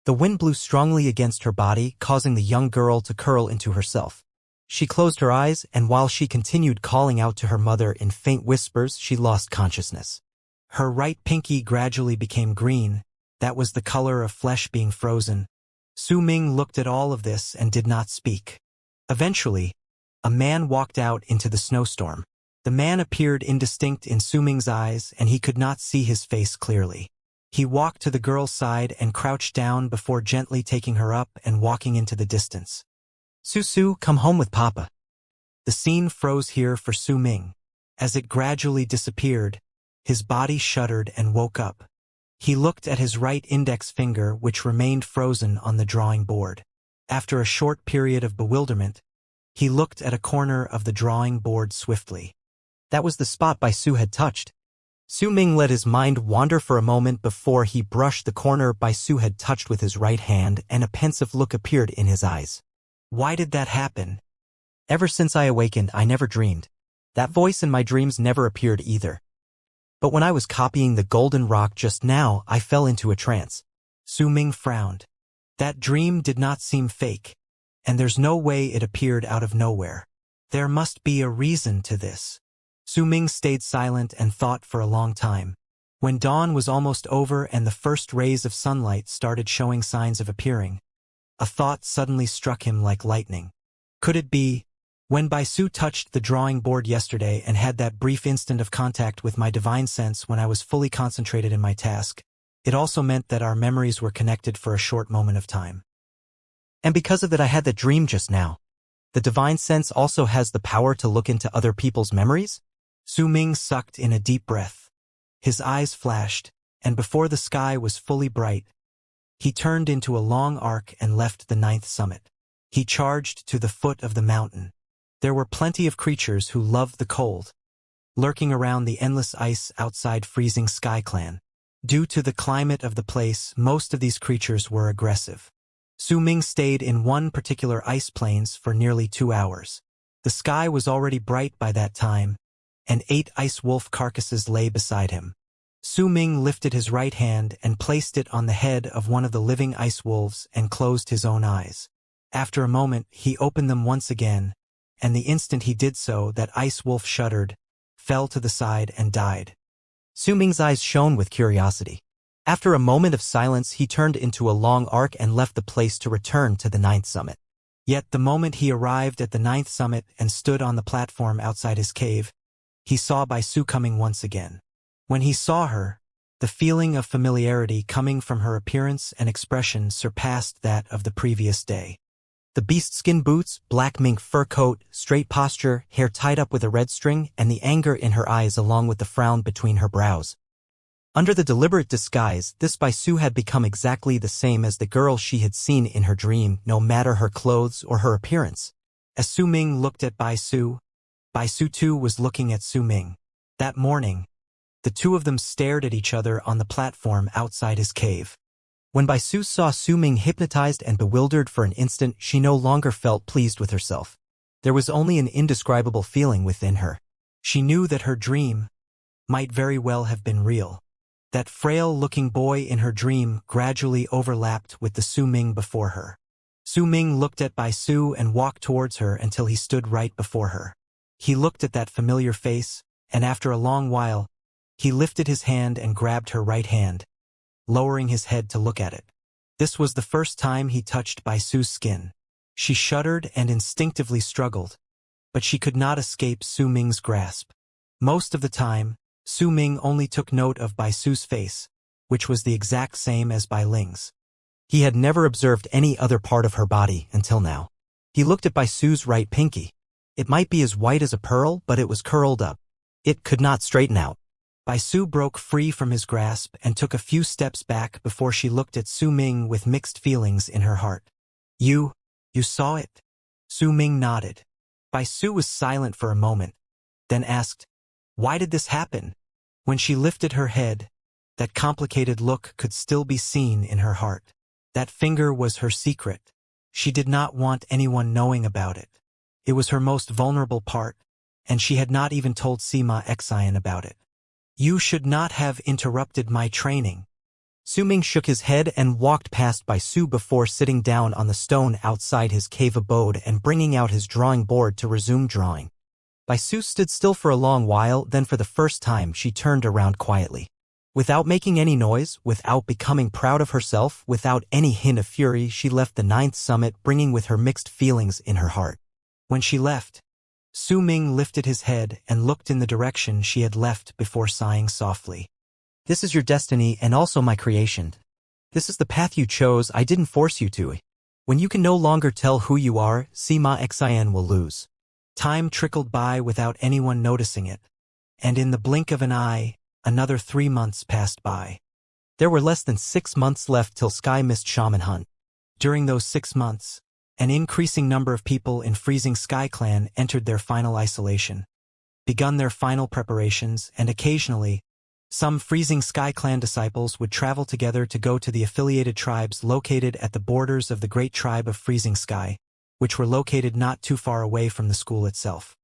S1: The wind blew strongly against her body, causing the young girl to curl into herself. She closed her eyes, and while she continued calling out to her mother in faint whispers, she lost consciousness. Her right pinky gradually became green. That was the color of flesh being frozen. Su Ming looked at all of this and did not speak. Eventually, a man walked out into the snowstorm. The man appeared indistinct in Su Ming's eyes, and he could not see his face clearly. He walked to the girl's side and crouched down before gently taking her up and walking into the distance. Su, come home with Papa. The scene froze here for Su Ming. As it gradually disappeared, his body shuddered and woke up. He looked at his right index finger, which remained frozen on the drawing board. After a short period of bewilderment, he looked at a corner of the drawing board swiftly. That was the spot Bai Su had touched. Su Ming let his mind wander for a moment before he brushed the corner Bai Su had touched with his right hand, and a pensive look appeared in his eyes. Why did that happen? Ever since I awakened, I never dreamed. That voice in my dreams never appeared either. But when I was copying the golden rock just now, I fell into a trance. Su Ming frowned. That dream did not seem fake, and there's no way it appeared out of nowhere. There must be a reason to this. Su Ming stayed silent and thought for a long time. When dawn was almost over and the first rays of sunlight started showing signs of appearing, a thought suddenly struck him like lightning. Could it be, when Baisu touched the drawing board yesterday and had that brief instant of contact with my divine sense when I was fully concentrated in my task, it also meant that our memories were connected for a short moment of time. And because of that I had that dream just now. The divine sense also has the power to look into other people's memories? Su Ming sucked in a deep breath. His eyes flashed, and before the sky was fully bright, he turned into a long arc and left the 9th summit. He charged to the foot of the mountain. There were plenty of creatures who loved the cold, lurking around the endless ice outside Freezing Sky Clan. Due to the climate of the place, most of these creatures were aggressive. Su Ming stayed in one particular ice plains for nearly 2 hours. The sky was already bright by that time, and 8 ice wolf carcasses lay beside him. Su Ming lifted his right hand and placed it on the head of one of the living ice wolves and closed his own eyes. After a moment, he opened them once again, and the instant he did so, that ice wolf shuddered, fell to the side and died. Su Ming's eyes shone with curiosity. After a moment of silence, he turned into a long arc and left the place to return to the 9th summit. Yet the moment he arrived at the 9th summit and stood on the platform outside his cave, he saw Baisu coming once again. When he saw her, the feeling of familiarity coming from her appearance and expression surpassed that of the previous day. The beast-skin boots, black mink fur coat, straight posture, hair tied up with a red string, and the anger in her eyes along with the frown between her brows. Under the deliberate disguise, this Baisu had become exactly the same as the girl she had seen in her dream, no matter her clothes or her appearance. As Su Ming looked at Baisu too was looking at Su Ming. That morning, the two of them stared at each other on the platform outside his cave. When Baisu saw Su Ming hypnotized and bewildered for an instant, she no longer felt pleased with herself. There was only an indescribable feeling within her. She knew that her dream might very well have been real. That frail-looking boy in her dream gradually overlapped with the Su Ming before her. Su Ming looked at Baisu and walked towards her until he stood right before her. He looked at that familiar face, and after a long while, he lifted his hand and grabbed her right hand, lowering his head to look at it. This was the first time he touched Baisu's skin. She shuddered and instinctively struggled, but she could not escape Su Ming's grasp. Most of the time, Su Ming only took note of Baisu's face, which was the exact same as Bai Ling's. He had never observed any other part of her body until now. He looked at Baisu's right pinky. It might be as white as a pearl, but it was curled up. It could not straighten out. Baisu broke free from his grasp and took a few steps back before she looked at Su Ming with mixed feelings in her heart. You saw it?" Su Ming nodded. Baisu was silent for a moment, then asked, "Why did this happen?" When she lifted her head, that complicated look could still be seen in her heart. That finger was her secret. She did not want anyone knowing about it. It was her most vulnerable part, and she had not even told Sima Xian about it. "You should not have interrupted my training." Su Ming shook his head and walked past Baisu before sitting down on the stone outside his cave abode and bringing out his drawing board to resume drawing. Baisu stood still for a long while, then for the first time she turned around quietly. Without making any noise, without becoming proud of herself, without any hint of fury, she left the 9th summit, bringing with her mixed feelings in her heart. When she left, Su Ming lifted his head and looked in the direction she had left before sighing softly. "This is your destiny and also my creation. This is the path you chose, I didn't force you to. When you can no longer tell who you are, Sima Xian will lose." Time trickled by without anyone noticing it, and in the blink of an eye, another 3 months passed by. There were less than 6 months left till Sky Mist Shaman Hunt. During those 6 months, an increasing number of people in Freezing Sky Clan entered their final isolation, begun their final preparations, and occasionally, some Freezing Sky Clan disciples would travel together to go to the affiliated tribes located at the borders of the Great Tribe of Freezing Sky, which were located not too far away from the school itself.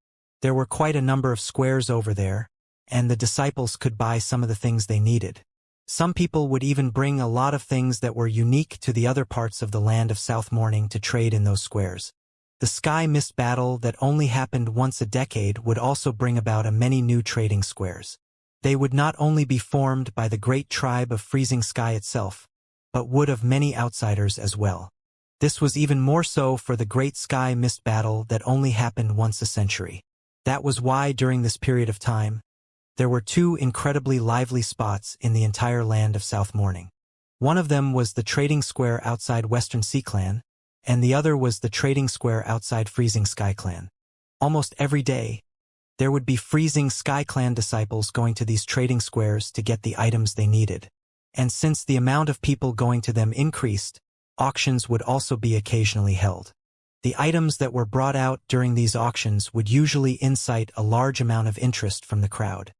S1: There were quite a number of squares over there, and the disciples could buy some of the things they needed. Some people would even bring a lot of things that were unique to the other parts of the land of South Morning to trade in those squares. The Sky Mist battle that only happened once a decade would also bring about a many new trading squares. They would not only be formed by the great tribe of Freezing Sky itself, but would of many outsiders as well. This was even more so for the Great Sky Mist battle that only happened once a century. That was why during this period of time, there were two incredibly lively spots in the entire land of South Morning. One of them was the trading square outside Western Sea Clan, and the other was the trading square outside Freezing Sky Clan. Almost every day, there would be Freezing Sky Clan disciples going to these trading squares to get the items they needed. And since the amount of people going to them increased, auctions would also be occasionally held. The items that were brought out during these auctions would usually incite a large amount of interest from the crowd.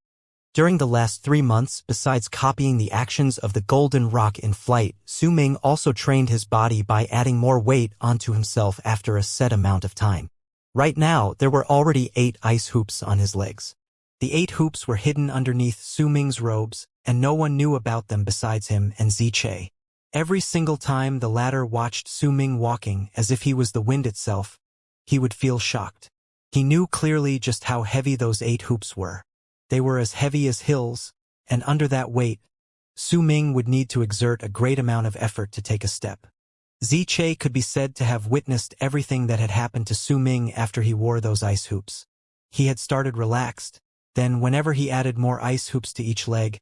S1: During the last 3 months, besides copying the actions of the Golden Rock Inflate, Su Ming also trained his body by adding more weight onto himself after a set amount of time. Right now, there were already 8 ice hoops on his legs. The 8 hoops were hidden underneath Su Ming's robes, and no one knew about them besides him and Ziche. Every single time the latter watched Su Ming walking as if he was the wind itself, he would feel shocked. He knew clearly just how heavy those 8 hoops were. They were as heavy as hills, and under that weight, Su Ming would need to exert a great amount of effort to take a step. Ziche could be said to have witnessed everything that had happened to Su Ming after he wore those ice hoops. He had started relaxed, then whenever he added more ice hoops to each leg,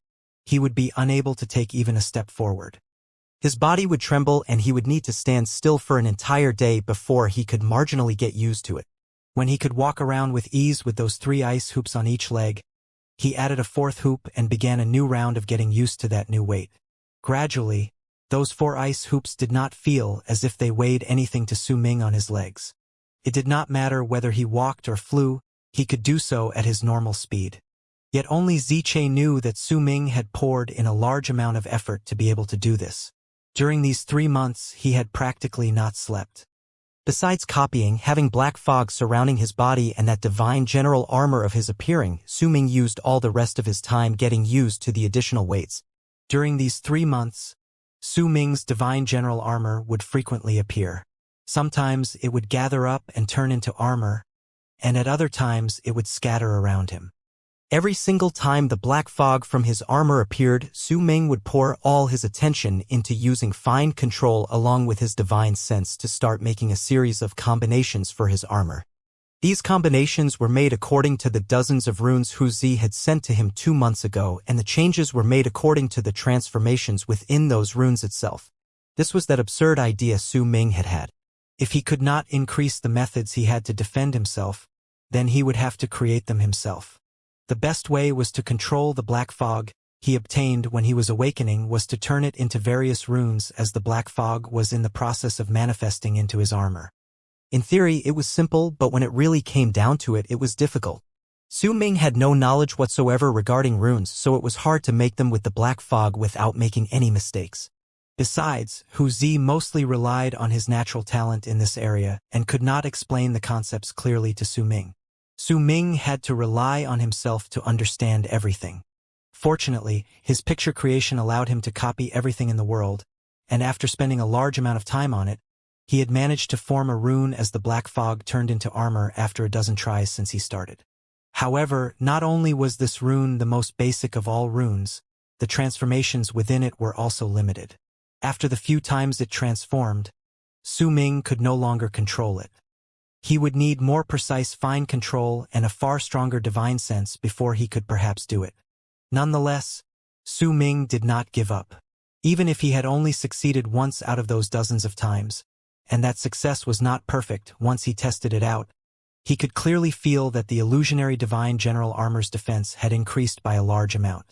S1: he would be unable to take even a step forward. His body would tremble and he would need to stand still for an entire day before he could marginally get used to it. When he could walk around with ease with those 3 ice hoops on each leg, he added a 4th hoop and began a new round of getting used to that new weight. Gradually, those 4 ice hoops did not feel as if they weighed anything to Su Ming on his legs. It did not matter whether he walked or flew, he could do so at his normal speed. Yet only Ziche knew that Su Ming had poured in a large amount of effort to be able to do this. During these 3 months, he had practically not slept. Besides copying, having black fog surrounding his body and that divine general armor of his appearing, Su Ming used all the rest of his time getting used to the additional weights. During these 3 months, Su Ming's divine general armor would frequently appear. Sometimes it would gather up and turn into armor, and at other times it would scatter around him. Every single time the black fog from his armor appeared, Su Ming would pour all his attention into using fine control along with his divine sense to start making a series of combinations for his armor. These combinations were made according to the dozens of runes Wuxia had sent to him 2 months ago, and the changes were made according to the transformations within those runes itself. This was that absurd idea Su Ming had had. If he could not increase the methods he had to defend himself, then he would have to create them himself. The best way was to control the black fog he obtained when he was awakening was to turn it into various runes as the black fog was in the process of manifesting into his armor. In theory, it was simple, but when it really came down to it, it was difficult. Su Ming had no knowledge whatsoever regarding runes, so it was hard to make them with the black fog without making any mistakes. Besides, Wuxia mostly relied on his natural talent in this area and could not explain the concepts clearly to Su Ming. Su Ming had to rely on himself to understand everything. Fortunately, his picture creation allowed him to copy everything in the world, and after spending a large amount of time on it, he had managed to form a rune as the black fog turned into armor after a dozen tries since he started. However, not only was this rune the most basic of all runes, the transformations within it were also limited. After the few times it transformed, Su Ming could no longer control it. He would need more precise fine control and a far stronger divine sense before he could perhaps do it. Nonetheless, Su Ming did not give up. Even if he had only succeeded once out of those dozens of times, and that success was not perfect once he tested it out, he could clearly feel that the illusionary divine general armor's defense had increased by a large amount.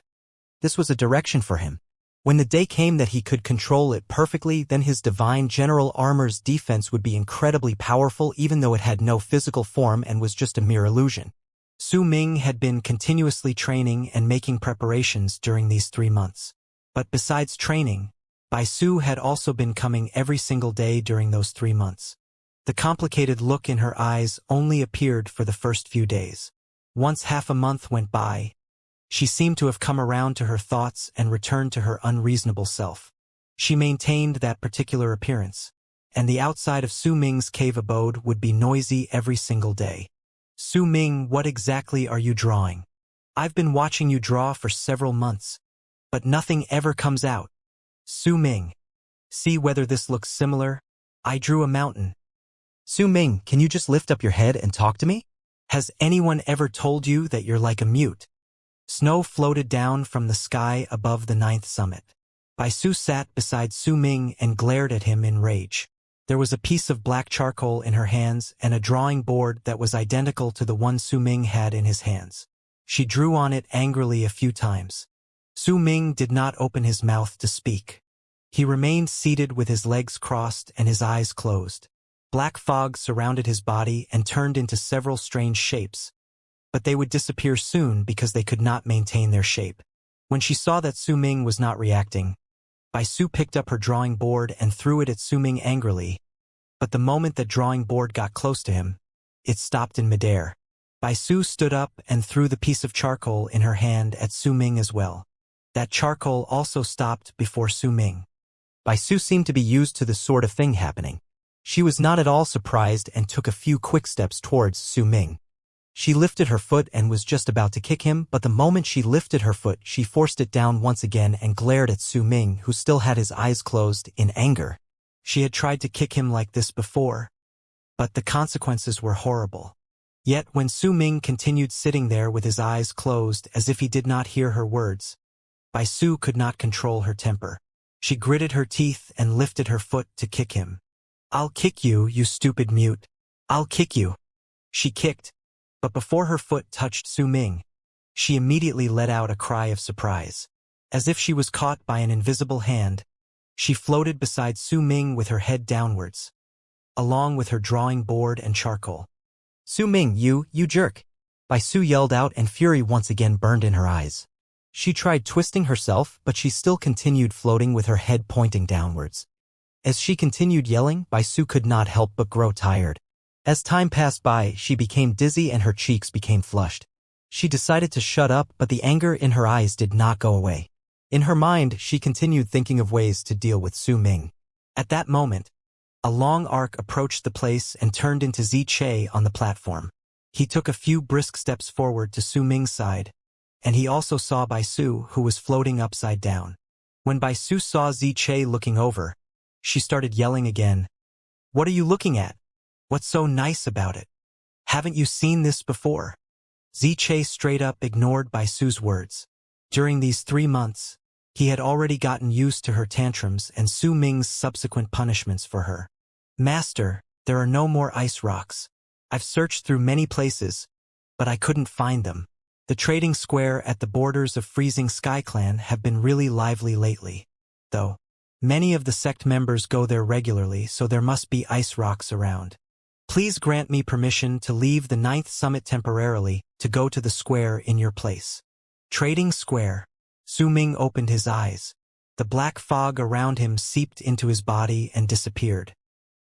S1: This was a direction for him. When the day came that he could control it perfectly, then his divine general armor's defense would be incredibly powerful even though it had no physical form and was just a mere illusion. Su Ming had been continuously training and making preparations during these 3 months. But besides training, Bai Su had also been coming every single day during those 3 months. The complicated look in her eyes only appeared for the first few days. Once half a month went by, she seemed to have come around to her thoughts and returned to her unreasonable self. She maintained that particular appearance, and the outside of Su Ming's cave abode would be noisy every single day. Su Ming, what exactly are you drawing? I've been watching you draw for several months, but nothing ever comes out. Su Ming. See whether this looks similar. I drew a mountain. Su Ming, can you just lift up your head and talk to me? Has anyone ever told you that you're like a mute? Snow floated down from the sky above the 9th summit. Baisu sat beside Su Ming and glared at him in rage. There was a piece of black charcoal in her hands and a drawing board that was identical to the one Su Ming had in his hands. She drew on it angrily a few times. Su Ming did not open his mouth to speak. He remained seated with his legs crossed and his eyes closed. Black fog surrounded his body and turned into several strange shapes, but they would disappear soon because they could not maintain their shape. When she saw that Su Ming was not reacting, Baisu picked up her drawing board and threw it at Su Ming angrily, but the moment that drawing board got close to him, it stopped in midair. Baisu stood up and threw the piece of charcoal in her hand at Su Ming as well. That charcoal also stopped before Su Ming. Baisu seemed to be used to this sort of thing happening. She was not at all surprised and took a few quick steps towards Su Ming. She lifted her foot and was just about to kick him, but the moment she lifted her foot, she forced it down once again and glared at Su Ming, who still had his eyes closed, in anger. She had tried to kick him like this before, but the consequences were horrible. Yet when Su Ming continued sitting there with his eyes closed as if he did not hear her words, Baisu could not control her temper. She gritted her teeth and lifted her foot to kick him. I'll kick you, you stupid mute. I'll kick you. She kicked, but before her foot touched Su Ming, she immediately let out a cry of surprise. As if she was caught by an invisible hand, she floated beside Su Ming with her head downwards, along with her drawing board and charcoal. Su Ming, you jerk! Baisu yelled out, and fury once again burned in her eyes. She tried twisting herself, but she still continued floating with her head pointing downwards. As she continued yelling, Baisu could not help but grow tired. As time passed by, she became dizzy and her cheeks became flushed. She decided to shut up, but the anger in her eyes did not go away. In her mind, she continued thinking of ways to deal with Su Ming. At that moment, a long arc approached the place and turned into Xianxia on the platform. He took a few brisk steps forward to Su Ming's side, and he also saw Baisu, who was floating upside down. When Baisu saw Xianxia looking over, she started yelling again. What are you looking at? What's so nice about it? Haven't you seen this before? Xianxia straight up ignored Baisu's words. During these 3 months, he had already gotten used to her tantrums and Su Ming's subsequent punishments for her. Master, there are no more ice rocks. I've searched through many places, but I couldn't find them. The trading square at the borders of Freezing Sky Clan have been really lively lately, though. Many of the sect members go there regularly, so there must be ice rocks around. Please grant me permission to leave the 9th summit temporarily to go to the square in your place. Trading square. Su Ming opened his eyes. The black fog around him seeped into his body and disappeared.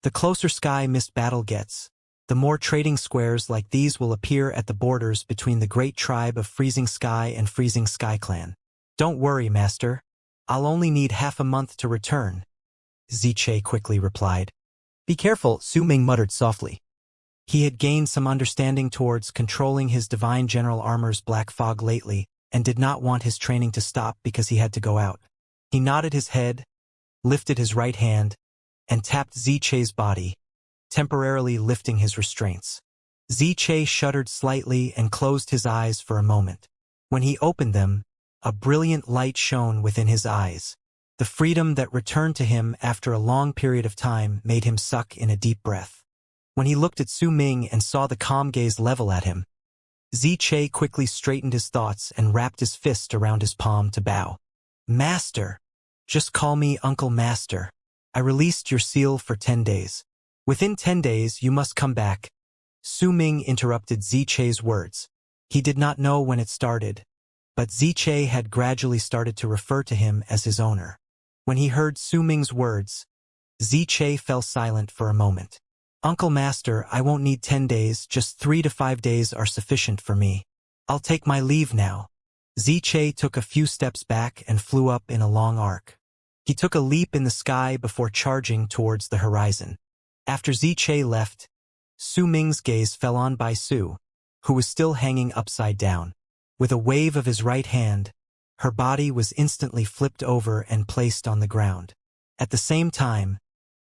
S1: The closer Sky Mist battle gets, the more trading squares like these will appear at the borders between the great tribe of Freezing Sky and Freezing Sky Clan. Don't worry, Master. I'll only need half a month to return, Xianxia quickly replied. Be careful, Su Ming muttered softly. He had gained some understanding towards controlling his Divine General Armor's black fog lately, and did not want his training to stop because he had to go out. He nodded his head, lifted his right hand, and tapped Xianxia's body, temporarily lifting his restraints. Xianxia shuddered slightly and closed his eyes for a moment. When he opened them, a brilliant light shone within his eyes. The freedom that returned to him after a long period of time made him suck in a deep breath. When he looked at Su Ming and saw the calm gaze level at him, Xianxia quickly straightened his thoughts and wrapped his fist around his palm to bow. Master! Just call me Uncle Master. I released your seal for 10 days. Within 10 days you must come back. Su Ming interrupted Xianxia's words. He did not know when it started, but Xianxia had gradually started to refer to him as his owner. When he heard Su Ming's words, Xianxia fell silent for a moment. Uncle Master, I won't need 10 days, just 3 to 5 days are sufficient for me. I'll take my leave now. Ziche took a few steps back and flew up in a long arc. He took a leap in the sky before charging towards the horizon. After Ziche left, Su Ming's gaze fell on Bai Su, who was still hanging upside down. With a wave of his right hand, her body was instantly flipped over and placed on the ground. At the same time,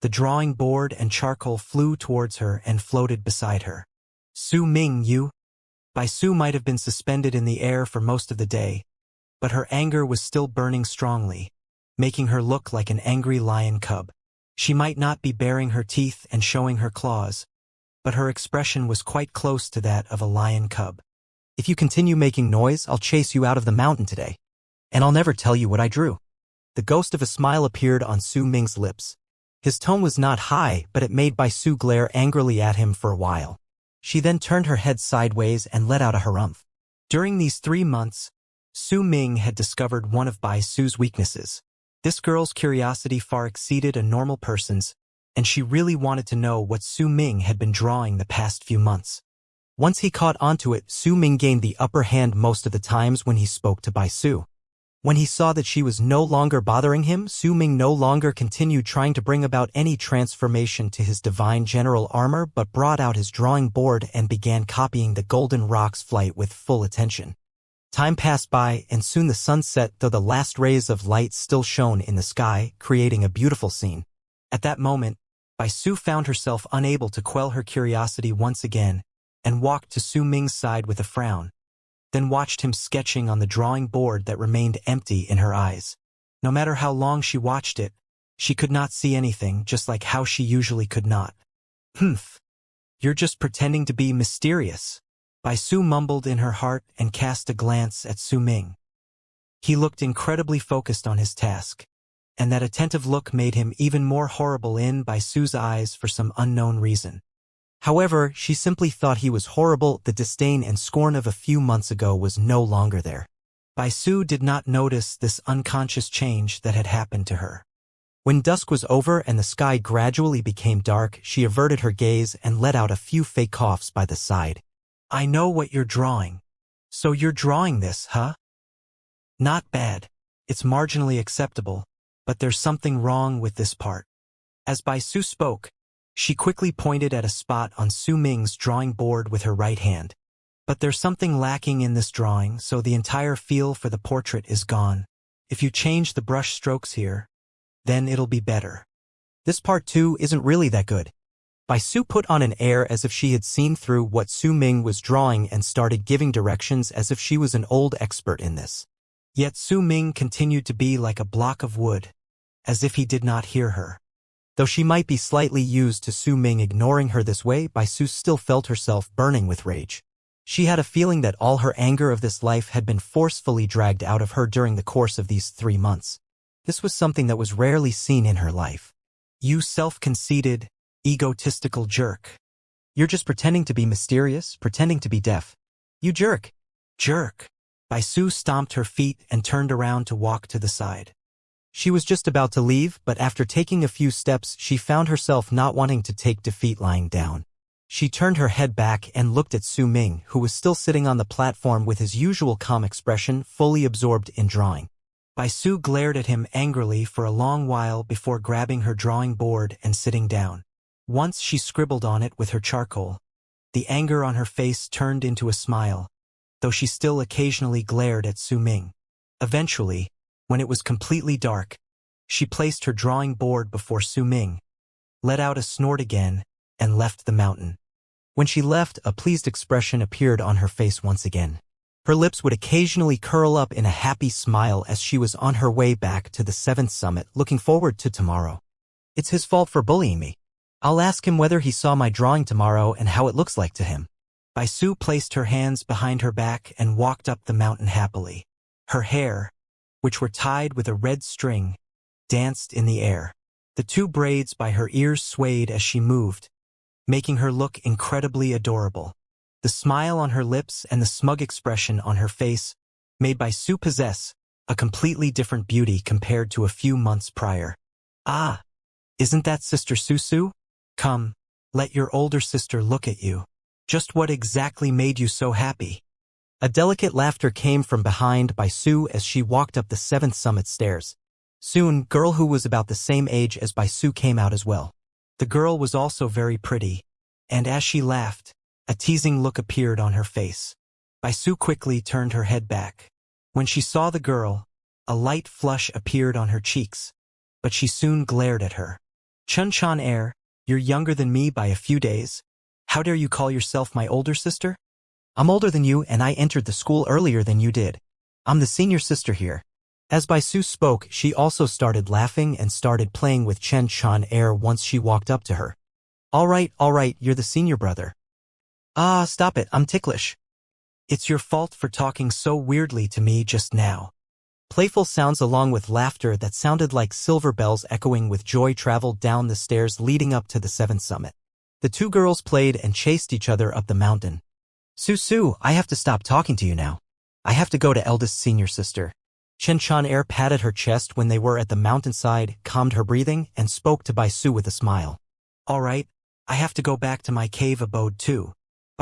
S1: the drawing board and charcoal flew towards her and floated beside her. Su Ming, you? Bai Su might have been suspended in the air for most of the day, but her anger was still burning strongly, making her look like an angry lion cub. She might not be baring her teeth and showing her claws, but her expression was quite close to that of a lion cub. If you continue making noise, I'll chase you out of the mountain today, and I'll never tell you what I drew. The ghost of a smile appeared on Su Ming's lips. His tone was not high, but it made Bai Su glare angrily at him for a while. She then turned her head sideways and let out a harumph. During these 3 months, Su Ming had discovered one of Bai Su's weaknesses. This girl's curiosity far exceeded a normal person's, and she really wanted to know what Su Ming had been drawing the past few months. Once he caught onto it, Su Ming gained the upper hand most of the times when he spoke to Bai Su. When he saw that she was no longer bothering him, Su Ming no longer continued trying to bring about any transformation to his divine general armor, but brought out his drawing board and began copying the Golden Rock's flight with full attention. Time passed by, and soon the sun set, though the last rays of light still shone in the sky, creating a beautiful scene. At that moment, Bai Su found herself unable to quell her curiosity once again, and walked to Su Ming's side with a frown, then watched him sketching on the drawing board that remained empty in her eyes. No matter how long she watched it, she could not see anything, just like how she usually could not. Humph. You're just pretending to be mysterious. Bai Su mumbled in her heart and cast a glance at Su Ming. He looked incredibly focused on his task, and that attentive look made him even more horrible in Bai Su's eyes for some unknown reason. However, she simply thought he was horrible. The disdain and scorn of a few months ago was no longer there. Bai Su did not notice this unconscious change that had happened to her. When dusk was over and the sky gradually became dark, she averted her gaze and let out a few fake coughs by the side. I know what you're drawing. So you're drawing this, huh? Not bad. It's marginally acceptable, but there's something wrong with this part. As Bai Su spoke, she quickly pointed at a spot on Su Ming's drawing board with her right hand. But there's something lacking in this drawing, so the entire feel for the portrait is gone. If you change the brush strokes here, then it'll be better. This part too isn't really that good. Bai Su put on an air as if she had seen through what Su Ming was drawing and started giving directions as if she was an old expert in this. Yet Su Ming continued to be like a block of wood, as if he did not hear her. Though she might be slightly used to Su Ming ignoring her this way, Bai Su still felt herself burning with rage. She had a feeling that all her anger of this life had been forcefully dragged out of her during the course of these 3 months. This was something that was rarely seen in her life. You self-conceited, egotistical jerk. You're just pretending to be mysterious, pretending to be deaf. You jerk. Jerk. Bai Su stomped her feet and turned around to walk to the side. She was just about to leave, but after taking a few steps, she found herself not wanting to take defeat lying down. She turned her head back and looked at Su Ming, who was still sitting on the platform with his usual calm expression, fully absorbed in drawing. Bai Su glared at him angrily for a long while before grabbing her drawing board and sitting down. Once she scribbled on it with her charcoal. The anger on her face turned into a smile, though she still occasionally glared at Su Ming. Eventually, when it was completely dark, she placed her drawing board before Su Ming, let out a snort again, and left the mountain. When she left, a pleased expression appeared on her face once again. Her lips would occasionally curl up in a happy smile as she was on her way back to the 7th summit, looking forward to tomorrow. It's his fault for bullying me. I'll ask him whether he saw my drawing tomorrow and how it looks like to him. Bai Su placed her hands behind her back and walked up the mountain happily. Her hair, which were tied with a red string, danced in the air. The 2 braids by her ears swayed as she moved, making her look incredibly adorable. The smile on her lips and the smug expression on her face made Bai Su possess a completely different beauty compared to a few months prior. Ah, isn't that Sister Susu? Come, Let your older sister look at you. Just what exactly made you so happy? A delicate laughter came from behind by Su as she walked up the 7th summit stairs. Soon, a girl who was about the same age as Su came out as well. The girl was also very pretty, and as she laughed, a teasing look appeared on her face. Su quickly turned her head back. When she saw the girl, a light flush appeared on her cheeks, but she soon glared at her. Chun Air, you're younger than me by a few days. How dare you call yourself my older sister? I'm older than you and I entered the school earlier than you did. I'm the senior sister here. As Su spoke, she also started laughing and started playing with Chun Air once she walked up to her. All right, you're the senior brother. Ah, stop it, I'm ticklish. It's your fault for talking so weirdly to me just now. Playful sounds along with laughter that sounded like silver bells echoing with joy traveled down the stairs leading up to the 7th summit. The two girls played and chased each other up the mountain. Su, I have to stop talking to you now. I have to go to eldest senior sister. Chun Air patted her chest when they were at the mountainside, calmed her breathing, and spoke to Su with a smile. All right, I have to go back to my cave abode too.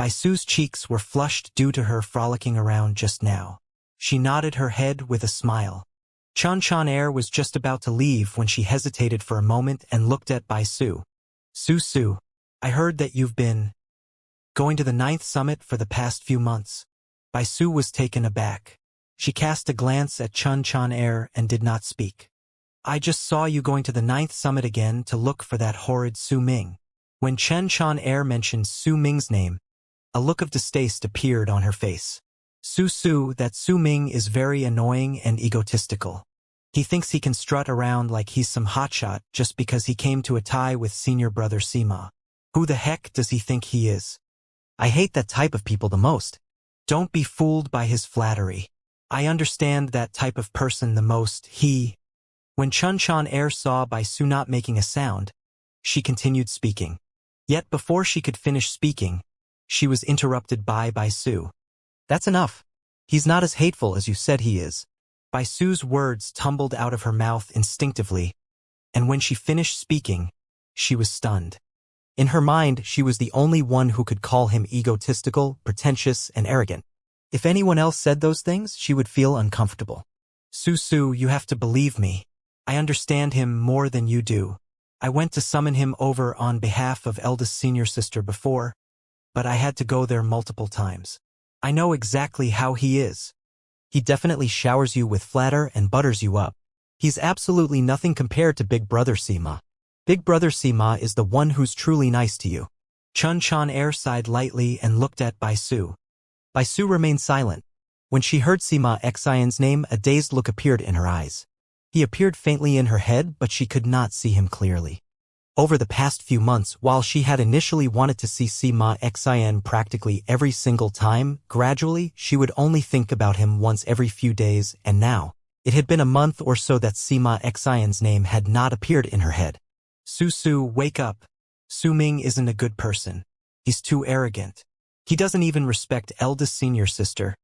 S1: Su's cheeks were flushed due to her frolicking around just now. She nodded her head with a smile. Chun Air was just about to leave when she hesitated for a moment and looked at Su. Su, I heard that you've been going to the 9th summit for the past few months. Su was taken aback. She cast a glance at Chun Air and did not speak. I just saw you going to the 9th summit again to look for that horrid Su Ming. When Chun Air mentioned Su Ming's name, a look of distaste appeared on her face. Su, that Su Ming is very annoying and egotistical. He thinks he can strut around like he's some hotshot just because he came to a tie with senior brother Sima. Who the heck does he think he is? I hate that type of people the most. Don't be fooled by his flattery. I understand that type of person the most. When Chun Air saw Su not making a sound, she continued speaking. Yet before she could finish speaking, she was interrupted by Su. That's enough. He's not as hateful as you said he is. Su's words tumbled out of her mouth instinctively, and when she finished speaking, she was stunned. In her mind, she was the only one who could call him egotistical, pretentious, and arrogant. If anyone else said those things, she would feel uncomfortable. Su, you have to believe me. I understand him more than you do. I went to summon him over on behalf of eldest senior sister before, but I had to go there multiple times. I know exactly how he is. He definitely showers you with flatter and butters you up. He's absolutely nothing compared to Big Brother Sima. Big Brother Sima is the one who's truly nice to you. Chun Air sighed lightly and looked at Su. Su remained silent. When she heard Sima Xian's name, a dazed look appeared in her eyes. He appeared faintly in her head, but she could not see him clearly. Over the past few months, while she had initially wanted to see Sima Xian practically every single time, gradually she would only think about him once every few days, and now, it had been a month or so that Sima Xian's name had not appeared in her head. Su, wake up. Su Ming isn't a good person. He's too arrogant. He doesn't even respect eldest senior sister,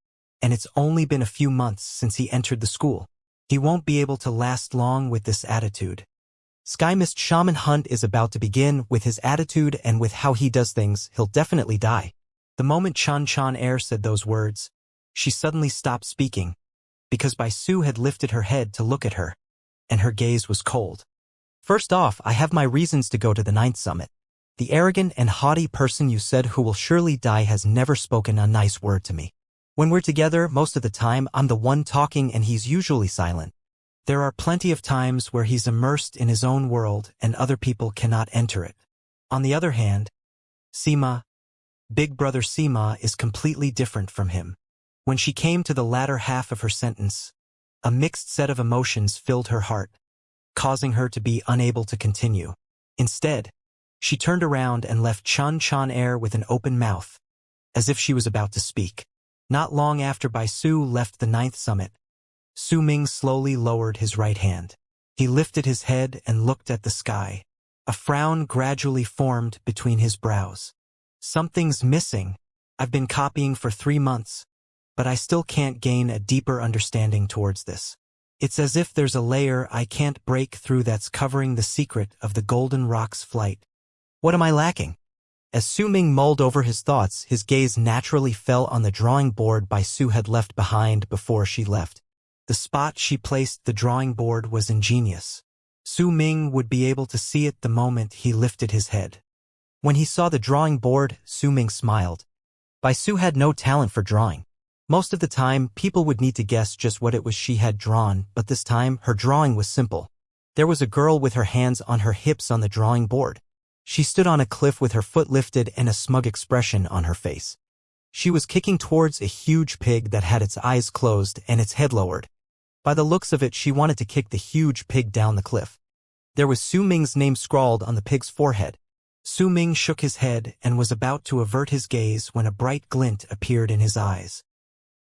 S1: and it's only been a few months since he entered the school. He won't be able to last long with this attitude. Sky Mist Shaman Hunt is about to begin. With his attitude and with how he does things, he'll definitely die. The moment Chun Air said those words, she suddenly stopped speaking, because Su had lifted her head to look at her, and her gaze was cold. First off, I have my reasons to go to the 9th summit. The arrogant and haughty person you said who will surely die has never spoken a nice word to me. When we're together, most of the time, I'm the one talking and he's usually silent. There are plenty of times where he's immersed in his own world and other people cannot enter it. On the other hand, Sima, Big Brother Sima, is completely different from him. When she came to the latter half of her sentence, a mixed set of emotions filled her heart, causing her to be unable to continue. Instead, she turned around and left Chun Air with an open mouth, as if she was about to speak. Not long after Su left the 9th summit, Su Ming slowly lowered his right hand. He lifted his head and looked at the sky. A frown gradually formed between his brows. Something's missing. I've been copying for 3 months, but I still can't gain a deeper understanding towards this. It's as if there's a layer I can't break through that's covering the secret of the Golden Rock's flight. What am I lacking? As Su Ming mulled over his thoughts, his gaze naturally fell on the drawing board Bai Su had left behind before she left. The spot she placed the drawing board was ingenious. Su Ming would be able to see it the moment he lifted his head. When he saw the drawing board, Su Ming smiled. Bai Su had no talent for drawing. Most of the time, people would need to guess just what it was she had drawn, but this time, her drawing was simple. There was a girl with her hands on her hips on the drawing board. She stood on a cliff with her foot lifted and a smug expression on her face. She was kicking towards a huge pig that had its eyes closed and its head lowered. By the looks of it, she wanted to kick the huge pig down the cliff. There was Su Ming's name scrawled on the pig's forehead. Su Ming shook his head and was about to avert his gaze when a bright glint appeared in his eyes.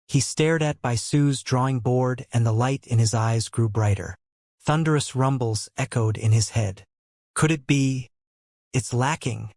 S1: He stared at Bai Su's drawing board and the light in his eyes grew brighter. Thunderous rumbles echoed in his head. Could it be? It's lacking.